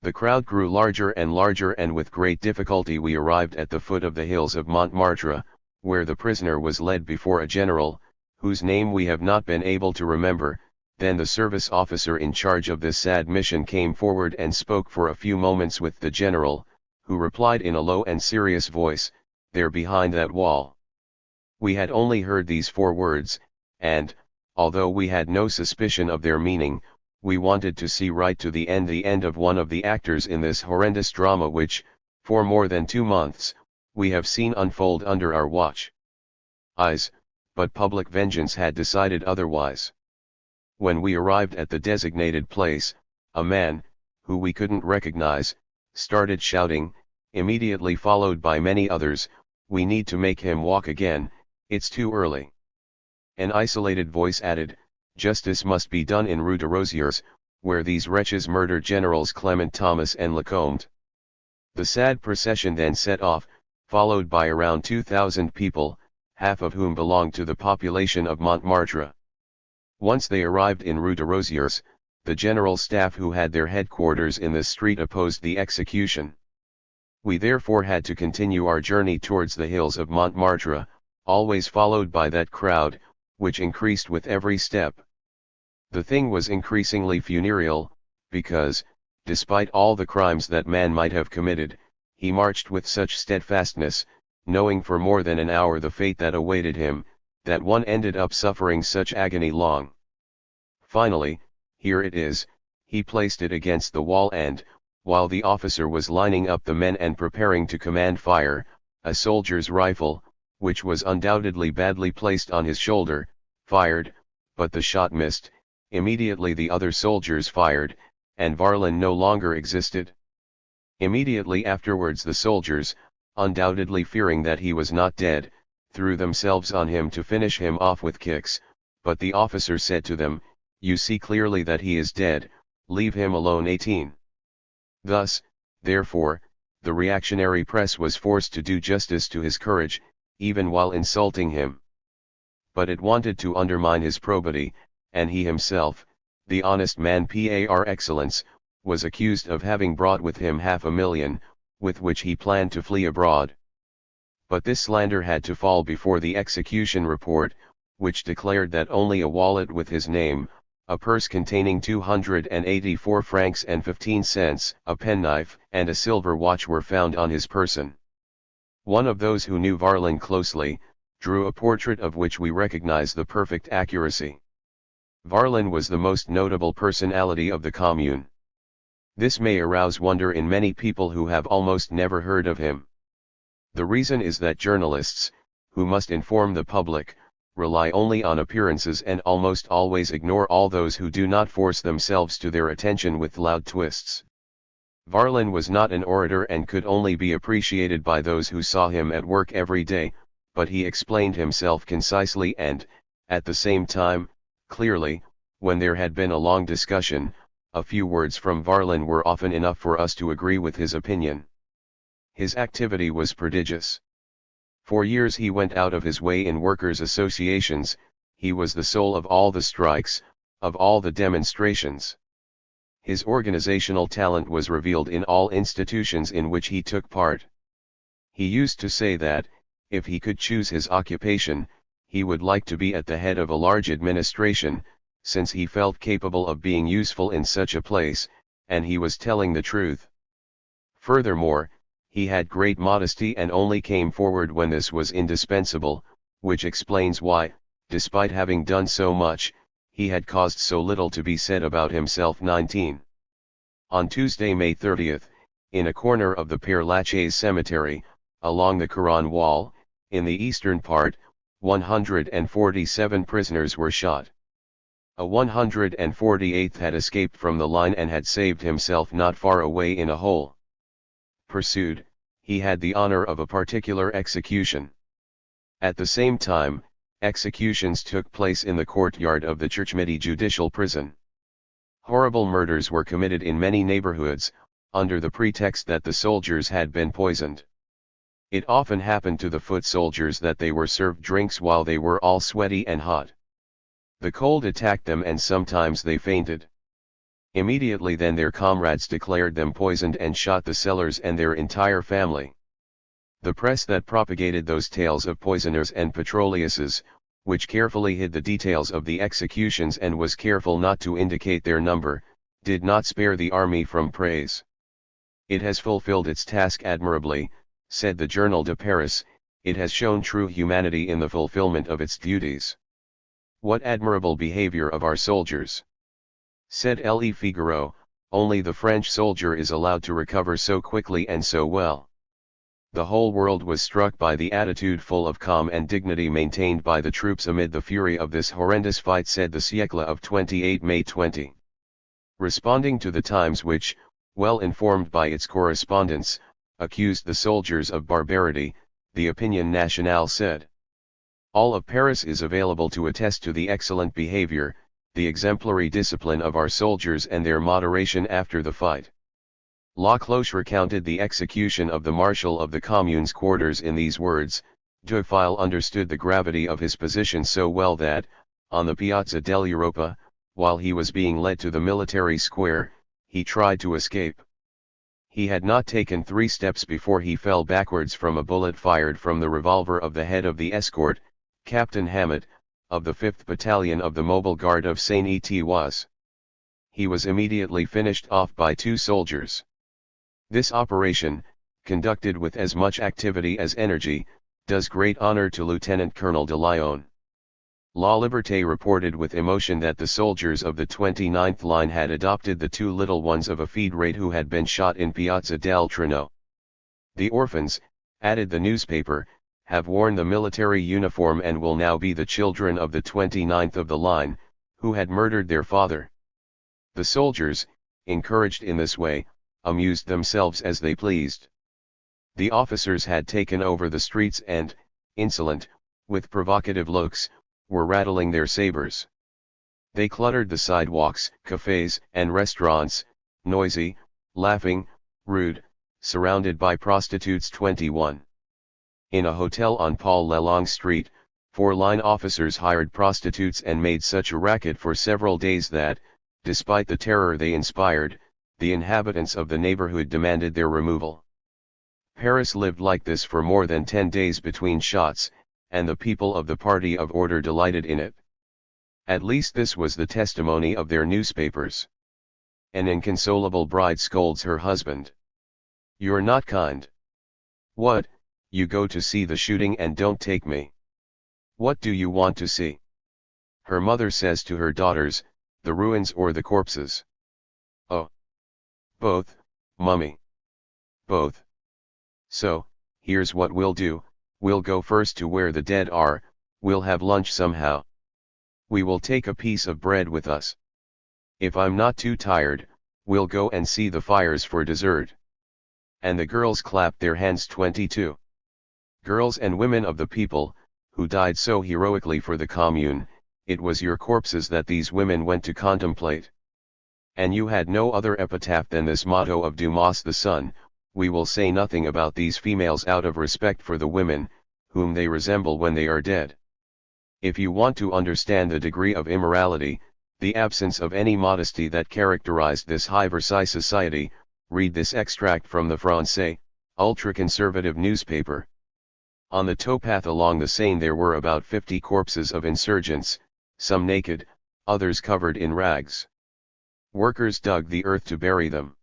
The crowd grew larger and with great difficulty we arrived at the foot of the hills of Montmartre, where the prisoner was led before a general, whose name we have not been able to remember. Then the service officer in charge of this sad mission came forward and spoke for a few moments with the general, who replied in a low and serious voice, 'There behind that wall.' We had only heard these 4 words, and, although we had no suspicion of their meaning, we wanted to see right to the end of one of the actors in this horrendous drama which, for more than 2 months, we have seen unfold under our watch. But public vengeance had decided otherwise. When we arrived at the designated place, a man, who we couldn't recognize, started shouting, immediately followed by many others, 'We need to make him walk again, it's too early.' An isolated voice added, 'Justice must be done in Rue de Rosiers, where these wretches murdered Generals Clement Thomas and Lecomte.' The sad procession then set off, followed by around 2,000 people, half of whom belonged to the population of Montmartre. Once they arrived in Rue de Rosiers, the general staff who had their headquarters in this street opposed the execution. We therefore had to continue our journey towards the hills of Montmartre, always followed by that crowd, which increased with every step. The thing was increasingly funereal, because, despite all the crimes that man might have committed, he marched with such steadfastness, knowing for more than an hour the fate that awaited him, that one ended up suffering such agony long. Finally, here it is, he placed it against the wall and, while the officer was lining up the men and preparing to command fire, a soldier's rifle, which was undoubtedly badly placed on his shoulder, fired, but the shot missed. Immediately the other soldiers fired, and Varlin no longer existed. Immediately afterwards the soldiers, undoubtedly fearing that he was not dead, threw themselves on him to finish him off with kicks, but the officer said to them, 'You see clearly that he is dead, leave him alone.' 18. Thus, therefore, the reactionary press was forced to do justice to his courage, even while insulting him. But it wanted to undermine his probity, and he himself, the honest man par excellence, was accused of having brought with him 500,000, with which he planned to flee abroad. But this slander had to fall before the execution report, which declared that only a wallet with his name, a purse containing 284 francs and 15 cents, a penknife, and a silver watch were found on his person. One of those who knew Varlin closely, drew a portrait of which we recognize the perfect accuracy. Varlin was the most notable personality of the Commune. This may arouse wonder in many people who have almost never heard of him. The reason is that journalists, who must inform the public, rely only on appearances and almost always ignore all those who do not force themselves to their attention with loud twists. Varlin was not an orator and could only be appreciated by those who saw him at work every day, but he explained himself concisely and, at the same time, clearly. When there had been a long discussion, a few words from Varlin were often enough for us to agree with his opinion. His activity was prodigious. For years he went out of his way in workers' associations, he was the soul of all the strikes, of all the demonstrations. His organizational talent was revealed in all institutions in which he took part. He used to say that, if he could choose his occupation, he would like to be at the head of a large administration, since he felt capable of being useful in such a place, and he was telling the truth. Furthermore, he had great modesty and only came forward when this was indispensable, which explains why, despite having done so much, he had caused so little to be said about himself. 19. On Tuesday, May 30th, in a corner of the Père Lachaise cemetery, along the Quran wall, in the eastern part, 147 prisoners were shot. A 148th had escaped from the line and had saved himself not far away in a hole. Pursued, he had the honor of a particular execution. At the same time, executions took place in the courtyard of the Churchmity judicial prison. Horrible murders were committed in many neighborhoods, under the pretext that the soldiers had been poisoned. It often happened to the foot soldiers that they were served drinks while they were all sweaty and hot. The cold attacked them and sometimes they fainted. Immediately then their comrades declared them poisoned and shot the sellers and their entire family. The press that propagated those tales of poisoners and petroleuses, which carefully hid the details of the executions and was careful not to indicate their number, did not spare the army from praise. It has fulfilled its task admirably, said the Journal de Paris, it has shown true humanity in the fulfillment of its duties. What admirable behavior of our soldiers! Said Le Figaro, only the French soldier is allowed to recover so quickly and so well. The whole world was struck by the attitude full of calm and dignity maintained by the troops amid the fury of this horrendous fight, said the Siècle of 28 May 20. Responding to the Times which, well informed by its correspondents, accused the soldiers of barbarity, the Opinion Nationale said, all of Paris is available to attest to the excellent behavior, the exemplary discipline of our soldiers and their moderation after the fight. La Cloche recounted the execution of the Marshal of the Commune's quarters in these words, Dufile understood the gravity of his position so well that, on the Piazza dell'Europa, while he was being led to the military square, he tried to escape. He had not taken 3 steps before he fell backwards from a bullet fired from the revolver of the head of the escort, Captain Hammett, of the 5th Battalion of the Mobile Guard of Saint-Étienne. He was immediately finished off by 2 soldiers. This operation, conducted with as much activity as energy, does great honor to Lieutenant Colonel de Lyon. La Liberté reported with emotion that the soldiers of the 29th Line had adopted the 2 little ones of a feed rate who had been shot in Piazza del Treno. The orphans, added the newspaper, have worn the military uniform and will now be the children of the 29th of the line, who had murdered their father. The soldiers, encouraged in this way, amused themselves as they pleased. The officers had taken over the streets and, insolent, with provocative looks, were rattling their sabers. They cluttered the sidewalks, cafes, and restaurants, noisy, laughing, rude, surrounded by prostitutes. 21. In a hotel on Paul Lelong Street, 4 line officers hired prostitutes and made such a racket for several days that, despite the terror they inspired, the inhabitants of the neighborhood demanded their removal. Paris lived like this for more than 10 days between shots, and the people of the party of order delighted in it. At least this was the testimony of their newspapers. An inconsolable bride scolds her husband. You're not kind. What, you go to see the shooting and don't take me? What do you want to see? Her mother says to her daughters, the ruins or the corpses? Oh. Both, mummy. Both. So, here's what we'll do, we'll go first to where the dead are, we'll have lunch somehow. We will take a piece of bread with us. If I'm not too tired, we'll go and see the fires for dessert. And the girls clapped their hands. 22. Girls and women of the people, who died so heroically for the Commune, it was your corpses that these women went to contemplate. And you had no other epitaph than this motto of Dumas the son, we will say nothing about these females out of respect for the women, whom they resemble when they are dead. If you want to understand the degree of immorality, the absence of any modesty that characterized this high Versailles society, read this extract from the Francais, ultra-conservative newspaper. On the towpath along the Seine there were about 50 corpses of insurgents, some naked, others covered in rags. Workers dug the earth to bury them.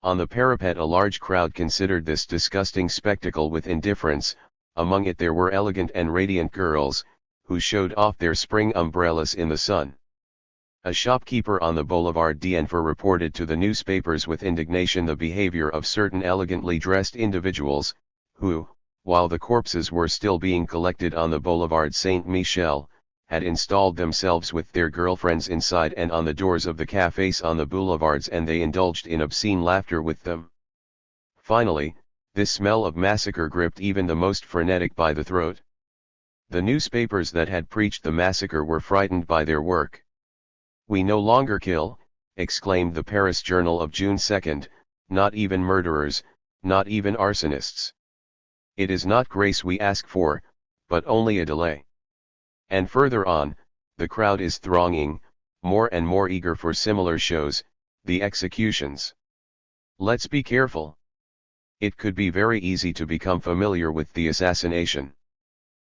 On the parapet a large crowd considered this disgusting spectacle with indifference, among it there were elegant and radiant girls, who showed off their spring umbrellas in the sun. A shopkeeper on the Boulevard d'Enfer reported to the newspapers with indignation the behavior of certain elegantly dressed individuals, who, while the corpses were still being collected on the Boulevard Saint-Michel, had installed themselves with their girlfriends inside and on the doors of the cafés on the boulevards, and they indulged in obscene laughter with them. Finally, this smell of massacre gripped even the most frenetic by the throat. The newspapers that had preached the massacre were frightened by their work. "We no longer kill," exclaimed the Paris Journal of June 2, "not even murderers, not even arsonists. It is not grace we ask for, but only a delay." And further on, the crowd is thronging, more and more eager for similar shows, the executions. Let's be careful. It could be very easy to become familiar with the assassination.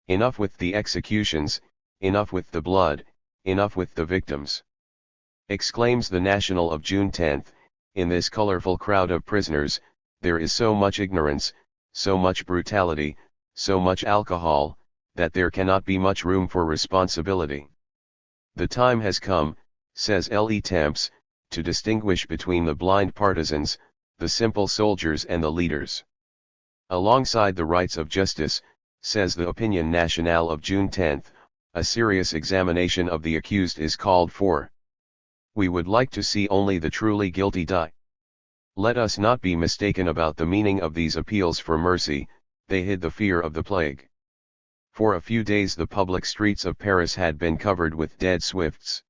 Enough with the executions, enough with the blood, enough with the victims. Exclaims the National of June 10, in this colorful crowd of prisoners, there is so much ignorance, so much brutality, so much alcohol, that there cannot be much room for responsibility. The time has come, says Le Temps, to distinguish between the blind partisans, the simple soldiers and the leaders. Alongside the rights of justice, says the Opinion Nationale of June 10, a serious examination of the accused is called for. We would like to see only the truly guilty die. Let us not be mistaken about the meaning of these appeals for mercy, they hid the fear of the plague. For a few days the public streets of Paris had been covered with dead swifts.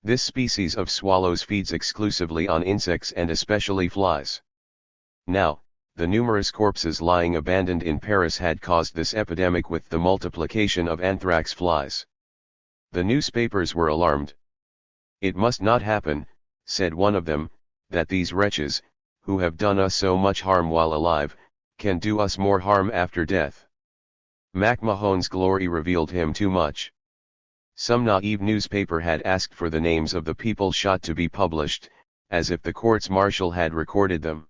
This species of swallows feeds exclusively on insects and especially flies. Now, the numerous corpses lying abandoned in Paris had caused this epidemic with the multiplication of anthrax flies. The newspapers were alarmed. "It must not happen," said one of them, "that these wretches, who have done us so much harm while alive, can do us more harm after death." MacMahon's glory revealed him too much. Some naive newspaper had asked for the names of the people shot to be published, as if the courts-martial had recorded them.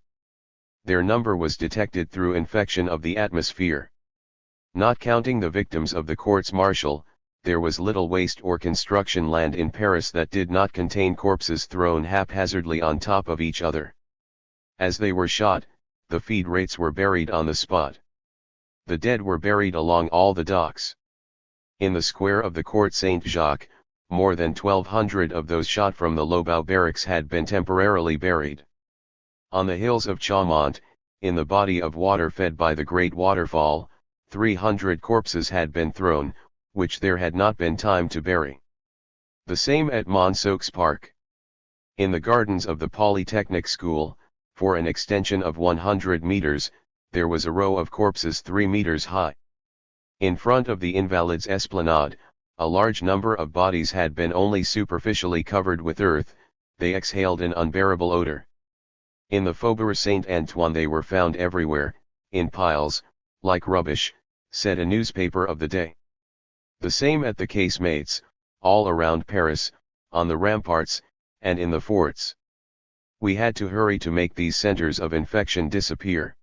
Their number was detected through infection of the atmosphere. Not counting the victims of the courts-martial, there was little waste or construction land in Paris that did not contain corpses thrown haphazardly on top of each other. As they were shot, the feed rates were buried on the spot. The dead were buried along all the docks. In the square of the Court Saint-Jacques, more than 1,200 of those shot from the Lobau barracks had been temporarily buried. On the hills of Chaumont, in the body of water fed by the great waterfall, 300 corpses had been thrown, which there had not been time to bury. The same at Monceaux Park. In the gardens of the Polytechnic School, for an extension of 100 meters, there was a row of corpses 3 meters high. In front of the Invalides' Esplanade, a large number of bodies had been only superficially covered with earth, they exhaled an unbearable odor. In the Faubourg Saint-Antoine they were found everywhere, in piles, like rubbish, said a newspaper of the day. The same at the casemates, all around Paris, on the ramparts, and in the forts. We had to hurry to make these centers of infection disappear.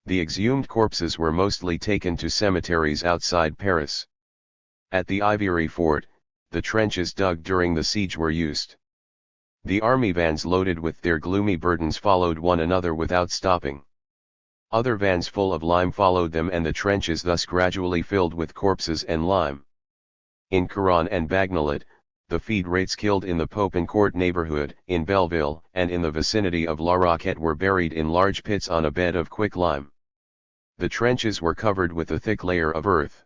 The exhumed corpses were mostly taken to cemeteries outside Paris. At the Ivory Fort, the trenches dug during the siege were used. The army vans loaded with their gloomy burdens followed one another without stopping. Other vans full of lime followed them, and the trenches thus gradually filled with corpses and lime. In Commune and Bagnolet, the feed rates killed in the Popincourt neighborhood, in Belleville, and in the vicinity of La Roquette were buried in large pits on a bed of quicklime. The trenches were covered with a thick layer of earth.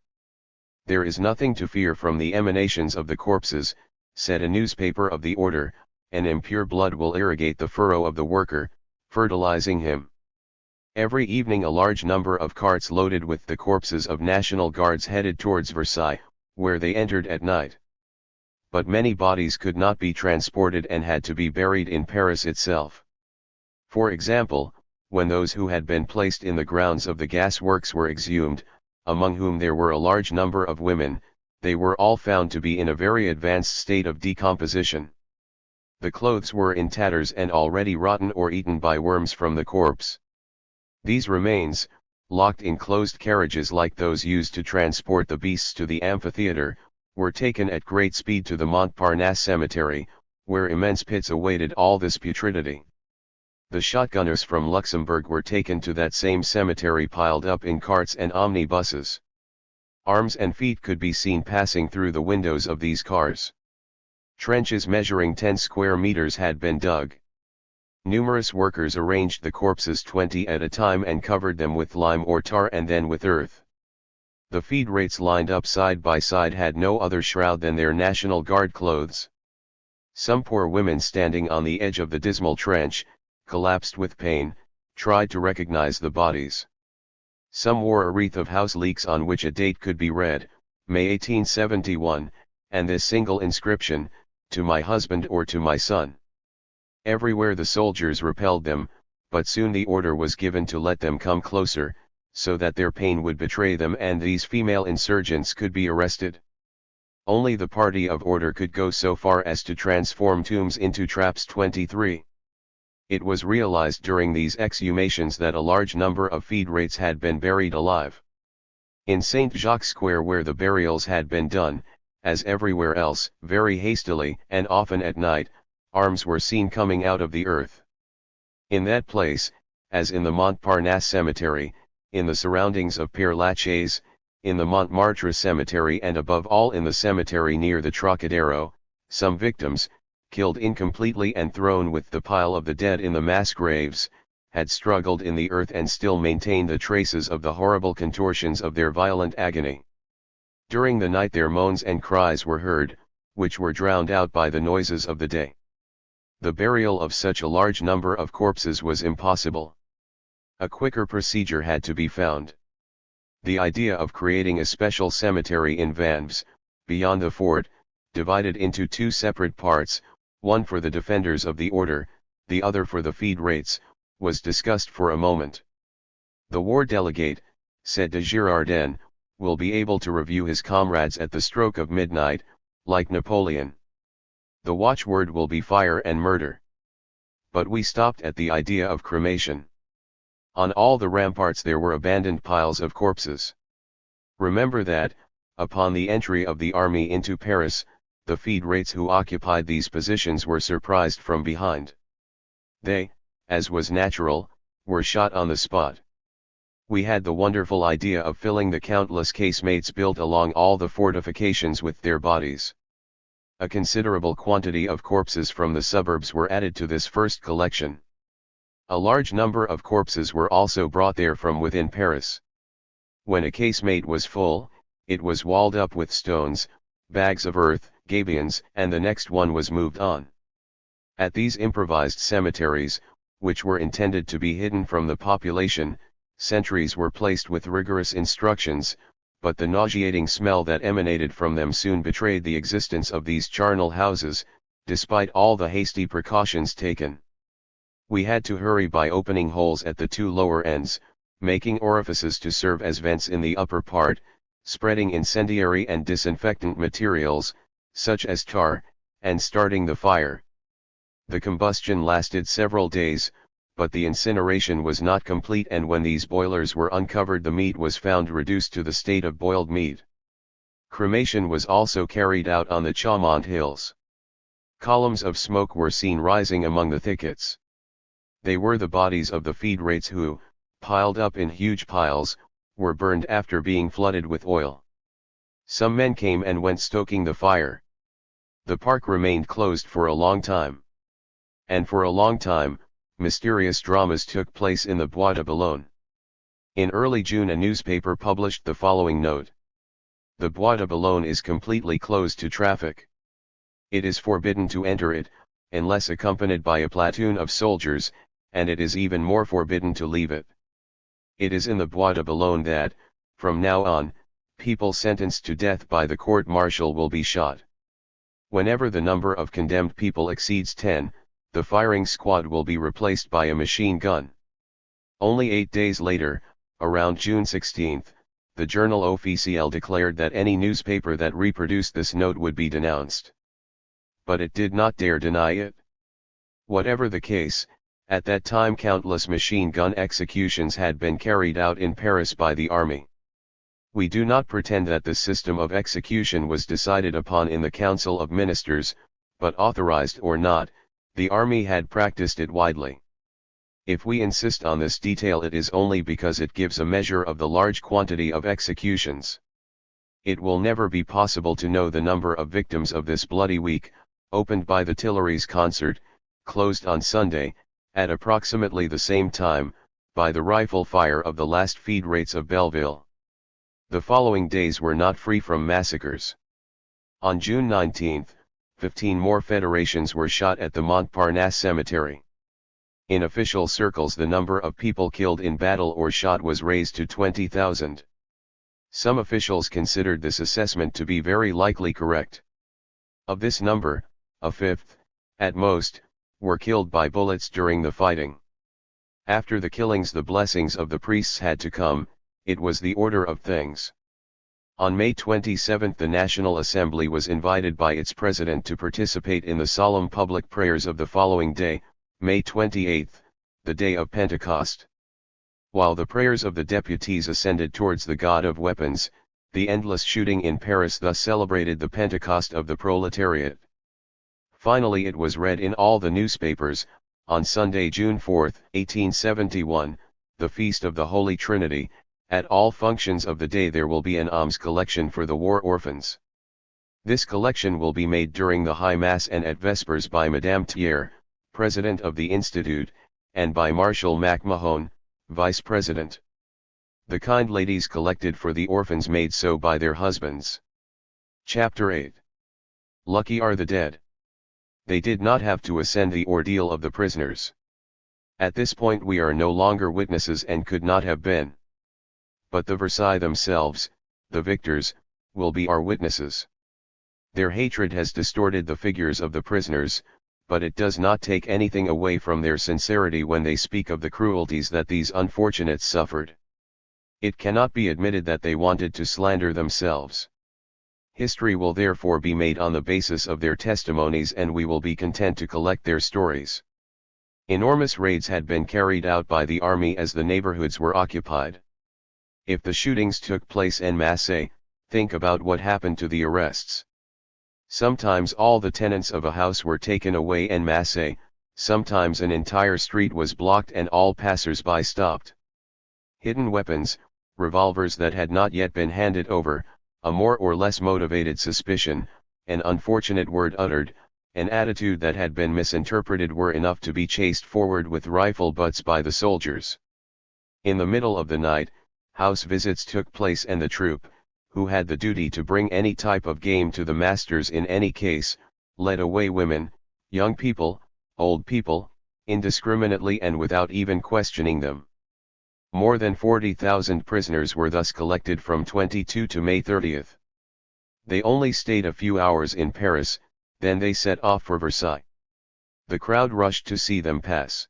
"There is nothing to fear from the emanations of the corpses," said a newspaper of the order, "and impure blood will irrigate the furrow of the worker, fertilizing him." Every evening a large number of carts loaded with the corpses of National Guards headed towards Versailles, where they entered at night. But many bodies could not be transported and had to be buried in Paris itself. For example, when those who had been placed in the grounds of the gas works were exhumed, among whom there were a large number of women, they were all found to be in a very advanced state of decomposition. The clothes were in tatters and already rotten or eaten by worms from the corpse. These remains, locked in closed carriages like those used to transport the beasts to the amphitheatre, were taken at great speed to the Montparnasse cemetery, where immense pits awaited all this putridity. The shotgunners from Luxembourg were taken to that same cemetery piled up in carts and omnibuses. Arms and feet could be seen passing through the windows of these cars. Trenches measuring 10 square meters had been dug. Numerous workers arranged the corpses 20 at a time and covered them with lime or tar and then with earth. The feed rates lined up side by side had no other shroud than their National Guard clothes. Some poor women standing on the edge of the dismal trench, collapsed with pain, tried to recognize the bodies. Some wore a wreath of house leeks on which a date could be read, May 1871, and this single inscription, "To my husband or to my son." Everywhere the soldiers repelled them, but soon the order was given to let them come closer, so that their pain would betray them and these female insurgents could be arrested. Only the party of order could go so far as to transform tombs into traps. 23. It was realized during these exhumations that a large number of feed rates had been buried alive. In St. Jacques Square, where the burials had been done, as everywhere else, very hastily and often at night, arms were seen coming out of the earth. In that place, as in the Montparnasse cemetery, in the surroundings of Père Lachaise, in the Montmartre cemetery, and above all in the cemetery near the Trocadero, some victims, killed incompletely and thrown with the pile of the dead in the mass graves, had struggled in the earth and still maintained the traces of the horrible contortions of their violent agony. During the night their moans and cries were heard, which were drowned out by the noises of the day. The burial of such a large number of corpses was impossible. A quicker procedure had to be found. The idea of creating a special cemetery in Vanves, beyond the fort, divided into 2 separate parts, one for the defenders of the order, the other for the feed rates, was discussed for a moment. "The war delegate," said de Girardin, "will be able to review his comrades at the stroke of midnight, like Napoleon. The watchword will be fire and murder." But we stopped at the idea of cremation. On all the ramparts there were abandoned piles of corpses. Remember that, upon the entry of the army into Paris, the feed rates who occupied these positions were surprised from behind. They, as was natural, were shot on the spot. We had the wonderful idea of filling the countless casemates built along all the fortifications with their bodies. A considerable quantity of corpses from the suburbs were added to this first collection. A large number of corpses were also brought there from within Paris. When a casemate was full, it was walled up with stones, bags of earth, gabions, and the next one was moved on. At these improvised cemeteries, which were intended to be hidden from the population, sentries were placed with rigorous instructions, but the nauseating smell that emanated from them soon betrayed the existence of these charnel houses, despite all the hasty precautions taken. We had to hurry by opening holes at the 2 lower ends, making orifices to serve as vents in the upper part, spreading incendiary and disinfectant materials, such as tar, and starting the fire. The combustion lasted several days, but the incineration was not complete, and when these boilers were uncovered the meat was found reduced to the state of boiled meat. Cremation was also carried out on the Chaumont Hills. Columns of smoke were seen rising among the thickets. They were the bodies of the feed-rates who, piled up in huge piles, were burned after being flooded with oil. Some men came and went stoking the fire. The park remained closed for a long time. And for a long time, mysterious dramas took place in the Bois de Boulogne. In early June a newspaper published the following note. The Bois de Boulogne is completely closed to traffic. It is forbidden to enter it, unless accompanied by a platoon of soldiers, and it is even more forbidden to leave it. It is in the Bois de Boulogne that, from now on, people sentenced to death by the court-martial will be shot. Whenever the number of condemned people exceeds 10, the firing squad will be replaced by a machine gun. Only 8 days later, around June 16, the Journal Officiel declared that any newspaper that reproduced this note would be denounced. But it did not dare deny it. Whatever the case, at that time countless machine gun executions had been carried out in Paris by the army. We do not pretend that the system of execution was decided upon in the Council of Ministers, but authorized or not, the army had practiced it widely. If we insist on this detail, it is only because it gives a measure of the large quantity of executions. It will never be possible to know the number of victims of this bloody week, opened by the Tuileries concert, closed on Sunday, at approximately the same time, by the rifle fire of the last feed-rates of Belleville. The following days were not free from massacres. On June 19, 15 more federations were shot at the Montparnasse cemetery. In official circles the number of people killed in battle or shot was raised to 20,000. Some officials considered this assessment to be very likely correct. Of this number, a fifth, at most, were killed by bullets during the fighting. After the killings the blessings of the priests had to come, it was the order of things. On May 27 the National Assembly was invited by its president to participate in the solemn public prayers of the following day, May 28, the day of Pentecost. While the prayers of the deputies ascended towards the God of weapons, the endless shooting in Paris thus celebrated the Pentecost of the proletariat. Finally it was read in all the newspapers, on Sunday, June 4, 1871, the Feast of the Holy Trinity. At all functions of the day there will be an alms collection for the war orphans. This collection will be made during the High Mass and at Vespers by Madame Thiers, President of the Institute, and by Marshal MacMahon, Vice President. The kind ladies collected for the orphans made so by their husbands. Chapter 8. Lucky are the dead. They did not have to ascend the ordeal of the prisoners. At this point we are no longer witnesses and could not have been. But the Versailles themselves, the victors, will be our witnesses. Their hatred has distorted the figures of the prisoners, but it does not take anything away from their sincerity when they speak of the cruelties that these unfortunates suffered. It cannot be admitted that they wanted to slander themselves. History will therefore be made on the basis of their testimonies and we will be content to collect their stories. Enormous raids had been carried out by the army as the neighborhoods were occupied. If the shootings took place en masse, think about what happened to the arrests. Sometimes all the tenants of a house were taken away en masse, sometimes an entire street was blocked and all passers-by stopped. Hidden weapons, revolvers that had not yet been handed over, a more or less motivated suspicion, an unfortunate word uttered, an attitude that had been misinterpreted were enough to be chased forward with rifle butts by the soldiers. In the middle of the night, house visits took place and the troop, who had the duty to bring any type of game to the masters in any case, led away women, young people, old people, indiscriminately and without even questioning them. More than 40,000 prisoners were thus collected from 22 to May 30. They only stayed a few hours in Paris, then they set off for Versailles. The crowd rushed to see them pass.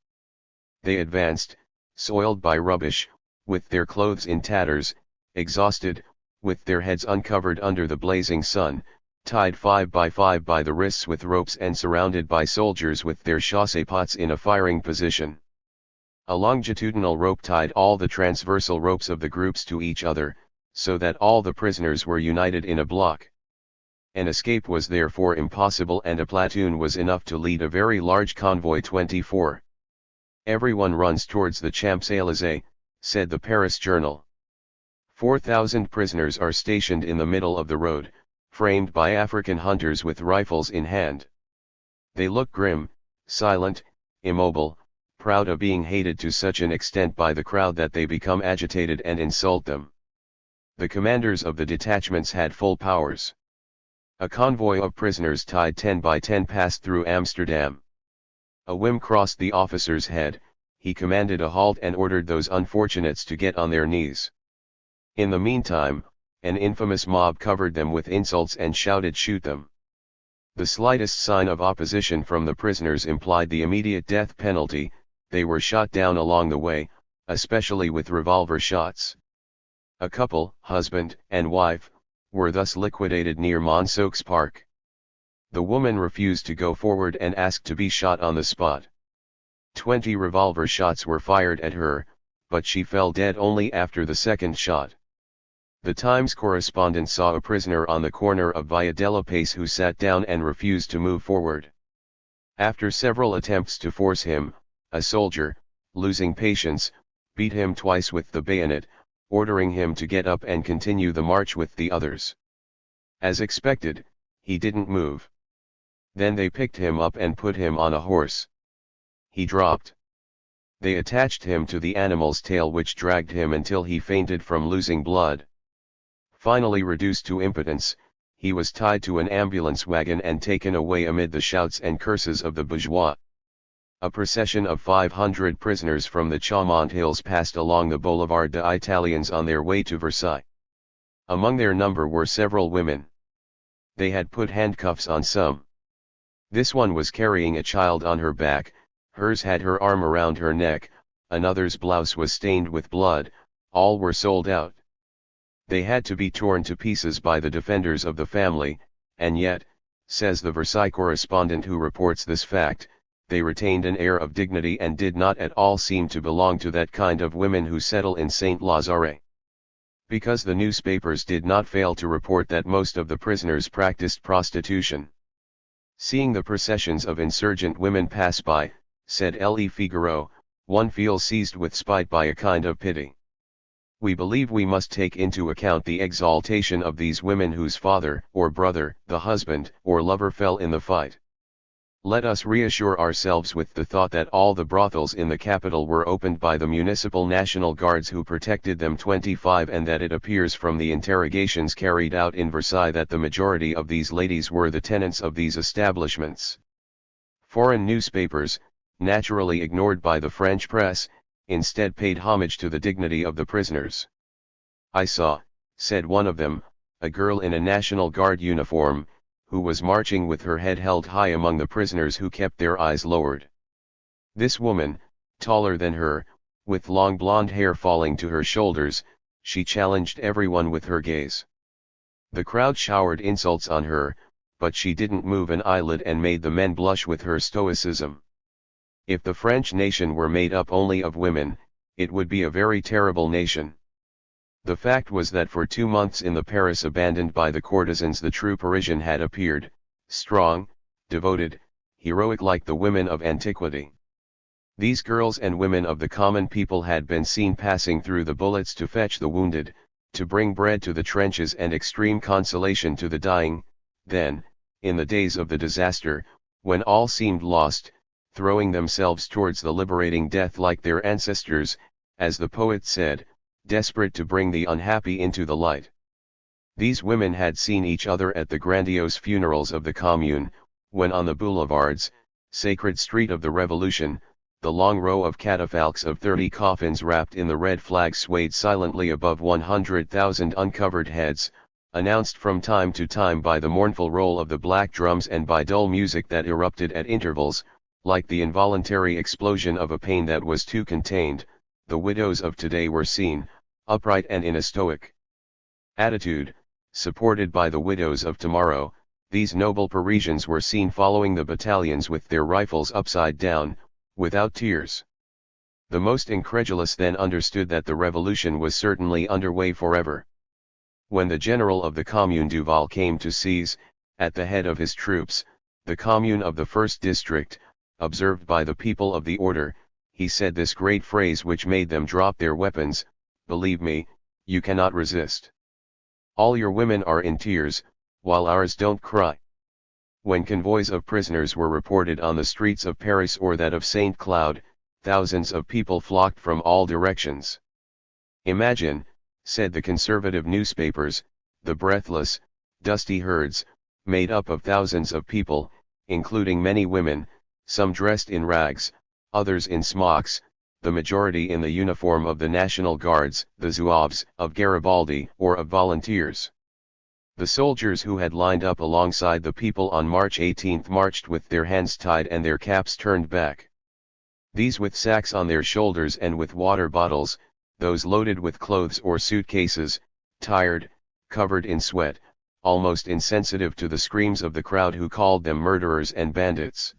They advanced, soiled by rubbish, with their clothes in tatters, exhausted, with their heads uncovered under the blazing sun, tied 5 by 5 by the wrists with ropes and surrounded by soldiers with their chassepôts in a firing position. A longitudinal rope tied all the transversal ropes of the groups to each other, so that all the prisoners were united in a block. An escape was therefore impossible, and a platoon was enough to lead a very large convoy. 24. Everyone runs towards the Champs-Élysées, said the Paris journal. 4,000 prisoners are stationed in the middle of the road, framed by African hunters with rifles in hand. They look grim, silent, immobile, proud of being hated to such an extent by the crowd that they become agitated and insult them. The commanders of the detachments had full powers. A convoy of prisoners tied 10 by 10 passed through Amsterdam. A whim crossed the officer's head, he commanded a halt and ordered those unfortunates to get on their knees. In the meantime, an infamous mob covered them with insults and shouted, "Shoot them." The slightest sign of opposition from the prisoners implied the immediate death penalty. They were shot down along the way, especially with revolver shots. A couple, husband and wife, were thus liquidated near Monceaux Park. The woman refused to go forward and asked to be shot on the spot. 20 revolver shots were fired at her, but she fell dead only after the second shot. The Times correspondent saw a prisoner on the corner of Via della Pace who sat down and refused to move forward. After several attempts to force him, a soldier, losing patience, beat him twice with the bayonet, ordering him to get up and continue the march with the others. As expected, he didn't move. Then they picked him up and put him on a horse. He dropped. They attached him to the animal's tail, which dragged him until he fainted from losing blood. Finally reduced to impotence, he was tied to an ambulance wagon and taken away amid the shouts and curses of the bourgeois. A procession of 500 prisoners from the Chaumont Hills passed along the Boulevard des Italiens on their way to Versailles. Among their number were several women. They had put handcuffs on some. This one was carrying a child on her back, hers had her arm around her neck, another's blouse was stained with blood. All were sold out. They had to be torn to pieces by the defenders of the family, and yet, says the Versailles correspondent who reports this fact, they retained an air of dignity and did not at all seem to belong to that kind of women who settle in Saint-Lazare. Because the newspapers did not fail to report that most of the prisoners practiced prostitution. Seeing the processions of insurgent women pass by, said Le Figaro, one feels seized with spite by a kind of pity. We believe we must take into account the exaltation of these women whose father, or brother, the husband, or lover fell in the fight. Let us reassure ourselves with the thought that all the brothels in the capital were opened by the municipal National Guards who protected them. 25 And that it appears from the interrogations carried out in Versailles that the majority of these ladies were the tenants of these establishments. Foreign newspapers, naturally ignored by the French press, instead paid homage to the dignity of the prisoners. I saw, said one of them, a girl in a National Guard uniform, who was marching with her head held high among the prisoners who kept their eyes lowered. This woman, taller than her, with long blonde hair falling to her shoulders, she challenged everyone with her gaze. The crowd showered insults on her, but she didn't move an eyelid and made the men blush with her stoicism. If the French nation were made up only of women, it would be a very terrible nation. The fact was that for 2 months in the Paris abandoned by the courtesans the true Parisian had appeared, strong, devoted, heroic like the women of antiquity. These girls and women of the common people had been seen passing through the bullets to fetch the wounded, to bring bread to the trenches and extreme consolation to the dying, then, in the days of the disaster, when all seemed lost, throwing themselves towards the liberating death like their ancestors, as the poet said, desperate to bring the unhappy into the light. These women had seen each other at the grandiose funerals of the Commune, when on the boulevards, sacred street of the Revolution, the long row of catafalques of 30 coffins wrapped in the red flag swayed silently above 100,000 uncovered heads, announced from time to time by the mournful roll of the black drums and by dull music that erupted at intervals, like the involuntary explosion of a pain that was too contained. The widows of today were seen, upright and in a stoic attitude, supported by the widows of tomorrow. These noble Parisians were seen following the battalions with their rifles upside down, without tears. The most incredulous then understood that the revolution was certainly underway forever. When the general of the Commune Duval came to seize, at the head of his troops, the commune of the first district, observed by the people of the order, he said this great phrase which made them drop their weapons: "Believe me, you cannot resist. All your women are in tears, while ours don't cry." When convoys of prisoners were reported on the streets of Paris or that of St. Cloud, thousands of people flocked from all directions. "Imagine," said the conservative newspapers, "the breathless, dusty herds, made up of thousands of people, including many women, some dressed in rags, others in smocks, the majority in the uniform of the National Guards, the Zouaves, of Garibaldi, or of volunteers. The soldiers who had lined up alongside the people on March 18 marched with their hands tied and their caps turned back. These with sacks on their shoulders and with water bottles, those loaded with clothes or suitcases, tired, covered in sweat, almost insensitive to the screams of the crowd who called them murderers and bandits.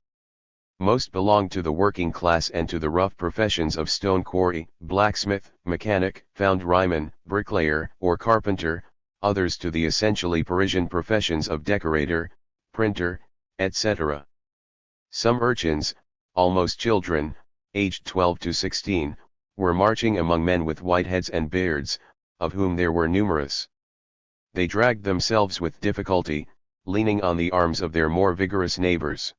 Most belonged to the working class and to the rough professions of stone quarry, blacksmith, mechanic, foundryman, bricklayer, or carpenter, others to the essentially Parisian professions of decorator, printer, etc. Some urchins, almost children, aged 12 to 16, were marching among men with white heads and beards, of whom there were numerous. They dragged themselves with difficulty, leaning on the arms of their more vigorous neighbors.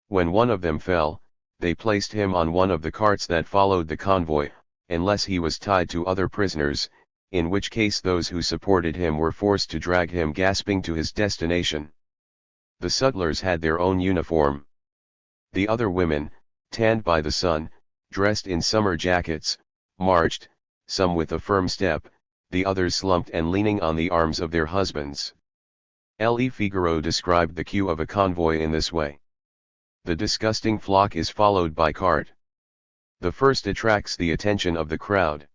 When one of them fell, they placed him on one of the carts that followed the convoy, unless he was tied to other prisoners, in which case those who supported him were forced to drag him gasping to his destination. The sutlers had their own uniform. The other women, tanned by the sun, dressed in summer jackets, marched, some with a firm step, the others slumped and leaning on the arms of their husbands. Le Figaro described the queue of a convoy in this way. The disgusting flock is followed by cart. The first attracts the attention of the crowd.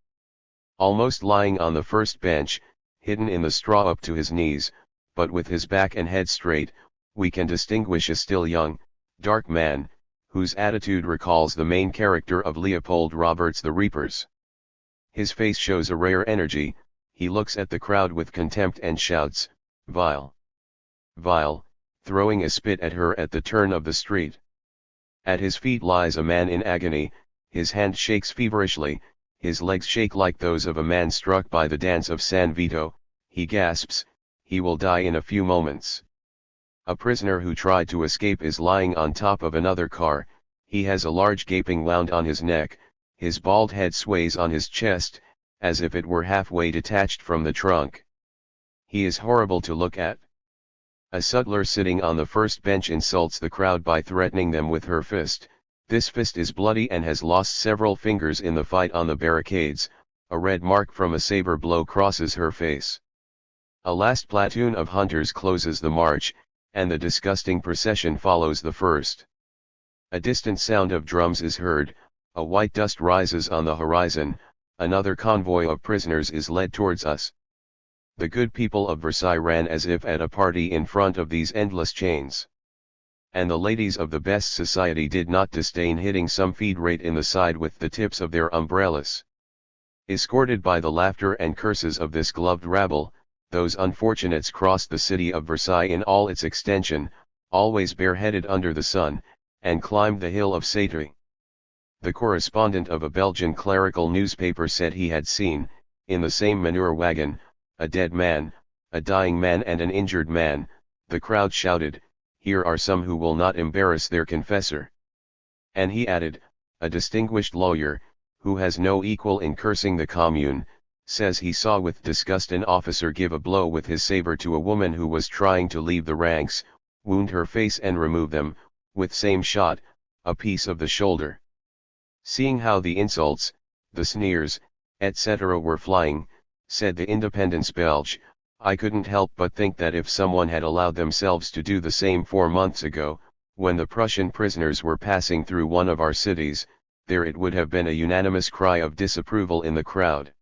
Almost lying on the first bench, hidden in the straw up to his knees, but with his back and head straight, we can distinguish a still young, dark man, whose attitude recalls the main character of Leopold Roberts' The Reapers. His face shows a rare energy, he looks at the crowd with contempt and shouts, "Vile! Vile!" throwing a spit at her at the turn of the street. At his feet lies a man in agony, his hand shakes feverishly, his legs shake like those of a man struck by the dance of San Vito, he gasps, he will die in a few moments. A prisoner who tried to escape is lying on top of another car, he has a large gaping wound on his neck, his bald head sways on his chest, as if it were halfway detached from the trunk. He is horrible to look at. A sutler sitting on the first bench insults the crowd by threatening them with her fist. This fist is bloody and has lost several fingers in the fight on the barricades, a red mark from a saber blow crosses her face. A last platoon of hunters closes the march, and the disgusting procession follows the first. A distant sound of drums is heard, a white dust rises on the horizon, another convoy of prisoners is led towards us. The good people of Versailles ran as if at a party in front of these endless chains. And the ladies of the best society did not disdain hitting some feed rate in the side with the tips of their umbrellas. Escorted by the laughter and curses of this gloved rabble, those unfortunates crossed the city of Versailles in all its extension, always bareheaded under the sun, and climbed the hill of Satry. The correspondent of a Belgian clerical newspaper said he had seen, in the same manure wagon, a dead man, a dying man and an injured man. The crowd shouted, "Here are some who will not embarrass their confessor." And he added, a distinguished lawyer, who has no equal in cursing the Commune, says he saw with disgust an officer give a blow with his saber to a woman who was trying to leave the ranks, wound her face and remove them, with same shot, a piece of the shoulder. Seeing how the insults, the sneers, etc. were flying, said the Independence Belge, I couldn't help but think that if someone had allowed themselves to do the same 4 months ago, when the Prussian prisoners were passing through one of our cities, there it would have been a unanimous cry of disapproval in the crowd.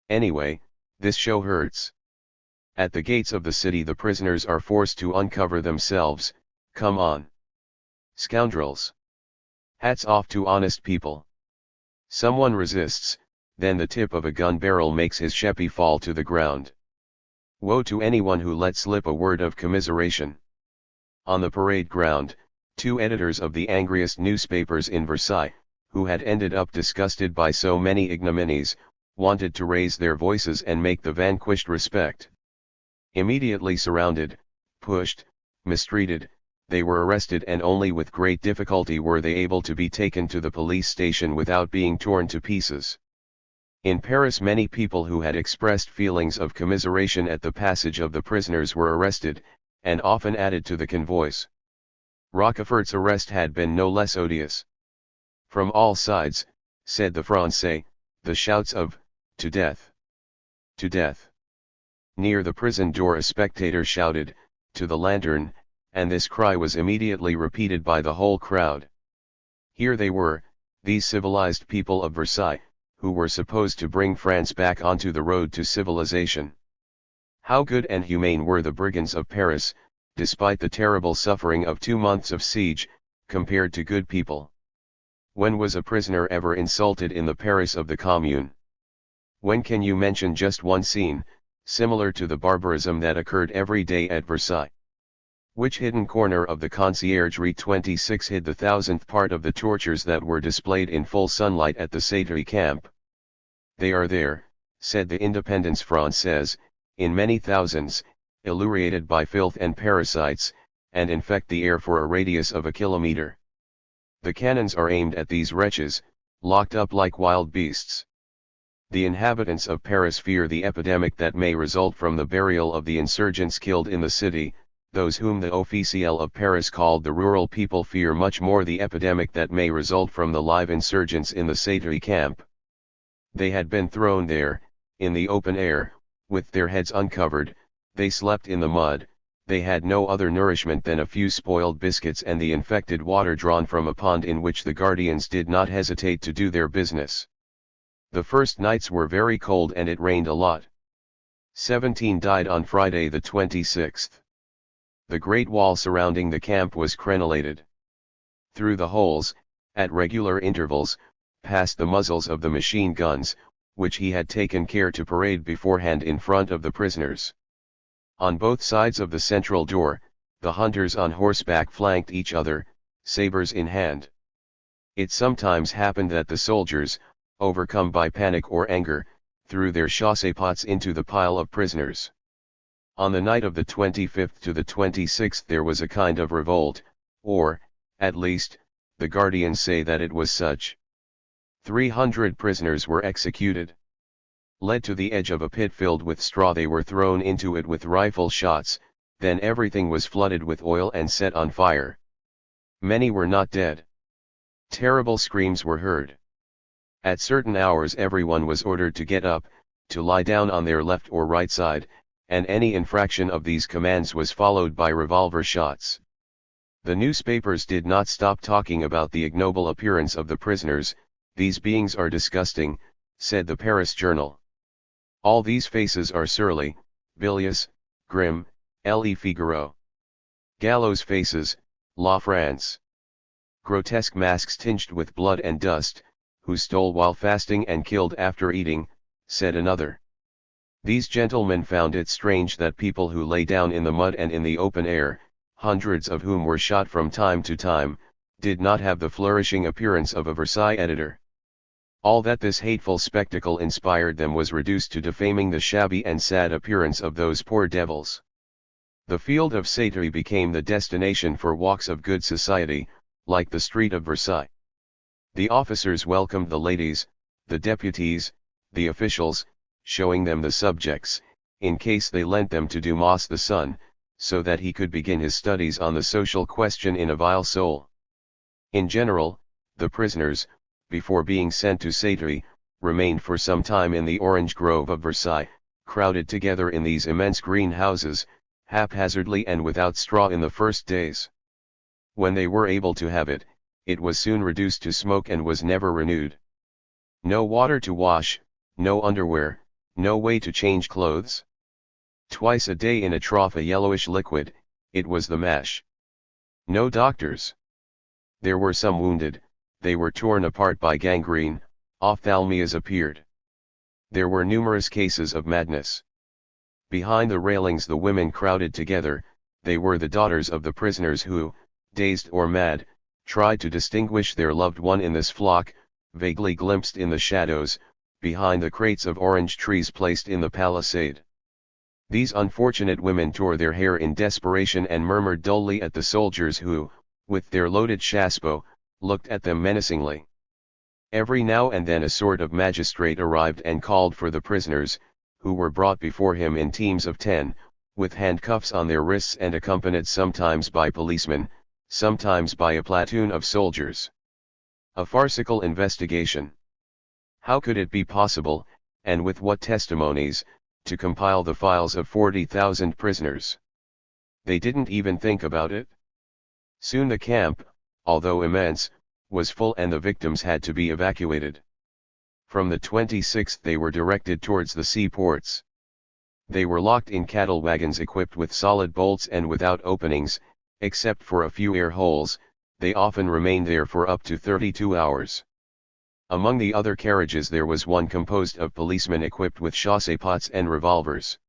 Anyway, this show hurts. At the gates of the city the prisoners are forced to uncover themselves. Come on, scoundrels! Hats off to honest people. Someone resists, then the tip of a gun barrel makes his sheppy fall to the ground. Woe to anyone who let slip a word of commiseration. On the parade ground, two editors of the angriest newspapers in Versailles, who had ended up disgusted by so many ignominies, wanted to raise their voices and make the vanquished respect. Immediately surrounded, pushed, mistreated, they were arrested, and only with great difficulty were they able to be taken to the police station without being torn to pieces. In Paris, many people who had expressed feelings of commiseration at the passage of the prisoners were arrested, and often added to the convoys. Rochefort's arrest had been no less odious. From all sides, said the Français, the shouts of, "To death! To death!" Near the prison door a spectator shouted, "To the lantern," and this cry was immediately repeated by the whole crowd. Here they were, these civilized people of Versailles, who were supposed to bring France back onto the road to civilization. How good and humane were the brigands of Paris, despite the terrible suffering of 2 months of siege, compared to good people. When was a prisoner ever insulted in the Paris of the Commune? When can you mention just one scene, similar to the barbarism that occurred every day at Versailles? Which hidden corner of the Conciergerie 26 hid the 1,000th part of the tortures that were displayed in full sunlight at the Satory camp? They are there, said the Indépendance Française, in many thousands, illuminated by filth and parasites, and infect the air for a radius of a kilometer. The cannons are aimed at these wretches, locked up like wild beasts. The inhabitants of Paris fear the epidemic that may result from the burial of the insurgents killed in the city. Those whom the officiel of Paris called the rural people fear much more the epidemic that may result from the live insurgents in the Satory camp. They had been thrown there, in the open air, with their heads uncovered, they slept in the mud, they had no other nourishment than a few spoiled biscuits and the infected water drawn from a pond in which the guardians did not hesitate to do their business. The first nights were very cold and it rained a lot. 17 died on Friday the 26th. The great wall surrounding the camp was crenellated. Through the holes, at regular intervals, passed the muzzles of the machine guns, which he had taken care to parade beforehand in front of the prisoners. On both sides of the central door, the hunters on horseback flanked each other, sabers in hand. It sometimes happened that the soldiers, overcome by panic or anger, threw their chassepôts into the pile of prisoners. On the night of the 25th to the 26th there was a kind of revolt, or, at least, the guardians say that it was such. 300 prisoners were executed. Led to the edge of a pit filled with straw, they were thrown into it with rifle shots, then everything was flooded with oil and set on fire. Many were not dead. Terrible screams were heard. At certain hours everyone was ordered to get up, to lie down on their left or right side, and any infraction of these commands was followed by revolver shots. The newspapers did not stop talking about the ignoble appearance of the prisoners. "These beings are disgusting," said the Paris journal. "All these faces are surly, bilious, grim, Le Figaro. Gallows faces, La France. Grotesque masks tinged with blood and dust, who stole while fasting and killed after eating," said another. These gentlemen found it strange that people who lay down in the mud and in the open air, hundreds of whom were shot from time to time, did not have the flourishing appearance of a Versailles editor. All that this hateful spectacle inspired them was reduced to defaming the shabby and sad appearance of those poor devils. The field of Satory became the destination for walks of good society, like the street of Versailles. The officers welcomed the ladies, the deputies, the officials, showing them the subjects, in case they lent them to Dumas the son, so that he could begin his studies on the social question in a vile soul. In general, the prisoners, before being sent to Satory, remained for some time in the orange grove of Versailles, crowded together in these immense green houses, haphazardly and without straw in the first days. When they were able to have it, it was soon reduced to smoke and was never renewed. No water to wash, no underwear, no way to change clothes. Twice a day in a trough a yellowish liquid, it was the mash. No doctors. There were some wounded, they were torn apart by gangrene, ophthalmias appeared. There were numerous cases of madness. Behind the railings the women crowded together. They were the daughters of the prisoners who, dazed or mad, tried to distinguish their loved one in this flock, vaguely glimpsed in the shadows, behind the crates of orange trees placed in the palisade. These unfortunate women tore their hair in desperation and murmured dully at the soldiers who, with their loaded chassepot, looked at them menacingly. Every now and then a sort of magistrate arrived and called for the prisoners, who were brought before him in teams of 10, with handcuffs on their wrists and accompanied sometimes by policemen, sometimes by a platoon of soldiers. A farcical investigation. How could it be possible, and with what testimonies, to compile the files of 40,000 prisoners? They didn't even think about it. Soon the camp, although immense, was full and the victims had to be evacuated. From the 26th they were directed towards the seaports. They were locked in cattle wagons equipped with solid bolts and without openings, except for a few air holes. They often remained there for up to 32 hours. Among the other carriages there was one composed of policemen equipped with chassepôts and revolvers.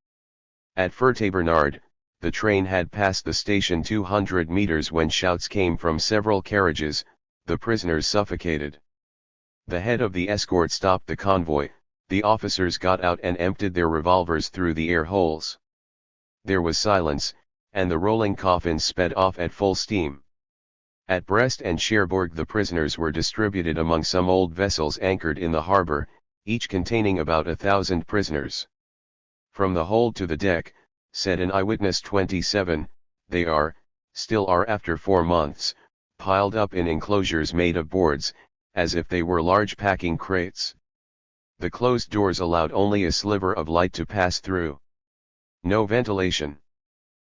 At Furtay-Bernard, the train had passed the station 200 meters when shouts came from several carriages. The prisoners suffocated. The head of the escort stopped the convoy. The officers got out and emptied their revolvers through the air holes. There was silence, and the rolling coffins sped off at full steam. At Brest and Cherbourg the prisoners were distributed among some old vessels anchored in the harbor, each containing about 1,000 prisoners. From the hold to the deck, said an eyewitness 27, they still are after 4 months, piled up in enclosures made of boards, as if they were large packing crates. The closed doors allowed only a sliver of light to pass through. No ventilation.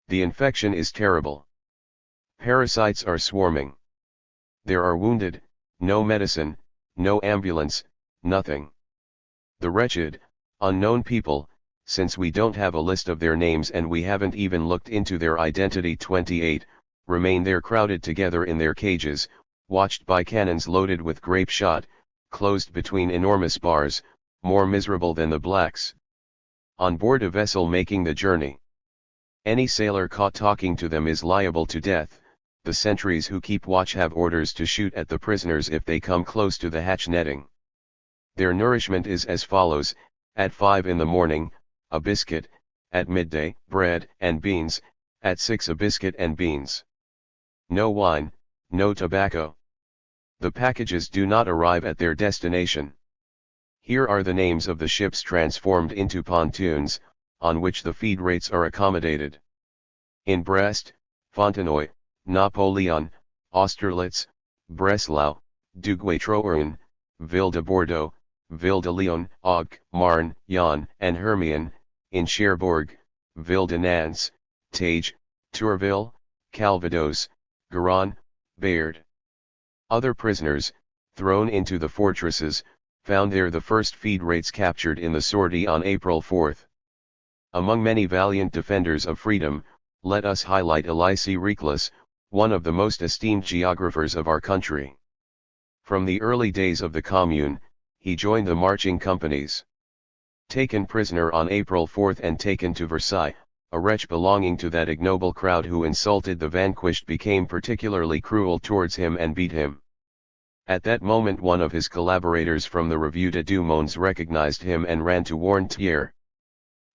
The infection is terrible. Parasites are swarming. There are wounded, no medicine, no ambulance, nothing. The wretched, unknown people, since we don't have a list of their names and we haven't even looked into their identity 28, remain there crowded together in their cages, watched by cannons loaded with grape shot, closed between enormous bars, more miserable than the blacks. On board a vessel making the journey. Any sailor caught talking to them is liable to death. The sentries who keep watch have orders to shoot at the prisoners if they come close to the hatch netting. Their nourishment is as follows: at 5 in the morning, a biscuit; at midday, bread and beans; at 6 a biscuit and beans. No wine, no tobacco. The packages do not arrive at their destination. Here are the names of the ships transformed into pontoons, on which the feed rates are accommodated. In Brest, Fontenoy, Napoleon, Austerlitz, Breslau, Duguay-Trouin, Ville de Bordeaux, Ville de Lyon, Auge, Marne, Yonne, and Hermien; in Cherbourg, Ville de Nantes, Tage, Tourville, Calvados, Garonne, Bayard. Other prisoners, thrown into the fortresses, found there the first feed rates captured in the sortie on April 4. Among many valiant defenders of freedom, let us highlight Elisée Reclus, one of the most esteemed geographers of our country. From the early days of the Commune, he joined the marching companies. Taken prisoner on April 4 and taken to Versailles, a wretch belonging to that ignoble crowd who insulted the vanquished became particularly cruel towards him and beat him. At that moment one of his collaborators from the Revue des Deux Mondes recognized him and ran to warn Thiers.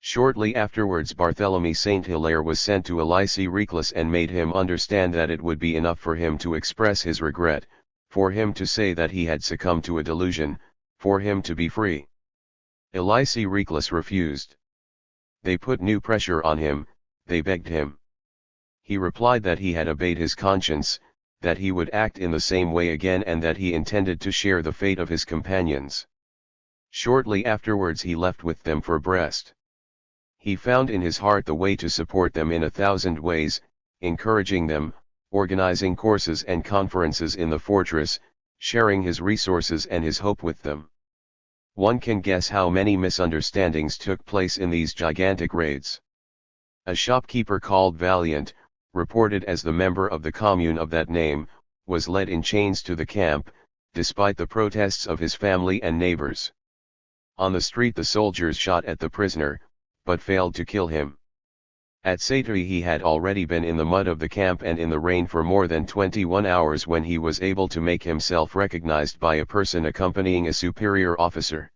Shortly afterwards Barthélemy Saint-Hilaire was sent to Elisée Reclus and made him understand that it would be enough for him to express his regret, for him to say that he had succumbed to a delusion, for him to be free. Elisée Reclus refused. They put new pressure on him, they begged him. He replied that he had obeyed his conscience, that he would act in the same way again and that he intended to share the fate of his companions. Shortly afterwards he left with them for Brest. He found in his heart the way to support them in 1,000 ways, encouraging them, organizing courses and conferences in the fortress, sharing his resources and his hope with them. One can guess how many misunderstandings took place in these gigantic raids. A shopkeeper called Valiant, reported as the member of the Commune of that name, was led in chains to the camp, despite the protests of his family and neighbors. On the street the soldiers shot at the prisoner, but failed to kill him. At Satry he had already been in the mud of the camp and in the rain for more than 21 hours when he was able to make himself recognized by a person accompanying a superior officer.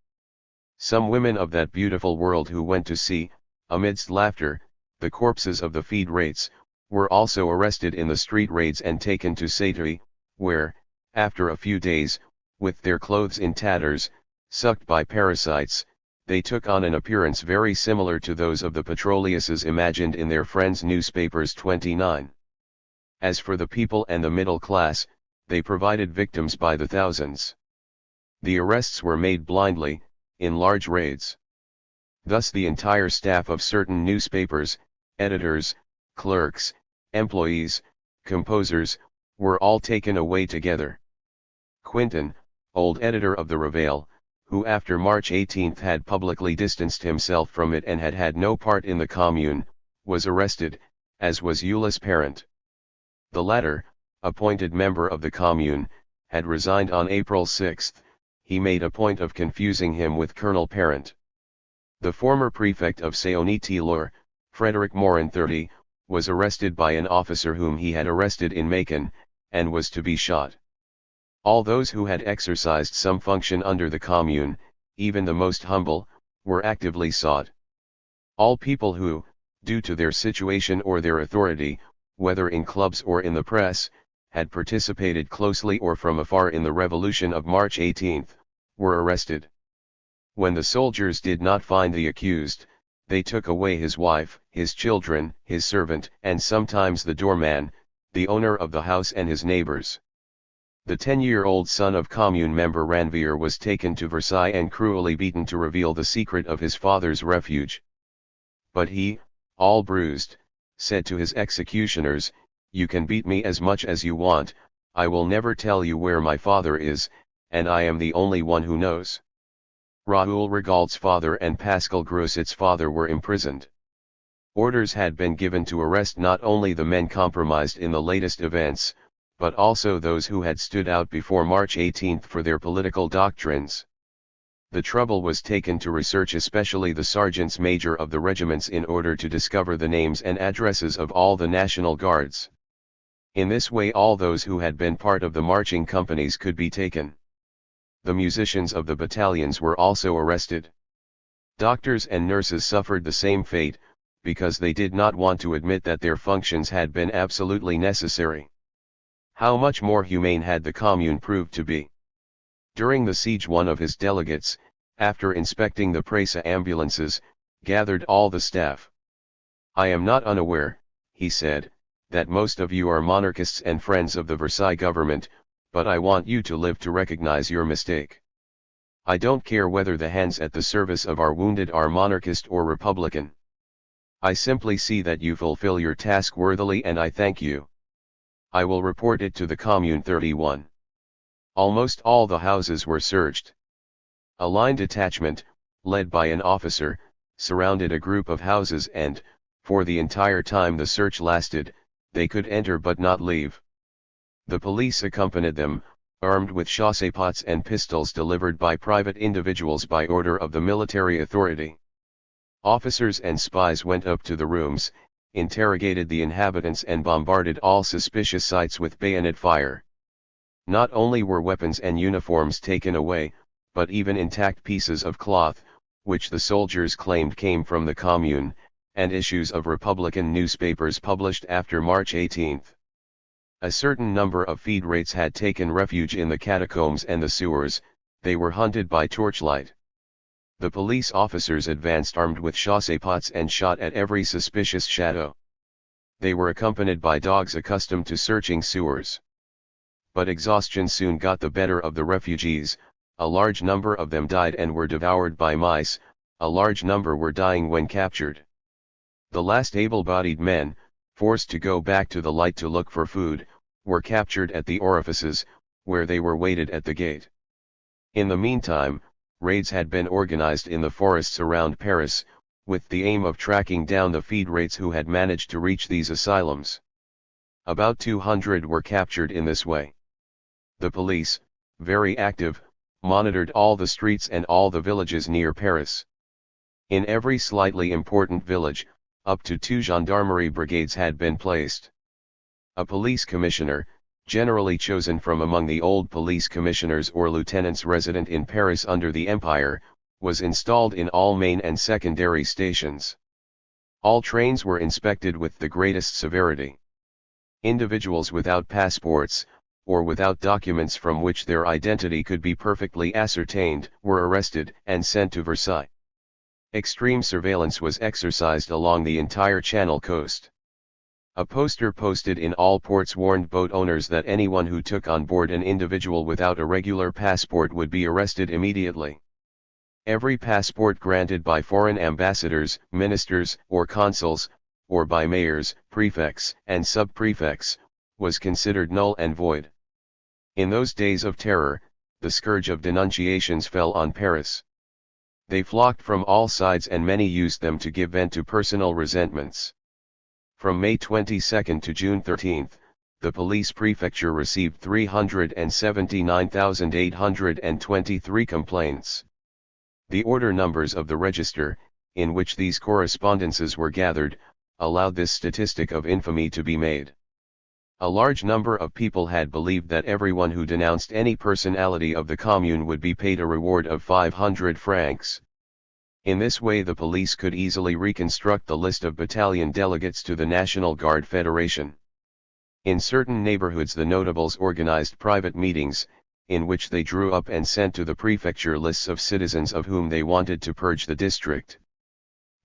Some women of that beautiful world who went to see, amidst laughter, the corpses of the feed rates, were also arrested in the street raids and taken to Satry, where, after a few days, with their clothes in tatters, sucked by parasites, they took on an appearance very similar to those of the Petroleuses imagined in their friends' newspapers. 29. As for the people and the middle class, they provided victims by the thousands. The arrests were made blindly, in large raids. Thus the entire staff of certain newspapers, editors, clerks, employees, composers, were all taken away together. Quinton, old editor of the Reveil, who after March 18 had publicly distanced himself from it and had had no part in the Commune, was arrested, as was Ulysse Parent. The latter, appointed member of the Commune, had resigned on April 6. He made a point of confusing him with Colonel Parent. The former prefect of Saône-et-Loire, Frederick Morin 30, was arrested by an officer whom he had arrested in Macon, and was to be shot. All those who had exercised some function under the Commune, even the most humble, were actively sought. All people who, due to their situation or their authority, whether in clubs or in the press, had participated closely or from afar in the revolution of March 18, were arrested. When the soldiers did not find the accused, they took away his wife, his children, his servant, and sometimes the doorman, the owner of the house and his neighbors. The 10-year-old son of Commune member Ranvier was taken to Versailles and cruelly beaten to reveal the secret of his father's refuge. But he, all bruised, said to his executioners, "You can beat me as much as you want, I will never tell you where my father is, and I am the only one who knows." Raoul Rigaud's father and Pascal Grousset's father were imprisoned. Orders had been given to arrest not only the men compromised in the latest events, but also those who had stood out before March 18 for their political doctrines. The trouble was taken to research especially the sergeants major of the regiments in order to discover the names and addresses of all the National Guards. In this way all those who had been part of the marching companies could be taken. The musicians of the battalions were also arrested. Doctors and nurses suffered the same fate, because they did not want to admit that their functions had been absolutely necessary. How much more humane had the Commune proved to be? During the siege one of his delegates, after inspecting the Presa ambulances, gathered all the staff. "I am not unaware," he said, "that most of you are monarchists and friends of the Versailles government, but I want you to live to recognize your mistake. I don't care whether the hands at the service of our wounded are monarchist or republican. I simply see that you fulfill your task worthily and I thank you. I will report it to the Commune. 31. Almost all the houses were searched. A line detachment, led by an officer, surrounded a group of houses and, for the entire time the search lasted, they could enter but not leave. The police accompanied them, armed with chassepôts and pistols delivered by private individuals by order of the military authority. Officers and spies went up to the rooms, interrogated the inhabitants and bombarded all suspicious sites with bayonet fire. Not only were weapons and uniforms taken away, but even intact pieces of cloth, which the soldiers claimed came from the Commune, and issues of Republican newspapers published after March 18. A certain number of feed rates had taken refuge in the catacombs and the sewers, they were hunted by torchlight. The police officers advanced armed with chassepôts and shot at every suspicious shadow. They were accompanied by dogs accustomed to searching sewers. But exhaustion soon got the better of the refugees, a large number of them died and were devoured by mice, a large number were dying when captured. The last able-bodied men, forced to go back to the light to look for food, were captured at the orifices, where they were waited at the gate. In the meantime, raids had been organized in the forests around Paris, with the aim of tracking down the feed rates who had managed to reach these asylums. About 200 were captured in this way. The police, very active, monitored all the streets and all the villages near Paris. In every slightly important village, up to 2 gendarmerie brigades had been placed. A police commissioner, generally chosen from among the old police commissioners or lieutenants resident in Paris under the Empire, was installed in all main and secondary stations. All trains were inspected with the greatest severity. Individuals without passports, or without documents from which their identity could be perfectly ascertained, were arrested and sent to Versailles. Extreme surveillance was exercised along the entire Channel coast. A poster posted in all ports warned boat owners that anyone who took on board an individual without a regular passport would be arrested immediately. Every passport granted by foreign ambassadors, ministers, or consuls, or by mayors, prefects, and sub-prefects, was considered null and void. In those days of terror, the scourge of denunciations fell on Paris. They flocked from all sides and many used them to give vent to personal resentments. From May 22 to June 13, the police prefecture received 379,823 complaints. The order numbers of the register, in which these correspondences were gathered, allowed this statistic of infamy to be made. A large number of people had believed that everyone who denounced any personality of the Commune would be paid a reward of 500 francs. In this way the police could easily reconstruct the list of battalion delegates to the National Guard Federation. In certain neighborhoods the notables organized private meetings, in which they drew up and sent to the prefecture lists of citizens of whom they wanted to purge the district.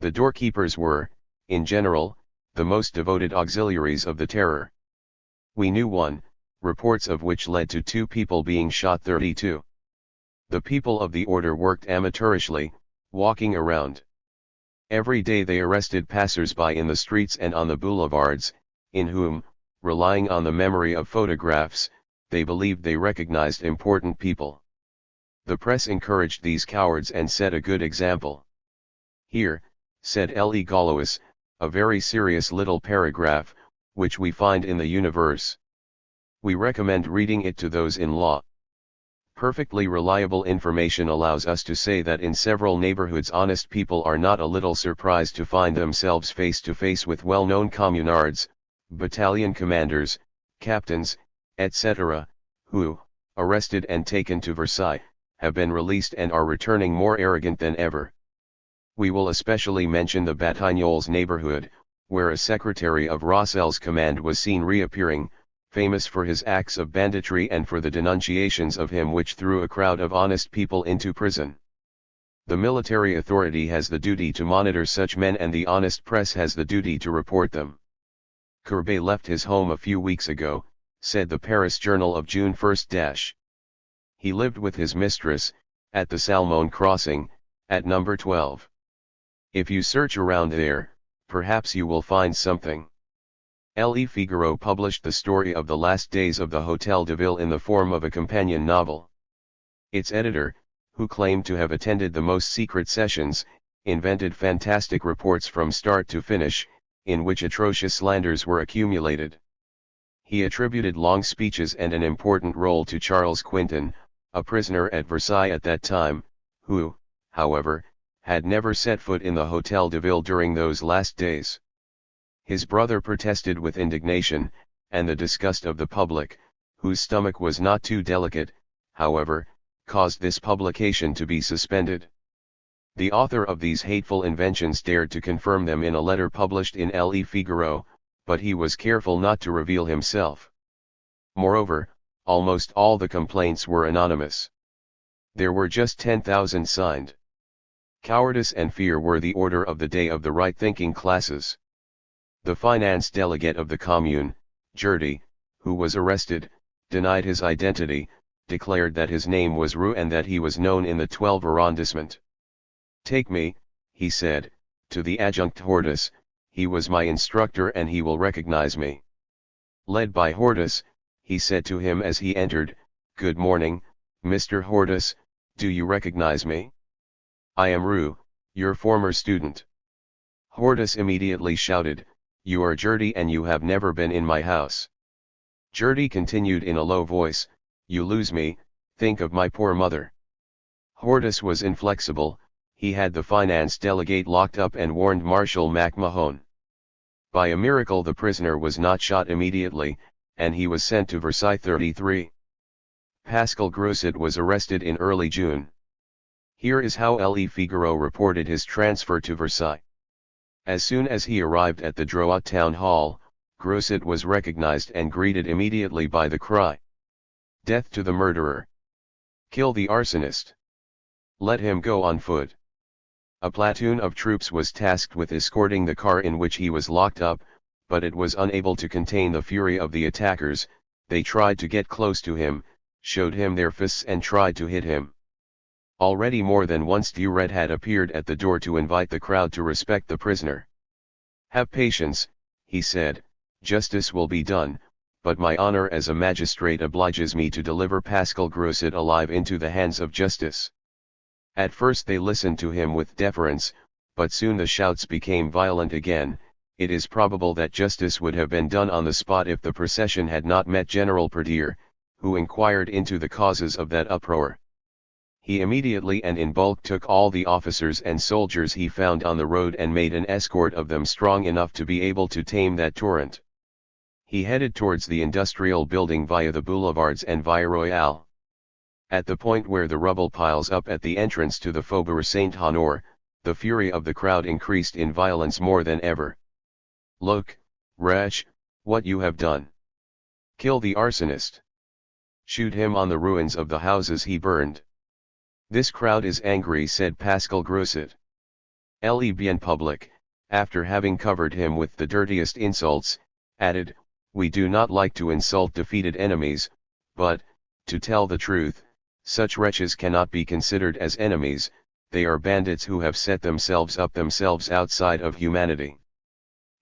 The doorkeepers were, in general, the most devoted auxiliaries of the terror. We knew one, reports of which led to 2 people being shot. 32. The people of the order worked amateurishly, walking around. Every day they arrested passers-by in the streets and on the boulevards, in whom, relying on the memory of photographs, they believed they recognized important people. The press encouraged these cowards and set a good example. Here, said Le Gaulois, a very serious little paragraph, which we find in the Universe. We recommend reading it to those in law. Perfectly reliable information allows us to say that in several neighborhoods honest people are not a little surprised to find themselves face to face with well-known communards, battalion commanders, captains, etc., who, arrested and taken to Versailles, have been released and are returning more arrogant than ever. We will especially mention the Batignolles neighborhood, where a secretary of Rossel's command was seen reappearing, famous for his acts of banditry and for the denunciations of him which threw a crowd of honest people into prison. The military authority has the duty to monitor such men and the honest press has the duty to report them. Courbet left his home a few weeks ago, said the Paris Journal of June 1. He lived with his mistress, at the Salmon crossing, at number 12. If you search around there, perhaps you will find something. Le Figaro published the story of the last days of the Hôtel de Ville in the form of a companion novel. Its editor, who claimed to have attended the most secret sessions, invented fantastic reports from start to finish, in which atrocious slanders were accumulated. He attributed long speeches and an important role to Charles Quintin, a prisoner at Versailles at that time, who, however, had never set foot in the Hôtel de Ville during those last days. His brother protested with indignation, and the disgust of the public, whose stomach was not too delicate, however, caused this publication to be suspended. The author of these hateful inventions dared to confirm them in a letter published in Le Figaro, but he was careful not to reveal himself. Moreover, almost all the complaints were anonymous. There were just 10,000 signed. Cowardice and fear were the order of the day of the right-thinking classes. The finance delegate of the Commune, Gerty, who was arrested, denied his identity, declared that his name was Roux and that he was known in the 12th arrondissement. "Take me," he said, "to the adjunct Hortus, he was my instructor and he will recognize me." Led by Hortus, he said to him as he entered, "Good morning, Mr. Hortus, do you recognize me? I am Roux, your former student." Hortus immediately shouted, "You are Gerty and you have never been in my house." Gerty continued in a low voice, "You lose me, think of my poor mother." Hortus was inflexible, he had the finance delegate locked up and warned Marshal MacMahon. By a miracle the prisoner was not shot immediately, and he was sent to Versailles 33. Pascal Grosset was arrested in early June. Here is how Le Figaro reported his transfer to Versailles. As soon as he arrived at the Drouot town hall, Grosset was recognized and greeted immediately by the cry, "Death to the murderer! Kill the arsonist! Let him go on foot!" A platoon of troops was tasked with escorting the car in which he was locked up, but it was unable to contain the fury of the attackers. They tried to get close to him, showed him their fists and tried to hit him. Already more than once THIRD had appeared at the door to invite the crowd to respect the prisoner. "Have patience," he said, "justice will be done, but my honor as a magistrate obliges me to deliver Pascal Grosset alive into the hands of justice." At first they listened to him with deference, but soon the shouts became violent again. It is probable that justice would have been done on the spot if the procession had not met General Perdier, who inquired into the causes of that uproar. He immediately and in bulk took all the officers and soldiers he found on the road and made an escort of them strong enough to be able to tame that torrent. He headed towards the industrial building via the boulevards and Via Royale. At the point where the rubble piles up at the entrance to the Faubourg Saint-Honore, the fury of the crowd increased in violence more than ever. "Look, wretch, what you have done! Kill the arsonist! Shoot him on the ruins of the houses he burned!" "This crowd is angry," said Pascal Grosset. "Le bien public," after having covered him with the dirtiest insults, added, "We do not like to insult defeated enemies, but, to tell the truth, such wretches cannot be considered as enemies, they are bandits who have set themselves up outside of humanity."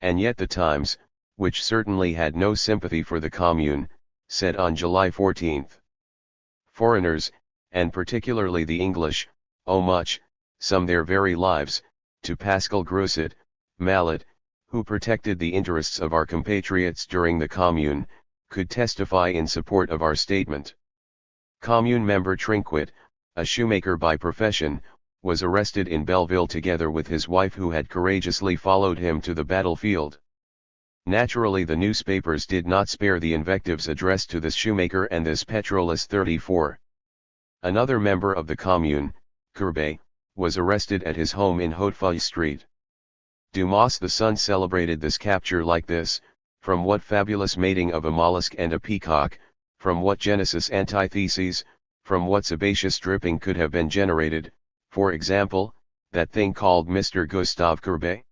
And yet the Times, which certainly had no sympathy for the Commune, said on July 14, "Foreigners, and particularly the English, owe much, some their very lives, to Pascal Grosset, Mallet, who protected the interests of our compatriots during the Commune, could testify in support of our statement." Commune member Trinquet, a shoemaker by profession, was arrested in Belleville together with his wife who had courageously followed him to the battlefield. Naturally the newspapers did not spare the invectives addressed to this shoemaker and this petrolist 34. Another member of the Commune, Courbet, was arrested at his home in Hautefeuille Street. Dumas the Sun celebrated this capture like this: "From what fabulous mating of a mollusk and a peacock, from what Genesis antitheses, from what sebaceous dripping could have been generated, for example, that thing called Mr. Gustave Courbet?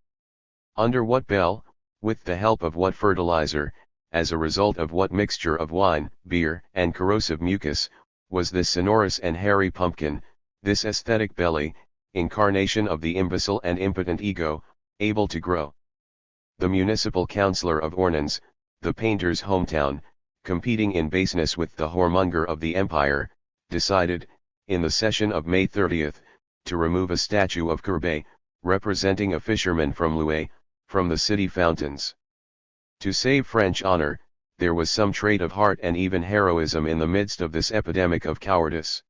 Under what bell, with the help of what fertilizer, as a result of what mixture of wine, beer, and corrosive mucus, was this sonorous and hairy pumpkin, this aesthetic belly, incarnation of the imbecile and impotent ego, able to grow?" The municipal councillor of Ornans, the painter's hometown, competing in baseness with the whoremonger of the empire, decided, in the session of May 30, to remove a statue of Courbet, representing a fisherman from Louet, from the city fountains. To save French honor, there was some trait of heart and even heroism in the midst of this epidemic of cowardice.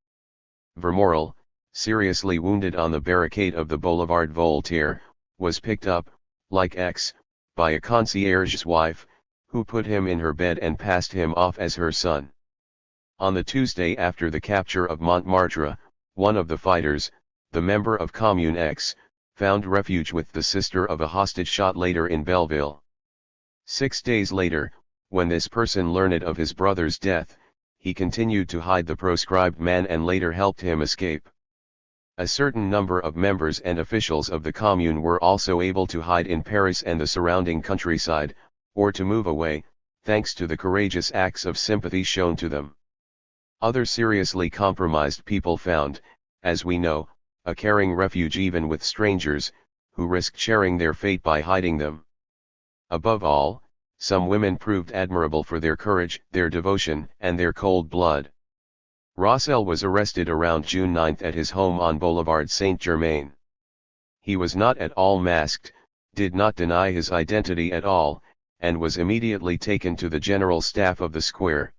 Vermorel, seriously wounded on the barricade of the Boulevard Voltaire, was picked up, like X, by a concierge's wife, who put him in her bed and passed him off as her son. On the Tuesday after the capture of Montmartre, one of the fighters, the member of Commune X, found refuge with the sister of a hostage shot later in Belleville. 6 days later, when this person learned of his brother's death, he continued to hide the proscribed man and later helped him escape. A certain number of members and officials of the Commune were also able to hide in Paris and the surrounding countryside, or to move away, thanks to the courageous acts of sympathy shown to them. Other seriously compromised people found, as we know, a caring refuge even with strangers, who risked sharing their fate by hiding them. Above all, some women proved admirable for their courage, their devotion, and their cold blood. Rossel was arrested around June 9 at his home on Boulevard Saint-Germain. He was not at all masked, did not deny his identity at all, and was immediately taken to the general staff of the square.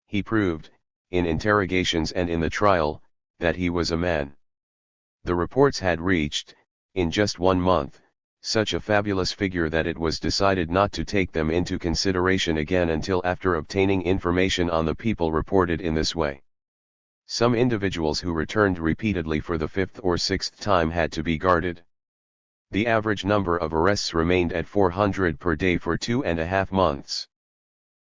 He proved, in interrogations and in the trial, that he was a man. The reports had reached, in just 1 month, such a fabulous figure that it was decided not to take them into consideration again until after obtaining information on the people reported in this way. Some individuals who returned repeatedly for the 5th or 6th time had to be guarded. The average number of arrests remained at 400 per day for 2.5 months.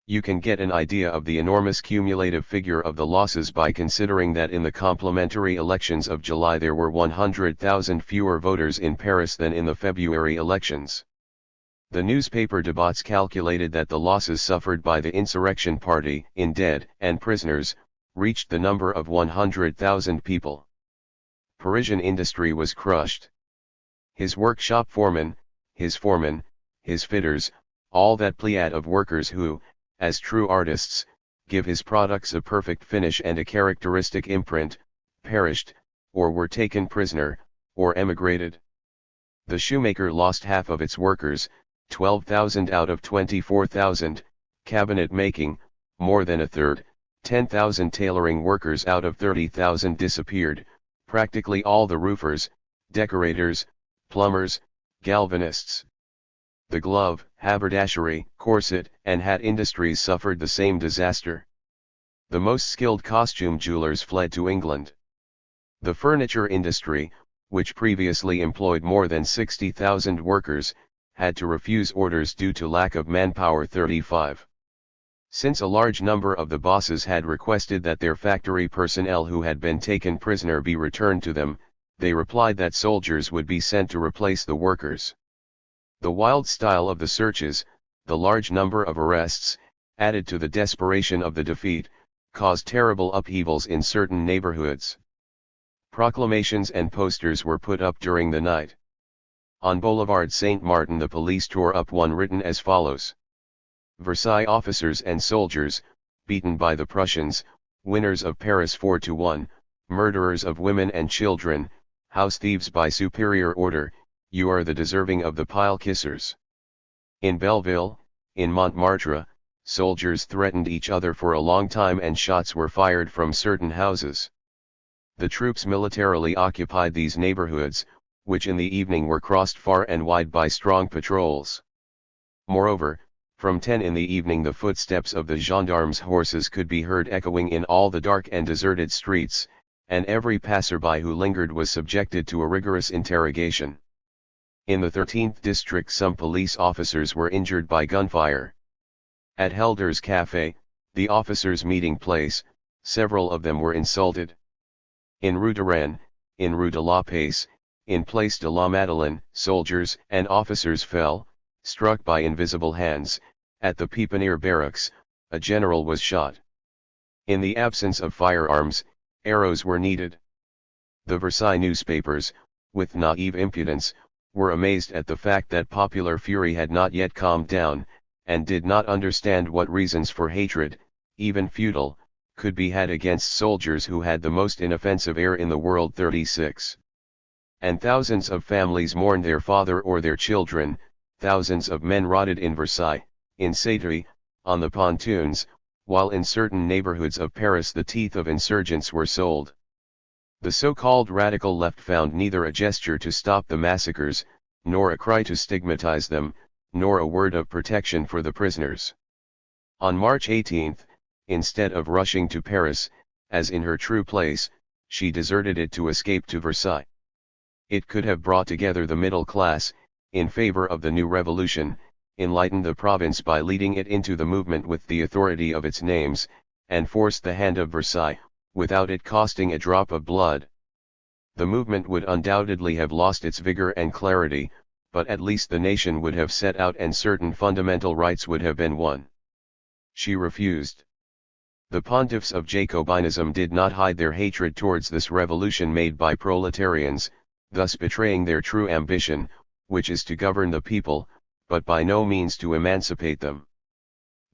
You can get an idea of the enormous cumulative figure of the losses by considering that in the complementary elections of July there were 100,000 fewer voters in Paris than in the February elections. The newspaper debats calculated that the losses suffered by the insurrection party, in dead and prisoners, reached the number of 100,000 people. Parisian industry was crushed. His workshop foremen, his fitters, all that pleiad of workers who, as true artists, give his products a perfect finish and a characteristic imprint, perished, or were taken prisoner, or emigrated. The shoemaker lost half of its workers, 12,000 out of 24,000, cabinet making, more than a third, 10,000 tailoring workers out of 30,000 disappeared, practically all the roofers, decorators, plumbers, galvanists. The glove, haberdashery, corset, and hat industries suffered the same disaster. The most skilled costume jewelers fled to England. The furniture industry, which previously employed more than 60,000 workers, had to refuse orders due to lack of manpower. 35. Since a large number of the bosses had requested that their factory personnel who had been taken prisoner be returned to them, they replied that soldiers would be sent to replace the workers. The wild style of the searches, the large number of arrests, added to the desperation of the defeat, caused terrible upheavals in certain neighborhoods. Proclamations and posters were put up during the night. On Boulevard Saint-Martin the police tore up one written as follows: Versailles officers and soldiers, beaten by the Prussians, winners of Paris 4-1, murderers of women and children, house thieves by superior order, you are the deserving of the pile kissers. In Belleville, in Montmartre, soldiers threatened each other for a long time and shots were fired from certain houses. The troops militarily occupied these neighborhoods, which in the evening were crossed far and wide by strong patrols. Moreover, from 10 in the evening the footsteps of the gendarmes' horses could be heard echoing in all the dark and deserted streets, and every passerby who lingered was subjected to a rigorous interrogation. In the 13th district some police officers were injured by gunfire. At Helder's Café, the officers' meeting place, several of them were insulted. In Rue de Rennes, in Rue de la Paix, in Place de la Madeleine, soldiers and officers fell, struck by invisible hands. At the Pépinière barracks, a general was shot. In the absence of firearms, arrows were needed. The Versailles newspapers, with naive impudence, were amazed at the fact that popular fury had not yet calmed down, and did not understand what reasons for hatred, even feudal, could be had against soldiers who had the most inoffensive air in the world. 36. And thousands of families mourned their father or their children, thousands of men rotted in Versailles, in Satory, on the pontoons, while in certain neighborhoods of Paris the teeth of insurgents were sold. The so-called radical left found neither a gesture to stop the massacres, nor a cry to stigmatize them, nor a word of protection for the prisoners. On March 18, instead of rushing to Paris, as in her true place, she deserted it to escape to Versailles. It could have brought together the middle class, in favor of the new revolution, enlightened the province by leading it into the movement with the authority of its names, and forced the hand of Versailles, without it costing a drop of blood. The movement would undoubtedly have lost its vigor and clarity, but at least the nation would have set out and certain fundamental rights would have been won. She refused. The pontiffs of Jacobinism did not hide their hatred towards this revolution made by proletarians, thus betraying their true ambition, which is to govern the people, but by no means to emancipate them.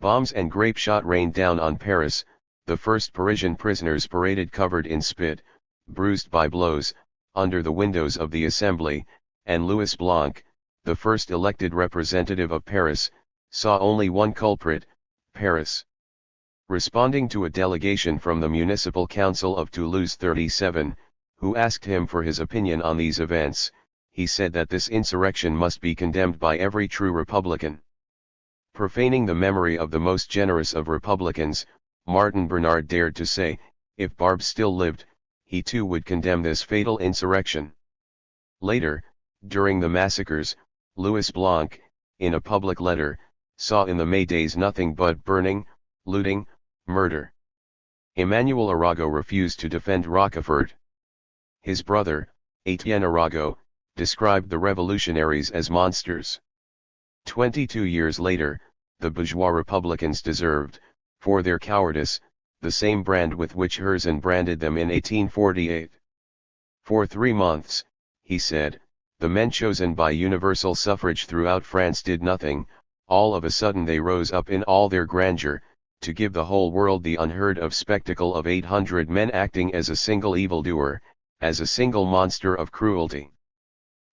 Bombs and grape shot rained down on Paris. The first Parisian prisoners paraded covered in spit, bruised by blows, under the windows of the Assembly, and Louis Blanc, the first elected representative of Paris, saw only one culprit, Paris. Responding to a delegation from the Municipal Council of Toulouse 37, who asked him for his opinion on these events, he said that this insurrection must be condemned by every true Republican. Profaning the memory of the most generous of Republicans, Martin Bernard dared to say, if Barbe still lived, he too would condemn this fatal insurrection. Later, during the massacres, Louis Blanc, in a public letter, saw in the May days nothing but burning, looting, murder. Emmanuel Arago refused to defend Rochefort. His brother, Etienne Arago, described the revolutionaries as monsters. 22 years later, the bourgeois Republicans deserved, for their cowardice, the same brand with which Herzen branded them in 1848. For 3 months, he said, the men chosen by universal suffrage throughout France did nothing. All of a sudden they rose up in all their grandeur, to give the whole world the unheard-of spectacle of 800 men acting as a single evildoer, as a single monster of cruelty.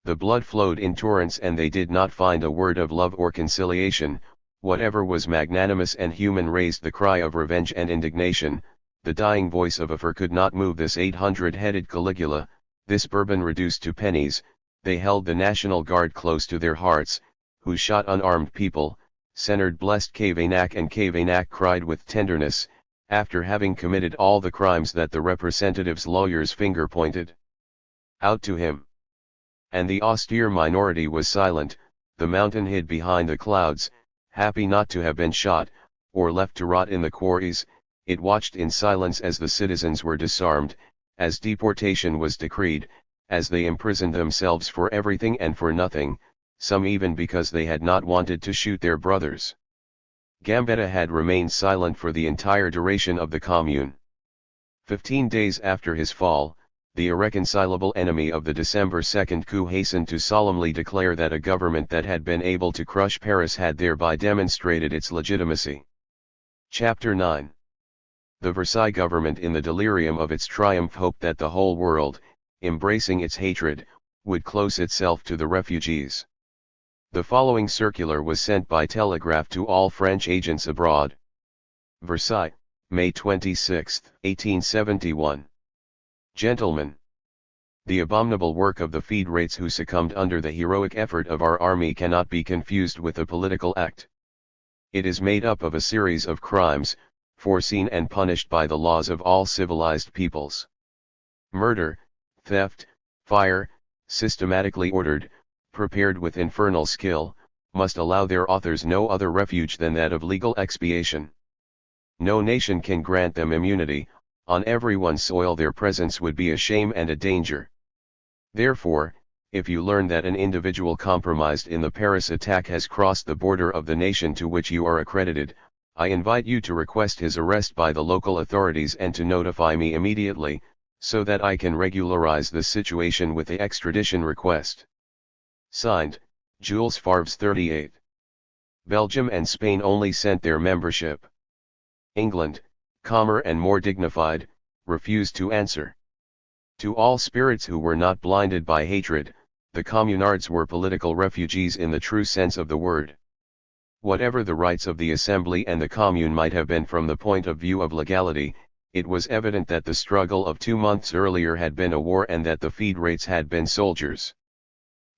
The blood flowed in torrents and they did not find a word of love or conciliation. Whatever was magnanimous and human raised the cry of revenge and indignation. The dying voice of a fir could not move this 800-headed Caligula, this Bourbon reduced to pennies. They held the National Guard close to their hearts, who shot unarmed people. Senard blessed Cavaignac, and Cavaignac cried with tenderness, after having committed all the crimes that the representative's lawyer's finger pointed out to him. And the austere minority was silent. The mountain hid behind the clouds, happy not to have been shot, or left to rot in the quarries. It watched in silence as the citizens were disarmed, as deportation was decreed, as they imprisoned themselves for everything and for nothing, some even because they had not wanted to shoot their brothers. Gambetta had remained silent for the entire duration of the Commune. 15 days after his fall, the irreconcilable enemy of the December 2nd coup hastened to solemnly declare that a government that had been able to crush Paris had thereby demonstrated its legitimacy. Chapter 9. The Versailles government, in the delirium of its triumph, hoped that the whole world, embracing its hatred, would close itself to the refugees. The following circular was sent by telegraph to all French agents abroad. Versailles, May 26, 1871. Gentlemen, the abominable work of the Fédérés who succumbed under the heroic effort of our army cannot be confused with a political act. It is made up of a series of crimes, foreseen and punished by the laws of all civilized peoples. Murder, theft, fire, systematically ordered, prepared with infernal skill, must allow their authors no other refuge than that of legal expiation. No nation can grant them immunity. On everyone's soil their presence would be a shame and a danger. Therefore, if you learn that an individual compromised in the Paris attack has crossed the border of the nation to which you are accredited, I invite you to request his arrest by the local authorities and to notify me immediately, so that I can regularize the situation with the extradition request. Signed, Jules Favre's 38. Belgium and Spain only sent their membership. England, calmer and more dignified, refused to answer. To all spirits who were not blinded by hatred, the communards were political refugees in the true sense of the word. Whatever the rights of the Assembly and the Commune might have been from the point of view of legality, it was evident that the struggle of 2 months earlier had been a war and that the Fédérés had been soldiers.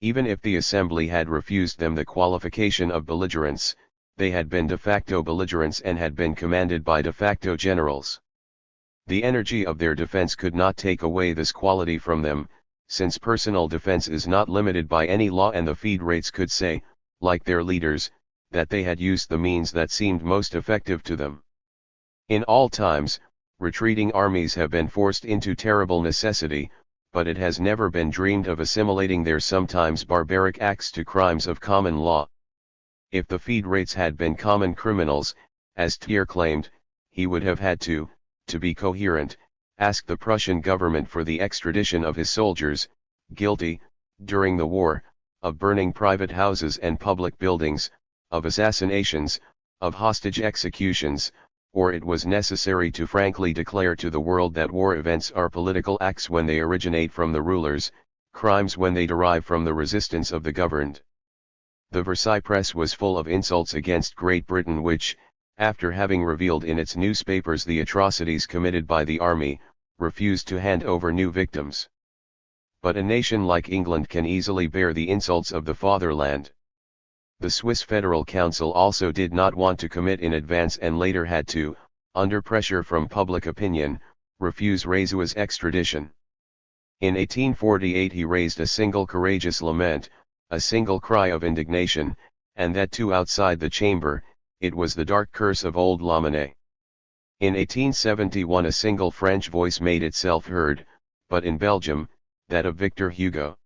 Even if the Assembly had refused them the qualification of belligerents, they had been de facto belligerents and had been commanded by de facto generals. The energy of their defense could not take away this quality from them, since personal defense is not limited by any law, and the Fédérés could say, like their leaders, that they had used the means that seemed most effective to them. In all times, retreating armies have been forced into terrible necessity, but it has never been dreamed of assimilating their sometimes barbaric acts to crimes of common law. If the Fédérés had been common criminals, as Thiers claimed, he would have had to be coherent, ask the Prussian government for the extradition of his soldiers, guilty, during the war, of burning private houses and public buildings, of assassinations, of hostage executions, or it was necessary to frankly declare to the world that war events are political acts when they originate from the rulers, crimes when they derive from the resistance of the governed. The Versailles press was full of insults against Great Britain which, after having revealed in its newspapers the atrocities committed by the army, refused to hand over new victims. But a nation like England can easily bear the insults of the fatherland. The Swiss Federal Council also did not want to commit in advance and later had to, under pressure from public opinion, refuse Razua's extradition. In 1848 he raised a single courageous lament, a single cry of indignation, and that too outside the chamber. It was the dark curse of old Lamennais. In 1871 a single French voice made itself heard, but in Belgium, that of Victor Hugo.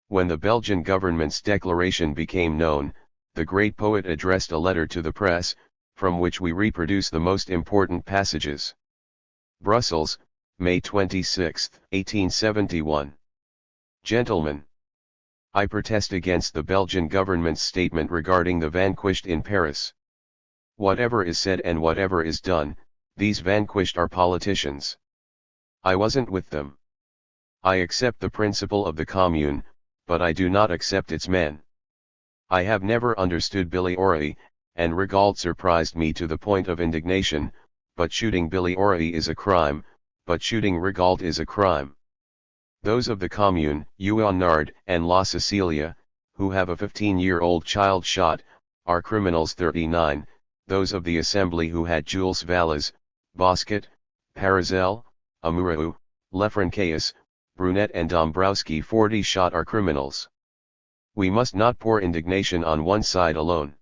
When the Belgian government's declaration became known, the great poet addressed a letter to the press, from which we reproduce the most important passages. Brussels, May 26, 1871. Gentlemen, I protest against the Belgian government's statement regarding the vanquished in Paris. Whatever is said and whatever is done, these vanquished are politicians. I wasn't with them. I accept the principle of the Commune, but I do not accept its men. I have never understood Billy O'Reilly, and Rigaud surprised me to the point of indignation, but shooting Billy O'Reilly is a crime, but shooting Rigaud is a crime. Those of the Commune, Ouenard and La Cecilia, who have a 15-year-old child shot, are criminals. 39, those of the Assembly who had Jules Valles, Bosquet, Parizel, Amurau, Lefrancaeus, Brunet and Dombrowski 40 shot are criminals. We must not pour indignation on one side alone.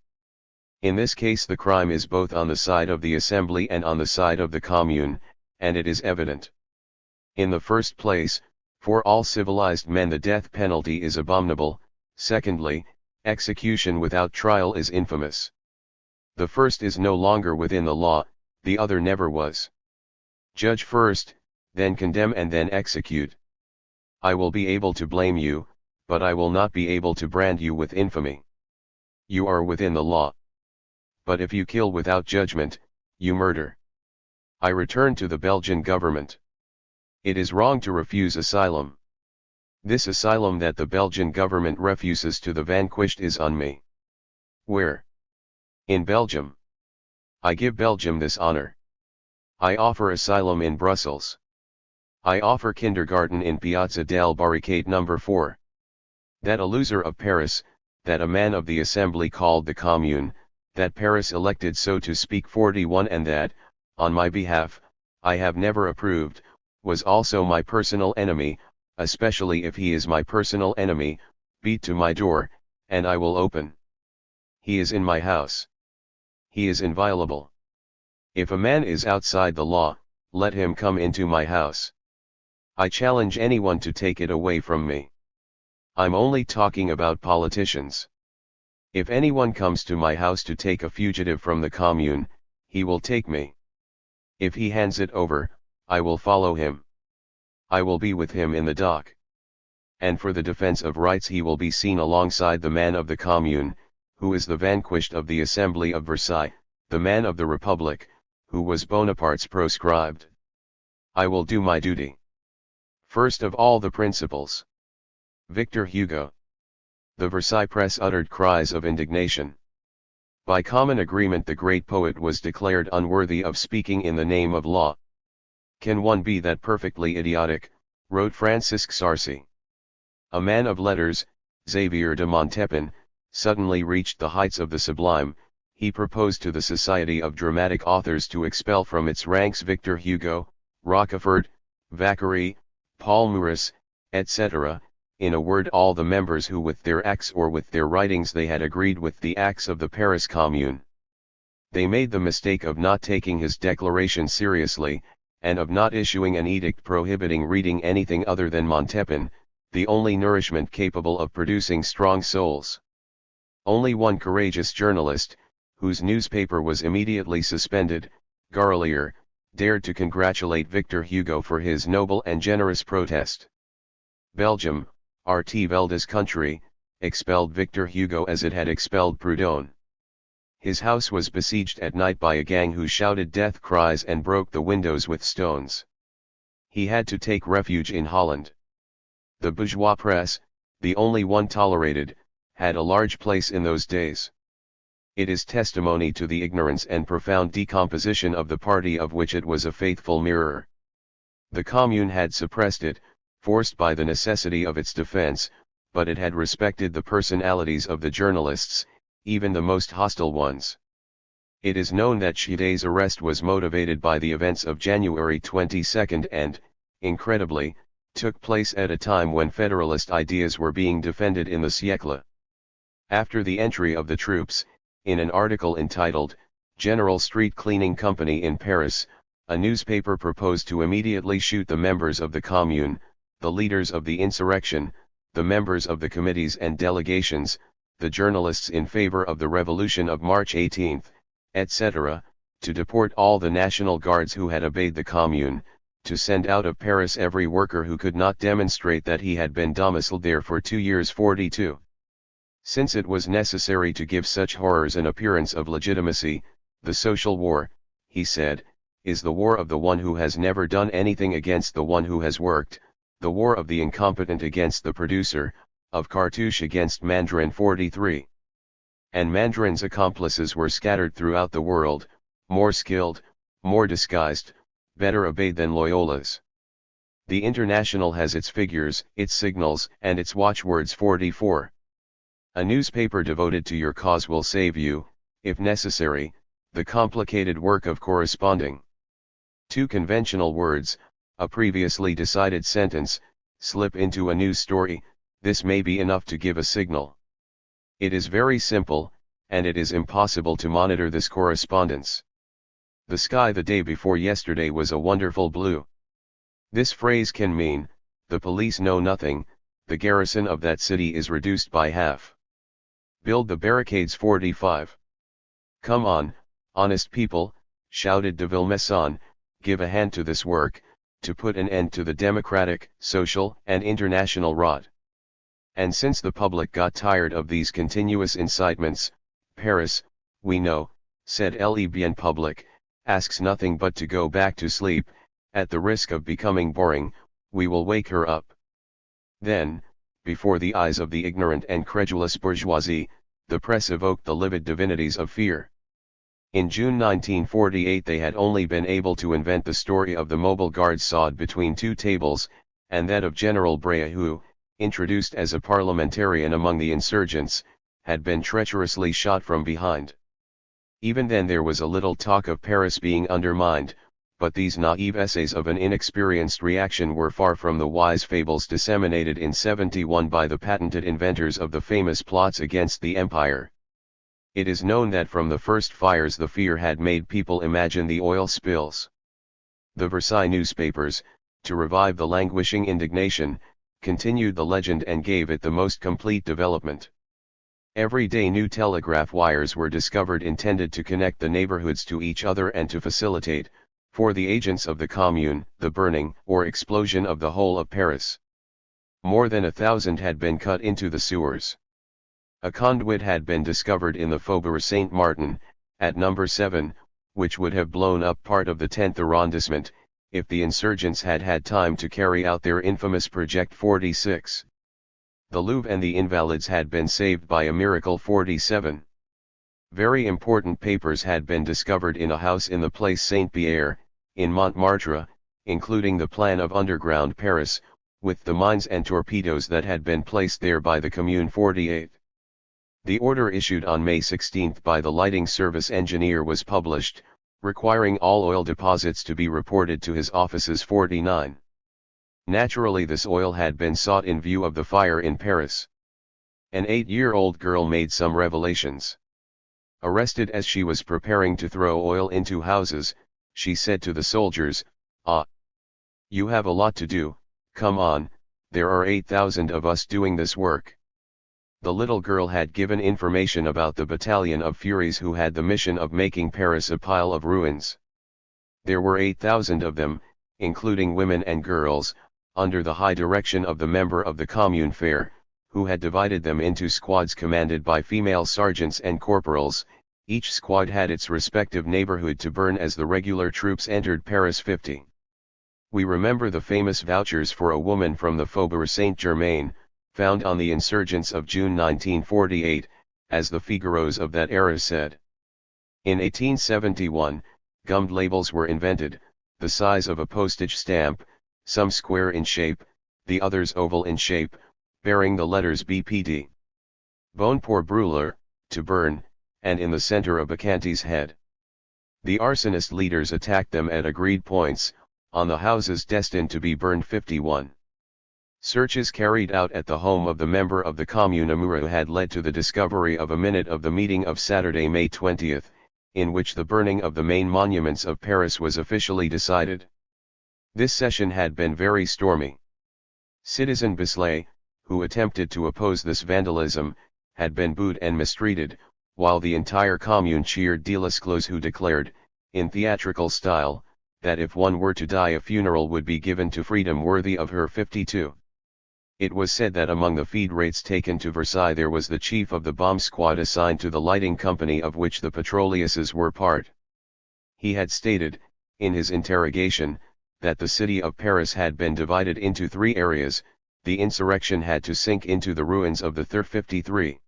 In this case the crime is both on the side of the Assembly and on the side of the Commune, and it is evident. In the first place, for all civilized men the death penalty is abominable. Secondly, execution without trial is infamous. The first is no longer within the law, the other never was. Judge first, then condemn and then execute. I will be able to blame you, but I will not be able to brand you with infamy. You are within the law. But if you kill without judgment, you murder. I return to the Belgian government. It is wrong to refuse asylum. This asylum that the Belgian government refuses to the vanquished is on me. Where? In Belgium. I give Belgium this honor. I offer asylum in Brussels. I offer kindergarten in Piazza del Barricade No. 4. That a loser of Paris, that a man of the Assembly called the Commune, that Paris elected so to speak 41 and that, on my behalf, I have never approved, was also my personal enemy, especially if he is my personal enemy, beat to my door, and I will open. He is in my house. He is inviolable. If a man is outside the law, let him come into my house. I challenge anyone to take it away from me. I'm only talking about politicians. If anyone comes to my house to take a fugitive from the Commune, he will take me. If he hands it over, I will follow him. I will be with him in the dock. And for the defense of rights he will be seen alongside the man of the Commune, who is the vanquished of the Assembly of Versailles, the man of the Republic, who was Bonaparte's proscribed. I will do my duty. First of all the principles. Victor Hugo. The Versailles press uttered cries of indignation. By common agreement the great poet was declared unworthy of speaking in the name of law. Can one be that perfectly idiotic, wrote Francisque Sarcey. A man of letters, Xavier de Montepin, suddenly reached the heights of the sublime. He proposed to the Society of Dramatic Authors to expel from its ranks Victor Hugo, Rochefort, Vacquerie, Paul Maurice, etc., in a word all the members who with their acts or with their writings they had agreed with the acts of the Paris Commune. They made the mistake of not taking his declaration seriously, and of not issuing an edict prohibiting reading anything other than Montepin, the only nourishment capable of producing strong souls. Only one courageous journalist, whose newspaper was immediately suspended, Garlier, dared to congratulate Victor Hugo for his noble and generous protest. Belgium, RT Velda's country, expelled Victor Hugo as it had expelled Proudhon. His house was besieged at night by a gang who shouted death cries and broke the windows with stones. He had to take refuge in Holland. The bourgeois press, the only one tolerated, had a large place in those days. It is testimony to the ignorance and profound decomposition of the party of which it was a faithful mirror. The Commune had suppressed it, forced by the necessity of its defense, but it had respected the personalities of the journalists, even the most hostile ones. It is known that Chide's arrest was motivated by the events of January 22 and, incredibly, took place at a time when Federalist ideas were being defended in the Siècle. After the entry of the troops, in an article entitled, General Street Cleaning Company in Paris, a newspaper proposed to immediately shoot the members of the Commune, the leaders of the insurrection, the members of the committees and delegations, the journalists in favor of the revolution of March 18, etc., to deport all the National Guards who had obeyed the Commune, to send out of Paris every worker who could not demonstrate that he had been domiciled there for 2 years 42. Since it was necessary to give such horrors an appearance of legitimacy, the social war, he said, is the war of the one who has never done anything against the one who has worked, the war of the incompetent against the producer, of Cartouche against Mandarin 43. And Mandarin's accomplices were scattered throughout the world, more skilled, more disguised, better obeyed than Loyola's. The International has its figures, its signals, and its watchwords 44. A newspaper devoted to your cause will save you, if necessary, the complicated work of corresponding. 2 conventional words, a previously decided sentence, slip into a news story, this may be enough to give a signal. It is very simple, and it is impossible to monitor this correspondence. The sky the day before yesterday was a wonderful blue. This phrase can mean, the police know nothing, the garrison of that city is reduced by half. Build the barricades 45. Come on, honest people, shouted de Villemessant, give a hand to this work, to put an end to the democratic, social, and international rot. And since the public got tired of these continuous incitements, Paris, we know, said Le Bien Public, asks nothing but to go back to sleep, at the risk of becoming boring, we will wake her up. Then, before the eyes of the ignorant and credulous bourgeoisie, the press evoked the livid divinities of fear. In June 1948 they had only been able to invent the story of the mobile guard sawed between 2 tables, and that of General Brea who, introduced as a parliamentarian among the insurgents, had been treacherously shot from behind. Even then there was a little talk of Paris being undermined, but these naive essays of an inexperienced reaction were far from the wise fables disseminated in '71 by the patented inventors of the famous plots against the empire. It is known that from the first fires the fear had made people imagine the oil spills. The Versailles newspapers, to revive the languishing indignation, continued the legend and gave it the most complete development. Every day new telegraph wires were discovered intended to connect the neighborhoods to each other and to facilitate, for the agents of the Commune, the burning or explosion of the whole of Paris. More than 1,000 had been cut into the sewers. A conduit had been discovered in the Faubourg Saint-Martin, at number 7, which would have blown up part of the 10th arrondissement, if the insurgents had had time to carry out their infamous Project 46. The Louvre and the Invalides had been saved by a miracle 47. Very important papers had been discovered in a house in the Place Saint-Pierre, in Montmartre, including the plan of underground Paris, with the mines and torpedoes that had been placed there by the Commune 48. The order issued on May 16 by the lighting service engineer was published, requiring all oil deposits to be reported to his offices 49. Naturally this oil had been sought in view of the fire in Paris. An 8-year-old girl made some revelations. Arrested as she was preparing to throw oil into houses, she said to the soldiers, "Ah, you have a lot to do, come on, there are 8,000 of us doing this work." The little girl had given information about the battalion of Furies who had the mission of making Paris a pile of ruins. There were 8,000 of them, including women and girls, under the high direction of the member of the Commune Fair, who had divided them into squads commanded by female sergeants and corporals. Each squad had its respective neighborhood to burn as the regular troops entered Paris 50. We remember the famous vouchers for a woman from the Faubourg Saint-Germain, found on the insurgents of June 1948, as the Figaros of that era said. In 1871, gummed labels were invented, the size of a postage stamp, some square in shape, the others oval in shape, bearing the letters BPD. Bone pour brûler, to burn, and in the center a bacchante's head. The arsonist leaders attacked them at agreed points, on the houses destined to be burned 51. Searches carried out at the home of the member of the Commune Amuru had led to the discovery of a minute of the meeting of Saturday, May 20, in which the burning of the main monuments of Paris was officially decided. This session had been very stormy. Citizen Bisley, who attempted to oppose this vandalism, had been booed and mistreated, while the entire commune cheered Delesclos, who declared, in theatrical style, that if one were to die a funeral would be given to freedom worthy of her. 52. It was said that among the feed rates taken to Versailles there was the chief of the bomb squad assigned to the lighting company of which the Petroliuses were part. He had stated, in his interrogation, that the city of Paris had been divided into 3 areas, the insurrection had to sink into the ruins of the THIRD. 53.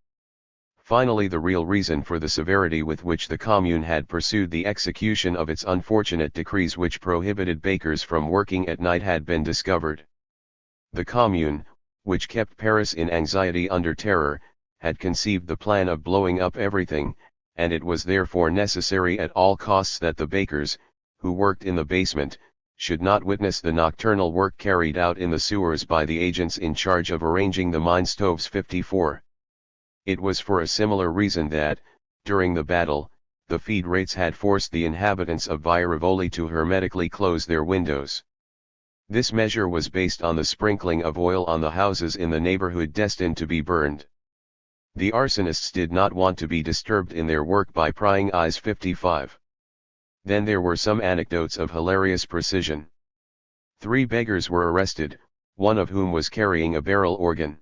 Finally, the real reason for the severity with which the Commune had pursued the execution of its unfortunate decrees which prohibited bakers from working at night had been discovered. The Commune, which kept Paris in anxiety under terror, had conceived the plan of blowing up everything, and it was therefore necessary at all costs that the bakers, who worked in the basement, should not witness the nocturnal work carried out in the sewers by the agents in charge of arranging the mine stoves. 54. It was for a similar reason that, during the battle, the feed rates had forced the inhabitants of Via Rivoli to hermetically close their windows. This measure was based on the sprinkling of oil on the houses in the neighborhood destined to be burned. The arsonists did not want to be disturbed in their work by prying eyes. 55. Then there were some anecdotes of hilarious precision. 3 beggars were arrested, one of whom was carrying a barrel organ.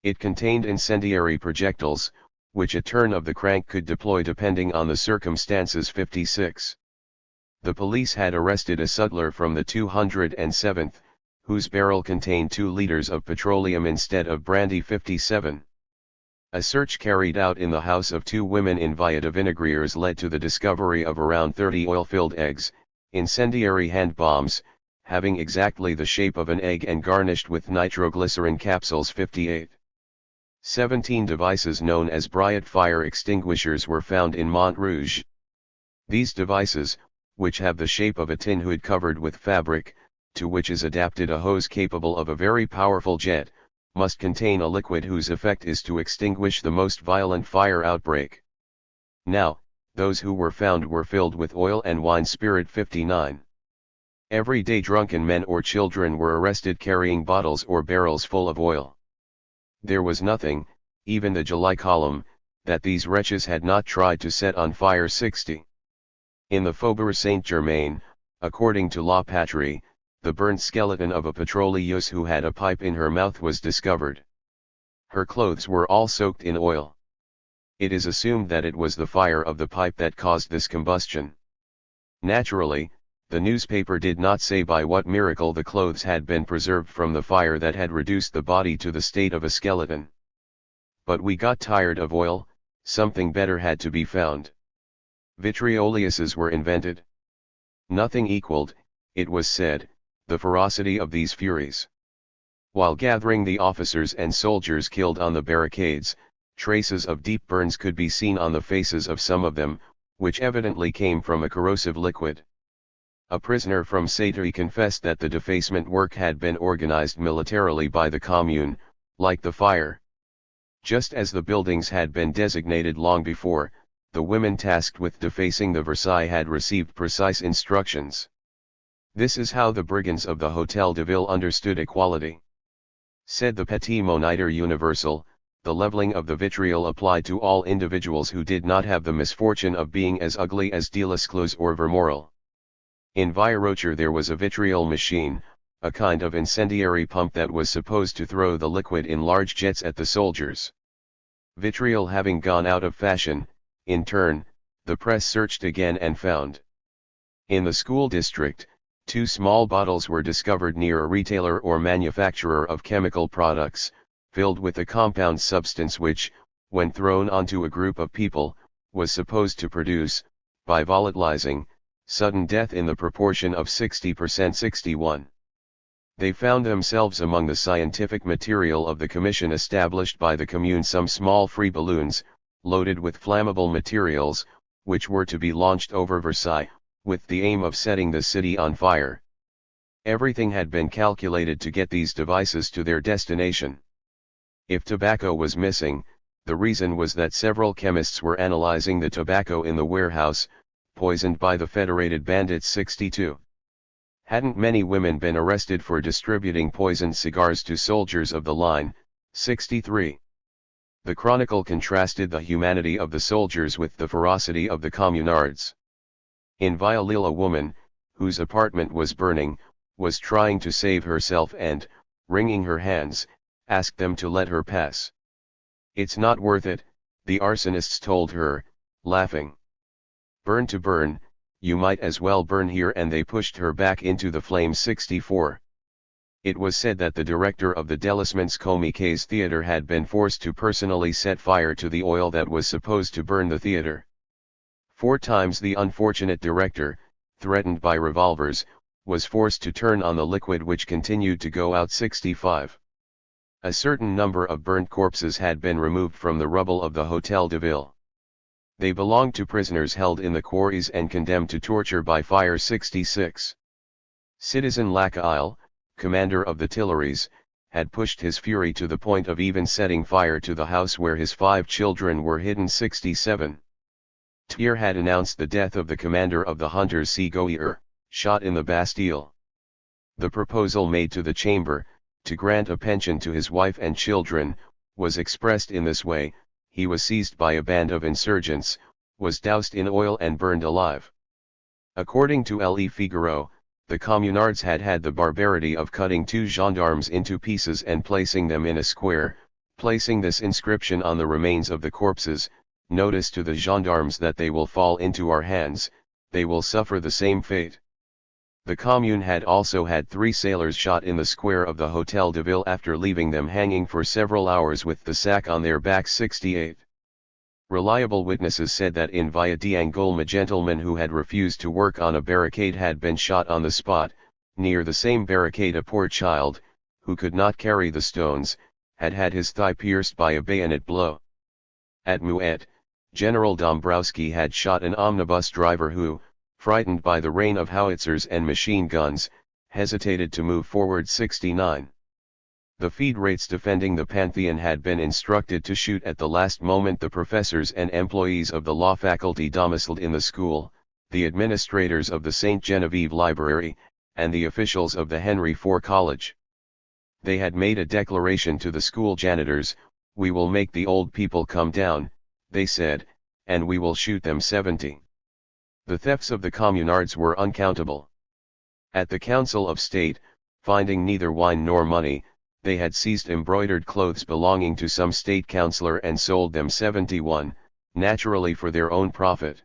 It contained incendiary projectiles, which a turn of the crank could deploy depending on the circumstances. 56. The police had arrested a sutler from the 207th, whose barrel contained 2 liters of petroleum instead of brandy. 57. A search carried out in the house of 2 women in Via de Vinaigreers led to the discovery of around 30 oil-filled eggs, incendiary hand bombs, having exactly the shape of an egg and garnished with nitroglycerin capsules. 58. 17 devices known as Briot fire extinguishers were found in Montrouge. These devices, which have the shape of a tin hood covered with fabric, to which is adapted a hose capable of a very powerful jet, must contain a liquid whose effect is to extinguish the most violent fire outbreak. Now, those who were found were filled with oil and wine spirit. 59. Everyday drunken men or children were arrested carrying bottles or barrels full of oil. There was nothing, even the July column, that these wretches had not tried to set on fire. 60. In the Faubourg Saint-Germain, according to La Patrie, the burnt skeleton of a petrolieuse who had a pipe in her mouth was discovered. Her clothes were all soaked in oil. It is assumed that it was the fire of the pipe that caused this combustion. Naturally, the newspaper did not say by what miracle the clothes had been preserved from the fire that had reduced the body to the state of a skeleton. But we got tired of oil, something better had to be found. Vitrioliuses were invented. Nothing equaled, it was said, the ferocity of these furies. While gathering the officers and soldiers killed on the barricades, traces of deep burns could be seen on the faces of some of them, which evidently came from a corrosive liquid. A prisoner from Satry confessed that the defacement work had been organized militarily by the Commune, like the fire. Just as the buildings had been designated long before, the women tasked with defacing the Versailles had received precise instructions. This is how the brigands of the Hôtel de Ville understood equality. Said the Petit Moniteur Universal, the leveling of the vitriol applied to all individuals who did not have the misfortune of being as ugly as Delesclos or Vermorel. In Via Rocher there was a vitriol machine, a kind of incendiary pump that was supposed to throw the liquid in large jets at the soldiers. Vitriol having gone out of fashion, in turn, the press searched again and found. In the school district, 2 small bottles were discovered near a retailer or manufacturer of chemical products, filled with a compound substance which, when thrown onto a group of people, was supposed to produce, by volatilizing, sudden death in the proportion of 60%. 61. They found themselves among the scientific material of the commission established by the Commune, some small free balloons, loaded with flammable materials, which were to be launched over Versailles, with the aim of setting the city on fire. Everything had been calculated to get these devices to their destination. If tobacco was missing, the reason was that several chemists were analyzing the tobacco in the warehouse, poisoned by the Federated Bandits 62. Hadn't many women been arrested for distributing poisoned cigars to soldiers of the line, 63. The chronicle contrasted the humanity of the soldiers with the ferocity of the communards. In Violil, a woman, whose apartment was burning, was trying to save herself and, wringing her hands, asked them to let her pass. "It's not worth it," the arsonists told her, laughing. "Burn to burn, you might as well burn here," and they pushed her back into the flames. 64. It was said that the director of the Delisments Comiques theater had been forced to personally set fire to the oil that was supposed to burn the theater. 4 times the unfortunate director, threatened by revolvers, was forced to turn on the liquid which continued to go out. 65. A certain number of burnt corpses had been removed from the rubble of the Hôtel de Ville. They belonged to prisoners held in the quarries and condemned to torture by fire. 66. Citizen Lacaille, commander of the Tuileries, had pushed his fury to the point of even setting fire to the house where his 5 children were hidden. 67. Thiers had announced the death of the commander of the Hunters Segoer, shot in the Bastille. The proposal made to the Chamber, to grant a pension to his wife and children, was expressed in this way: he was seized by a band of insurgents, was doused in oil and burned alive. According to Le Figaro, the communards had had the barbarity of cutting 2 gendarmes into pieces and placing them in a square, placing this inscription on the remains of the corpses: "Notice to the gendarmes that they will fall into our hands, they will suffer the same fate." The Commune had also had 3 sailors shot in the square of the Hôtel de Ville after leaving them hanging for several hours with the sack on their backs. 68. Reliable witnesses said that in Via d'Angolme a gentleman who had refused to work on a barricade had been shot on the spot. Near the same barricade a poor child, who could not carry the stones, had had his thigh pierced by a bayonet blow. At Muet, General Dombrowski had shot an omnibus driver who, frightened by the rain of howitzers and machine guns, hesitated to move forward. 69. The Fédérates defending the Pantheon had been instructed to shoot at the last moment the professors and employees of the law faculty domiciled in the school, the administrators of the St. Genevieve Library, and the officials of the Henry IV College. They had made a declaration to the school janitors: "We will make the old people come down," they said, "and we will shoot them." 70. The thefts of the communards were uncountable. At the Council of State, finding neither wine nor money, they had seized embroidered clothes belonging to some state councillor and sold them. 71, naturally for their own profit.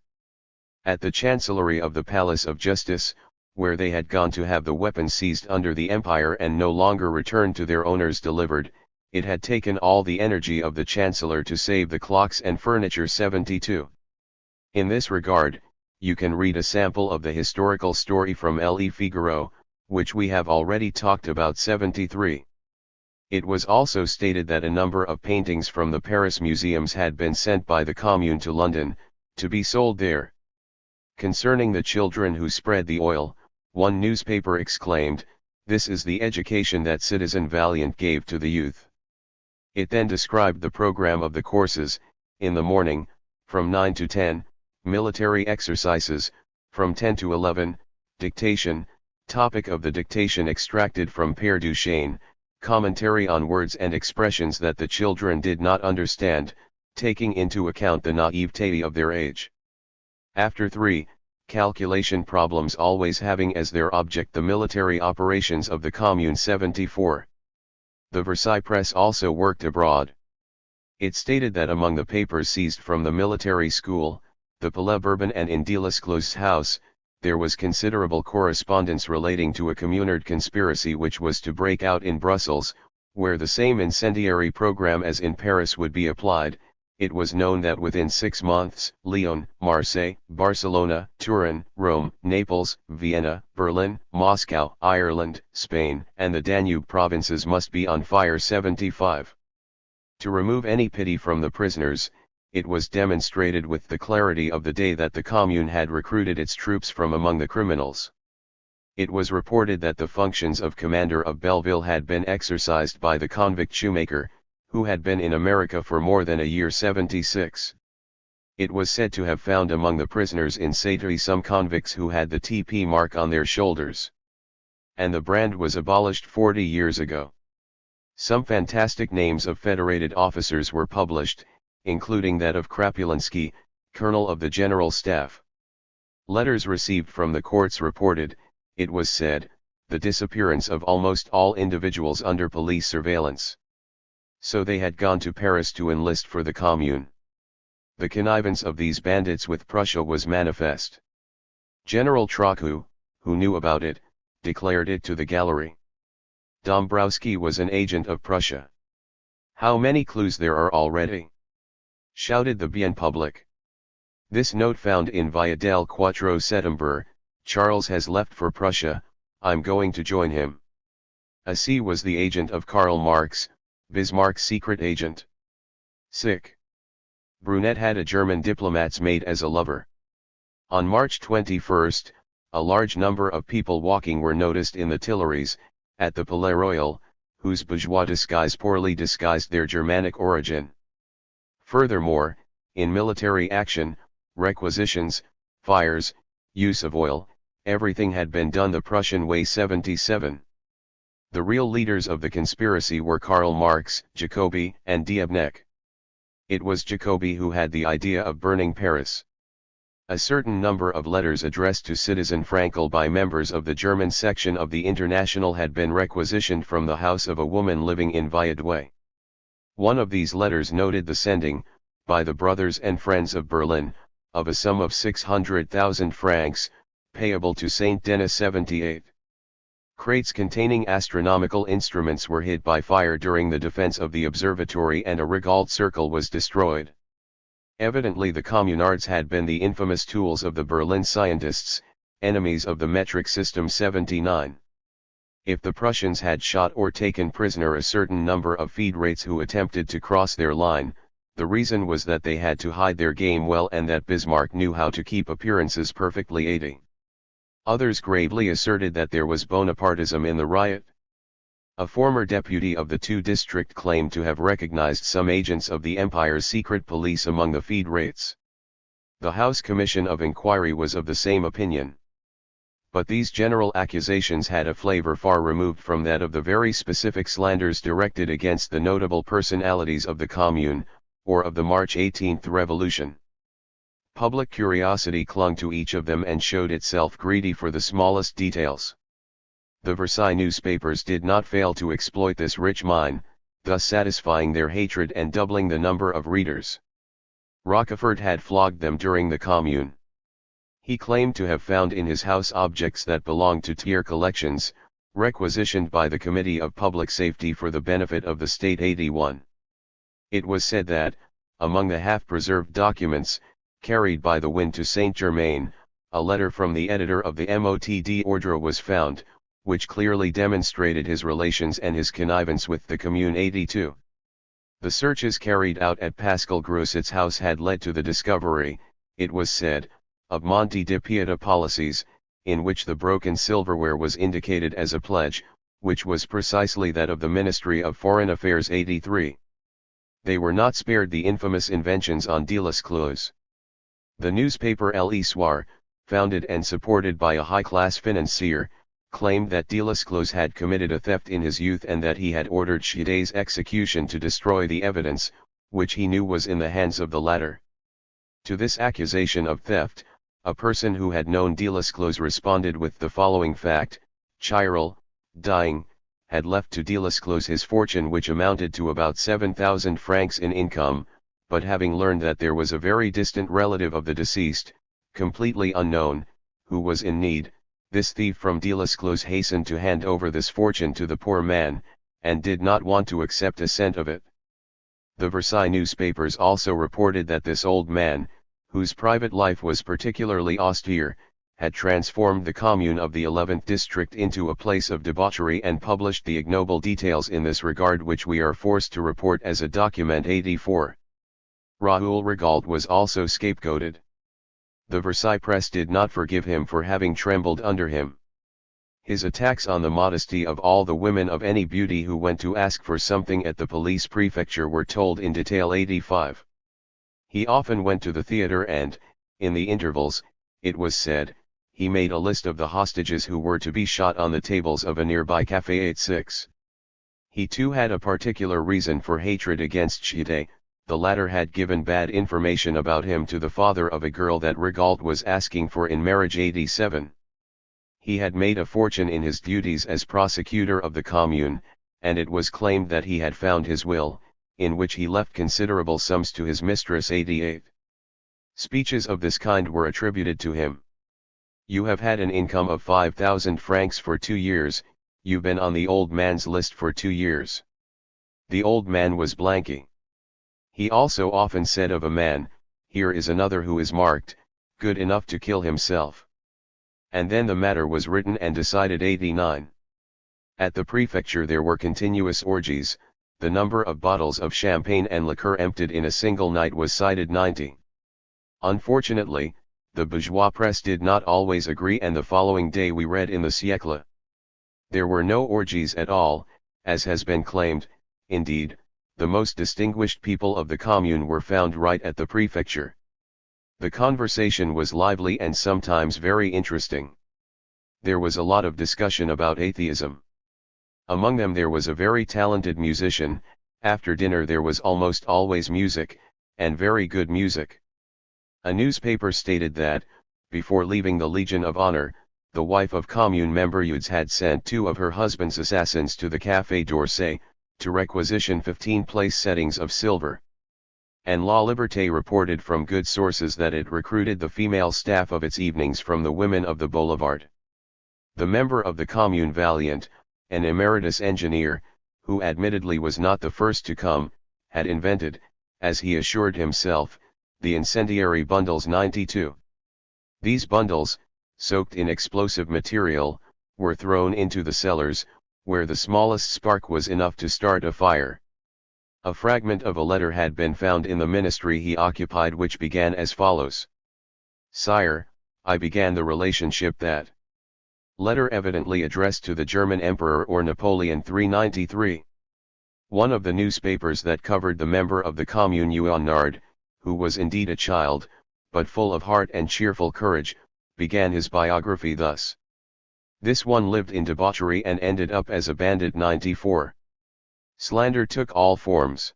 At the Chancellery of the Palace of Justice, where they had gone to have the weapons seized under the Empire and no longer returned to their owners delivered, it had taken all the energy of the Chancellor to save the clocks and furniture. 72. In this regard, you can read a sample of the historical story from Le Figaro, which we have already talked about. 73. It was also stated that a number of paintings from the Paris museums had been sent by the Commune to London, to be sold there. Concerning the children who spread the oil, one newspaper exclaimed, "This is the education that Citizen Valiant gave to the youth." It then described the program of the courses: in the morning, from 9 to 10, military exercises; from 10 to 11, dictation, topic of the dictation extracted from Père Duchesne, commentary on words and expressions that the children did not understand, taking into account the naivete of their age. After 3, calculation problems, always having as their object the military operations of the Commune. 74. The Versailles press also worked abroad. It stated that among the papers seized from the military school, the Palais Bourbon and in Delisclos' house, there was considerable correspondence relating to a communard conspiracy which was to break out in Brussels, where the same incendiary program as in Paris would be applied, it was known that within 6 months, Lyon, Marseille, Barcelona, Turin, Rome, Naples, Vienna, Berlin, Moscow, Ireland, Spain, and the Danube provinces must be on fire. 75. To remove any pity from the prisoners, it was demonstrated with the clarity of the day that the Commune had recruited its troops from among the criminals. It was reported that the functions of commander of Belleville had been exercised by the convict shoemaker, who had been in America for more than a year. 76. It was said to have found among the prisoners in Satory some convicts who had the TP mark on their shoulders. And the brand was abolished 40 years ago. Some fantastic names of federated officers were published, including that of Krapulinski, colonel of the General Staff. Letters received from the courts reported, it was said, the disappearance of almost all individuals under police surveillance. So they had gone to Paris to enlist for the Commune. The connivance of these bandits with Prussia was manifest. General Trochu, who knew about it, declared it to the gallery. Dombrowski was an agent of Prussia. How many clues there are already! Shouted the bien public. This note found in Via del Quattro Settembre, Charles has left for Prussia, I'm going to join him. Assy was the agent of Karl Marx, Bismarck's secret agent. Sick. Brunet had a German diplomat's maid as a lover. On March 21, a large number of people walking were noticed in the Tuileries, at the Palais Royal, whose bourgeois disguise poorly disguised their Germanic origin. Furthermore, in military action, requisitions, fires, use of oil, everything had been done the Prussian way. 77. The real leaders of the conspiracy were Karl Marx, Jacobi, and Diebneck. It was Jacobi who had the idea of burning Paris. A certain number of letters addressed to Citizen Frankel by members of the German section of the International had been requisitioned from the house of a woman living in Viaduay. One of these letters noted the sending, by the brothers and friends of Berlin, of a sum of 600,000 francs, payable to Saint Denis. 78. Crates containing astronomical instruments were hit by fire during the defense of the observatory, and a Rigaud circle was destroyed. Evidently the communards had been the infamous tools of the Berlin scientists, enemies of the metric system. 79. If the Prussians had shot or taken prisoner a certain number of federates who attempted to cross their line, the reason was that they had to hide their game well, and that Bismarck knew how to keep appearances perfectly. 80. Others gravely asserted that there was Bonapartism in the riot. A former deputy of the 2 district claimed to have recognized some agents of the Empire's secret police among the federates. The House Commission of Inquiry was of the same opinion. But these general accusations had a flavor far removed from that of the very specific slanders directed against the notable personalities of the Commune, or of the March 18th Revolution. Public curiosity clung to each of them and showed itself greedy for the smallest details. The Versailles newspapers did not fail to exploit this rich mine, thus satisfying their hatred and doubling the number of readers. Rochefort had flogged them during the Commune. He claimed to have found in his house objects that belonged to Thiers collections, requisitioned by the Committee of Public Safety for the benefit of the state. 81. It was said that, among the half-preserved documents, carried by the wind to Saint-Germain, a letter from the editor of the Motd Ordre was found, which clearly demonstrated his relations and his connivance with the Commune. 82. The searches carried out at Pascal Grossit's house had led to the discovery, it was said, of Monte de Pieta policies, in which the broken silverware was indicated as a pledge, which was precisely that of the Ministry of Foreign Affairs. 83. They were not spared the infamous inventions on Delescluze. The newspaper L'Histoire, founded and supported by a high-class financier, claimed that Delescluze had committed a theft in his youth and that he had ordered Chidet's execution to destroy the evidence, which he knew was in the hands of the latter. To this accusation of theft, a person who had known Delescluze responded with the following fact: Chiral, dying, had left to Delescluze his fortune, which amounted to about 7,000 francs in income, but having learned that there was a very distant relative of the deceased, completely unknown, who was in need, this thief from Delescluze hastened to hand over this fortune to the poor man, and did not want to accept a cent of it. The Versailles newspapers also reported that this old man, whose private life was particularly austere, had transformed the commune of the 11th district into a place of debauchery and published the ignoble details in this regard, which we are forced to report as a document 84. Raoul Rigaud was also scapegoated. The Versailles press did not forgive him for having trembled under him. His attacks on the modesty of all the women of any beauty who went to ask for something at the police prefecture were told in detail 85. He often went to the theater and, in the intervals, it was said, he made a list of the hostages who were to be shot on the tables of a nearby Café 86. He too had a particular reason for hatred against Chide. The latter had given bad information about him to the father of a girl that Rigaud was asking for in marriage 87. He had made a fortune in his duties as prosecutor of the commune, and it was claimed that he had found his will, in which he left considerable sums to his mistress 88. Speeches of this kind were attributed to him. You have had an income of 5,000 francs for 2 years, you've been on the old man's list for 2 years. The old man was blanking. He also often said of a man, here is another who is marked, good enough to kill himself. And then the matter was written and decided 89. At the prefecture there were continuous orgies, the number of bottles of champagne and liqueur emptied in a single night was cited 90. Unfortunately, the bourgeois press did not always agree, and the following day we read in the Siècle. There were no orgies at all, as has been claimed. Indeed, the most distinguished people of the commune were found right at the prefecture. The conversation was lively and sometimes very interesting. There was a lot of discussion about atheism. Among them there was a very talented musician. After dinner there was almost always music, and very good music. A newspaper stated that, before leaving the Legion of Honor, the wife of commune member Eudes had sent 2 of her husband's assassins to the Café d'Orsay, to requisition 15 place settings of silver. And La Liberté reported from good sources that it recruited the female staff of its evenings from the women of the boulevard. The member of the commune Valiant, an emeritus engineer, who admittedly was not the first to come, had invented, as he assured himself, the incendiary bundles 92. These bundles, soaked in explosive material, were thrown into the cellars, where the smallest spark was enough to start a fire. A fragment of a letter had been found in the ministry he occupied, which began as follows. Sire, I began the relationship that. Letter evidently addressed to the German Emperor or Napoleon 393. One of the newspapers that covered the member of the Commune Nard, who was indeed a child, but full of heart and cheerful courage, began his biography thus. This one lived in debauchery and ended up as a bandit 94. Slander took all forms.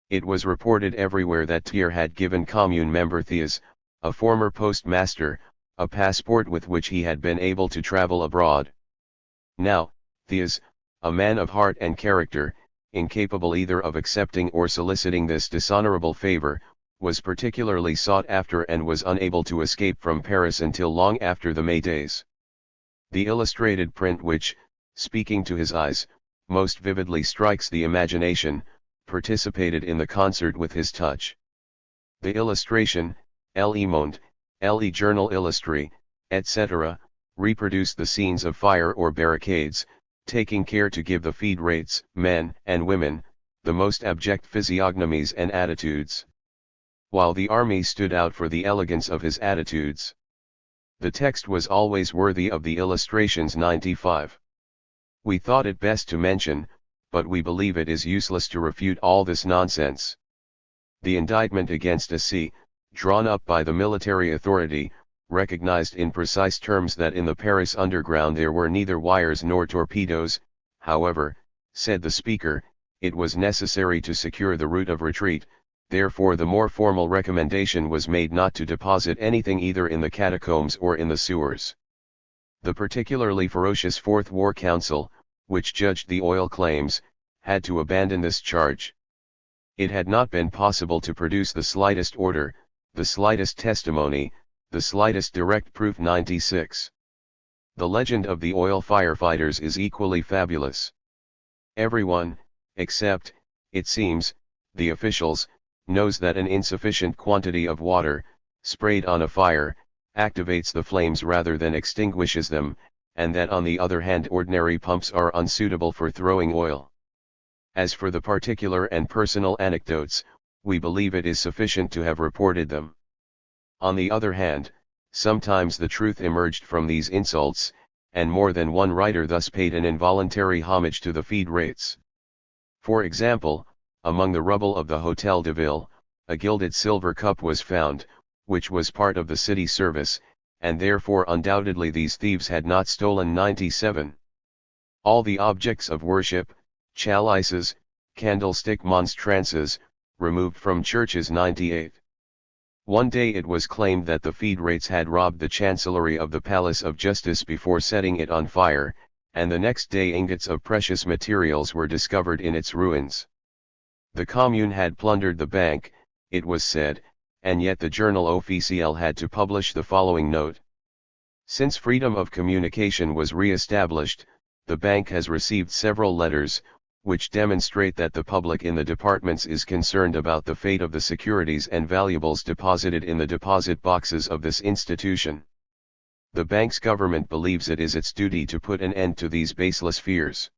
It was reported everywhere that Thiers had given commune member Thiers, a former postmaster, a passport with which he had been able to travel abroad. Now, Thiers, a man of heart and character, incapable either of accepting or soliciting this dishonorable favor, was particularly sought after and was unable to escape from Paris until long after the May days. The illustrated print which, speaking to his eyes, most vividly strikes the imagination, participated in the concert with his touch. The illustration, Le Monde, Le Journal Illustré, etc., reproduced the scenes of fire or barricades, taking care to give the feed rates, men and women, the most abject physiognomies and attitudes. While the army stood out for the elegance of his attitudes. The text was always worthy of the illustrations 95. We thought it best to mention, but we believe it is useless to refute all this nonsense. The indictment against A.C., drawn up by the military authority, recognized in precise terms that in the Paris underground there were neither wires nor torpedoes. However, said the speaker, it was necessary to secure the route of retreat, therefore the more formal recommendation was made not to deposit anything either in the catacombs or in the sewers. The particularly ferocious Fourth War Council, which judged the oil claims, had to abandon this charge. It had not been possible to produce the slightest order, the slightest testimony, the slightest direct proof 96. The legend of the oil firefighters is equally fabulous. Everyone, except, it seems, the officials, knows that an insufficient quantity of water, sprayed on a fire, activates the flames rather than extinguishes them, and that on the other hand ordinary pumps are unsuitable for throwing oil. As for the particular and personal anecdotes, we believe it is sufficient to have reported them. On the other hand, sometimes the truth emerged from these insults, and more than one writer thus paid an involuntary homage to the feed rates. For example, among the rubble of the Hôtel de Ville, a gilded silver cup was found, which was part of the city service, and therefore undoubtedly these thieves had not stolen 97. All the objects of worship, chalices, candlestick monstrances, removed from churches 98. One day it was claimed that the feed rates had robbed the chancellery of the Palace of Justice before setting it on fire, and the next day ingots of precious materials were discovered in its ruins. The Commune had plundered the bank, it was said, and yet the Journal Officiel had to publish the following note. Since freedom of communication was re-established, the bank has received several letters, which demonstrate that the public in the departments is concerned about the fate of the securities and valuables deposited in the deposit boxes of this institution. The bank's government believes it is its duty to put an end to these baseless fears.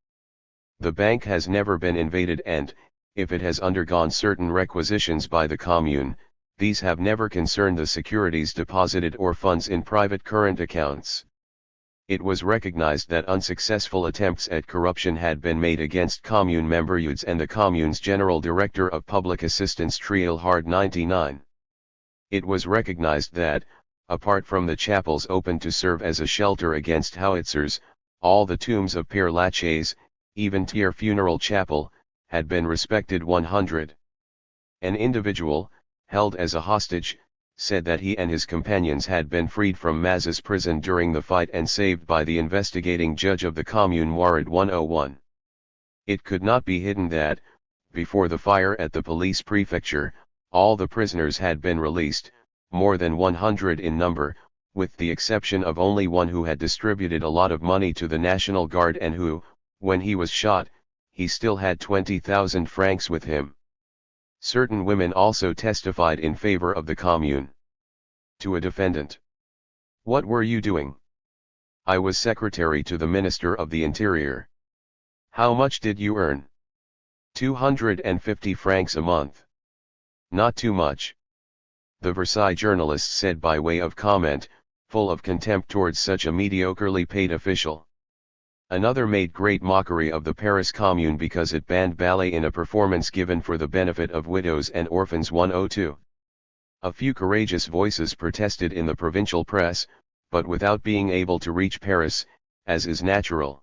The bank has never been invaded and, if it has undergone certain requisitions by the Commune, these have never concerned the securities deposited or funds in private current accounts. It was recognized that unsuccessful attempts at corruption had been made against Commune member youths and the Commune's General Director of Public Assistance THIRD 99. It was recognized that, apart from the chapels open to serve as a shelter against howitzers, all the tombs of Père Lachaise, even Thiers Funeral Chapel, had been respected 100. An individual, held as a hostage, said that he and his companions had been freed from Mazas prison during the fight and saved by the investigating judge of the Commune Warrant 101. It could not be hidden that, before the fire at the police prefecture, all the prisoners had been released, more than 100 in number, with the exception of only one who had distributed a lot of money to the National Guard and who, when he was shot, he still had 20,000 francs with him. Certain women also testified in favor of the Commune. To a defendant. What were you doing? I was secretary to the Minister of the Interior. How much did you earn? 250 francs a month. Not too much. The Versailles journalist said by way of comment, full of contempt towards such a mediocrely paid official. Another made great mockery of the Paris Commune because it banned ballet in a performance given for the benefit of widows and orphans 102. A few courageous voices protested in the provincial press, but without being able to reach Paris, as is natural.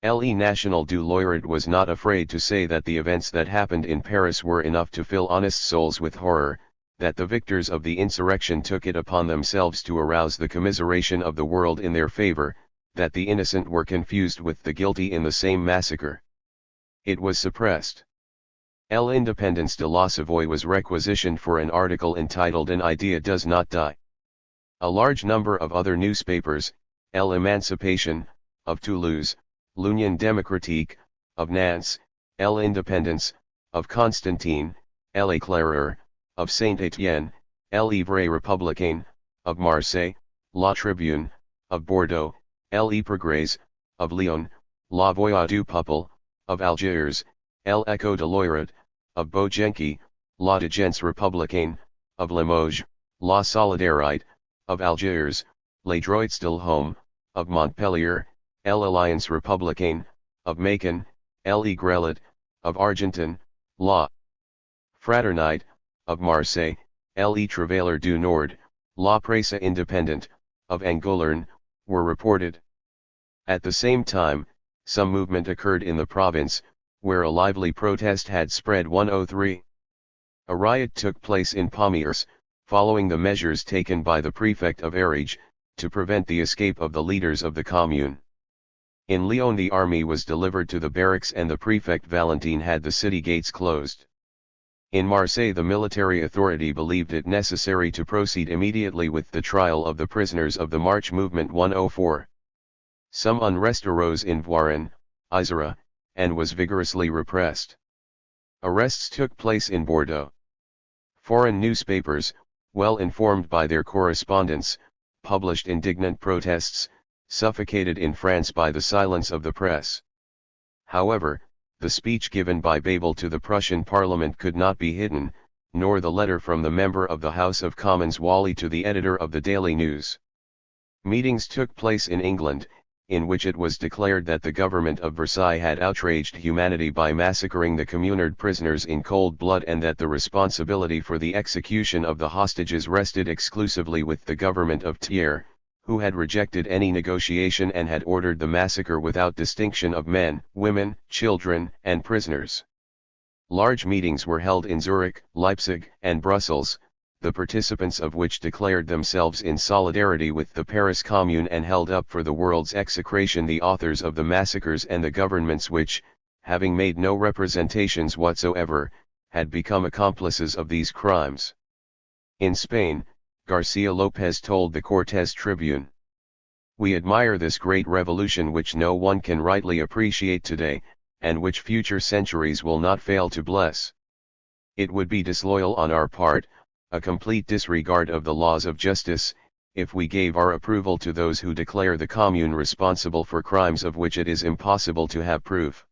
Le National du Loiret was not afraid to say that the events that happened in Paris were enough to fill honest souls with horror, that the victors of the insurrection took it upon themselves to arouse the commiseration of the world in their favor, that the innocent were confused with the guilty in the same massacre. It was suppressed. L'Indépendance de la Savoie was requisitioned for an article entitled An Idea Does Not Die. A large number of other newspapers, L'Emancipation, of Toulouse, L'Union Démocratique, of Nantes, L'Indépendance, of Constantine, L'Éclaireur, of Saint-Étienne, L'Ivre Républicain, of Marseille, La Tribune, of Bordeaux, Le Progrès, of Lyon, La Voix du Peuple, of Algiers, L'Echo de Loiret, of Beaugency, La Défense Républicaine, of Limoges, La Solidarité, of Algiers, Les Droits de l'Homme, of Montpellier, L'Alliance Républicaine, of Macon, L'Aigrelette, of Argentan, La Fraternité, of Marseille, Le Travailleur du Nord, La Presse Indépendante, of Angoulême, were reported. At the same time, some movement occurred in the province, where a lively protest had spread 103. A riot took place in Pomiers, following the measures taken by the prefect of Ariège, to prevent the escape of the leaders of the Commune. In Lyon the army was delivered to the barracks and the prefect Valentin had the city gates closed. In Marseille the military authority believed it necessary to proceed immediately with the trial of the prisoners of the March Movement 104. Some unrest arose in Voiron, Isère, and was vigorously repressed. Arrests took place in Bordeaux. Foreign newspapers, well informed by their correspondents, published indignant protests, suffocated in France by the silence of the press. However, the speech given by Babel to the Prussian parliament could not be hidden, nor the letter from the member of the House of Commons Wally to the editor of the Daily News. Meetings took place in England, in which it was declared that the government of Versailles had outraged humanity by massacring the Communard prisoners in cold blood, and that the responsibility for the execution of the hostages rested exclusively with the government of THIRD, who had rejected any negotiation and had ordered the massacre without distinction of men, women, children, and prisoners. Large meetings were held in Zurich, Leipzig, and Brussels, the participants of which declared themselves in solidarity with the Paris Commune and held up for the world's execration the authors of the massacres and the governments which, having made no representations whatsoever, had become accomplices of these crimes. In Spain, Garcia Lopez told the Cortes Tribune, "We admire this great revolution which no one can rightly appreciate today, and which future centuries will not fail to bless. It would be disloyal on our part, a complete disregard of the laws of justice, if we gave our approval to those who declare the Commune responsible for crimes of which it is impossible to have proof."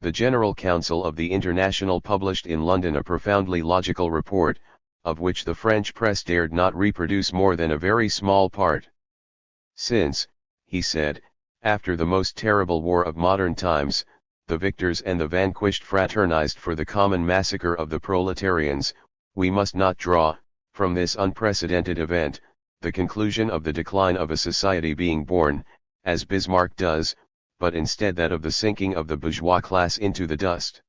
The General Council of the International published in London a profoundly logical report, of which the French press dared not reproduce more than a very small part. "Since," he said, "after the most terrible war of modern times, the victors and the vanquished fraternized for the common massacre of the proletarians, we must not draw, from this unprecedented event, the conclusion of the decline of a society being born, as Bismarck does, but instead that of the sinking of the bourgeois class into the dust.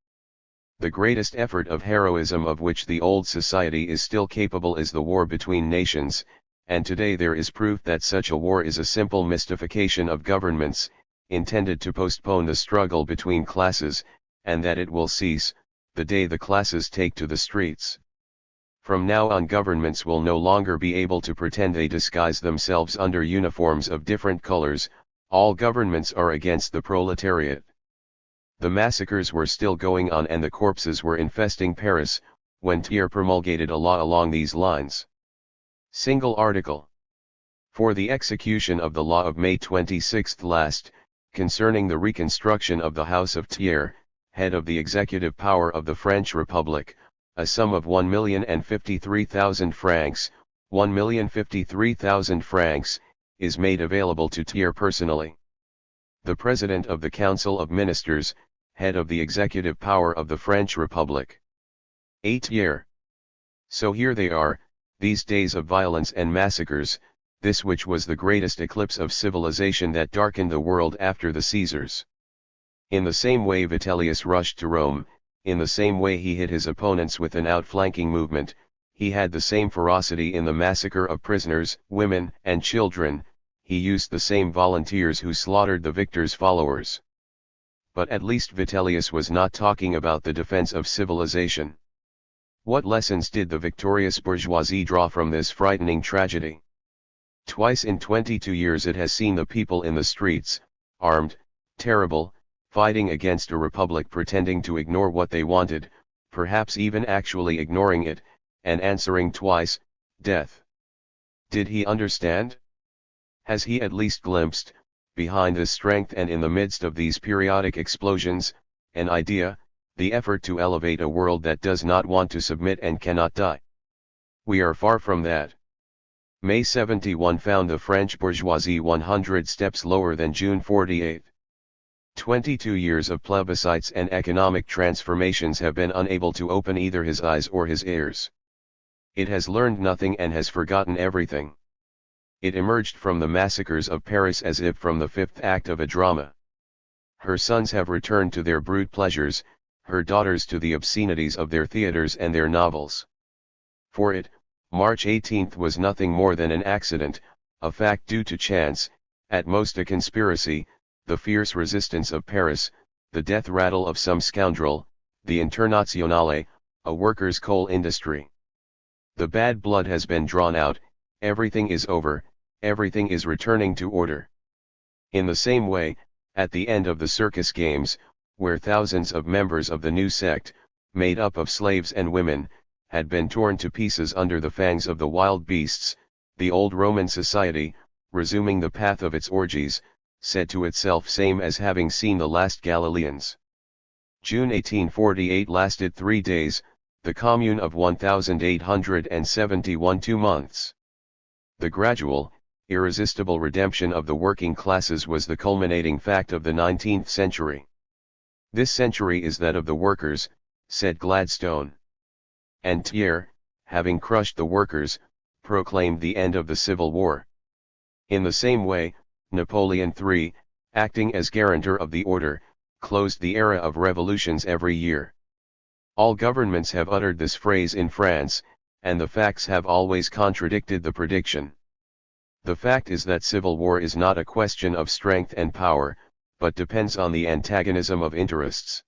The greatest effort of heroism of which the old society is still capable is the war between nations, and today there is proof that such a war is a simple mystification of governments, intended to postpone the struggle between classes, and that it will cease, the day the classes take to the streets. From now on governments will no longer be able to pretend they disguise themselves under uniforms of different colors, all governments are against the proletariat." The massacres were still going on and the corpses were infesting Paris, when THIRD promulgated a law along these lines. Single article. For the execution of the law of May 26 last, concerning the reconstruction of the House of THIRD, head of the executive power of the French Republic, a sum of 1,053,000 francs, 1,053,000 francs, is made available to THIRD personally. The President of the Council of Ministers, head of the executive power of the French Republic. 8 year. So here they are, these days of violence and massacres, this which was the greatest eclipse of civilization that darkened the world after the Caesars. In the same way Vitellius rushed to Rome, in the same way he hit his opponents with an outflanking movement, he had the same ferocity in the massacre of prisoners, women, and children, he used the same volunteers who slaughtered the victor's followers. But at least Vitellius was not talking about the defense of civilization. What lessons did the victorious bourgeoisie draw from this frightening tragedy? Twice in 22 years it has seen the people in the streets, armed, terrible, fighting against a republic pretending to ignore what they wanted, perhaps even actually ignoring it, and answering twice, death. Did he understand? Has he at least glimpsed, behind this strength and in the midst of these periodic explosions, an idea, the effort to elevate a world that does not want to submit and cannot die? We are far from that. May 71 found the French bourgeoisie 100 steps lower than June 48. 22 years of plebiscites and economic transformations have been unable to open either his eyes or his ears. It has learned nothing and has forgotten everything. It emerged from the massacres of Paris as if from the fifth act of a drama. Her sons have returned to their brute pleasures, her daughters to the obscenities of their theaters and their novels. For it, March 18 was nothing more than an accident, a fact due to chance, at most a conspiracy, the fierce resistance of Paris, the death rattle of some scoundrel, the Internationale, a workers' coal industry. The bad blood has been drawn out, everything is over, everything is returning to order. In the same way, at the end of the circus games, where thousands of members of the new sect, made up of slaves and women, had been torn to pieces under the fangs of the wild beasts. The old Roman society, resuming the path of its orgies, said to itself same as having seen the last Galileans. June 1848 lasted 3 days, the Commune of 1871 2 months. The gradual, irresistible redemption of the working classes was the culminating fact of the 19th century. This century is that of the workers, said Gladstone. And Thiers, having crushed the workers, proclaimed the end of the Civil War. In the same way, Napoleon III, acting as guarantor of the order, closed the era of revolutions every year. All governments have uttered this phrase in France, and the facts have always contradicted the prediction. The fact is that civil war is not a question of strength and power, but depends on the antagonism of interests.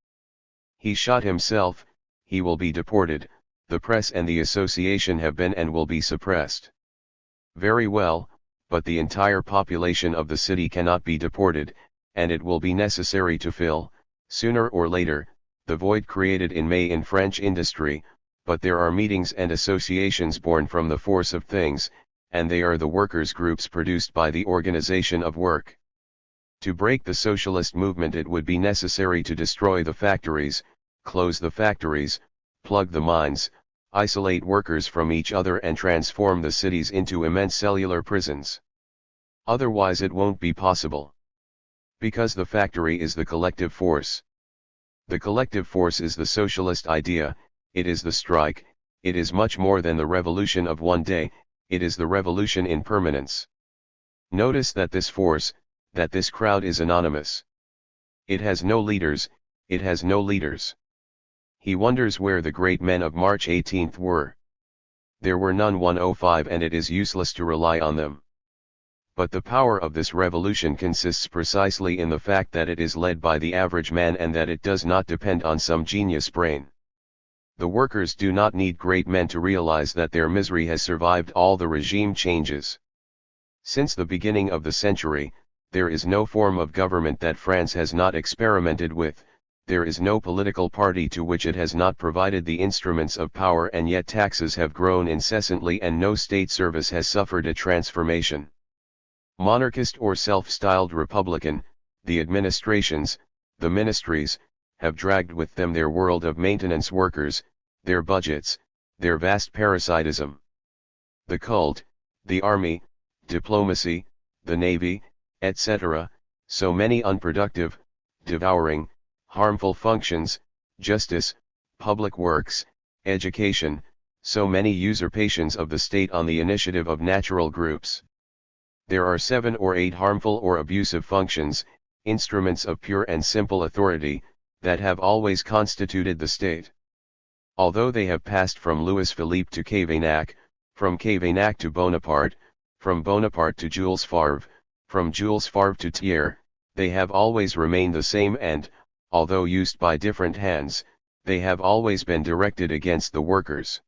He shot himself, he will be deported, the press and the association have been and will be suppressed. Very well, but the entire population of the city cannot be deported, and it will be necessary to fill, sooner or later, the void created in May in French industry, but there are meetings and associations born from the force of things, and they are the workers' groups produced by the organization of work. To break the socialist movement it would be necessary to destroy the factories, close the factories, plug the mines, isolate workers from each other and transform the cities into immense cellular prisons. Otherwise it won't be possible. Because the factory is the collective force. The collective force is the socialist idea, it is the strike, it is much more than the revolution of one day, it is the revolution in permanence. Notice that this force, that this crowd is anonymous. It has no leaders, it has no leaders. He wonders where the great men of March 18th were. There were none 105 and it is useless to rely on them. But the power of this revolution consists precisely in the fact that it is led by the average man and that it does not depend on some genius brain. The workers do not need great men to realize that their misery has survived all the regime changes. Since the beginning of the century, there is no form of government that France has not experimented with, there is no political party to which it has not provided the instruments of power, and yet taxes have grown incessantly and no state service has suffered a transformation. Monarchist or self-styled republican, the administrations, the ministries, have dragged with them their world of maintenance workers, their budgets, their vast parasitism. The cult, the army, diplomacy, the navy, etc., so many unproductive, devouring, harmful functions, justice, public works, education, so many usurpations of the state on the initiative of natural groups. There are 7 or 8 harmful or abusive functions, instruments of pure and simple authority, that have always constituted the state. Although they have passed from Louis Philippe to Cavaignac, from Cavaignac to Bonaparte, from Bonaparte to Jules Favre, from Jules Favre to Thiers, they have always remained the same and, although used by different hands, they have always been directed against the workers.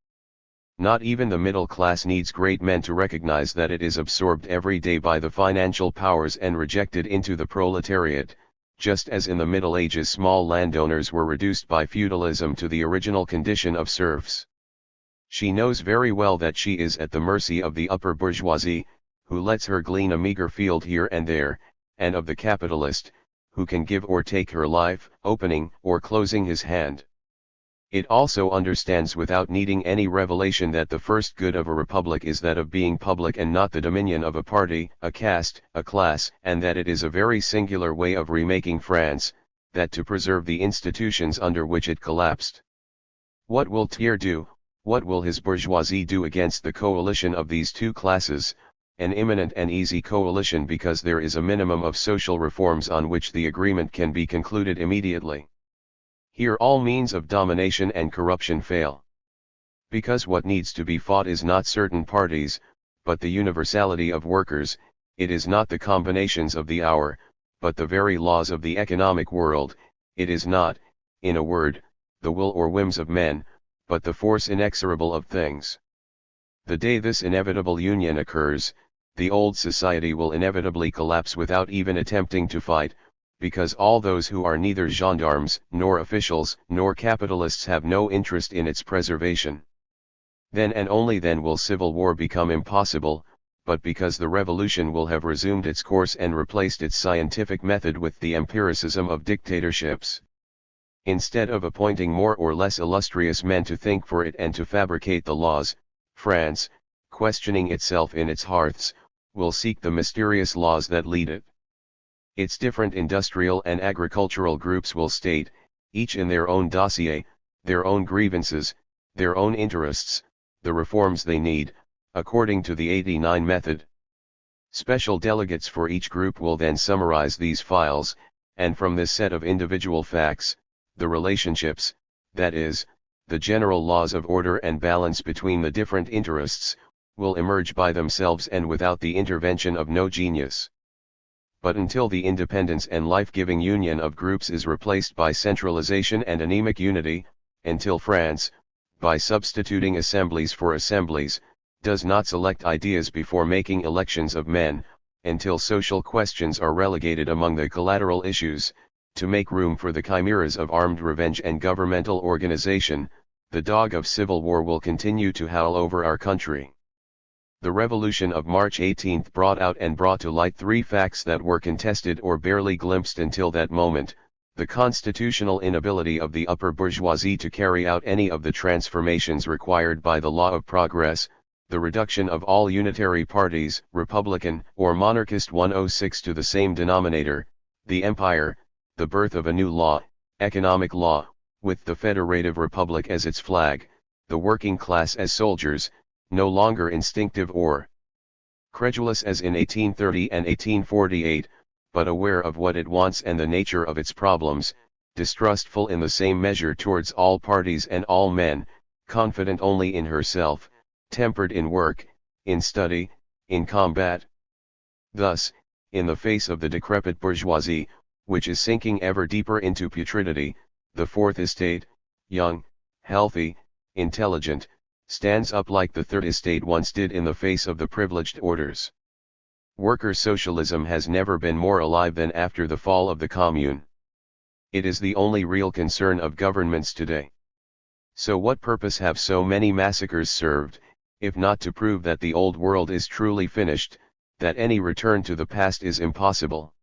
Not even the middle class needs great men to recognize that it is absorbed every day by the financial powers and rejected into the proletariat, just as in the Middle Ages small landowners were reduced by feudalism to the original condition of serfs. She knows very well that she is at the mercy of the upper bourgeoisie, who lets her glean a meager field here and there, and of the capitalist, who can give or take her life, opening or closing his hand. It also understands without needing any revelation that the first good of a republic is that of being public and not the dominion of a party, a caste, a class, and that it is a very singular way of remaking France, that to preserve the institutions under which it collapsed. What will Thiers do, what will his bourgeoisie do against the coalition of these two classes, an imminent and easy coalition because there is a minimum of social reforms on which the agreement can be concluded immediately? Here all means of domination and corruption fail. Because what needs to be fought is not certain parties, but the universality of workers, it is not the combinations of the hour, but the very laws of the economic world, it is not, in a word, the will or whims of men, but the force inexorable of things. The day this inevitable union occurs, the old society will inevitably collapse without even attempting to fight, because all those who are neither gendarmes, nor officials, nor capitalists have no interest in its preservation. Then and only then will civil war become impossible, but because the revolution will have resumed its course and replaced its scientific method with the empiricism of dictatorships. Instead of appointing more or less illustrious men to think for it and to fabricate the laws, France, questioning itself in its hearths, will seek the mysterious laws that lead it. Its different industrial and agricultural groups will state, each in their own dossier, their own grievances, their own interests, the reforms they need, according to the 89 method. Special delegates for each group will then summarize these files, and from this set of individual facts, the relationships, that is, the general laws of order and balance between the different interests, will emerge by themselves and without the intervention of no genius. But until the independence and life-giving union of groups is replaced by centralization and anemic unity, until France, by substituting assemblies for assemblies, does not select ideas before making elections of men, until social questions are relegated among the collateral issues, to make room for the chimeras of armed revenge and governmental organization, the dog of civil war will continue to howl over our country. The revolution of March 18 brought to light three facts that were contested or barely glimpsed until that moment: the constitutional inability of the upper bourgeoisie to carry out any of the transformations required by the law of progress, the reduction of all unitary parties, Republican or monarchist 106 to the same denominator, the empire, the birth of a new law, economic law, with the federative republic as its flag, the working class as soldiers, no longer instinctive or credulous as in 1830 and 1848, but aware of what it wants and the nature of its problems, distrustful in the same measure towards all parties and all men, confident only in herself, tempered in work, in study, in combat. Thus, in the face of the decrepit bourgeoisie, which is sinking ever deeper into putridity, the fourth estate, young, healthy, intelligent, stands up like the third estate once did in the face of the privileged orders. Worker socialism has never been more alive than after the fall of the Commune. It is the only real concern of governments today. So what purpose have so many massacres served, if not to prove that the old world is truly finished, that any return to the past is impossible?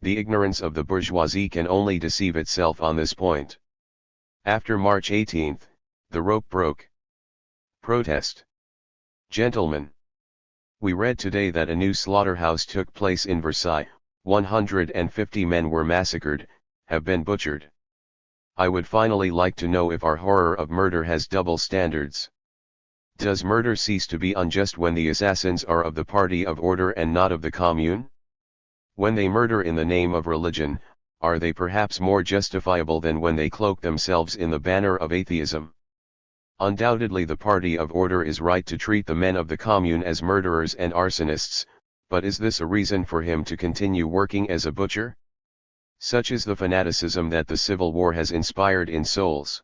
The ignorance of the bourgeoisie can only deceive itself on this point. After March 18, the rope broke. Protest. Gentlemen, we read today that a new slaughterhouse took place in Versailles. 150 men were massacred, have been butchered. I would finally like to know if our horror of murder has double standards. Does murder cease to be unjust when the assassins are of the party of order and not of the Commune? When they murder in the name of religion, are they perhaps more justifiable than when they cloak themselves in the banner of atheism? Undoubtedly the party of order is right to treat the men of the Commune as murderers and arsonists, but is this a reason for him to continue working as a butcher? Such is the fanaticism that the Civil War has inspired in souls.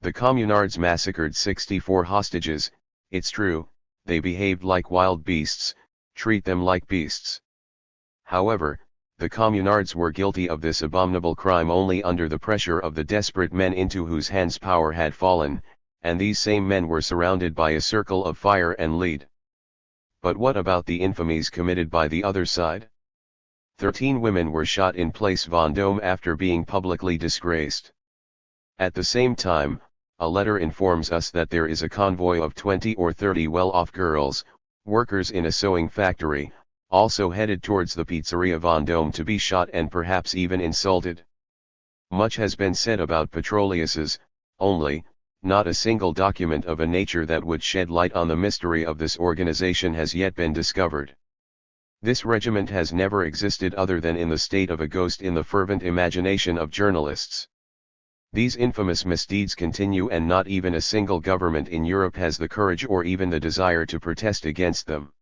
The communards massacred 64 hostages. It's true, they behaved like wild beasts, treat them like beasts. However, the communards were guilty of this abominable crime only under the pressure of the desperate men into whose hands power had fallen, and these same men were surrounded by a circle of fire and lead. But what about the infamies committed by the other side? 13 women were shot in Place Vendôme after being publicly disgraced. At the same time, a letter informs us that there is a convoy of 20 or 30 well-off girls, workers in a sewing factory, also headed towards the Pizzeria Vendôme to be shot and perhaps even insulted. Much has been said about Petroliuses, only, not a single document of a nature that would shed light on the mystery of this organization has yet been discovered. This regiment has never existed other than in the state of a ghost in the fervent imagination of journalists. These infamous misdeeds continue and not even a single government in Europe has the courage or even the desire to protest against them.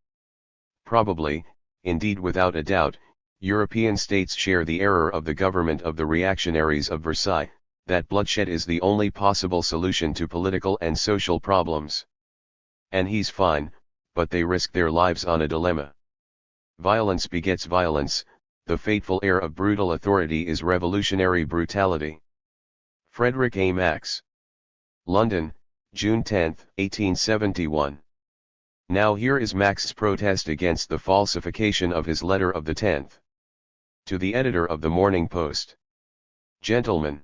Probably, indeed without a doubt, European states share the error of the government of the reactionaries of Versailles, that bloodshed is the only possible solution to political and social problems. And he's fine, but they risk their lives on a dilemma. Violence begets violence, the fateful air of brutal authority is revolutionary brutality. Frederick A. Max. London, June 10, 1871. Now here is Max's protest against the falsification of his letter of the 10th. To the editor of the Morning Post. Gentlemen,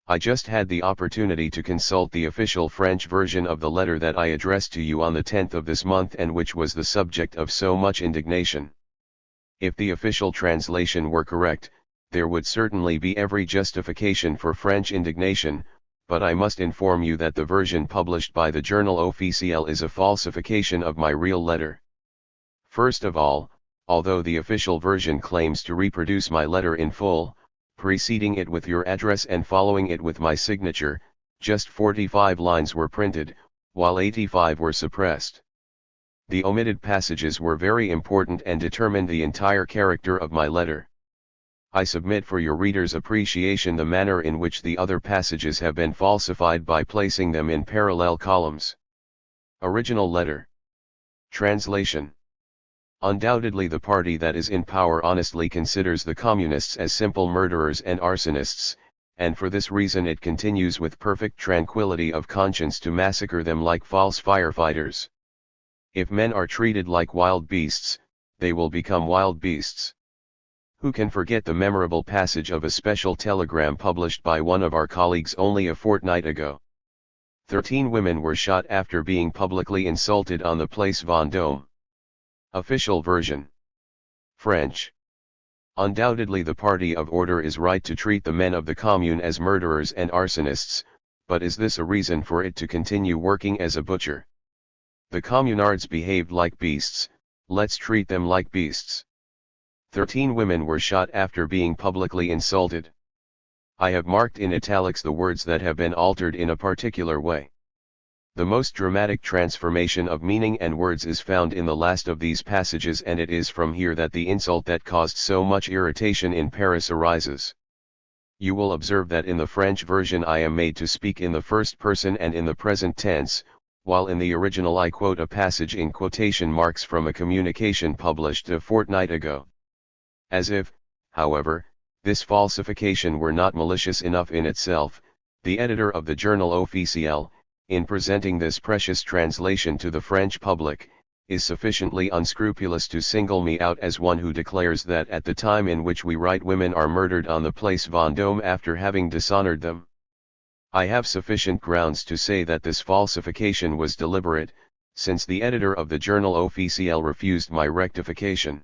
I just had the opportunity to consult the official French version of the letter that I addressed to you on the 10th of this month and which was the subject of so much indignation. If the official translation were correct, there would certainly be every justification for French indignation, but I must inform you that the version published by the Journal Officiel is a falsification of my real letter. First of all, although the official version claims to reproduce my letter in full, preceding it with your address and following it with my signature, just 45 lines were printed, while 85 were suppressed. The omitted passages were very important and determined the entire character of my letter. I submit for your readers' appreciation the manner in which the other passages have been falsified by placing them in parallel columns. Original letter. Translation. Undoubtedly the party that is in power honestly considers the communists as simple murderers and arsonists, and for this reason it continues with perfect tranquility of conscience to massacre them like false firefighters. If men are treated like wild beasts, they will become wild beasts. Who can forget the memorable passage of a special telegram published by one of our colleagues only a fortnight ago? 13 women were shot after being publicly insulted on the Place Vendôme. Official version. French. Undoubtedly the party of order is right to treat the men of the Commune as murderers and arsonists, but is this a reason for it to continue working as a butcher? The communards behaved like beasts, let's treat them like beasts. 13 women were shot after being publicly insulted. I have marked in italics the words that have been altered in a particular way. The most dramatic transformation of meaning and words is found in the last of these passages, and it is from here that the insult that caused so much irritation in Paris arises. You will observe that in the French version I am made to speak in the first person and in the present tense, while in the original I quote a passage in quotation marks from a communication published a fortnight ago. As if, however, this falsification were not malicious enough in itself, the editor of the Journal Officiel, in presenting this precious translation to the French public, is sufficiently unscrupulous to single me out as one who declares that at the time in which we write women are murdered on the Place Vendôme after having dishonored them. I have sufficient grounds to say that this falsification was deliberate, since the editor of the Journal Officiel refused my rectification.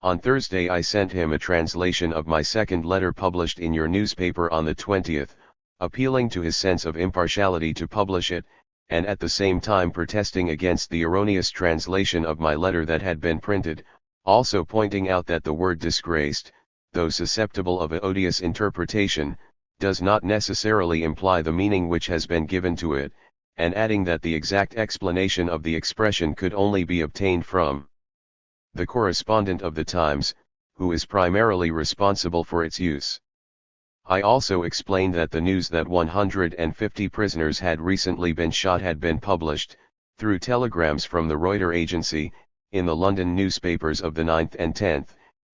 On Thursday I sent him a translation of my second letter published in your newspaper on the 20th, appealing to his sense of impartiality to publish it, and at the same time protesting against the erroneous translation of my letter that had been printed, also pointing out that the word disgraced, though susceptible of an odious interpretation, does not necessarily imply the meaning which has been given to it, and adding that the exact explanation of the expression could only be obtained from the correspondent of the Times, who is primarily responsible for its use. I also explained that the news that 150 prisoners had recently been shot had been published, through telegrams from the Reuters agency, in the London newspapers of the 9th and 10th,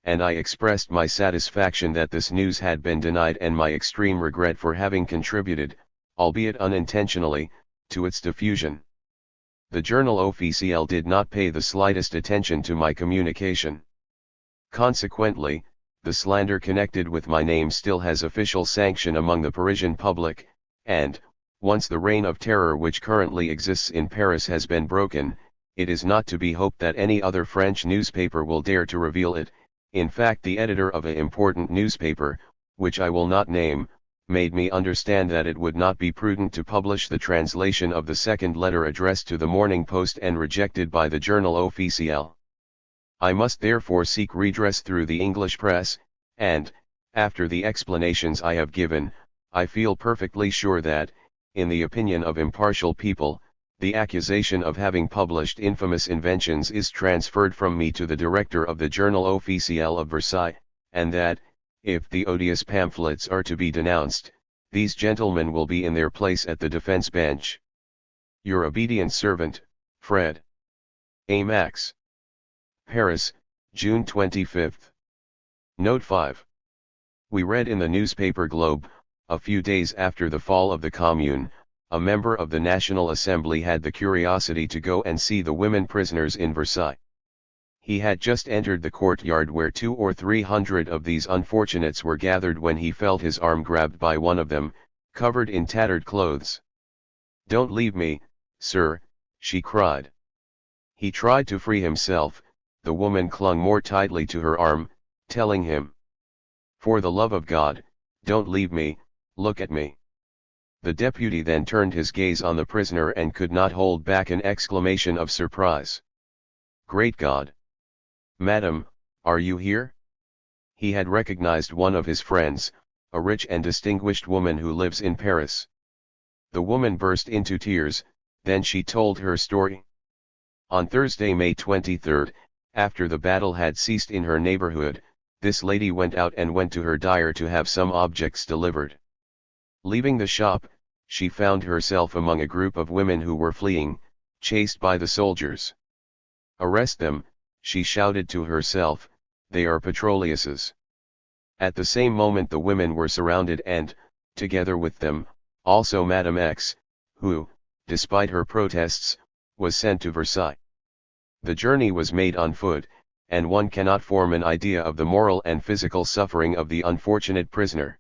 and I expressed my satisfaction that this news had been denied and my extreme regret for having contributed, albeit unintentionally, to its diffusion. The Journal Officiel did not pay the slightest attention to my communication. Consequently, the slander connected with my name still has official sanction among the Parisian public, and, once the reign of terror which currently exists in Paris has been broken, it is not to be hoped that any other French newspaper will dare to reveal it. In fact, the editor of an important newspaper, which I will not name, made me understand that it would not be prudent to publish the translation of the second letter addressed to the Morning Post and rejected by the Journal Officiel. I must therefore seek redress through the English press, and, after the explanations I have given, I feel perfectly sure that, in the opinion of impartial people, the accusation of having published infamous inventions is transferred from me to the director of the Journal Officiel of Versailles, and that, if the odious pamphlets are to be denounced, these gentlemen will be in their place at the defense bench. Your obedient servant, Fred. A. Max. Paris, June 25. Note 5. We read in the newspaper Globe, a few days after the fall of the Commune, a member of the National Assembly had the curiosity to go and see the women prisoners in Versailles. He had just entered the courtyard where 200 or 300 of these unfortunates were gathered when he felt his arm grabbed by one of them, covered in tattered clothes. "Don't leave me, sir," she cried. He tried to free himself. The woman clung more tightly to her arm, telling him, "For the love of God, don't leave me, look at me." The deputy then turned his gaze on the prisoner and could not hold back an exclamation of surprise. "Great God! Madam, are you here?" He had recognized one of his friends, a rich and distinguished woman who lives in Paris. The woman burst into tears, then she told her story. On Thursday, May 23, after the battle had ceased in her neighborhood, this lady went out and went to her dyer to have some objects delivered. Leaving the shop, she found herself among a group of women who were fleeing, chased by the soldiers. "Arrest them," she shouted to herself, "they are petroleuses." At the same moment the women were surrounded and, together with them, also Madame X, who, despite her protests, was sent to Versailles. The journey was made on foot, and one cannot form an idea of the moral and physical suffering of the unfortunate prisoner.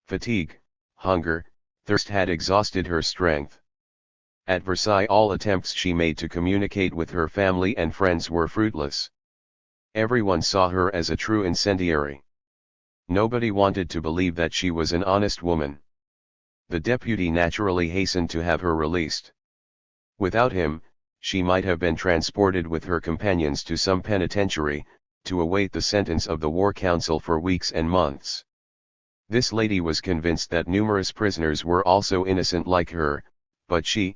Fatigue, hunger, thirst had exhausted her strength. At Versailles all attempts she made to communicate with her family and friends were fruitless. Everyone saw her as a true incendiary. Nobody wanted to believe that she was an honest woman. The deputy naturally hastened to have her released. Without him, she might have been transported with her companions to some penitentiary, to await the sentence of the War Council for weeks and months. This lady was convinced that numerous prisoners were also innocent like her, but she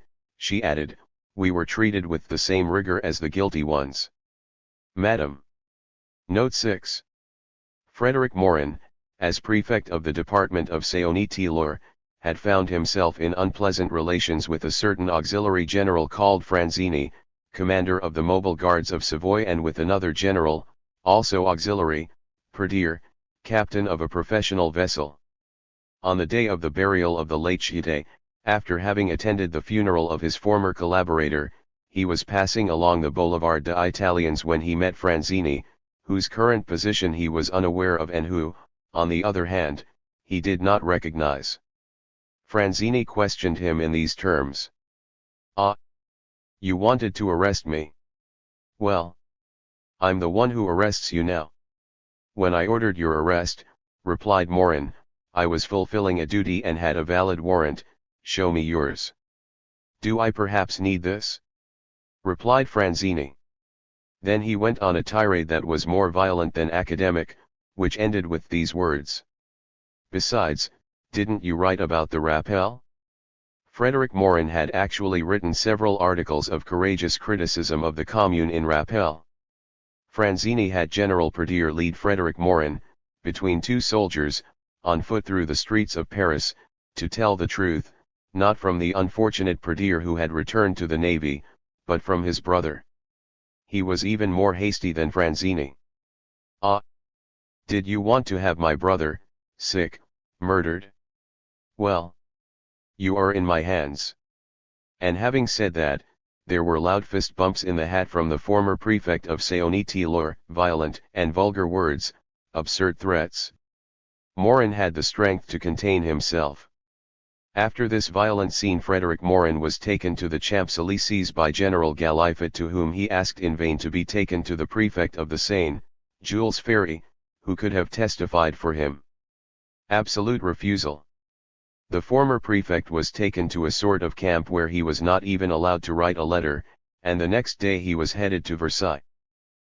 added, "we were treated with the same rigor as the guilty ones." Madam. Note 6. Frederick Morin, as prefect of the department of Saône-et-Loire, had found himself in unpleasant relations with a certain auxiliary general called Franzini, commander of the mobile guards of Savoy, and with another general, also auxiliary, Perdier, captain of a professional vessel. On the day of the burial of the late Chite, after having attended the funeral of his former collaborator, he was passing along the Boulevard des Italiens when he met Franzini, whose current position he was unaware of and who, on the other hand, he did not recognize. Franzini questioned him in these terms. "Ah! You wanted to arrest me. Well, I'm the one who arrests you now." "When I ordered your arrest," replied Morin, "I was fulfilling a duty and had a valid warrant. Show me yours." "Do I perhaps need this?" replied Franzini. Then he went on a tirade that was more violent than academic, which ended with these words. "Besides, didn't you write about the rappel?" Frederick Morin had actually written several articles of courageous criticism of the Commune in rappel. Franzini had General Perdier lead Frederick Morin, between two soldiers, on foot through the streets of Paris, to tell the truth, not from the unfortunate Perdier who had returned to the navy, but from his brother. He was even more hasty than Franzini. "Ah! Did you want to have my brother, sick, murdered? Well, you are in my hands." And having said that, there were loud fist bumps in the hat from the former prefect of Saône-et-Loire, violent and vulgar words, absurd threats. Morin had the strength to contain himself. After this violent scene Frederick Morin was taken to the Champs-Élysées by General Galifet, to whom he asked in vain to be taken to the prefect of the Seine, Jules Ferry, who could have testified for him. Absolute refusal. The former prefect was taken to a sort of camp where he was not even allowed to write a letter, and the next day he was headed to Versailles.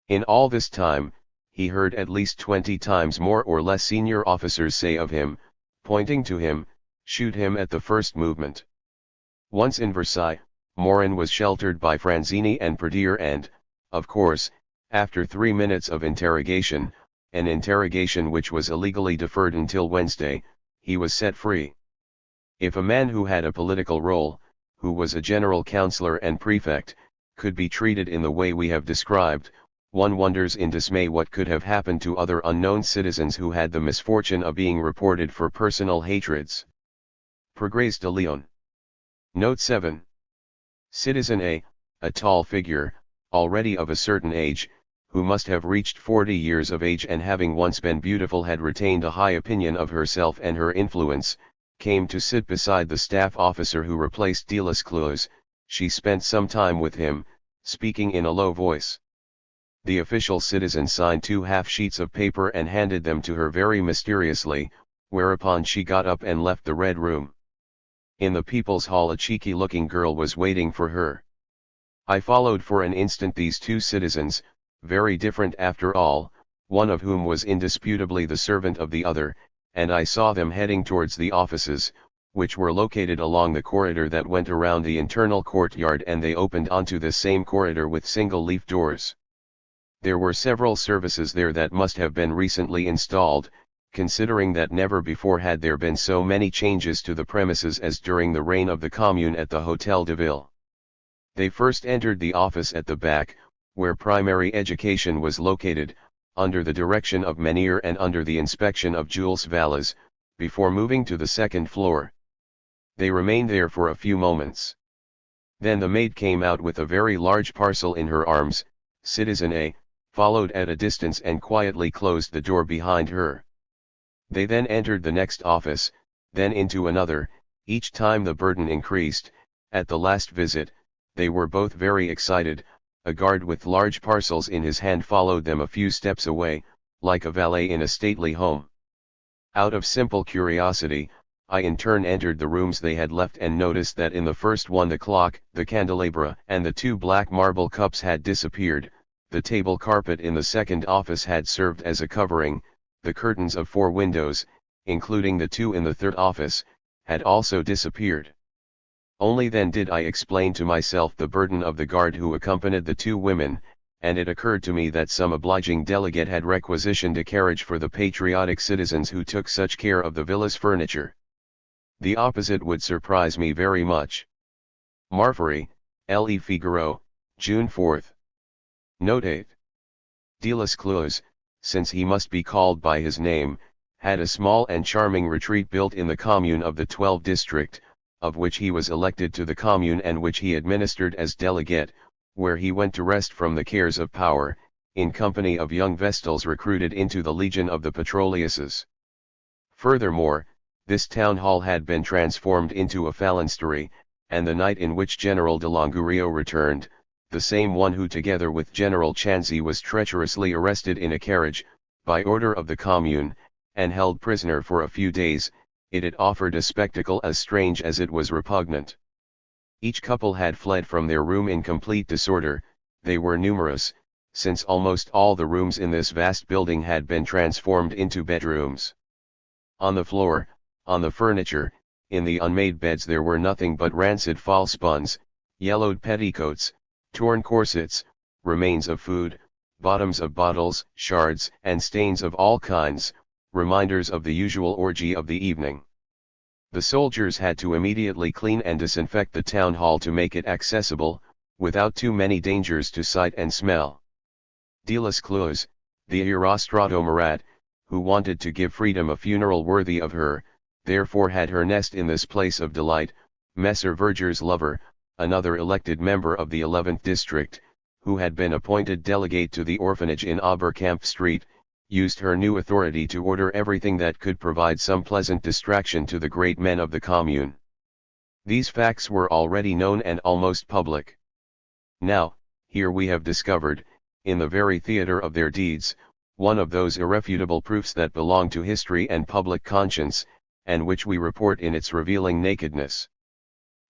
In all this time, he heard at least 20 times more or less senior officers say of him, pointing to him, "Shoot him at the first movement." Once in Versailles, Morin was sheltered by Franzini and Perdier and, of course, after 3 minutes of interrogation, an interrogation which was illegally deferred until Wednesday, he was set free. If a man who had a political role, who was a general councillor and prefect, could be treated in the way we have described, One wonders in dismay what could have happened to other unknown citizens who had the misfortune of being reported for personal hatreds. Progrès de Lyon. Note 7. Citizen a tall figure, already of a certain age, who must have reached 40 years of age and having once been beautiful had retained a high opinion of herself and her influence, came to sit beside the staff officer who replaced Delescluze. She spent some time with him, speaking in a low voice. The official citizen signed 2 half-sheets of paper and handed them to her very mysteriously, whereupon she got up and left the Red Room. In the People's Hall a cheeky-looking girl was waiting for her. I followed for an instant these 2 citizens, very different after all, one of whom was indisputably the servant of the other, and I saw them heading towards the offices, which were located along the corridor that went around the internal courtyard, and they opened onto this same corridor with single-leaf doors. There were several services there that must have been recently installed, considering that never before had there been so many changes to the premises as during the reign of the Commune at the Hôtel de Ville. They first entered the office at the back, where primary education was located, under the direction of Menhir and under the inspection of Jules Valles, before moving to the second floor. They remained there for a few moments. Then the maid came out with a very large parcel in her arms. Citizen A followed at a distance and quietly closed the door behind her. They then entered the next office, then into another. Each time the burden increased. At the last visit, they were both very excited. A guard with large parcels in his hand followed them a few steps away, like a valet in a stately home. Out of simple curiosity, I in turn entered the rooms they had left and noticed that in the first one the clock, the candelabra and the 2 black marble cups had disappeared. The table carpet in the second office had served as a covering. The curtains of 4 windows, including the 2 in the third office, had also disappeared. Only then did I explain to myself the burden of the guard who accompanied the 2 women, and it occurred to me that some obliging delegate had requisitioned a carriage for the patriotic citizens who took such care of the villa's furniture. The opposite would surprise me very much. Marfari, Le Figaro, June 4. Note 8. Delescluze, since he must be called by his name, had a small and charming retreat built in the commune of the 12th district, of which he was elected to the commune and which he administered as delegate, where he went to rest from the cares of power, in company of young Vestals recruited into the legion of the Petroleuses. Furthermore, this town hall had been transformed into a phalanstery, and the night in which General de Longuerio returned, the same one who together with General Chanzy was treacherously arrested in a carriage, by order of the commune, and held prisoner for a few days, it offered a spectacle as strange as it was repugnant. Each couple had fled from their room in complete disorder. They were numerous, since almost all the rooms in this vast building had been transformed into bedrooms. On the floor, on the furniture, in the unmade beds there were nothing but rancid falsebuns, yellowed petticoats, torn corsets, remains of food, bottoms of bottles, shards and stains of all kinds, reminders of the usual orgy of the evening. The soldiers had to immediately clean and disinfect the town hall to make it accessible, without too many dangers to sight and smell. Delescluze, the Erostrato Marat, who wanted to give freedom a funeral worthy of her, therefore had her nest in this place of delight. Messer Verger's lover, another elected member of the 11th district, who had been appointed delegate to the orphanage in Oberkampf Street, used her new authority to order everything that could provide some pleasant distraction to the great men of the commune. These facts were already known and almost public. Now, here we have discovered, in the very theatre of their deeds, one of those irrefutable proofs that belong to history and public conscience, and which we report in its revealing nakedness.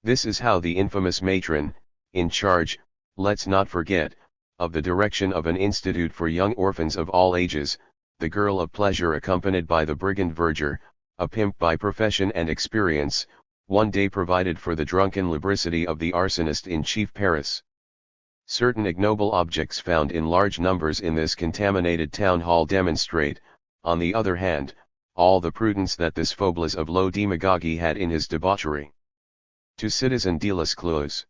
This is how the infamous matron, in charge, let's not forget, of the direction of an institute for young orphans of all ages, the girl of pleasure accompanied by the brigand verger, a pimp by profession and experience, one day provided for the drunken lubricity of the arsonist in chief Paris. Certain ignoble objects found in large numbers in this contaminated town hall demonstrate, on the other hand, all the prudence that this Phoblas of low demagogy had in his debauchery. To Citizen Delescluze.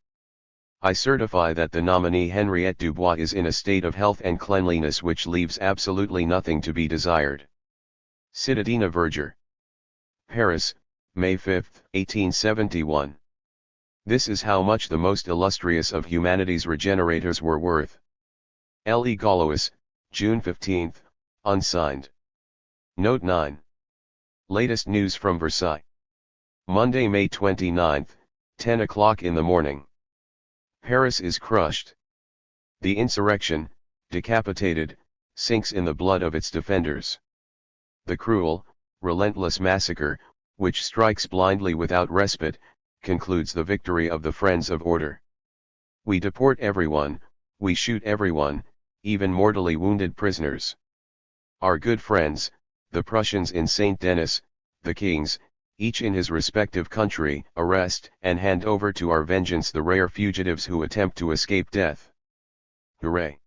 I certify that the nominee Henriette Dubois is in a state of health and cleanliness which leaves absolutely nothing to be desired. Citadina Verger. Paris, May 5, 1871. This is how much the most illustrious of humanity's regenerators were worth. L.E. Gaulois, June 15, unsigned. Note 9. Latest news from Versailles. Monday, May 29, 10 o'clock in the morning. Paris is crushed. The insurrection, decapitated, sinks in the blood of its defenders. The cruel, relentless massacre, which strikes blindly without respite, concludes the victory of the friends of order. We deport everyone, we shoot everyone, even mortally wounded prisoners. Our good friends, the Prussians in St. Denis, the kings, each in his respective country, arrest and hand over to our vengeance the rare fugitives who attempt to escape death. Hooray!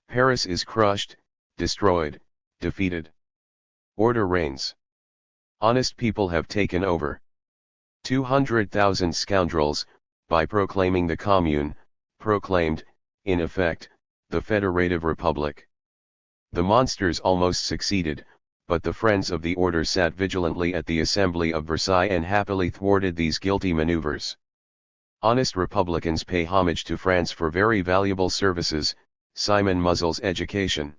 Paris is crushed, destroyed, defeated. Order reigns. Honest people have taken over. 200,000 scoundrels, by proclaiming the Commune, proclaimed, in effect, the Federative Republic. The monsters almost succeeded, but the friends of the order sat vigilantly at the Assembly of Versailles and happily thwarted these guilty maneuvers. Honest Republicans pay homage to France for very valuable services, Simon Muzzle's education.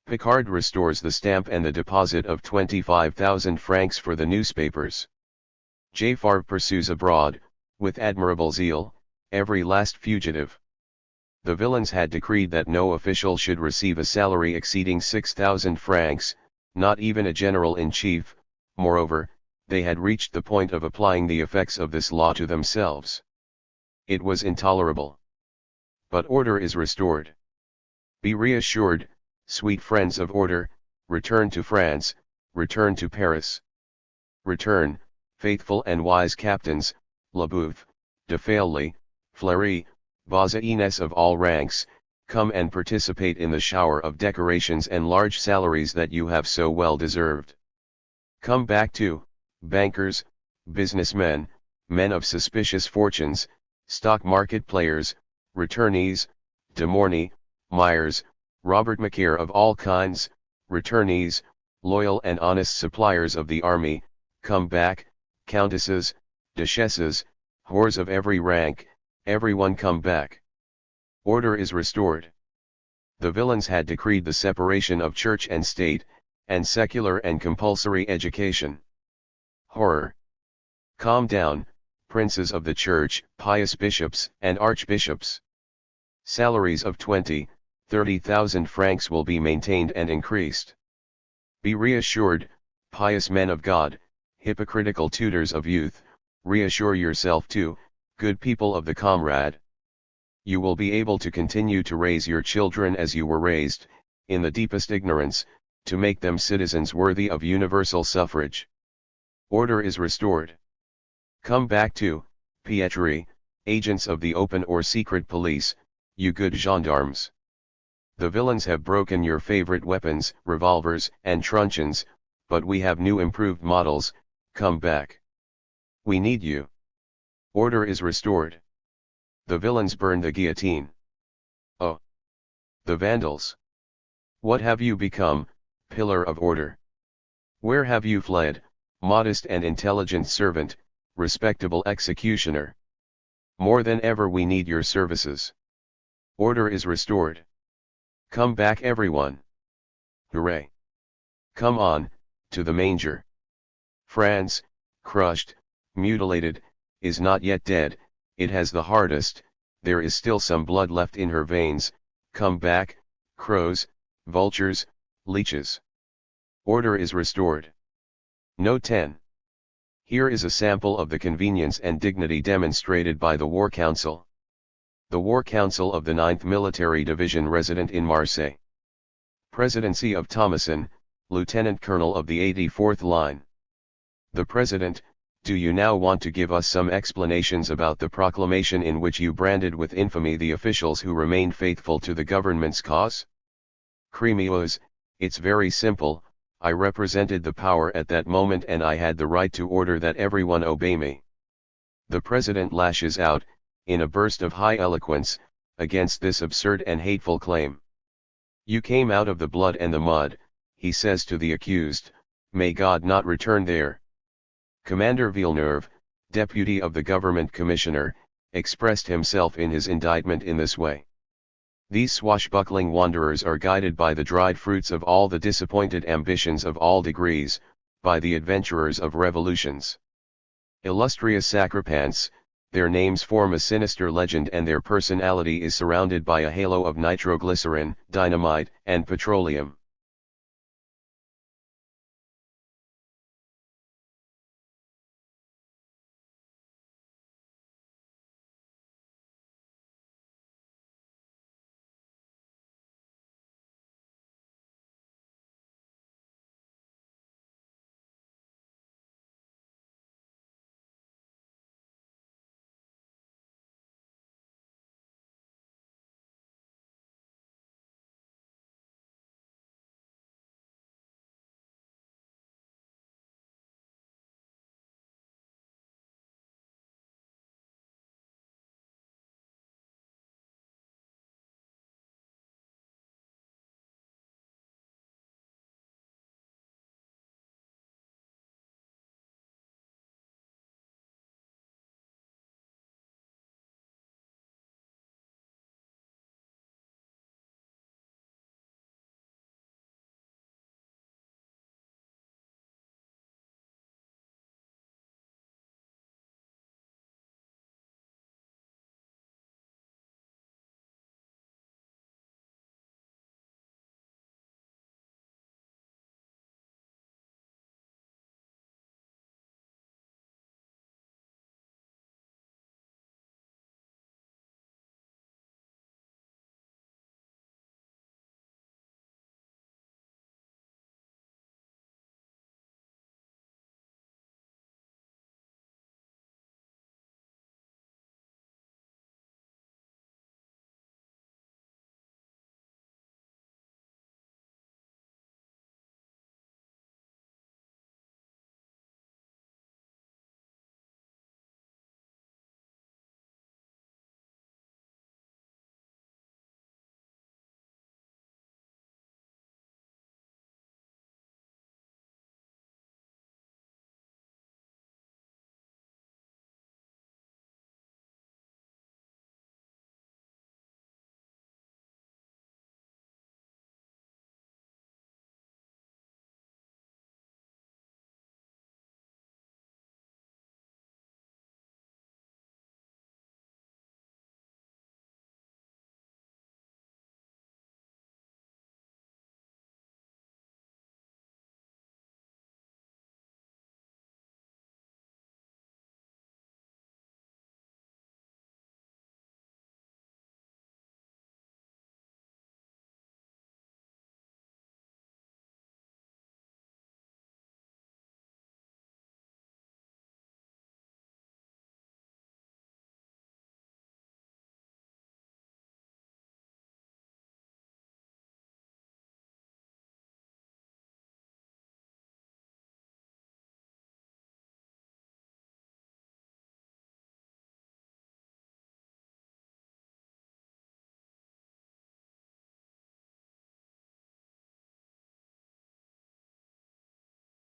Picard restores the stamp and the deposit of 25,000 francs for the newspapers. J. Favre pursues abroad, with admirable zeal, every last fugitive. The villains had decreed that no official should receive a salary exceeding 6,000 francs, not even a general-in-chief. Moreover, they had reached the point of applying the effects of this law to themselves. It was intolerable. But order is restored. Be reassured, sweet friends of order, return to France, return to Paris. Return, faithful and wise captains, Labouf, de Failly, Fleury, Bazaines of all ranks, come and participate in the shower of decorations and large salaries that you have so well deserved. Come back too, bankers, businessmen, men of suspicious fortunes, stock market players, returnees, De Mornay, Myers, Robert Macaire of all kinds, returnees, loyal and honest suppliers of the army, come back, countesses, duchesses, whores of every rank, everyone come back. Order is restored. The villains had decreed the separation of church and state, and secular and compulsory education. Horror! Calm down, princes of the church, pious bishops and archbishops. Salaries of 20,000-30,000 francs will be maintained and increased. Be reassured, pious men of God, hypocritical tutors of youth, reassure yourself too, good people of the comrade. You will be able to continue to raise your children as you were raised, in the deepest ignorance, to make them citizens worthy of universal suffrage. Order is restored. Come back to, Pietri, agents of the open or secret police, you good gendarmes. The villains have broken your favorite weapons, revolvers and truncheons, but we have new improved models, come back. We need you. Order is restored. The villains burn the guillotine. Oh! The vandals! What have you become, pillar of order? Where have you fled, modest and intelligent servant, respectable executioner? More than ever we need your services. Order is restored. Come back everyone. Hooray! Come on, to the manger. France, crushed, mutilated, is not yet dead. It has the hardest, there is still some blood left in her veins, come back, crows, vultures, leeches. Order is restored. Note 10. Here is a sample of the convenience and dignity demonstrated by the War Council. The War Council of the 9th Military Division resident in Marseille. Presidency of Thomason, Lieutenant Colonel of the 84th Line. The President, do you now want to give us some explanations about the proclamation in which you branded with infamy the officials who remained faithful to the government's cause? Crémeuse, it's very simple, I represented the power at that moment and I had the right to order that everyone obey me. The President lashes out, in a burst of high eloquence, against this absurd and hateful claim. "You came out of the blood and the mud," he says to the accused, "may God not return there." Commander Villeneuve, deputy of the government commissioner, expressed himself in his indictment in this way. "These swashbuckling wanderers are guided by the dried fruits of all the disappointed ambitions of all degrees, by the adventurers of revolutions. Illustrious sacripants, their names form a sinister legend and their personality is surrounded by a halo of nitroglycerin, dynamite, and petroleum.